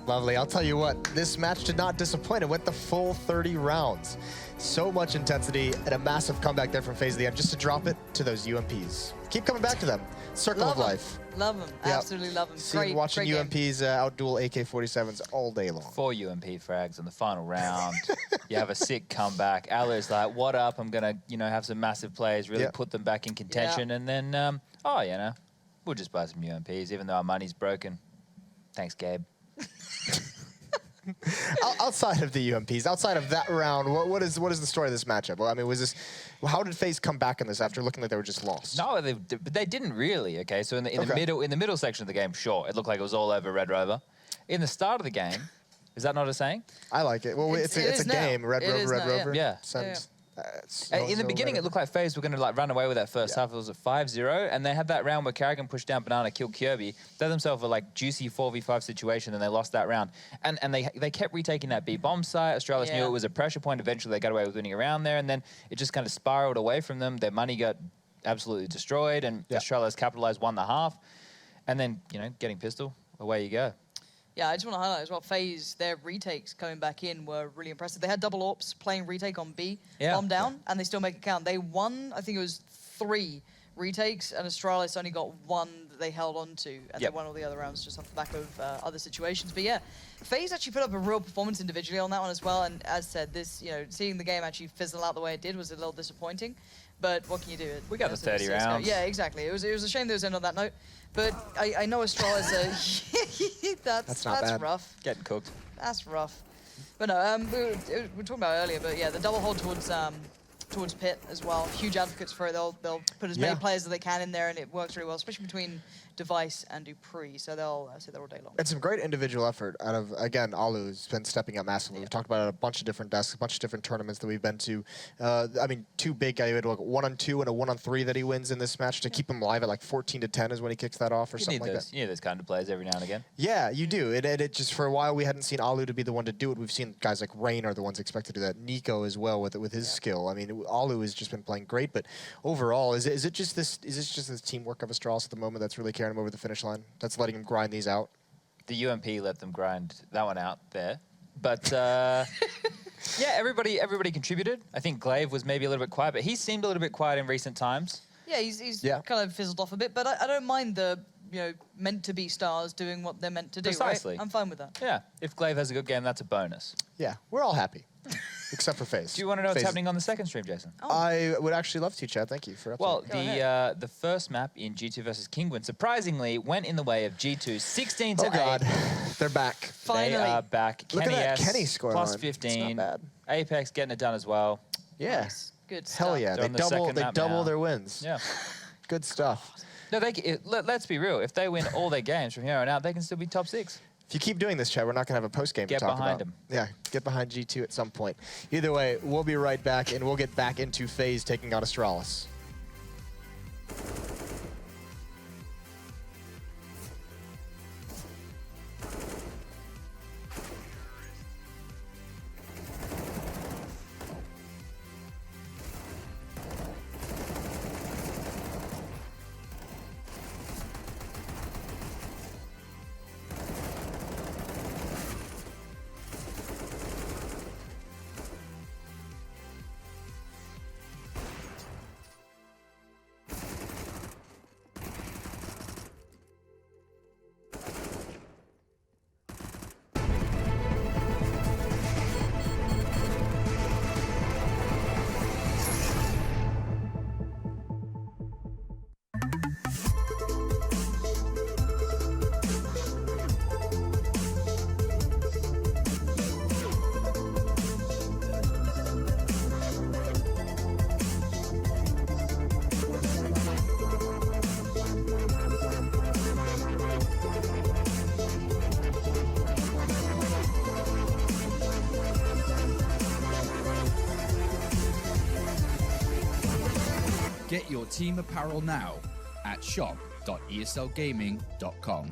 Lovely. I'll tell you what, this match did not disappoint. It went the full 30 rounds. So much intensity and a massive comeback there from FaZe at the end just to drop it to those UMPs. Keep coming back to them. Circle of life. Love them. Yep. Absolutely love them. Watching great UMPs outduel AK-47s all day long. 4 UMP frags in the final round. You have a sick comeback. Alu's like, what up? I'm going to, have some massive plays, really put them back in contention. And then, we'll just buy some UMPs, even though our money's broken. Thanks, Gabe. Outside of the UMPs, outside of that round, what is the story of this matchup? Well, I mean, was How did FaZe come back in this after looking like they were just lost? No, they didn't really. Okay, so in the middle section of the game, sure, it looked like it was all over Red Rover. In the start of the game, is that not a saying? I like it. Well, it's a game. Red Rover. Yeah. In the beginning, it looked like FaZe were going to like run away with that first half. It was a 5-0, and they had that round where Carrigan pushed down Banana, killed Kirby. They themselves a like juicy 4v5 situation, and they lost that round. And they kept retaking that B bomb site. Astralis knew it was a pressure point. Eventually, they got away with winning a round there, and then it just kind of spiraled away from them. Their money got absolutely destroyed, and Astralis capitalized, won the half, and then getting pistol, away you go. Yeah, I just want to highlight as well, FaZe, their retakes coming back in were really impressive. They had double AWPs playing retake on B, bomb down, and they still make it count. They won, I think it was 3 retakes, and Astralis only got 1 that they held on to, and they won all the other rounds just off the back of other situations. But yeah, FaZe actually put up a real performance individually on that one as well, and as said, this, seeing the game actually fizzle out the way it did was a little disappointing. But what can you do? We got the 30 rounds. Yeah, exactly. It was a shame that it was end on that note. But I know Astralis, that's bad. rough. Getting cooked. That's rough. But no, we were talking about it earlier, but yeah, the double hold towards Pit as well. Huge advocates for it. They'll put as many players as they can in there, and it works really well, especially between Device and Dupree. So they'll sit there all day long. It's some great individual effort out of, again, Alu has been stepping up massively. We've talked about it at a bunch of different desks, a bunch of different tournaments that we've been to. I mean, 2 big guys. He had like 1-on-2 and a 1-on-3 that he wins in this match to keep him live at like 14-10 is when he kicks that off or something like that. You need those kind of players every now and again. Yeah, you do. It just, for a while, we hadn't seen Alu to be the one to do it. We've seen guys like Rain are the ones expected to do that. Nico as well with his skill. I mean, Alu has just been playing great, but overall, is it just this teamwork of Astralis at the moment that's really carrying him over the finish line? That's letting him grind these out? The UMP let them grind that one out there. But yeah, everybody contributed. I think Glaive was maybe a little bit quiet, but he seemed a little bit quiet in recent times. Yeah, he's kind of fizzled off a bit, but I don't mind the meant to be stars doing what they're meant to do. Precisely. Right? I'm fine with that. Yeah, if Glaive has a good game, that's a bonus. Yeah, we're all happy. Except for FaZe. Do you want to know what's happening on the second stream, Jason? Oh. I would actually love to, Chad. Thank you for updating. Well, the first map in G2 versus Kingwin surprisingly went in the way of G2 16-8. Oh God, they're back. Finally, they are back. Look Kenny at that S, Kenny score plus line. 15. It's not bad. Apex getting it done as well. Yeah, nice. Good stuff. Hell yeah, they double their wins. Yeah, good stuff. No, let's be real. If they win all their games from here on out, they can still be top 6. If you keep doing this, Chad, we're not going to have a post-game to talk about. Get behind them. Yeah, get behind G2 at some point. Either way, we'll be right back, and we'll get back into FaZe taking on Astralis. Get your team apparel now at shop.eslgaming.com.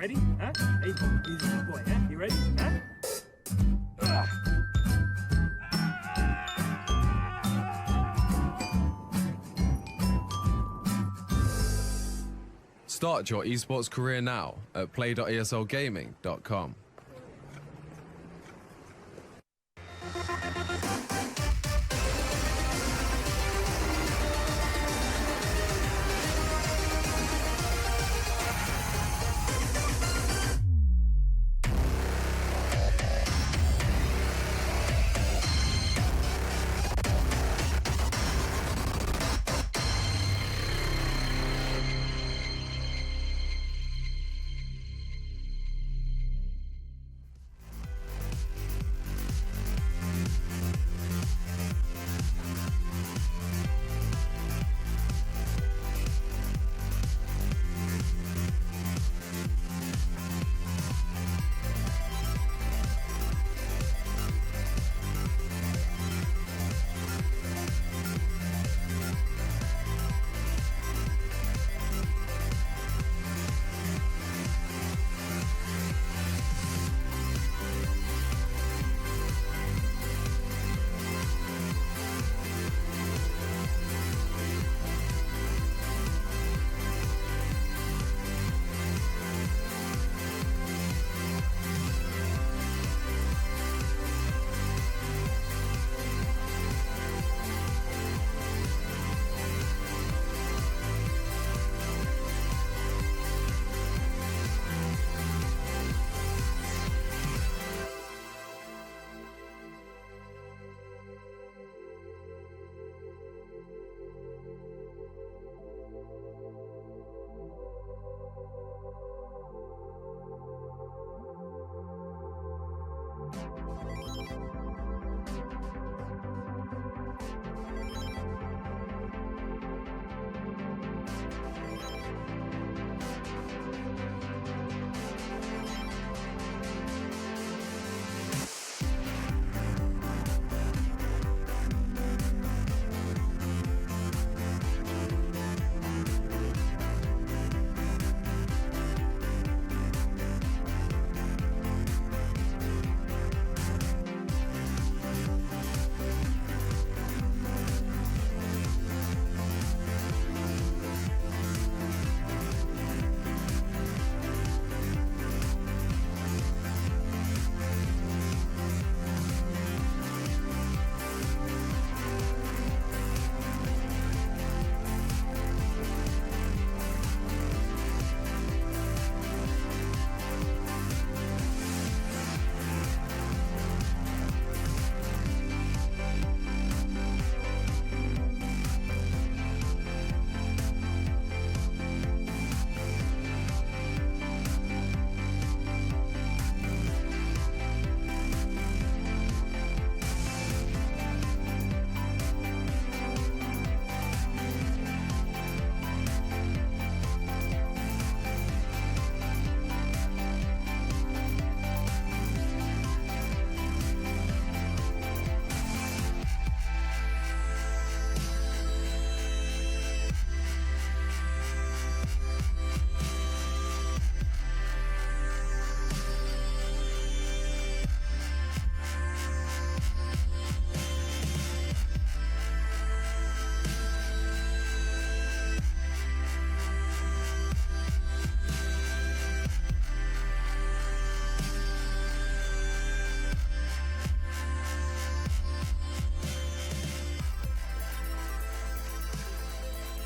ready? Huh? Hey, easy boy, huh? You ready? Huh? Start your esports career now at play.eslgaming.com.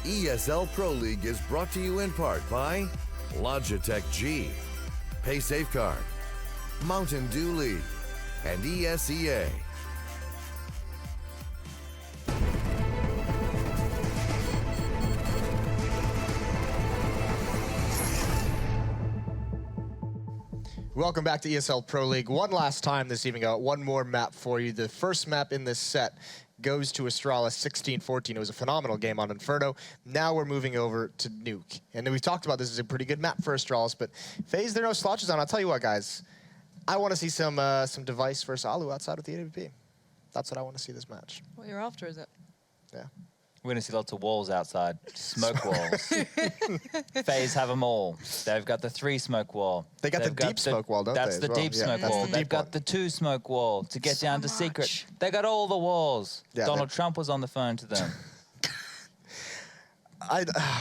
ESL Pro League is brought to you in part by Logitech G, Pay Safeguard, Mountain Dew League, and ESEA. Welcome back to ESL Pro League. One last time this evening, one more map for you. The first map in this set goes to Astralis 16-14. It was a phenomenal game on Inferno. Now we're moving over to Nuke. And we've talked about this is a pretty good map for Astralis, but FaZe, there are no slouches on. I'll tell you what, guys. I want to see some Device versus Alu outside of the AWP. That's what I want to see this match. What you're after, is it? Yeah. We're going to see lots of walls outside. Smoke walls. FaZe have them all. They've got the 3 smoke wall. They got the deep smoke wall, don't they? That's the deep smoke wall. They've got the 2 smoke wall to get down to secret. They got all the walls. Yeah, Donald Trump was on the phone to them.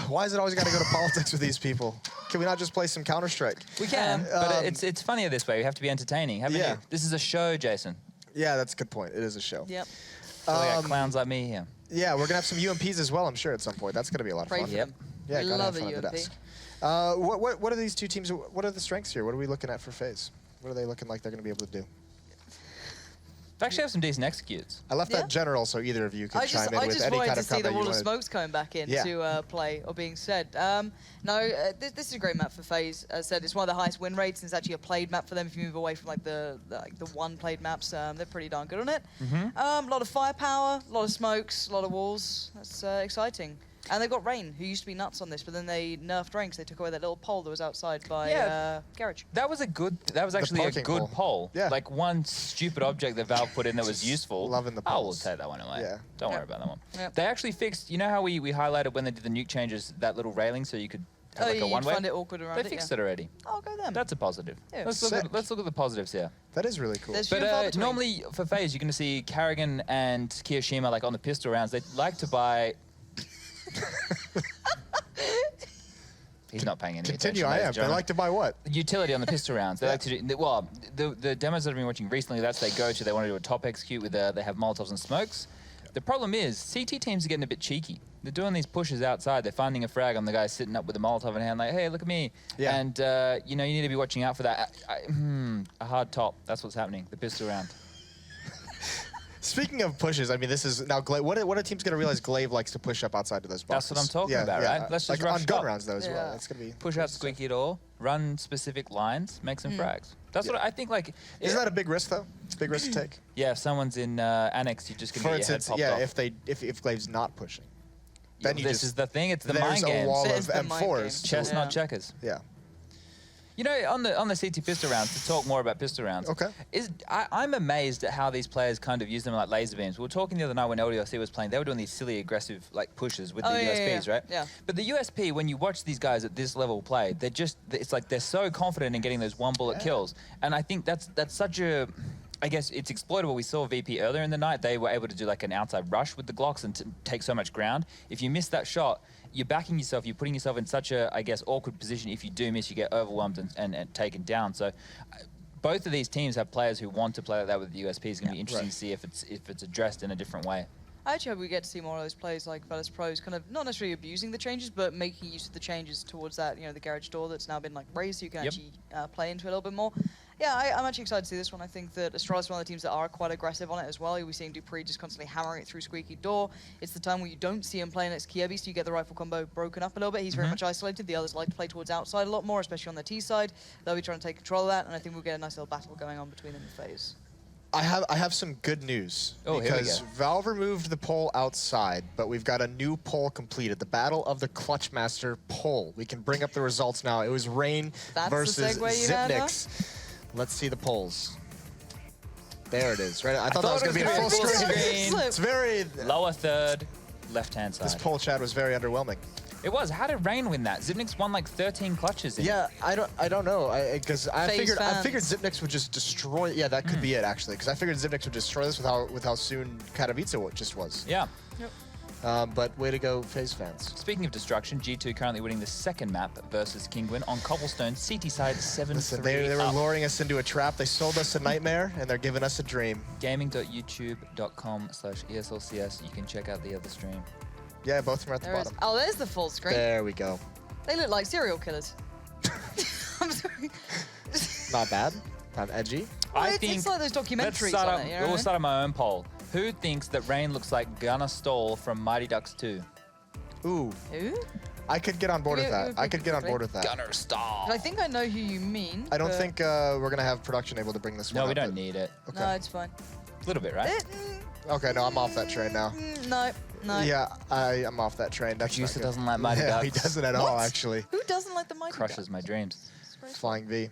Why is it always got to go to politics with these people? Can we not just play some Counter-Strike? We can, but it's funnier this way. We have to be entertaining, haven't you? This is a show, Jason. Yeah, that's a good point. It is a show. Yep. So we got clowns like me here. Yeah, we're going to have some UMPs as well, I'm sure, at some point. That's going to be a lot of fun. Yep. Yeah, We gotta love have fun a at the UMP. desk. What are these two teams, what are the strengths here? What are we looking at for FaZe? What are they looking like they're going to be able to do? They actually have some decent executes. I left that general so either of you can chime in with any kind of I just wanted to see the comment you wall of wanted. smokes coming back in to play, or being said. This is a great map for FaZe. As I said, it's one of the highest win rates, and it's actually a played map for them. If you move away from like the one played maps, they're pretty darn good on it. A lot of firepower, a lot of smokes, a lot of walls. That's exciting. And they've got Rain, who used to be nuts on this, but then they nerfed Rain because they took away that little pole that was outside by Garage. That was actually a good poll. Yeah. Like one stupid object that Valve put in that was useful. Loving the Oh, we'll polls. take that one away. Yeah. Don't worry about that one. Yep. They actually fixed, you know how we highlighted when they did the nuke changes, that little railing so you could have like a you'd one-way? find it awkward around They fixed it already. Oh, go them. That's a positive. Yeah. Let's look at the positives here. That is really cool. There's few and far But between. normally for FaZe, you're going to see Karrigan and Kiyoshima like on the pistol rounds. They like to buy... He's not paying any Continue, attention. I ladies am. and They gentlemen. like to buy what? Utility on the pistol rounds. They like to do, well, the demos that I've been watching recently, that's they go to, they want to do a top execute with they have Molotovs and smokes. The problem is, CT teams are getting a bit cheeky. They're doing these pushes outside. They're finding a frag on the guy sitting up with a Molotov in hand, like, hey, look at me. Yeah. And, you know, you need to be watching out for that. A hard top. That's what's happening. The pistol round. Speaking of pushes, I mean, this is now. What are teams going to realize? Glaive likes to push up outside of those boxes. That's what I'm talking about, right? Let's just like rush on gun up. rounds though as well. It's going to be Push out squeaky door, run specific lines, make some frags. That's what I think. Like, isn't that a big risk though? It's a big risk to take. Yeah, if someone's in Annex, you're just going to For get your head instance, popped off. if Glaive's not pushing, then this is the thing. It's the there's mind game. a wall It's of the mind M4s. game. Chess, not checkers. Yeah. You know, on the CT pistol rounds, to talk more about pistol rounds, Okay. I'm amazed at how these players kind of use them like laser beams. We were talking the other night when LDLC was playing, they were doing these silly aggressive like pushes with the USPs, right? Yeah. But the USP, when you watch these guys at this level play, it's like they're so confident in getting those one bullet kills. And I think that's such a, I guess it's exploitable. We saw VP earlier in the night. They were able to do like an outside rush with the Glocks and take so much ground. If you miss that shot, you're backing yourself, you're putting yourself in such a, I guess, awkward position. If you do miss, you get overwhelmed and taken down. So both of these teams have players who want to play like that with the USP. It's going to be interesting to see if it's addressed in a different way. I actually hope we get to see more of those plays like virtus.pro's kind of not necessarily abusing the changes, but making use of the changes towards that, the garage door that's now been like raised, so you can actually play into it a little bit more. Yeah, I'm actually excited to see this one. I think that Astralis is one of the teams that are quite aggressive on it as well. We're seeing Dupree just constantly hammering it through squeaky door. It's the time where you don't see him playing next Kiebi, so you get the rifle combo broken up a little bit. He's very much isolated. The others like to play towards outside a lot more, especially on the T side. They'll be trying to take control of that, and I think we'll get a nice little battle going on between them and FaZe. I have some good news because Valve removed the poll outside, but we've got a new poll completed. The Battle of the Clutchmaster poll. We can bring up the results now. It was Rain versus Zipnix. Let's see the polls. There it is. Right, I thought that was going to be a full screen. It's very lower third, left-hand side. This poll chat was very underwhelming. It was. How did Rain win that? Zipnix won like 13 clutches. Yeah, I don't know, because I figured Zipnix would just destroy. Yeah, that could be it actually, because I figured Zipnix would destroy this with how soon Katowice just was. Yeah. Yep. But way to go, FaZe fans. Speaking of destruction, G2 currently winning the second map versus Kingwin on Cobblestone, CT side 7-3. Listen, they were luring us into a trap. They sold us a nightmare, and they're giving us a dream. Gaming.youtube.com/ESLCS. You can check out the other stream. Yeah, both of them are at the bottom. Oh, there's the full screen. There we go. They look like serial killers. I'm sorry. Not bad. Not edgy. Well, it's like those documentaries on it. We'll start my own poll. Who thinks that Rain looks like Gunnar Stall from Mighty Ducks 2? Ooh. Who? I could get on board with that. I could get on board with that. Gunnar Stall. I think I know who you mean. I don't think we're going to have production able to bring this one up. No, we don't need it. Okay. No, it's fine. A little bit, right? Okay, no, I'm off that train now. No. Yeah, I'm off that train. That's Producer doesn't like Mighty Ducks. He doesn't at all, actually. Who doesn't like the Mighty Crushes Ducks? my dreams. Flying V.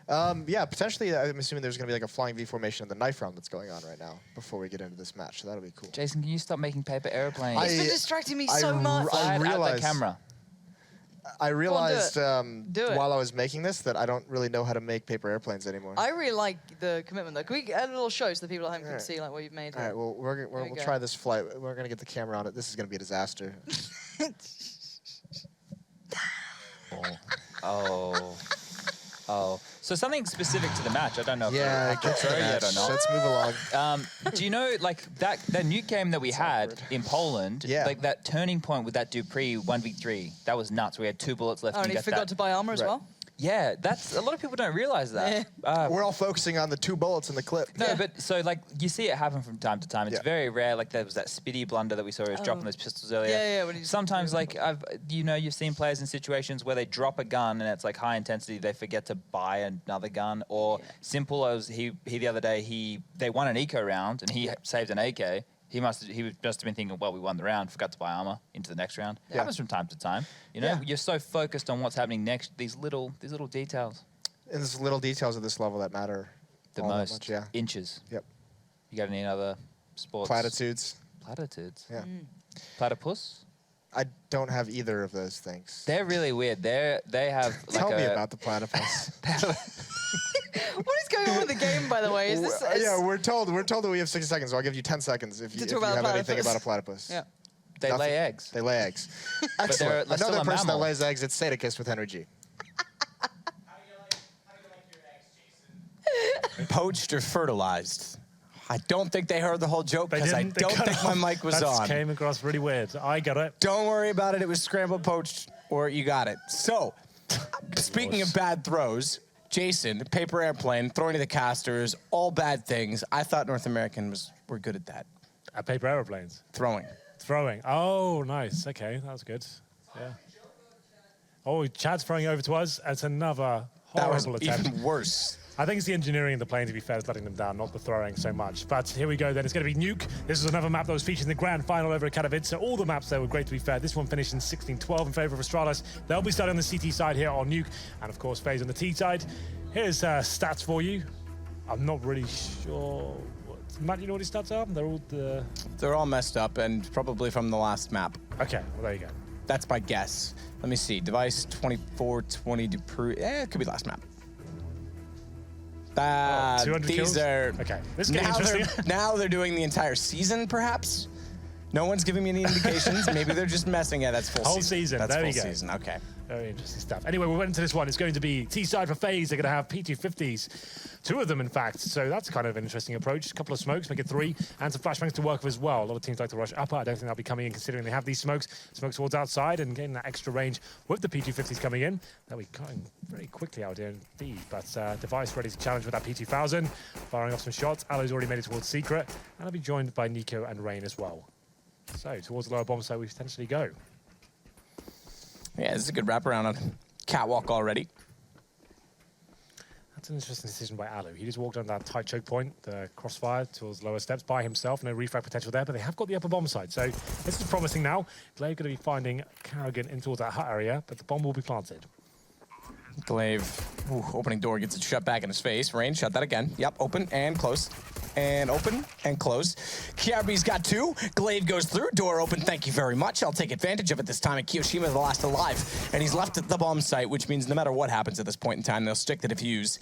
Yeah, potentially. I'm assuming there's going to be like a flying V formation in the knife round that's going on right now before we get into this match. So that'll be cool. Jason, can you stop making paper airplanes? It's been distracting me so much. I realized. The camera. I realized do it. while I was making this that I don't really know how to make paper airplanes anymore. I really like the commitment though. Can we add a little show so the people at home can see like what you've made? All right, well, we'll try this flight. We're going to get the camera on it. This is going to be a disaster. Oh. So something specific to the match. I don't know if Yeah, I can throw yet or not. Let's move along. Do you know, like, that nuke game that we had in Poland, like that turning point with that Dupree 1v3, that was nuts. We had 2 bullets left. Oh, and he forgot to buy armor as well? Yeah, that's a lot of people don't realize that. We're all focusing on the 2 bullets in the clip. No, but so like you see it happen from time to time. It's very rare. Like there was that Spitty blunder that we saw. He was dropping those pistols earlier. Yeah. When sometimes like you've seen players in situations where they drop a gun and it's like high intensity. They forget to buy another gun, or simple as he the other day they won an eco round and he saved an AK. He must have been thinking, well, we won the round, forgot to buy armor into the next round. It happens from time to time. You know, you're so focused on what's happening next. These little details. And there's little details of this level that matter the all that most. much, Inches. Yep. You got any other sports? Platitudes. Platitudes. Yeah. Platypus. I don't have either of those things. They're really weird. They have. Tell me about the platypus. What is going on with the game, by the way? Is this? Yeah, we're told that we have 60 seconds, so I'll give you 10 seconds if you have anything about a platypus. Yeah. They lay eggs. They lay eggs. But they're Excellent. still Another a person that mammal. lays eggs, it's Sadicus with Henry G. Poached or fertilized? I don't think they heard the whole joke because I don't think my mic was on. That came across really weird. I got it. Don't worry about it. It was scrambled, poached, or you got it. So, speaking of bad throws, Jason, paper airplane, throwing to the casters, all bad things. I thought North Americans were good at that. At paper airplanes? Throwing. Throwing. Oh, nice. Okay, that was good. Yeah. Oh, Chad's throwing over to us. It's another horrible attempt. Even worse. I think it's the engineering of the plane, to be fair, is letting them down, not the throwing so much. But here we go then. It's going to be Nuke. This is another map that was featured in the grand final over at Katowice. So all the maps there were great, to be fair. This one finished in 16-12 in favor of Astralis. They'll be starting on the CT side here on Nuke. And, of course, FaZe on the T side. Here's stats for you. I'm not really sure. Matt, you know what his stats are? They're all messed up and probably from the last map. Okay, well, there you go. That's my guess. Let me see. Device 2420 Dupree. It could be last map. 200 these kills? are Okay, this is getting interesting. Now they're doing the entire season, perhaps. No one's giving me any indications. Maybe they're just messing. Yeah, that's full Whole season. That's there full we go. season. Okay. Very interesting stuff. Anyway, we went into this one. It's going to be T-side for FaZe. They're going to have P250s. 2 of them, in fact. So that's kind of an interesting approach. A couple of smokes, make it 3. And some flashbangs to work with as well. A lot of teams like to rush upper. I don't think they'll be coming in considering they have these smokes. Smokes towards outside and getting that extra range with the P250s coming in. They'll be going very quickly out here indeed. But Device ready to challenge with that P2000. Firing off some shots. Alo's already made it towards Secret. And they'll be joined by Nico and Rain as well. So towards the lower bomb site we potentially go. Yeah, this is a good wraparound on Catwalk already. That's an interesting decision by Alu. He just walked on that tight choke point, the crossfire towards lower steps by himself. No refrag potential there, but they have got the upper bomb side. So this is promising now. Glaive going to be finding Carrigan in towards that hut area, but the bomb will be planted. Glaive, opening door, gets it shut back in his face. Rain, shut that again. Yep, open and close. And open and close. Kiabi's got 2. Glaive goes through. Door open. Thank you very much. I'll take advantage of it this time. And Kiyoshima the last alive. And he's left at the bomb site, which means no matter what happens at this point in time, they'll stick the defuse.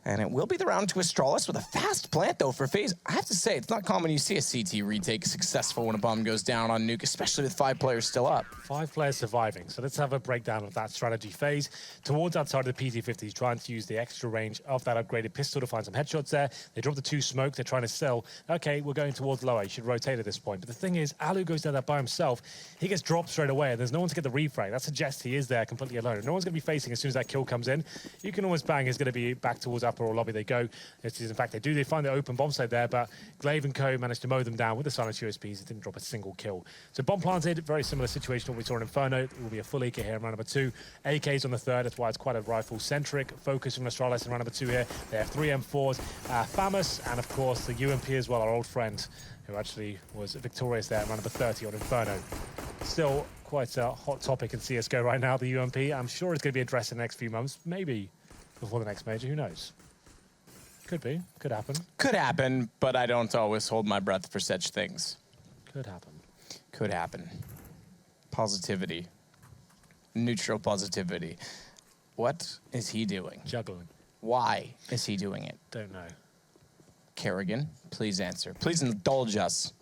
And it will be the round to Astralis with a fast plant, though, for FaZe. I have to say, it's not common you see a CT retake successful when a bomb goes down on Nuke, especially with 5 players still up. 5 players surviving. So let's have a breakdown of that strategy. FaZe towards outside of the PT-50s, trying to use the extra range of that upgraded pistol to find some headshots there. They drop the 2 smoke. They're trying to sell. Okay, we're going towards lower. You should rotate at this point. But the thing is, Alu goes down there by himself. He gets dropped straight away, and there's no one to get the refrag. That suggests he is there completely alone. No one's going to be facing as soon as that kill comes in. You can almost bang. He's going to be back towards upper or lobby they go. It is, in fact, they find the open bomb site there, but Glaive and co managed to mow them down with the silent USPs. It didn't drop a single kill. So bomb planted, very similar situation to what we saw in Inferno. It will be a full AK here in round number 2. AKs on the 3rd. That's why it's quite a rifle-centric focus from Astralis in round number 2 here. They have 3 M4s, Famous, and of course the UMP as well, our old friend, who actually was victorious there in round number 30 on Inferno. Still quite a hot topic in CSGO right now, the UMP. I'm sure it's going to be addressed in the next few months, maybe before the next major. Who knows? Could be. Could happen. Could happen, but I don't always hold my breath for such things. Could happen. Could happen. Positivity. Neutral positivity. What is he doing? Juggling. Why is he doing it? Don't know. Kerrigan, please answer. Please indulge us.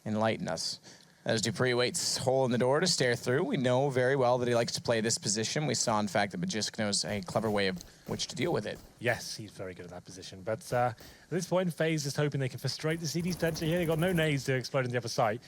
Enlighten us. As Dupree waits hole in the door to stare through, we know very well that he likes to play this position. We saw, in fact, that Magisk knows a clever way of which to deal with it. Yes, he's very good at that position. But at this point, FaZe is hoping they can frustrate the CDs potentially here. They've got no nades to explode in the other site.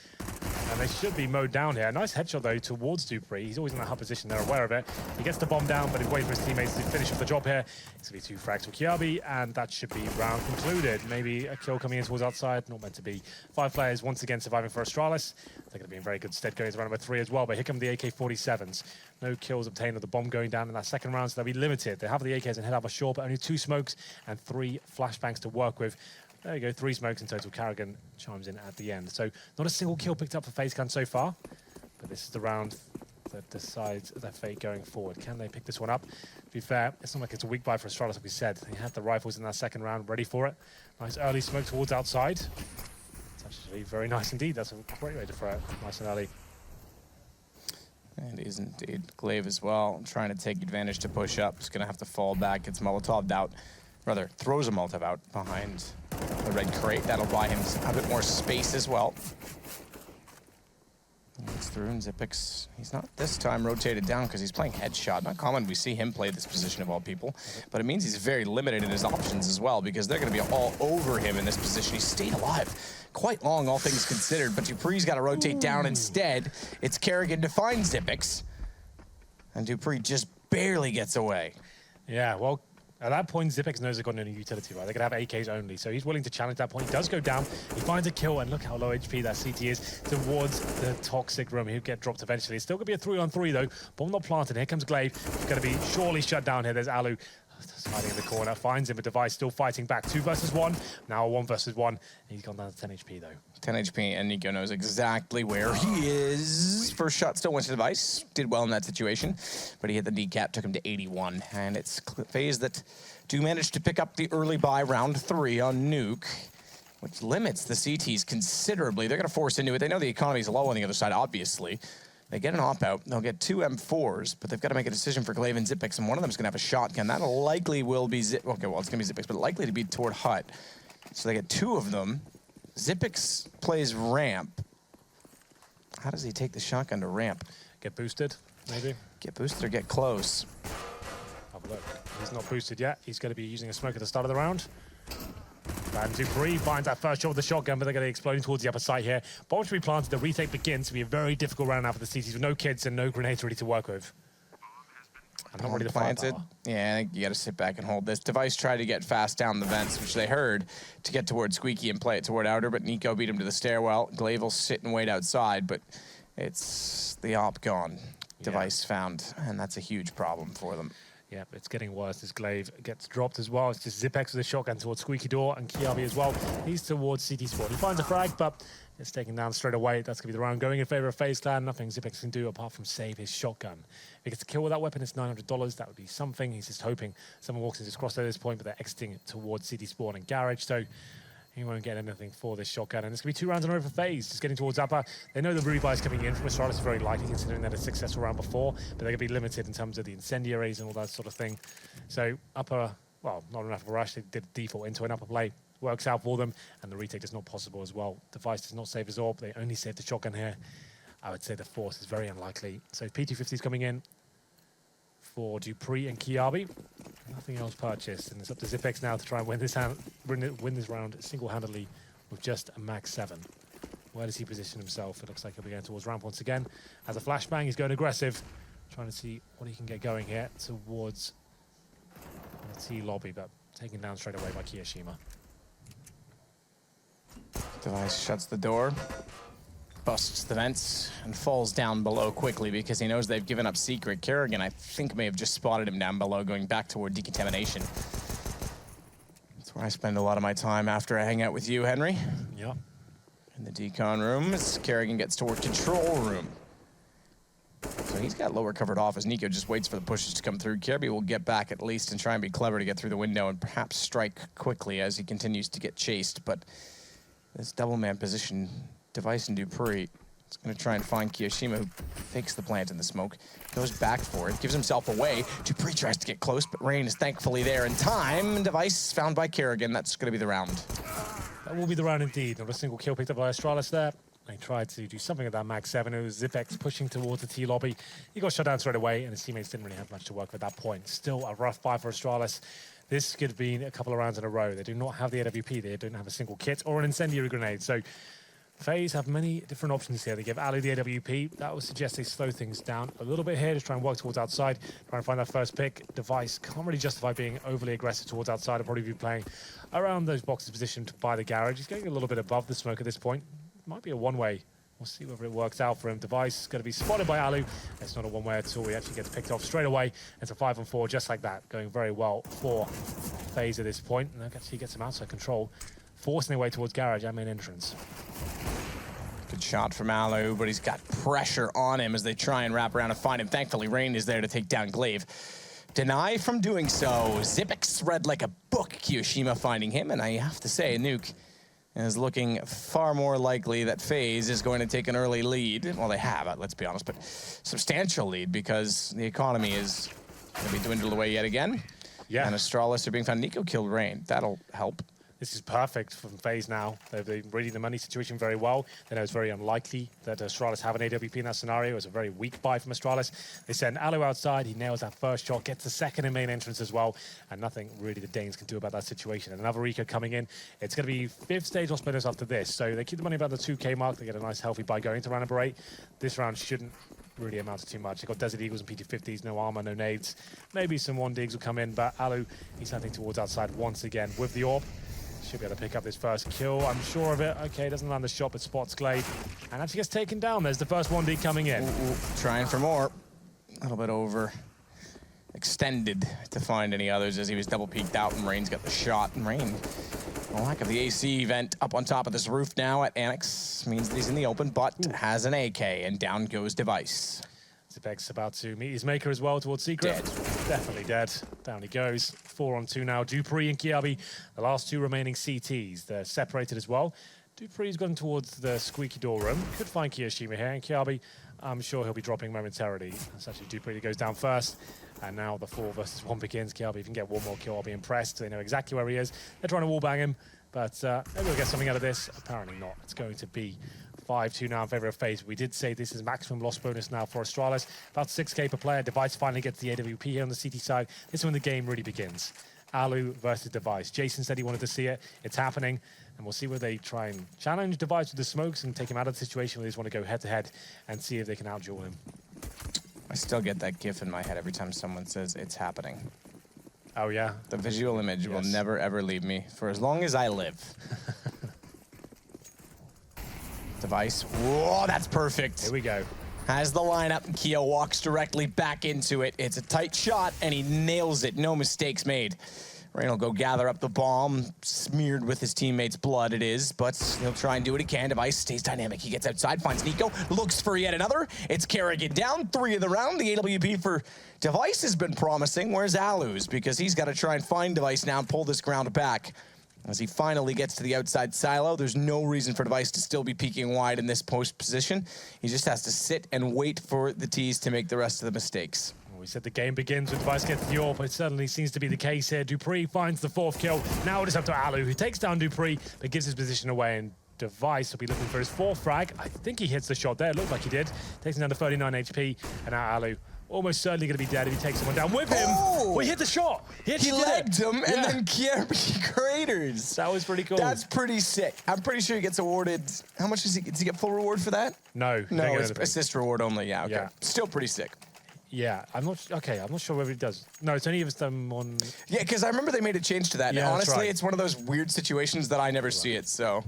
And they should be mowed down here. Nice headshot, though, towards Dupree. He's always in that hard position. They're aware of it. He gets the bomb down, but he's waiting for his teammates to finish off the job here. It's going to be 2 frags for Kiabi, and that should be round concluded. Maybe a kill coming in towards outside. Not meant to be. 5 players once again surviving for Astralis. They're going to be in very good stead going to round number 3 as well. But here come the AK-47s. No kills obtained with the bomb going down in that second round, so they'll be limited. They have the AKs and head out for sure, but only 2 smokes and 3 flashbangs to work with. There you go, 3 smokes in total. Kerrigan chimes in at the end. So not a single kill picked up for FaZe Clan so far, but this is the round that decides their fate going forward. Can they pick this one up? To be fair, it's not like it's a weak buy for Astralis, like we said. They had the rifles in that second round ready for it. Nice early smoke towards outside. It's actually very nice indeed. That's a great way to throw it. Nice and early. And he is indeed. Glaive as well, trying to take advantage to push up. He's going to have to fall back. Gets Molotov'd out. Rather, throws a Molotov out behind the red crate. That'll buy him a bit more space as well. Gets through, and Xyp9x, he's not this time rotated down because he's playing headshot. Not common we see him play this position of all people, but it means he's very limited in his options as well because they're going to be all over him in this position. He's stayed alive quite long, all things considered, but Dupree's got to rotate down instead. It's Kerrigan to find Xyp9x, and Dupree just barely gets away. Yeah, well, at that point, Xyp9x knows they've got no utility, right? They're going to have AKs only, so he's willing to challenge that point. He does go down. He finds a kill, and look how low HP that CT is towards the toxic room. He'll get dropped eventually. It's still going to be a 3-on-3, though. Bomb not planted. Here comes Glaive. He's going to be surely shut down here. There's Alu hiding in the corner. Finds him, but Device still fighting back. 2 versus 1. Now 1 versus 1. He's gone down to 10 HP, though. 10 HP, and Nico knows exactly where he is. First shot still went to Device. Did well in that situation, but he hit the kneecap, took him to 81. And it's FaZe that do manage to pick up the early buy round 3 on Nuke, which limits the CTs considerably. They're going to force into it. They know the economy's low on the other side, obviously. They get an op-out. They'll get 2 M4s, but they've got to make a decision for Glaive and Xyp9x, and one of them's going to have a shotgun. That likely will be okay, well, it's going to be Xyp9x, but likely to be toward Hut. So they get 2 of them. Xyp9x plays ramp. How does he take the shotgun to ramp? Get boosted, maybe? Get boosted or get close. Have a look. He's not boosted yet. He's going to be using a smoke at the start of the round. And Dupree finds that first shot with the shotgun, but they're going to explode towards the upper site here. Bomb should be planted. The retake begins to be a very difficult round now for the CTs with no kids and no grenades ready to work with. I'm not ready to planted. Yeah, I think you got to sit back and hold this. Device tried to get fast down the vents, which they heard, to get toward Squeaky and play it toward outer, but Nico beat him to the stairwell. Glaive will sit and wait outside, but it's the op gone. Device found, and that's a huge problem for them. Yeah, it's getting worse as Glaive gets dropped as well. It's just Xyp9x with a shotgun towards Squeaky Door, and Kiabi as well. He's towards CT Sport. He finds a frag, but it's taken down straight away. That's going to be the round going in favor of FaZe Clan. Nothing Xyp9x can do apart from save his shotgun. If he gets a kill with that weapon, it's $900. That would be something. He's just hoping someone walks into his crosshair at this point, but they're exiting towards CT Spawn and Garage, so he won't get anything for this shotgun. And it's going to be 2 rounds in a row for FaZe, just getting towards upper. They know the rebuy is coming in from Astralis is very likely, considering that a successful round before, but they're going to be limited in terms of the incendiaries and all that sort of thing. So upper, well, not enough of a rush. They did default into an upper play. Works out for them, and the retake is not possible as well. Device does not save his AWP. They only save the shotgun here. I would say the force is very unlikely. So P250 is coming in for Dupree and Kiabi. Nothing else purchased, and it's up to Xyp9x now to try and win this round single-handedly with just a max 7. Where does he position himself? It looks like he'll be going towards ramp once again. As a flashbang, he's going aggressive, trying to see what he can get going here towards the T lobby, but taken down straight away by Kiyashima. Device shuts the door, busts the vents, and falls down below quickly because he knows they've given up secret. Kerrigan, I think, may have just spotted him down below, going back toward decontamination. That's where I spend a lot of my time after I hang out with you, Henry. Yeah. In the decon room, as Kerrigan gets toward control room. So he's got lower covered off as Nico just waits for the pushes to come through. Kirby will get back at least and try and be clever to get through the window and perhaps strike quickly as he continues to get chased. But this double man position, Device and Dupree, is going to try and find Kiyoshima, who fakes the plant in the smoke, goes back for it, gives himself away. Dupree tries to get close, but Rain is thankfully there in time. Device found by Kerrigan. That's going to be the round. That will be the round indeed. Not a single kill picked up by Astralis there. They tried to do something at that Mag 7. It was Zipex pushing towards the T lobby. He got shut down straight away, and his teammates didn't really have much to work with at that point. Still a rough buy for Astralis. This could have been a couple of rounds in a row. They do not have the AWP. They don't have a single kit or an incendiary grenade. So FaZe have many different options here. They give Alu the AWP. That would suggest they slow things down a little bit here to try and work towards outside, try and find that first pick. Device can't really justify being overly aggressive towards outside. I'll probably be playing around those boxes positioned by the garage. He's getting a little bit above the smoke at this point. Might be a one-way. We'll see whether it works out for him. Device is going to be spotted by Alu. It's not a one-way at all. He actually gets picked off straight away. It's a 5-on-4 just like that. Going very well for FaZe at this point. And he gets him outside control, forcing their way towards garage and main entrance. Good shot from Alu, but he's got pressure on him as they try and wrap around and find him. Thankfully, Rain is there to take down Glaive. Deny from doing so. Zipex read like a book. Kiyoshima finding him, and I have to say, Nuke is looking far more likely that FaZe is going to take an early lead. Well, they have, let's be honest, but substantial lead because the economy is going to be dwindled away yet again. Yeah. And Astralis are being found. Nico killed Rain. That'll help. This is perfect from FaZe now. They've been reading the money situation very well. They know it's very unlikely that Astralis have an AWP in that scenario. It's a very weak buy from Astralis. They send Alu outside. He nails that first shot, gets the second in main entrance as well, and nothing really the Danes can do about that situation. And another Eco coming in. It's going to be 5th stage loss bonus after this. So they keep the money about the 2K mark. They get a nice healthy buy going into round number 8. This round shouldn't really amount to too much. They've got Desert Eagles and PT-50s, no armor, no nades. Maybe some 1-digs will come in, but Alu, he's hunting towards outside once again with the AWP. Should be able to pick up this first kill, I'm sure of it. Okay, doesn't land the shot, but spots Glaive. And actually gets taken down. There's the first 1D coming in. Trying for more. A little bit over extended to find any others as he was double peeked out and Rain's got the shot. And Rain, the lack of the AC vent up on top of this roof now at Annex means that he's in the open, but has an AK, and down goes Device. Zipex about to meet his maker as well towards Secret. Dead. Definitely dead. Down he goes. 4-on-2 now. Dupree and Kiabi, the last 2 remaining CTs. They're separated as well. Dupree's gone towards the squeaky door room. Could find Kiyoshima here, and Kiabi, I'm sure he'll be dropping momentarily. It's actually Dupree that goes down first. And now the 4 versus 1 begins. Kiabi, if you can get one more kill, I'll be impressed. They know exactly where he is. They're trying to wallbang him, but maybe we'll get something out of this. Apparently not. It's going to be 5-2 now in favor of FaZe. We did say this is maximum loss bonus now for Astralis. About 6K per player. Device finally gets the AWP here on the CT side. This is when the game really begins. Alu versus Device. Jason said he wanted to see it. It's happening. And we'll see where they try and challenge Device with the smokes and take him out of the situation where they just want to go head-to-head and see if they can outduel him. I still get that gif in my head every time someone says it's happening. Oh, yeah? The visual image will never, ever leave me for as long as I live. Device. Whoa, that's perfect. Here we go. Has the lineup, and Keo walks directly back into it. It's a tight shot, and he nails it. No mistakes made. Rain will go gather up the bomb, smeared with his teammates' blood it is, but he'll try and do what he can. Device stays dynamic. He gets outside, finds Nico, looks for yet another. It's Kerrigan down, 3 of the round. The AWP for Device has been promising. Where's Alu's? Because he's got to try and find Device now and pull this ground back. As he finally gets to the outside silo, there's no reason for Device to still be peeking wide in this post position. He just has to sit and wait for the T's to make the rest of the mistakes. We said the game begins with Device gets the AWP. It certainly seems to be the case here. Dupree finds the 4th kill. Now it is up to Alu, who takes down Dupree, but gives his position away. And Device will be looking for his 4th frag. I think he hits the shot there. It looked like he did. Takes him down to 39 HP. And now Alu almost certainly going to be dead if he takes someone down with him. Oh! Well, he hit the shot. He legged him, and then Kirby craters. That was pretty cool. That's pretty sick. I'm pretty sure he gets awarded. How much does he get full reward for that? No. No, it's assist reward only. Yeah, okay. Yeah. Still pretty sick. Yeah, I'm not sure whether it does. No, it's only if it's done on... Yeah, because I remember they made a change to that. Yeah, and honestly, right. it's one of those weird situations that I never see it, so...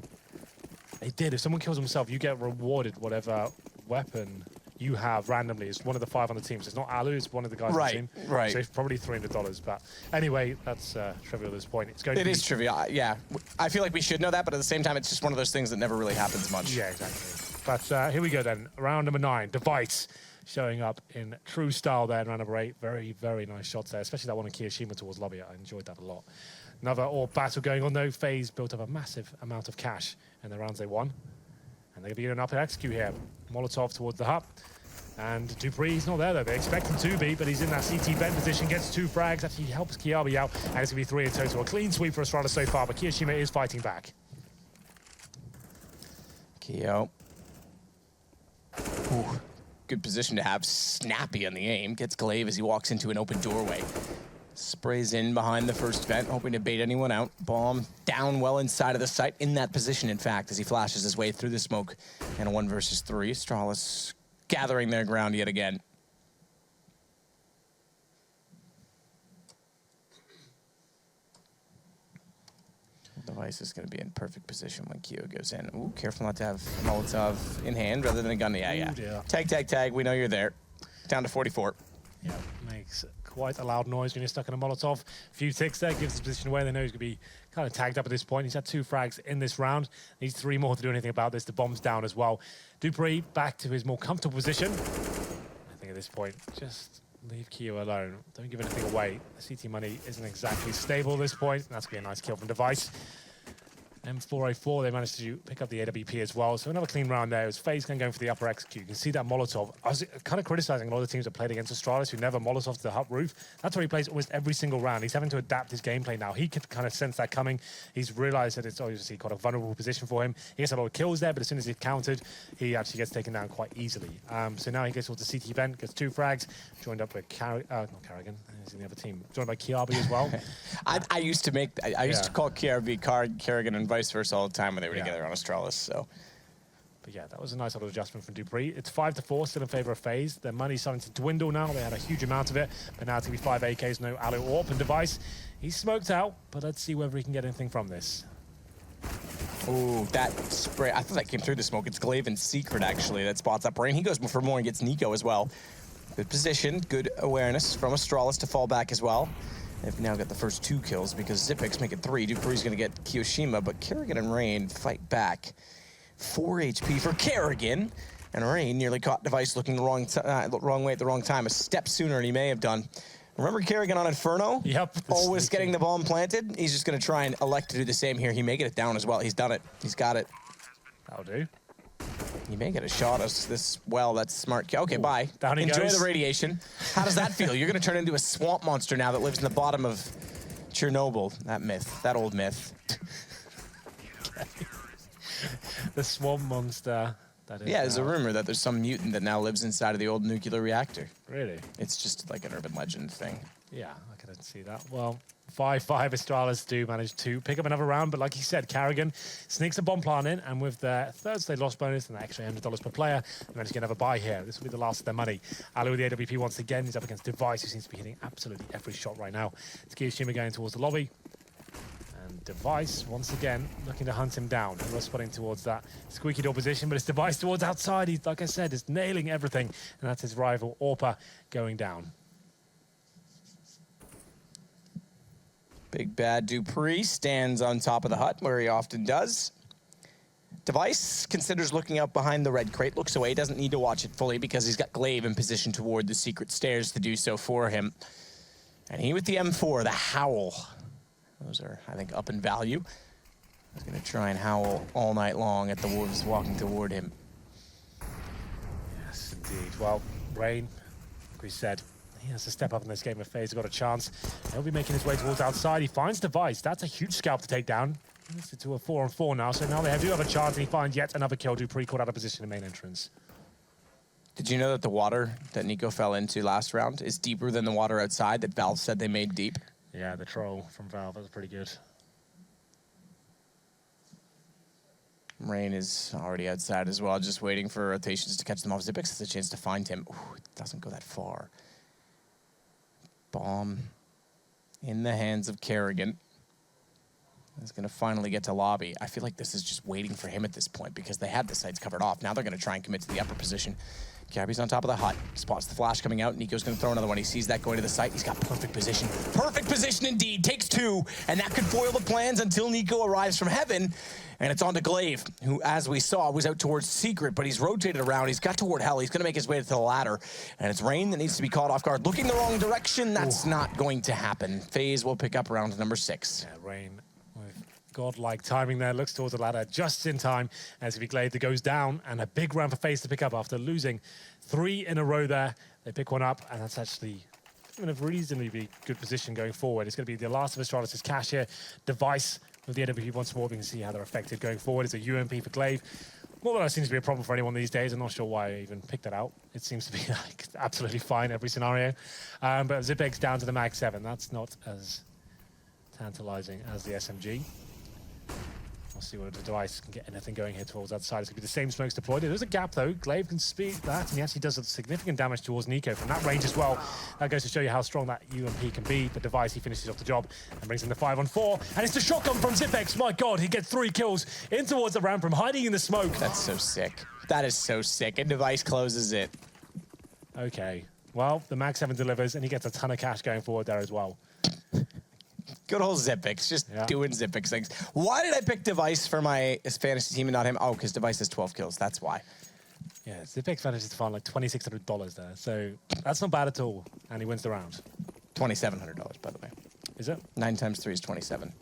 They did. If someone kills himself, you get rewarded whatever weapon you have randomly. It's one of the 5 on the team. So it's not Alu, it's one of the guys on the team. Right. So it's probably $300. But anyway, that's trivial at this point. It's going to be... It is trivial, yeah. I feel like we should know that, but at the same time, it's just one of those things that never really happens much. Yeah, exactly. But here we go then. Round number 9. Device showing up in true style there in round number 8. Very, very nice shots there, especially that one of Kiyoshima towards lobby. I enjoyed that a lot. Another AWP battle going on though. FaZe built up a massive amount of cash in the rounds they won. And they're going to be an up and execute here. Molotov towards the hub. And Dupree's not there though. They expect him to be, but he's in that CT vent position, gets 2 frags, actually helps Kiabi out, and it's going to be 3 in total. A clean sweep for Astralis so far, but Kiyoshima is fighting back. Kyo. Ooh, good position to have. Snappy on the aim. Gets Glaive as he walks into an open doorway. Sprays in behind the first vent, hoping to bait anyone out. Bomb down well inside of the site. In that position, in fact, as he flashes his way through the smoke. And a 1 versus 3. Astralis gathering their ground yet again. Device is going to be in perfect position when Kyo goes in. Ooh, careful not to have Molotov in hand rather than a gun. Yeah. Tag, tag, tag. We know you're there. Down to 44. Yeah, makes quite a loud noise when you're stuck in a Molotov. A few ticks there, gives his position away. They know he's going to be kind of tagged up at this point. He's had 2 frags in this round. Needs 3 more to do anything about this. The bomb's down as well. Dupree back to his more comfortable position. I think at this point, just leave Kyo alone. Don't give anything away. The CT money isn't exactly stable at this point. And that's going to be a nice kill from Device. M4A4, they managed to pick up the AWP as well. So another clean round there. It was FaZe going for the upper execute. You can see that Molotov. I was kind of criticizing a lot of the teams that played against Astralis who never Molotov to the hut roof. That's where he plays almost every single round. He's having to adapt his gameplay now. He could kind of sense that coming. He's realized that it's obviously quite a vulnerable position for him. He gets a lot of kills there, but as soon as he's countered, he actually gets taken down quite easily. So now he gets towards the CT vent, gets 2 frags, joined up with not Carrigan, he's in the other team, joined by Kiabi as well. I used to call Kiabi Carrigan and vice versa all the time when they were together on Astralis, so. But yeah, that was a nice little adjustment from Dupree. It's 5-4, still in favor of FaZe. Their money's starting to dwindle now. They had a huge amount of it, but now it's going to be 5 AKs, no Alu AWP and Device. He's smoked out, but let's see whether he can get anything from this. Ooh, that spray. I thought that came through the smoke. It's Glaive in secret, actually, that spots up Rain. He goes for more and gets Nico as well. Good position, good awareness from Astralis to fall back as well. They've now got the first 2 kills because Zipix make it 3. Dupree's going to get Kiyoshima, but Kerrigan and Rain fight back. 4 HP for Kerrigan, and Rain nearly caught Device looking the wrong way at the wrong time. A step sooner than he may have done. Remember Kerrigan on Inferno? Yep. Always getting the bomb planted. He's just going to try and elect to do the same here. He may get it down as well. He's done it. He's got it. That'll do. He may get a shot us this well. That's smart. Okay, bye. Down he Enjoy goes. the radiation. How does that feel? You're going to turn into a swamp monster now that lives in the bottom of Chernobyl. That myth. That old myth. The swamp monster. That is yeah, there's a rumor that there's some mutant that now lives inside of the old nuclear reactor. Really? It's just like an urban legend thing. Yeah, I can see that. Well, 5-5 Astralis do manage to pick up another round, but like you said, Carrigan sneaks a bomb plant in, and with their third stage loss bonus and the extra $100 per player, they manage to get another buy here. This will be the last of their money. Alu with the AWP once again. He's up against Device, who seems to be hitting absolutely every shot right now. It's Kiyoshima going towards the lobby. And Device, once again, looking to hunt him down. He was spotting towards that squeaky door position, but it's Device towards outside. He's, like I said, is nailing everything, and that's his rival, Orpa, going down. Big bad Dupree stands on top of the hut, where he often does. Device considers looking up behind the red crate, looks away, doesn't need to watch it fully because he's got Glaive in position toward the secret stairs to do so for him. And he with the M4, the Howl. Those are, I think, up in value. He's going to try and howl all night long at the wolves walking toward him. Yes, indeed. Well, Rain, like we said, he has to step up in this game if FaZe have got a chance. He'll be making his way towards outside. He finds Device. That's a huge scalp to take down. It's to a 4-on-4 now, so now they do have a chance, and he finds yet another kill. Dupree caught out of position in main entrance. Did you know that the water that Nico fell into last round is deeper than the water outside that Valve said they made deep? Yeah, the troll from Valve, was pretty good. Rain is already outside as well, just waiting for rotations to catch them off. Zipix has a chance to find him. Ooh, it doesn't go that far. Bomb in the hands of Kerrigan. He's going to finally get to lobby. I feel like this is just waiting for him at this point because they had the sites covered off. Now they're going to try and commit to the upper position. Gabby's on top of the hut. Spots the flash coming out. Nico's going to throw another one. He sees that going to the site. He's got perfect position. Perfect position indeed. Takes 2, and that could foil the plans until Nico arrives from heaven. And it's on to Glaive, who, as we saw, was out towards Secret, but he's rotated around. He's got toward Hell. He's going to make his way to the ladder. And it's Rain that needs to be caught off guard. Looking the wrong direction. That's not going to happen. FaZe will pick up round number 6. Yeah, Rain with godlike timing there. Looks towards the ladder just in time as if Glaive that goes down. And a big round for FaZe to pick up after losing 3 in a row there. They pick one up, and that's actually in a reasonably good position going forward. It's going to be the last of Astralis' cash here. Device with the AWP once more. We can see how they're affected going forward. It's a UMP for Glaive. Well, that seems to be a problem for anyone these days. I'm not sure why I even picked that out. It seems to be like absolutely fine every scenario. But Zipeg's down to the Mag 7. That's not as tantalizing as the SMG. We'll see whether the Device can get anything going here towards that side. It's going to be the same smokes deployed. There's a gap, though. Glaive can speed that, and he actually does significant damage towards Nico from that range as well. That goes to show you how strong that UMP can be. But Device, he finishes off the job and brings in the 5-on-4. And it's the shotgun from Zipex. My God, he gets 3 kills in towards the ramp from hiding in the smoke. That's so sick. That is so sick. And Device closes it. Okay. Well, the Mag 7 delivers, and he gets a ton of cash going forward there as well. Good old Zipix, just doing Zipix things. Why did I pick Device for my fantasy team and not him? Oh, because Device has 12 kills, that's why. Yeah, Zipix manages to find like $2,600 there, so that's not bad at all, and he wins the round. $2,700, by the way. Is it? 9 times 3 is 27.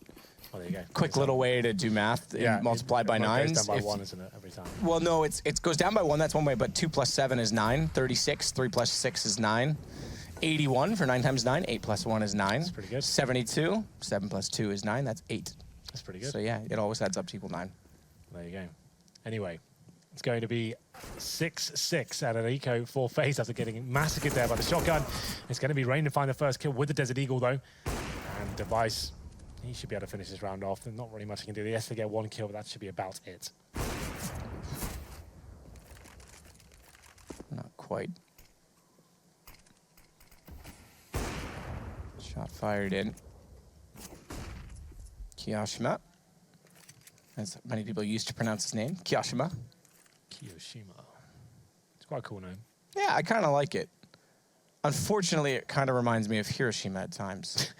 Oh, there you go. Quick little way to do math. Yeah, multiplied by 9s. It goes down by 1, isn't it, every time? Well, no, it goes down by 1, that's one way, but 2 plus 7 is 9. 36, 3 plus 6 is 9. 81 for 9 times 9. 8 plus 1 is 9. That's pretty good. 72. 7 plus 2 is 9. That's 8. That's pretty good. So yeah, it always adds up to equal 9. There you go. Anyway, it's going to be 6-6 at an eco for FaZe after getting massacred there by the shotgun. It's going to be Rain to find the first kill with the Desert Eagle, though. And Device, he should be able to finish this round off. There's not really much he can do. Yes, they get 1 kill, but that should be about it. Not quite. Shot fired in. Kiyoshima. As many people used to pronounce his name. Kiyoshima. Kiyoshima. It's quite a cool name. Yeah, I kind of like it. Unfortunately, it kind of reminds me of Hiroshima at times.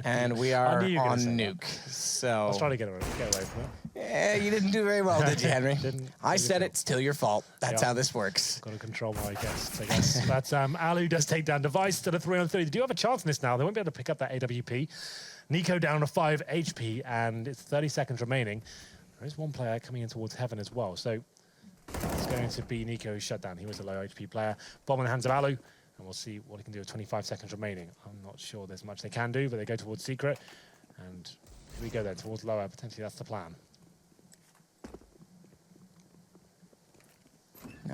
And we are on Nuke. So I was trying to get away from it. Yeah, you didn't do very well, did you, Henry? I said it, still your fault. That's how this works. Got to control my guests, I guess. But Alu does take down Device to the 3-on-3. They do have a chance in this now. They won't be able to pick up that AWP. Nico down to 5 HP, and it's 30 seconds remaining. There is one player coming in towards Heaven as well. So it's going to be Nico who's shut down. He was a low HP player. Bomb in the hands of Alu. And we'll see what he can do with 25 seconds remaining. I'm not sure there's much they can do, but they go towards Secret. And here we go then, towards lower. Potentially that's the plan.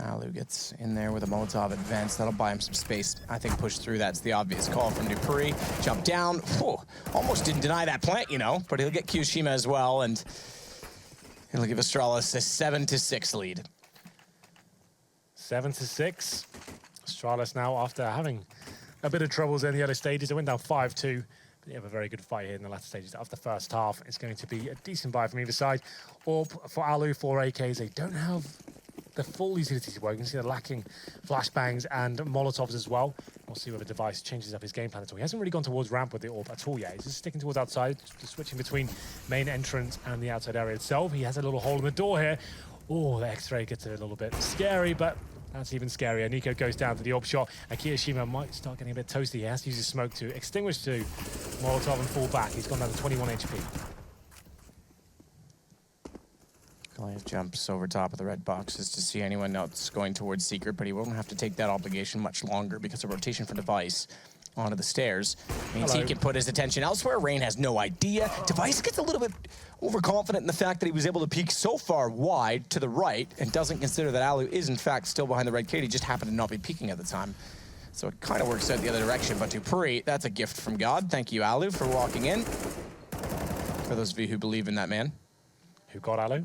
Alu gets in there with a Molotov advance. That'll buy him some space. I think push through. That's the obvious call from Dupree. Jump down. Whew. Almost didn't deny that plant, you know, but he'll get Kiyoshima as well. And it'll give Astralis a 7-6 lead. 7-6. Astralis now, after having a bit of troubles in the early stages, they went down 5-2. But they have a very good fight here in the latter stages. After the first half, it's going to be a decent buy from either side. Or for Alu, 4 AKs, they don't have the full utility to work. You can see they're lacking flashbangs and Molotovs as well. We'll see whether Device changes up his game plan at all. He hasn't really gone towards ramp with the AWP at all yet. He's just sticking towards outside, just switching between main entrance and the outside area itself. He has a little hole in the door here. Oh, the X-ray gets a little bit scary, but that's even scarier. Nico goes down to the AWP shot, and Kiyoshima might start getting a bit toasty. He has to use his smoke to extinguish 2 Molotov and fall back. He's gone down to 21 HP. Glaive jumps over top of the red boxes to see anyone else going towards Secret, but he won't have to take that obligation much longer because of rotation for Device onto the stairs means he can put his attention elsewhere. Rain has no idea. Device gets a little bit overconfident in the fact that he was able to peek so far wide to the right and doesn't consider that Alu is in fact still behind the red cage. He just happened to not be peeking at the time. So it kind of works out the other direction. But Dupree, that's a gift from God. Thank you, Alu, for walking in. For those of you who believe in that man. Who got Alu?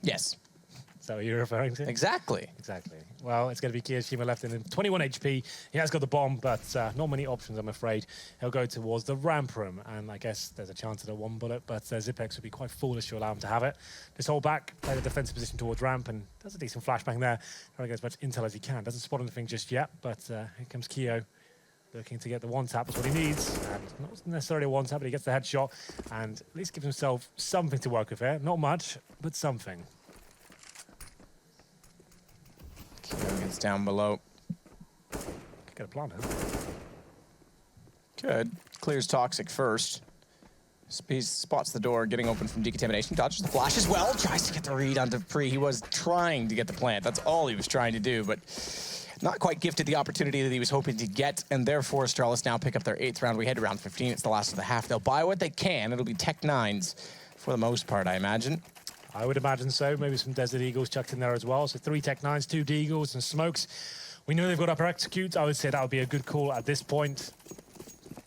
Yes. Is that what you're referring to? Exactly. Exactly. Well, it's going to be Kiyoshima left in 21 HP. He has got the bomb, but not many options, I'm afraid. He'll go towards the ramp room, and I guess there's a chance at a one bullet, but Zipex would be quite foolish to allow him to have it. Just hold back, play the defensive position towards ramp, and does a decent flashbang there. Trying to get as much intel as he can. Doesn't spot anything just yet, but here comes Kyo. Looking to get the one tap, that's what he needs. And not necessarily a one tap, but he gets the headshot, and at least gives himself something to work with here. Not much, but something. Gets down below. Got a plan, huh? Good. Clears Toxic first. He spots the door, getting open from decontamination. Dodges the flash as well. Tries to get the read onto Pre. He was trying to get the plant. That's all he was trying to do, but not quite gifted the opportunity that he was hoping to get, and therefore Astralis now pick up their 8th round. We head to round 15. It's the last of the half. They'll buy what they can. It'll be Tech-9s for the most part, I imagine. I would imagine so. Maybe some Desert Eagles chucked in there as well. So 3 Tech-9s, 2 Deagles, and Smokes. We know they've got upper executes. I would say that would be a good call at this point.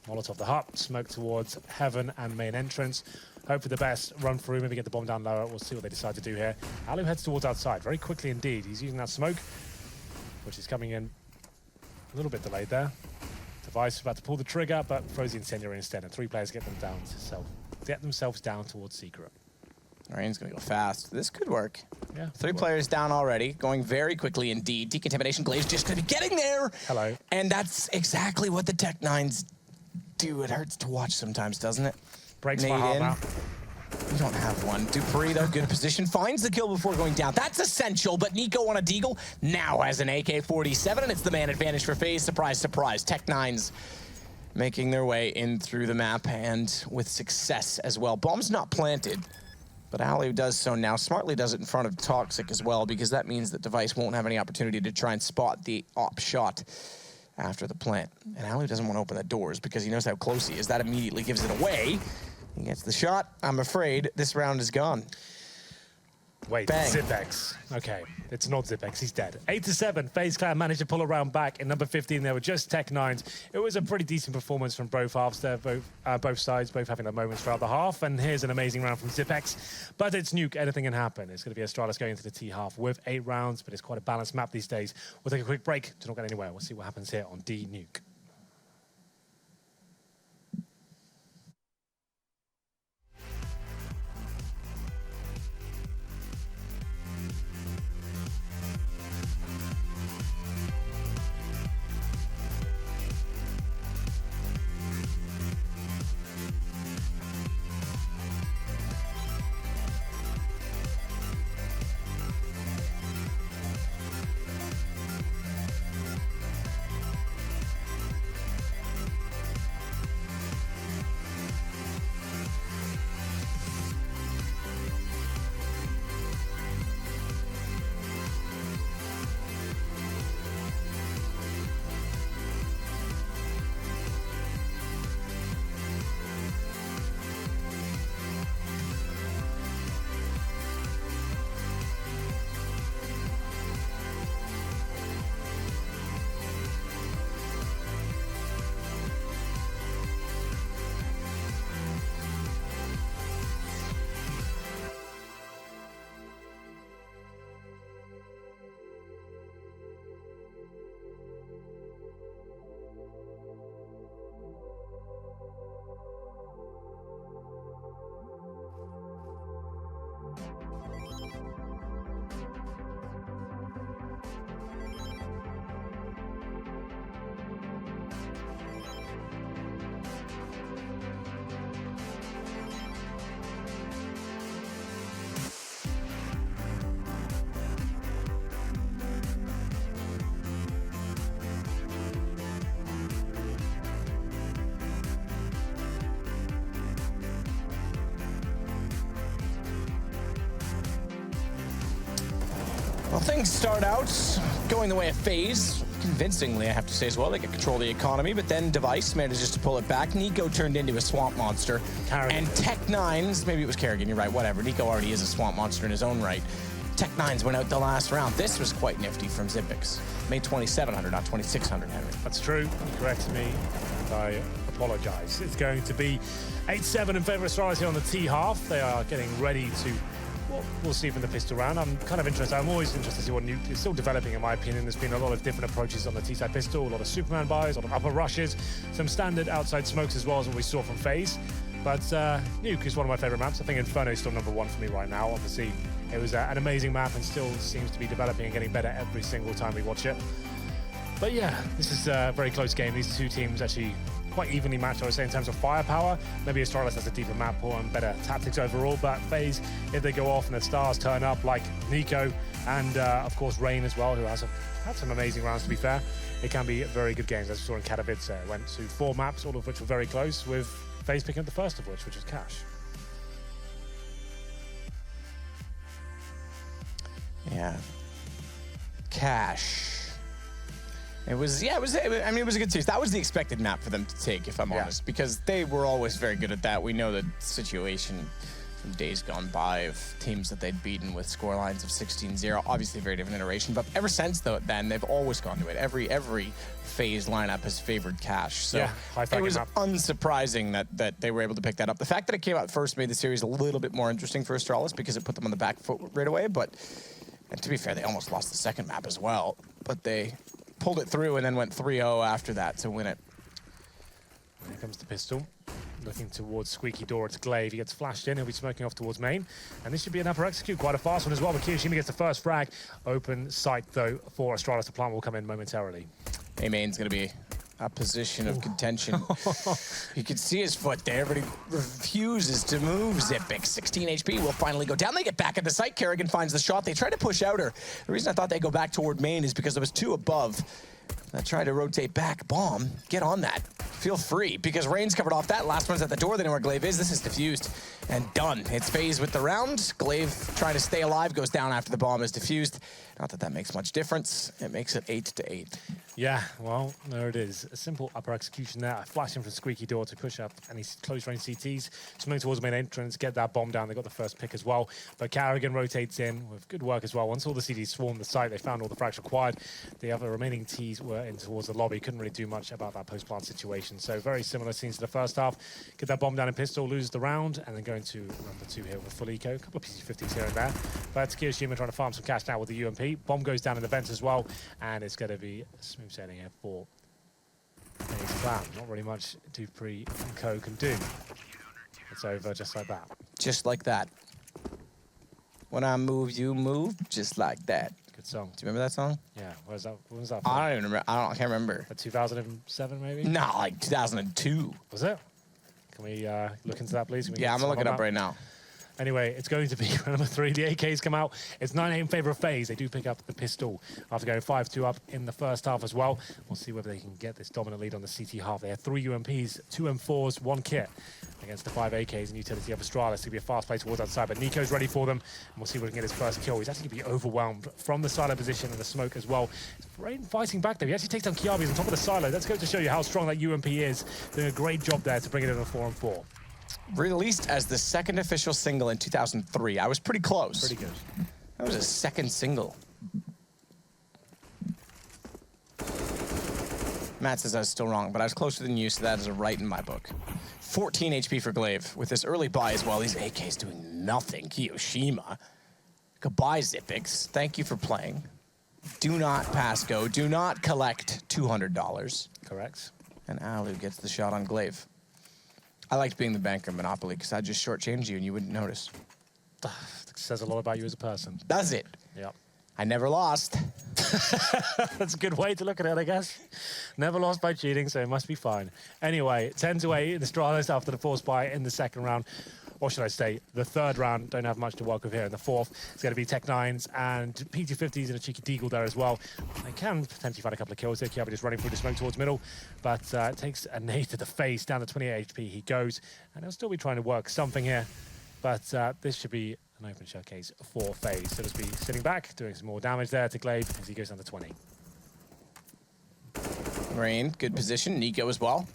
Molotov the hut, smoke towards Heaven and main entrance. Hope for the best, run through, maybe get the bomb down lower. We'll see what they decide to do here. Alu heads towards outside very quickly indeed. He's using that smoke, which is coming in a little bit delayed there. Device about to pull the trigger, but throws the incendiary instead, and 3 players get themselves down towards Secret. Rain's gonna go fast. This could work. Yeah. 3 players down already, going very quickly indeed. Decontamination Glaze just gonna be getting there. Hello. And that's exactly what the Tech-9s do. It hurts to watch sometimes, doesn't it? Breaks my heart now. You don't have one. Dupree, though, good position. Finds the kill before going down. That's essential, but Nico on a Deagle now has an AK-47, and it's the man advantage for FaZe. Surprise, surprise. Tech-9s making their way in through the map, and with success as well. Bomb's not planted, but Alu does so now. Smartly does it in front of Toxic as well, because that means that Device won't have any opportunity to try and spot the op shot after the plant. And Alu doesn't want to open the doors because he knows how close he is. That immediately gives it away. He gets the shot. I'm afraid this round is gone. Wait, Bang. Zipex. Okay, it's not Zipex, he's dead. 8-7, FaZe Clan managed to pull a round back. In number 15, there were just Tech-9s. It was a pretty decent performance from both halves there, both sides, both having their moments throughout the half. And here's an amazing round from Zipex. But it's Nuke, anything can happen. It's going to be Astralis going into the T half with 8 rounds, but it's quite a balanced map these days. We'll take a quick break to not get anywhere. We'll see what happens here on D Nuke. Well, things start out going the way of FaZe. Convincingly, I have to say as well. They get control of the economy, but then Device manages to pull it back. Nico turned into a swamp monster. Carrigan. And Tech-9s, maybe it was Carrigan, you're right, whatever. Nico already is a swamp monster in his own right. Tech-9s went out the last round. This was quite nifty from Zipex. Made 2,700, not 2,600, Henry. That's true. You corrected me, and I apologize. It's going to be 8-7 in favor of Astralis here on the T half. They are getting ready to we'll see from the pistol round. I'm kind of interested. I'm always interested to see what Nuke is still developing, in my opinion. There's been a lot of different approaches on the T-side pistol, a lot of Superman buys, a lot of upper rushes, some standard outside smokes as well as what we saw from FaZe. But Nuke is one of my favorite maps. I think Inferno is still #1 for me right now. Obviously, it was an amazing map and still seems to be developing and getting better every single time we watch it. But yeah, this is a very close game. These two teams actually quite evenly matched, I would say, in terms of firepower. Maybe Astralis has a deeper map pool and better tactics overall, but FaZe, if they go off and the stars turn up like Nico and, of course, Rain as well, who has had some amazing rounds, to be fair, it can be very good games. As we saw in Katowice, went to 4 maps, all of which were very close, with FaZe picking up the first of which is Cash. Yeah. Cash. It was a good series. That was the expected map for them to take, if I'm honest, because they were always very good at that. We know the situation from days gone by of teams that they'd beaten with scorelines of 16-0. Obviously, a very different iteration, but ever since then, they've always gone to it. Every FaZe lineup has favored Cash, so it was unsurprising that they were able to pick that up. The fact that it came out first made the series a little bit more interesting for Astralis because it put them on the back foot right away, and to be fair, they almost lost the second map as well, but they pulled it through and then went 3-0 after that to win it. Here comes the pistol. Looking towards Squeaky Door, it's Glaive. He gets flashed in, he'll be smoking off towards main. And this should be an upper execute, quite a fast one as well. But Kiyoshima gets the first frag. Open sight, though, for Astralis. The plant will come in momentarily. A main's going to be a position of contention. You can see his foot there, but he refuses to move. Zipic, 16 HP, will finally go down. They get back at the site. Kerrigan finds the shot. They try to push out her. The reason I thought they go back toward main is because there was 2 above. I try to rotate back. Bomb, get on that. Feel free, because Rain's covered off that. Last one's at the door. They know where Glaive is. This is defused and done. It's FaZe with the round. Glaive trying to stay alive, goes down after the bomb is defused. Not that that makes much difference. It makes it 8-8. Yeah, well, there it is. A simple upper execution there. A flash in from Squeaky Door to push up any close range CTs. Swimming towards the main entrance, get that bomb down. They got the first pick as well. But Kerrigan rotates in with good work as well. Once all the CTs swarmed the site, they found all the frags required. The other remaining Ts were in towards the lobby. Couldn't really do much about that post-plant situation. So very similar scenes to the first half. Get that bomb down in pistol, lose the round, and then going to number 2 here with full eco. A couple of PC50s here and there. But Kiyoshima trying to farm some cash now with the UMP. Bomb goes down in the vents as well, and it's going to be smooth sailing here for FaZe Clan. Not really much Dupree and Co can do. It's over just like that. Just like that. When I move, you move, just like that. Good song. Do you remember that song? Yeah. When was that from? I don't even remember. I can't remember. 2007 maybe? No, like 2002. Was it? Can we look into that, please? Yeah, I'm going to look it up right now. Anyway, it's going to be number 3. The AKs come out. It's 9-8 in favor of FaZe. They do pick up the pistol after going 5-2 up in the first half as well. We'll see whether they can get this dominant lead on the CT half. They have 3 UMPs, 2 M4s, 1 kit against the 5 AKs and utility of Astralis. It's going to be a fast play towards outside, but Nico's ready for them, and we'll see if we can get his first kill. He's actually going to be overwhelmed from the silo position and the smoke as well. Rain fighting back there. He actually takes down Kiabi on top of the silo. That's going to show you how strong that UMP is. Doing a great job there to bring it in a 4-on-4. Released as the 2nd official single in 2003. I was pretty close. Pretty good. That was a 2nd single. Matt says I was still wrong, but I was closer than you, so that is a right in my book. 14 HP for Glaive with this early buy as well. These AKs doing nothing. Kiyoshima. Goodbye, Zipics. Thank you for playing. Do not pass go. Do not collect $200. Correct. And Alu gets the shot on Glaive. I liked being the banker in Monopoly because I'd just shortchange you and you wouldn't notice. Says a lot about you as a person. Does it? Yep. I never lost. That's a good way to look at it, I guess. Never lost by cheating, so it must be fine. Anyway, 10-8 in Astralis after the force buy in the second round. Or should I say, the third round. Don't have much to work with here. In the fourth, it's going to be Tech 9s and P250s and a cheeky Deagle there as well. They can potentially find a couple of kills here. Kiabi just running through the smoke towards middle, but it takes a nade to the face. Down to 28 HP he goes, and he'll still be trying to work something here. But this should be an open showcase for FaZe. So just be sitting back, doing some more damage there to Glaive as he goes down to 20. Rain, good position. Nico as well.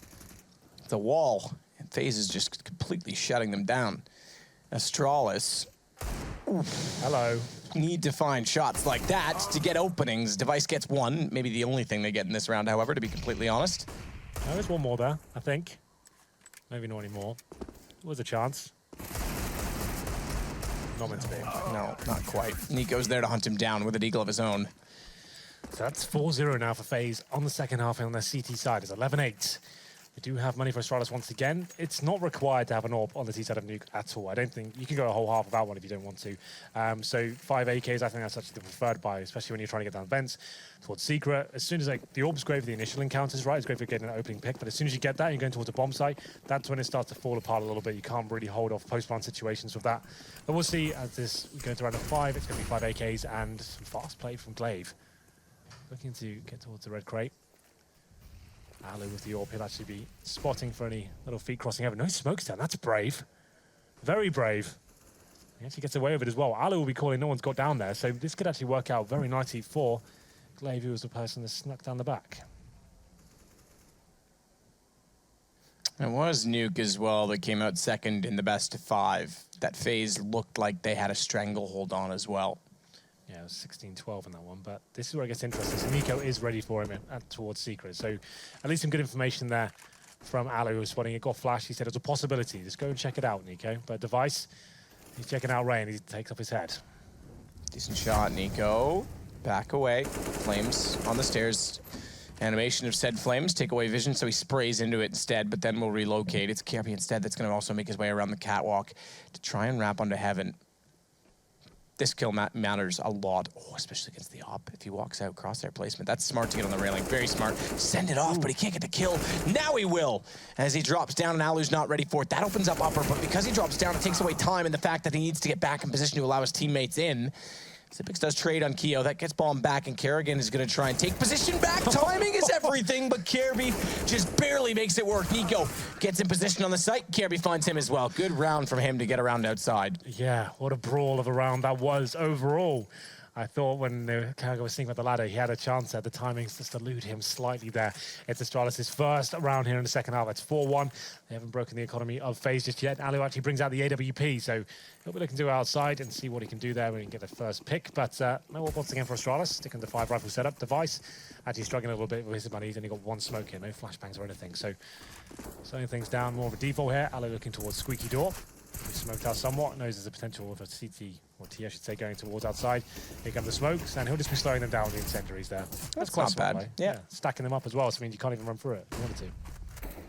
The wall. FaZe is just completely shutting them down. Astralis. Oof. Hello. Need to find shots like that to get openings. Device gets 1. Maybe the only thing they get in this round, however, to be completely honest. Oh, there's one more there, I think. Maybe not anymore. There was a chance. not meant to be. No, not quite. Nico's there to hunt him down with a deagle of his own. So that's 4-0 now for FaZe on the second half and on their CT side. It's 11-8. We do have money for Astralis once again. It's not required to have an AWP on the T side of Nuke at all. I don't think you can go a whole half without one if you don't want to. So 5 AKs, I think that's actually the preferred buy, especially when you're trying to get down vents towards Secret. As soon as the AWP's great for the initial encounters, right? It's great for getting an opening pick, but as soon as you get that, you're going towards a bomb site. That's when it starts to fall apart a little bit. You can't really hold off post-plant situations with that. But we'll see as we go into round of 5. It's going to be 5 AKs and some fast play from Glaive. Looking to get towards the red crate. Alu with the AWP, he'll actually be spotting for any little feet crossing over. No smokes down, that's brave. Very brave. He actually gets away with it as well. Alu will be calling, no one's got down there, so this could actually work out very nicely for Glaive, who was the person that snuck down the back. It was Nuke as well that came out second in the best of 5. That FaZe looked like they had a stranglehold on as well. Yeah, it was 16-12 in that one, but this is where it gets interesting. So Nico is ready for him towards Secret. So at least some good information there from Alu, who was spotting it. Got flash. He said it was a possibility. Just go and check it out, Nico. But Device, he's checking out Ray, and he takes off his head. Decent shot, Nico. Back away. Flames on the stairs. Animation of said flames. Take away vision, so he sprays into it instead, but then we'll relocate. It's Kirby instead that's going to also make his way around the catwalk to try and wrap onto Heaven. This kill matters a lot, especially against the op. If he walks out, crosshair placement. That's smart to get on the railing, very smart. Send it off, but he can't get the kill. Now he will, as he drops down and Alu's not ready for it. That opens up upper, but because he drops down, it takes away time and the fact that he needs to get back in position to allow his teammates in. Xyp9x does trade on Keo. That gets bombed back, and Kerrigan is going to try and take position back. Timing is everything, but Kirby just barely makes it work. Nico gets in position on the site. Kirby finds him as well. Good round from him to get around outside. Yeah, what a brawl of a round that was overall. I thought when Kerrigan was thinking about the ladder, he had a chance there. The timings just elude him slightly there. It's Astralis' first round here in the second half. It's 4-1. They haven't broken the economy of FaZe just yet. Alu actually brings out the AWP, so he'll be looking to go outside and see what he can do there when he can get the first pick. But no once again for Astralis, sticking to the 5 rifle setup. Device actually struggling a little bit with his money. He's only got 1 smoke here, no flashbangs or anything. So slowing things down, more of a default here. Alu looking towards squeaky door. He smoked out somewhat, knows there's a potential of a CT, or T I should say, going towards outside. Here come the smokes, and he'll just be slowing them down with the incendiaries there. That's quite not smart, bad. right? Yeah. Stacking them up as well, so I mean you can't even run through it if you wanted to.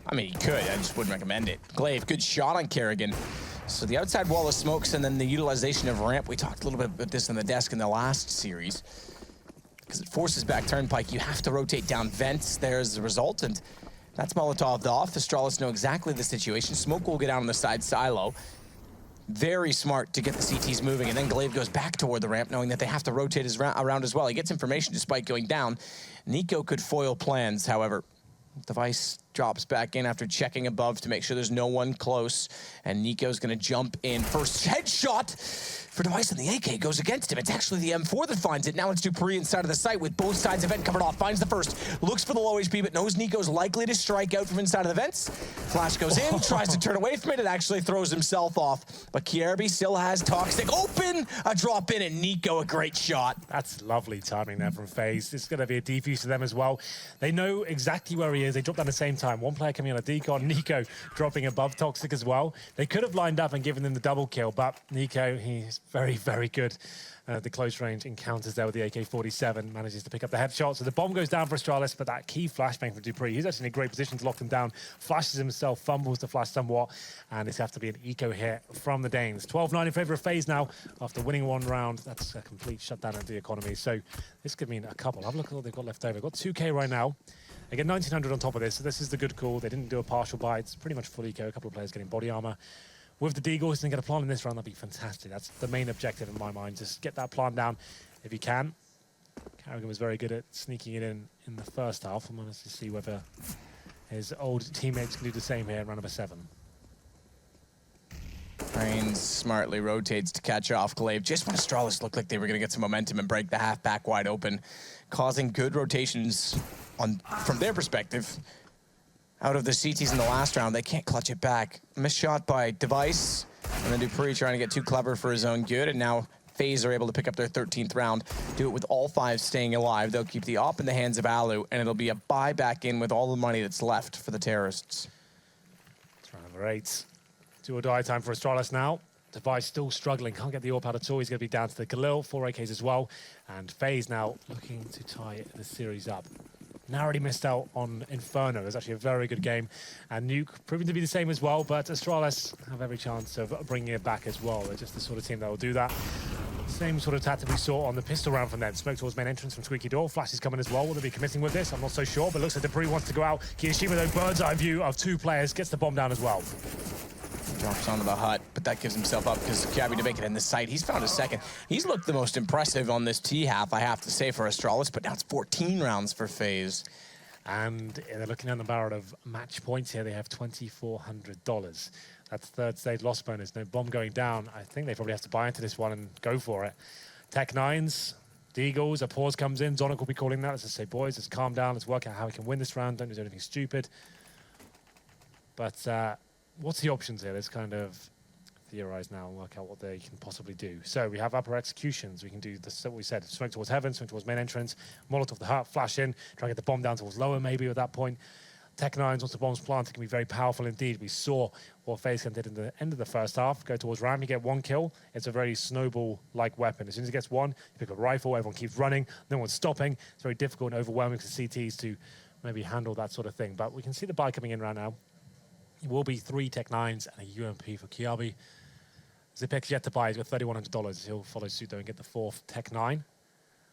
I mean, he could. I just wouldn't recommend it. Glaive, good shot on Kerrigan. So the outside wall of smokes and then the utilization of ramp. We talked a little bit about this on the desk in the last series. Because it forces back Turnpike. You have to rotate down vents there as a result. And that's Molotov'd off. Astralis know exactly the situation. Smoke will get out on the side silo. Very smart to get the CTs moving. And then Glaive goes back toward the ramp, knowing that they have to rotate his around as well. He gets information despite going down. Nico could foil plans, however. Device drops back in after checking above to make sure there's no one close. And Nico's going to jump in. First headshot for Device, and the AK goes against him. It's actually the M4 that finds it. Now it's Dupree inside of the site with both sides of vent covered off. Finds the first. Looks for the low HP, but knows Nico's likely to strike out from inside of the vents. Flash goes in, tries to turn away from it. It actually throws himself off. But Kirby still has Toxic open. A drop in, and Nico, a great shot. That's lovely timing there from FaZe. It's going to be a defuse to them as well. They know exactly where he is. They drop down at the same time. One player coming on a decon, Nico dropping above Toxic as well. They could have lined up and given them the double kill, but Nico, he's very, very good. The close range encounters there with the AK-47, manages to pick up the headshot. So the bomb goes down for Astralis, but that key flashbang from Dupree, he's actually in a great position to lock them down. Flashes himself, fumbles the flash somewhat, and it's have to be an eco hit from the Danes. 12-9 in favor of FaZe now after winning 1 round. That's a complete shutdown of the economy. So this could mean a couple. Have a look at what they've got left over. They've got 2K right now. They get 1900 on top of this, so this is the good call. They didn't do a partial buy. It's pretty much full eco. A couple of players getting body armor. With the Deagles and get a plant in this round, that'd be fantastic. That's the main objective in my mind. Just get that plant down if you can. Kerrigan was very good at sneaking it in the first half. I'm honest to see whether his old teammates can do the same here in round number 7. Reigns smartly rotates to catch off Glaive. Just when Astralis looked like they were going to get some momentum and break the half back wide open, causing good rotations from their perspective. Out of the CTs in the last round, they can't clutch it back. Missed shot by Device, and then Dupree trying to get too clever for his own good, and now FaZe are able to pick up their 13th round, do it with all 5 staying alive. They'll keep the op in the hands of Alu, and it'll be a buy back in with all the money that's left for the terrorists. It's round number 8. Do or die time for Astralis now. Device still struggling, can't get the AWP out at all. He's going to be down to the Khalil, 4 AKs as well. And FaZe now looking to tie the series up. Narrowly missed out on Inferno. It was actually a very good game. And Nuke proving to be the same as well, but Astralis have every chance of bringing it back as well. They're just the sort of team that will do that. Same sort of tactic we saw on the pistol round from them. Smoke towards main entrance from Squeaky Door. Flash is coming as well. Will they be committing with this? I'm not so sure, but looks like Debris wants to go out. Kiyoshima, though, bird's eye view of 2 players, gets the bomb down as well. Drops onto the hut, but that gives himself up because Cabby to make it in the site. He's found a second. He's looked the most impressive on this T half, I have to say, for Astralis, but now it's 14 rounds for FaZe. And they're looking on the barrel of match points here. They have $2,400. That's third stage loss bonus. No bomb going down. I think they probably have to buy into this one and go for it. Tech Nines, Deagles, a pause comes in. Zonic will be calling that. Let's just say, boys, let's calm down. Let's work out how we can win this round. Don't do anything stupid. But what's the options here? Let's kind of theorize now and work out what they can possibly do. So we have upper executions. We can do what we said, smoke towards heaven, smoke towards main entrance, Molotov the hut, flash in, try to get the bomb down towards lower maybe at that point. Tech Nines, once the bomb's planted, can be very powerful indeed. We saw what FaZe did in the end of the first half. Go towards ramp, you get 1 kill. It's a very snowball-like weapon. As soon as it gets 1, you pick up a rifle, everyone keeps running, no one's stopping. It's very difficult and overwhelming for CTs to maybe handle that sort of thing. But we can see the buy coming in right now. It will be 3 Tech Nines and a UMP for Kiabi. Zipek's yet to buy. He's got $3,100. He'll follow suit though and get the 4th Tech 9.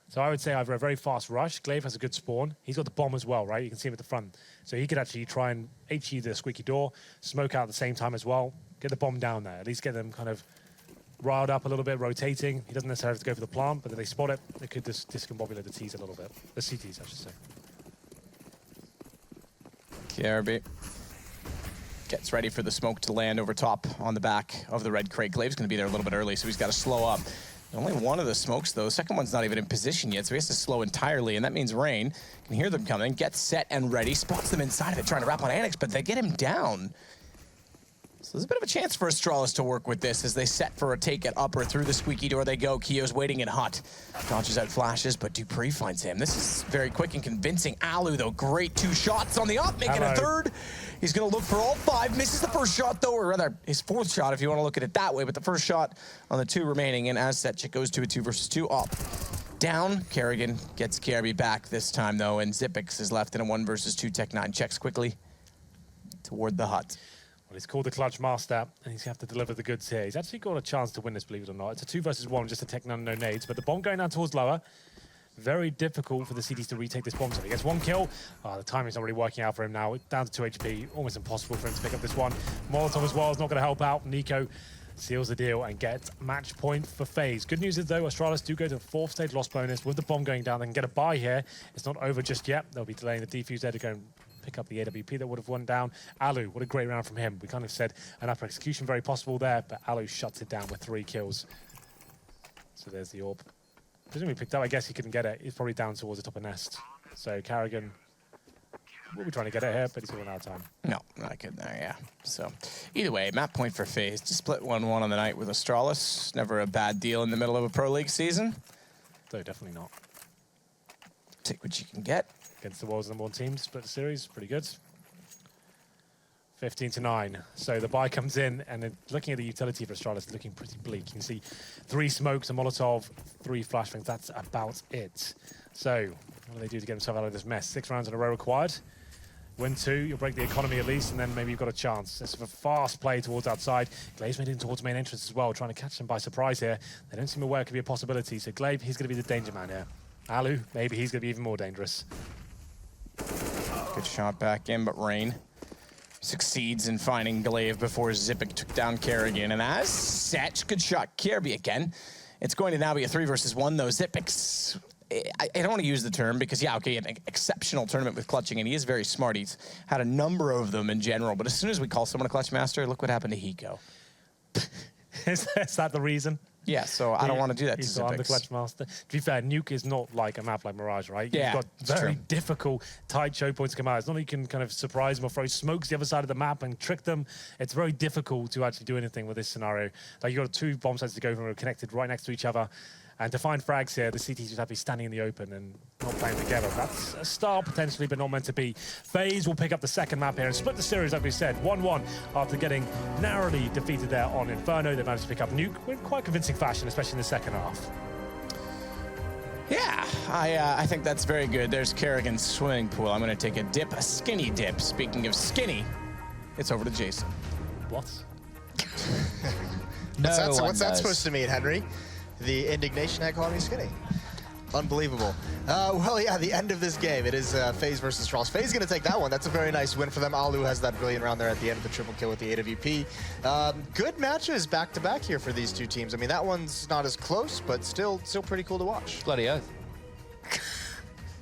So I would say either a very fast rush. Glaive has a good spawn. He's got the bomb as well, right? You can see him at the front. So he could actually try and HE the Squeaky Door, smoke out at the same time as well, get the bomb down there. At least get them kind of riled up a little bit, rotating. He doesn't necessarily have to go for the plant, but if they spot it, they could just discombobulate the Ts a little bit. The CTs, I should say. KRB gets ready for the smoke to land over top on the back of the red crate. Glaive's going to be there a little bit early, so he's got to slow up. Only one of the smokes, though. The second one's not even in position yet, so he has to slow entirely, and that means Rain can hear them coming, gets set and ready, spots them inside of it, trying to wrap on Annex, but they get him down. So there's a bit of a chance for Astralis to work with this as they set for a take at upper. Through the Squeaky Door they go. Kio's waiting in hut. Dodges out flashes, but Dupree finds him. This is very quick and convincing. Alu, though, great 2 shots on the up, making a 3rd. He's going to look for all 5. Misses the first shot, though, or rather his 4th shot, if you want to look at it that way. But the first shot on the 2 remaining, and as Setchik goes to a 2 versus 2 up. Down, Kerrigan gets KRB back this time, though, and Zipix is left in a 1 versus 2. Tech 9 checks quickly toward the hut. Well, he's called the Clutch Master, and he's going to have to deliver the goods here. He's actually got a chance to win this, believe it or not. It's a 2 versus 1, just a Tech 9, no nades, but the bomb going down towards lower. Very difficult for the CTs to retake this bomb. So he gets 1 kill. The timing's not really working out for him now. Down to 2 HP. Almost impossible for him to pick up this one. Molotov as well is not going to help out. Nico seals the deal and gets match point for FaZe. Good news is, though, Astralis do go to the 4th stage loss bonus. With the bomb going down, they can get a buy here. It's not over just yet. They'll be delaying the defuse there to go and pick up the AWP that would have won down. Alu, what a great round from him. We kind of said an upper execution very possible there, but Alu shuts it down with 3 kills. So there's the AWP. Presumably picked up. I guess he couldn't get it. He's probably down towards the top of nest. So Carrigan will be trying to get it here, but he's going out of time. No, not good there, yeah. So either way, map point for FaZe. To split 1-1 on the night with Astralis. Never a bad deal in the middle of a Pro League season. No, definitely not. Take what you can get. Against the world's #1 team, split the series, pretty good. 15-9. So the buy comes in, and then looking at the utility for Astralis, it's looking pretty bleak. You can see 3 smokes, a Molotov, 3 flashbangs. That's about it. So what do they do to get themselves out of this mess? 6 rounds in a row required. Win 2, you'll break the economy at least, and then maybe you've got a chance. This is a fast play towards outside. Glaive's made in towards main entrance as well, trying to catch them by surprise here. They don't seem aware it could be a possibility. So Glaive, he's going to be the danger man here. Alu, maybe he's going to be even more dangerous. Good shot back in, but Rain succeeds in finding Glaive before Zipic took down Kerrigan. And as such, good shot, Kirby again. It's going to now be a 3 versus 1, though. Zipix, I don't want to use the term because, yeah, okay, an exceptional tournament with clutching, and he is very smart. He's had a number of them in general, but as soon as we call someone a clutch master, look what happened to Hiko. Is that the reason? Yeah, so I don't want to do that to Zipix. I'm the clutch master. To be fair, Nuke is not like a map like Mirage, right? Yeah, You've got very difficult, tight choke points to come out. It's not like you can kind of surprise them or throw smokes the other side of the map and trick them. It's very difficult to actually do anything with this scenario. Like, you've got 2 bomb sites to go from connected right next to each other. And to find frags here, the CTs just have to be standing in the open and not playing together. That's a start potentially, but not meant to be. FaZe will pick up the second map here and split the series, like we said, 1-1 after getting narrowly defeated there on Inferno. They managed to pick up Nuke in quite convincing fashion, especially in the second half. Yeah, I think that's very good. There's Kerrigan's swimming pool. I'm going to take a dip, a skinny dip. Speaking of skinny, it's over to Jason. What? What's that supposed to mean, Henry? The indignation at calling me skinny. Unbelievable. Well, yeah, the end of this game. It is FaZe versus Astralis. FaZe going to take that one. That's a very nice win for them. Alu has that brilliant round there at the end of the triple kill with the AWP. Good matches back-to-back here for these two teams. I mean, that one's not as close, but still pretty cool to watch. Bloody oath.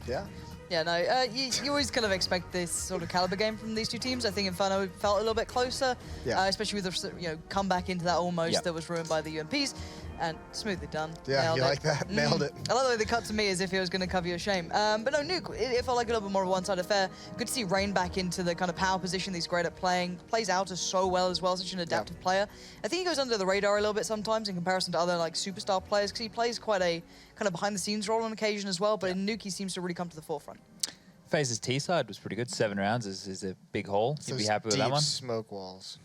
Yeah. Yeah, no, you always kind of expect this sort of caliber game from these two teams. I think Inferno felt a little bit closer, especially with the comeback into that almost that was ruined by the UMPs. And smoothly done. Yeah, Nailed you it. like that? Nailed it. I like the way they cut to me as if it was going to cover your shame. But no, Nuke, it felt like a little bit more of a one-sided affair. Good to see Rain back into the kind of power position he's great at playing. Plays out so well as well, such an adaptive player. I think he goes under the radar a little bit sometimes in comparison to other like superstar players because he plays quite a kind of behind-the-scenes role on occasion as well. But in Nuke, he seems to really come to the forefront. FaZe's T side was pretty good. 7 rounds is a big haul. You'd be happy with that one. Smoke walls.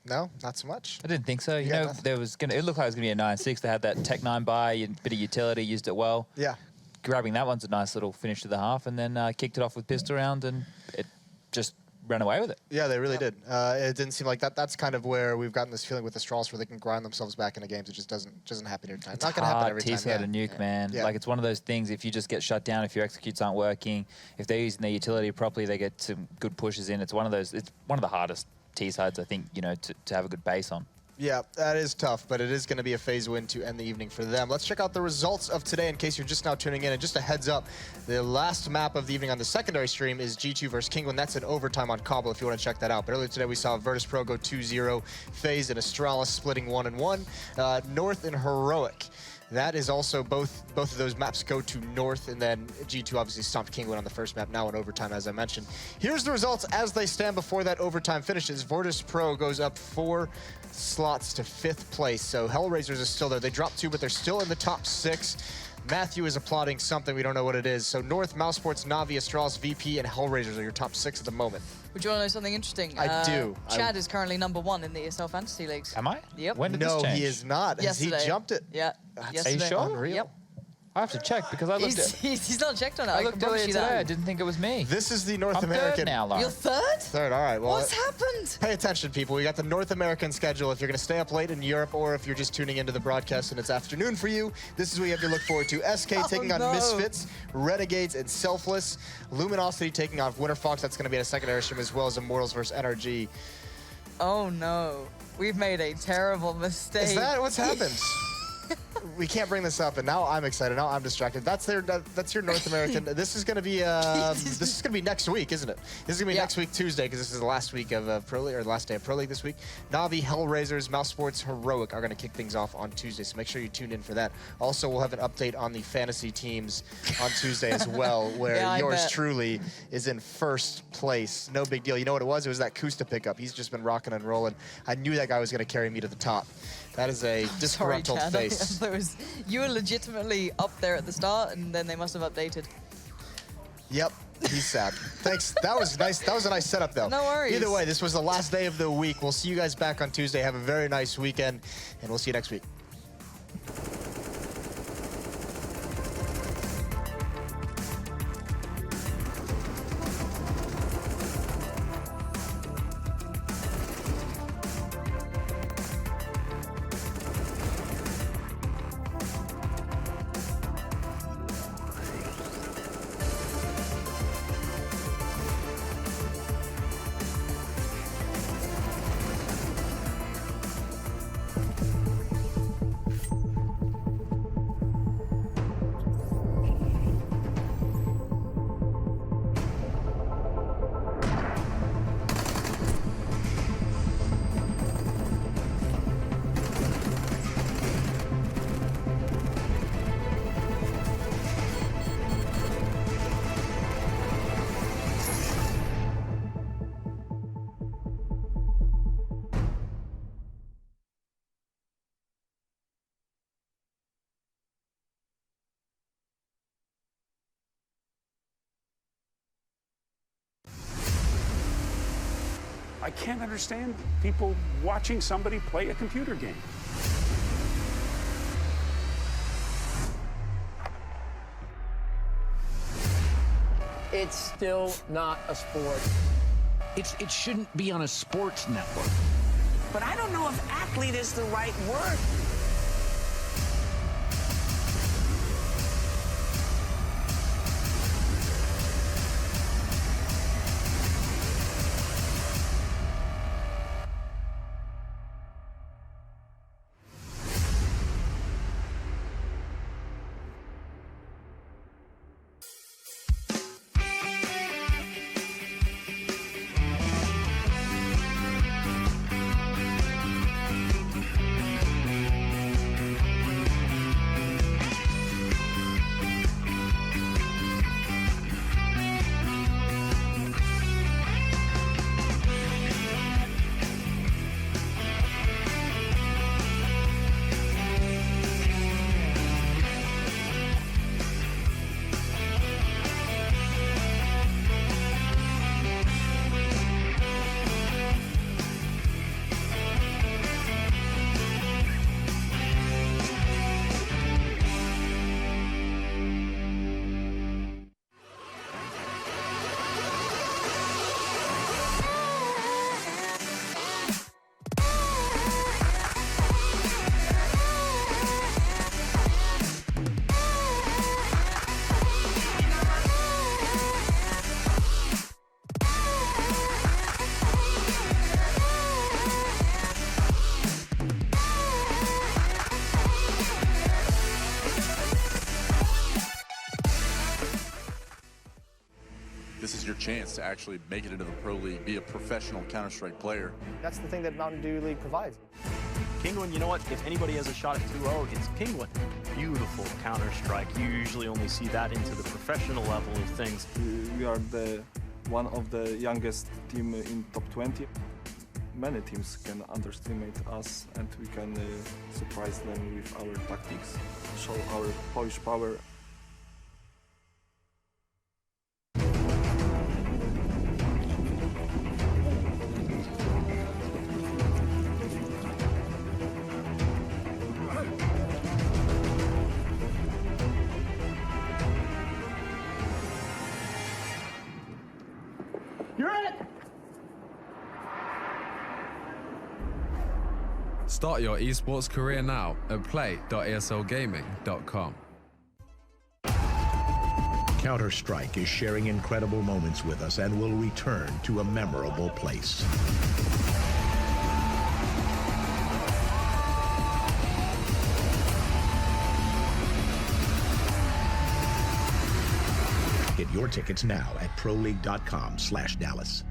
No, not so much. I didn't think so. You know, there was it looked like it was gonna be a 9-6. They had that Tech 9 buy, a bit of utility, used it well. Yeah. Grabbing that one's a nice little finish to the half, and then kicked it off with pistol round, and it just ran away with it. Yeah, they really did. It didn't seem like that. That's kind of where we've gotten this feeling with the Astralis where they can grind themselves back into games. It just doesn't happen every time. It's not gonna happen every time. T-side and Nuke, man. Yeah. Like, it's one of those things, if you just get shut down, if your executes aren't working, if they're using their utility properly, they get some good pushes in. It's one of the hardest T-sides, I think, you know, to have a good base on. Yeah, that is tough, but it is going to be a FaZe win to end the evening for them. Let's check out the results of today in case you're just now tuning in. And just a heads up, the last map of the evening on the secondary stream is G2 versus Kingwin. That's an overtime on Cobble if you want to check that out. But earlier today we saw virtus.pro go 2-0, FaZe and Astralis splitting 1-1, North and Heroic. That is also both of those maps go to North, and then G2 obviously stomped Kingwin on the first map, now in overtime, as I mentioned. Here's the results as they stand before that overtime finishes. virtus.pro goes up 4 slots to 5th place, so Hellraisers is still there. They dropped 2, but they're still in the top 6. Matthew is applauding something, we don't know what it is. So North, Mouse Sports, Navi, Astralis, VP, and Hellraisers are your top 6 at the moment. Would you want to know something interesting? I do. Chad is currently #1 in the ESL Fantasy Leagues. Am I? Yep. When did this change? No, he is not. Yesterday. He jumped it. Yeah. Are you sure? Unreal. Yep. I have to check because I looked He's not checked on it. I looked earlier you today. that. I didn't think it was me. This is the North I'm American. third now, Lauren. You're third? Third, all right. Well, What's happened? Pay attention, people. We got the North American schedule. If you're going to stay up late in Europe or if you're just tuning into the broadcast and it's afternoon for you, this is what you have to look forward to. SK taking on Misfits, Renegades, and Selfless. Luminosity taking on Winter Fox. That's going to be in a secondary stream, as well as Immortals versus NRG. Oh, no. We've made a terrible mistake. Is that what's happened? We can't bring this up, and now I'm excited. Now I'm distracted. That's your North American. This is gonna be next week, isn't it? This is gonna be next week Tuesday because this is the last week of Pro League, or the last day of Pro League this week. Navi, Hellraisers, Mouse Sports, Heroic are gonna kick things off on Tuesday, so make sure you tune in for that. Also, we'll have an update on the fantasy teams on Tuesday as well, where yours truly is in first place. No big deal. You know what it was? It was that Kusta pickup. He's just been rocking and rolling. I knew that guy was gonna carry me to the top. That is a disgruntled face. You were legitimately up there at the start, and then they must have updated. Yep, he's sad. Thanks. That was nice. That was a nice setup, though. No worries. Either way, this was the last day of the week. We'll see you guys back on Tuesday. Have a very nice weekend, and we'll see you next week. I can't understand people watching somebody play a computer game. It's still not a sport. It shouldn't be on a sports network. But I don't know if athlete is the right word. This is your chance to actually make it into the Pro League, be a professional Counter-Strike player. That's the thing that Mountain Dew League provides. Penguin, you know what? If anybody has a shot at 2-0, it's Penguin. Beautiful Counter-Strike. You usually only see that into the professional level of things. We are one of the youngest team in top 20. Many teams can underestimate us and we can surprise them with our tactics, show our Polish power. Start your esports career now at play.eslgaming.com. Counter-Strike is sharing incredible moments with us and will return to a memorable place. Get your tickets now at proleague.com/Dallas.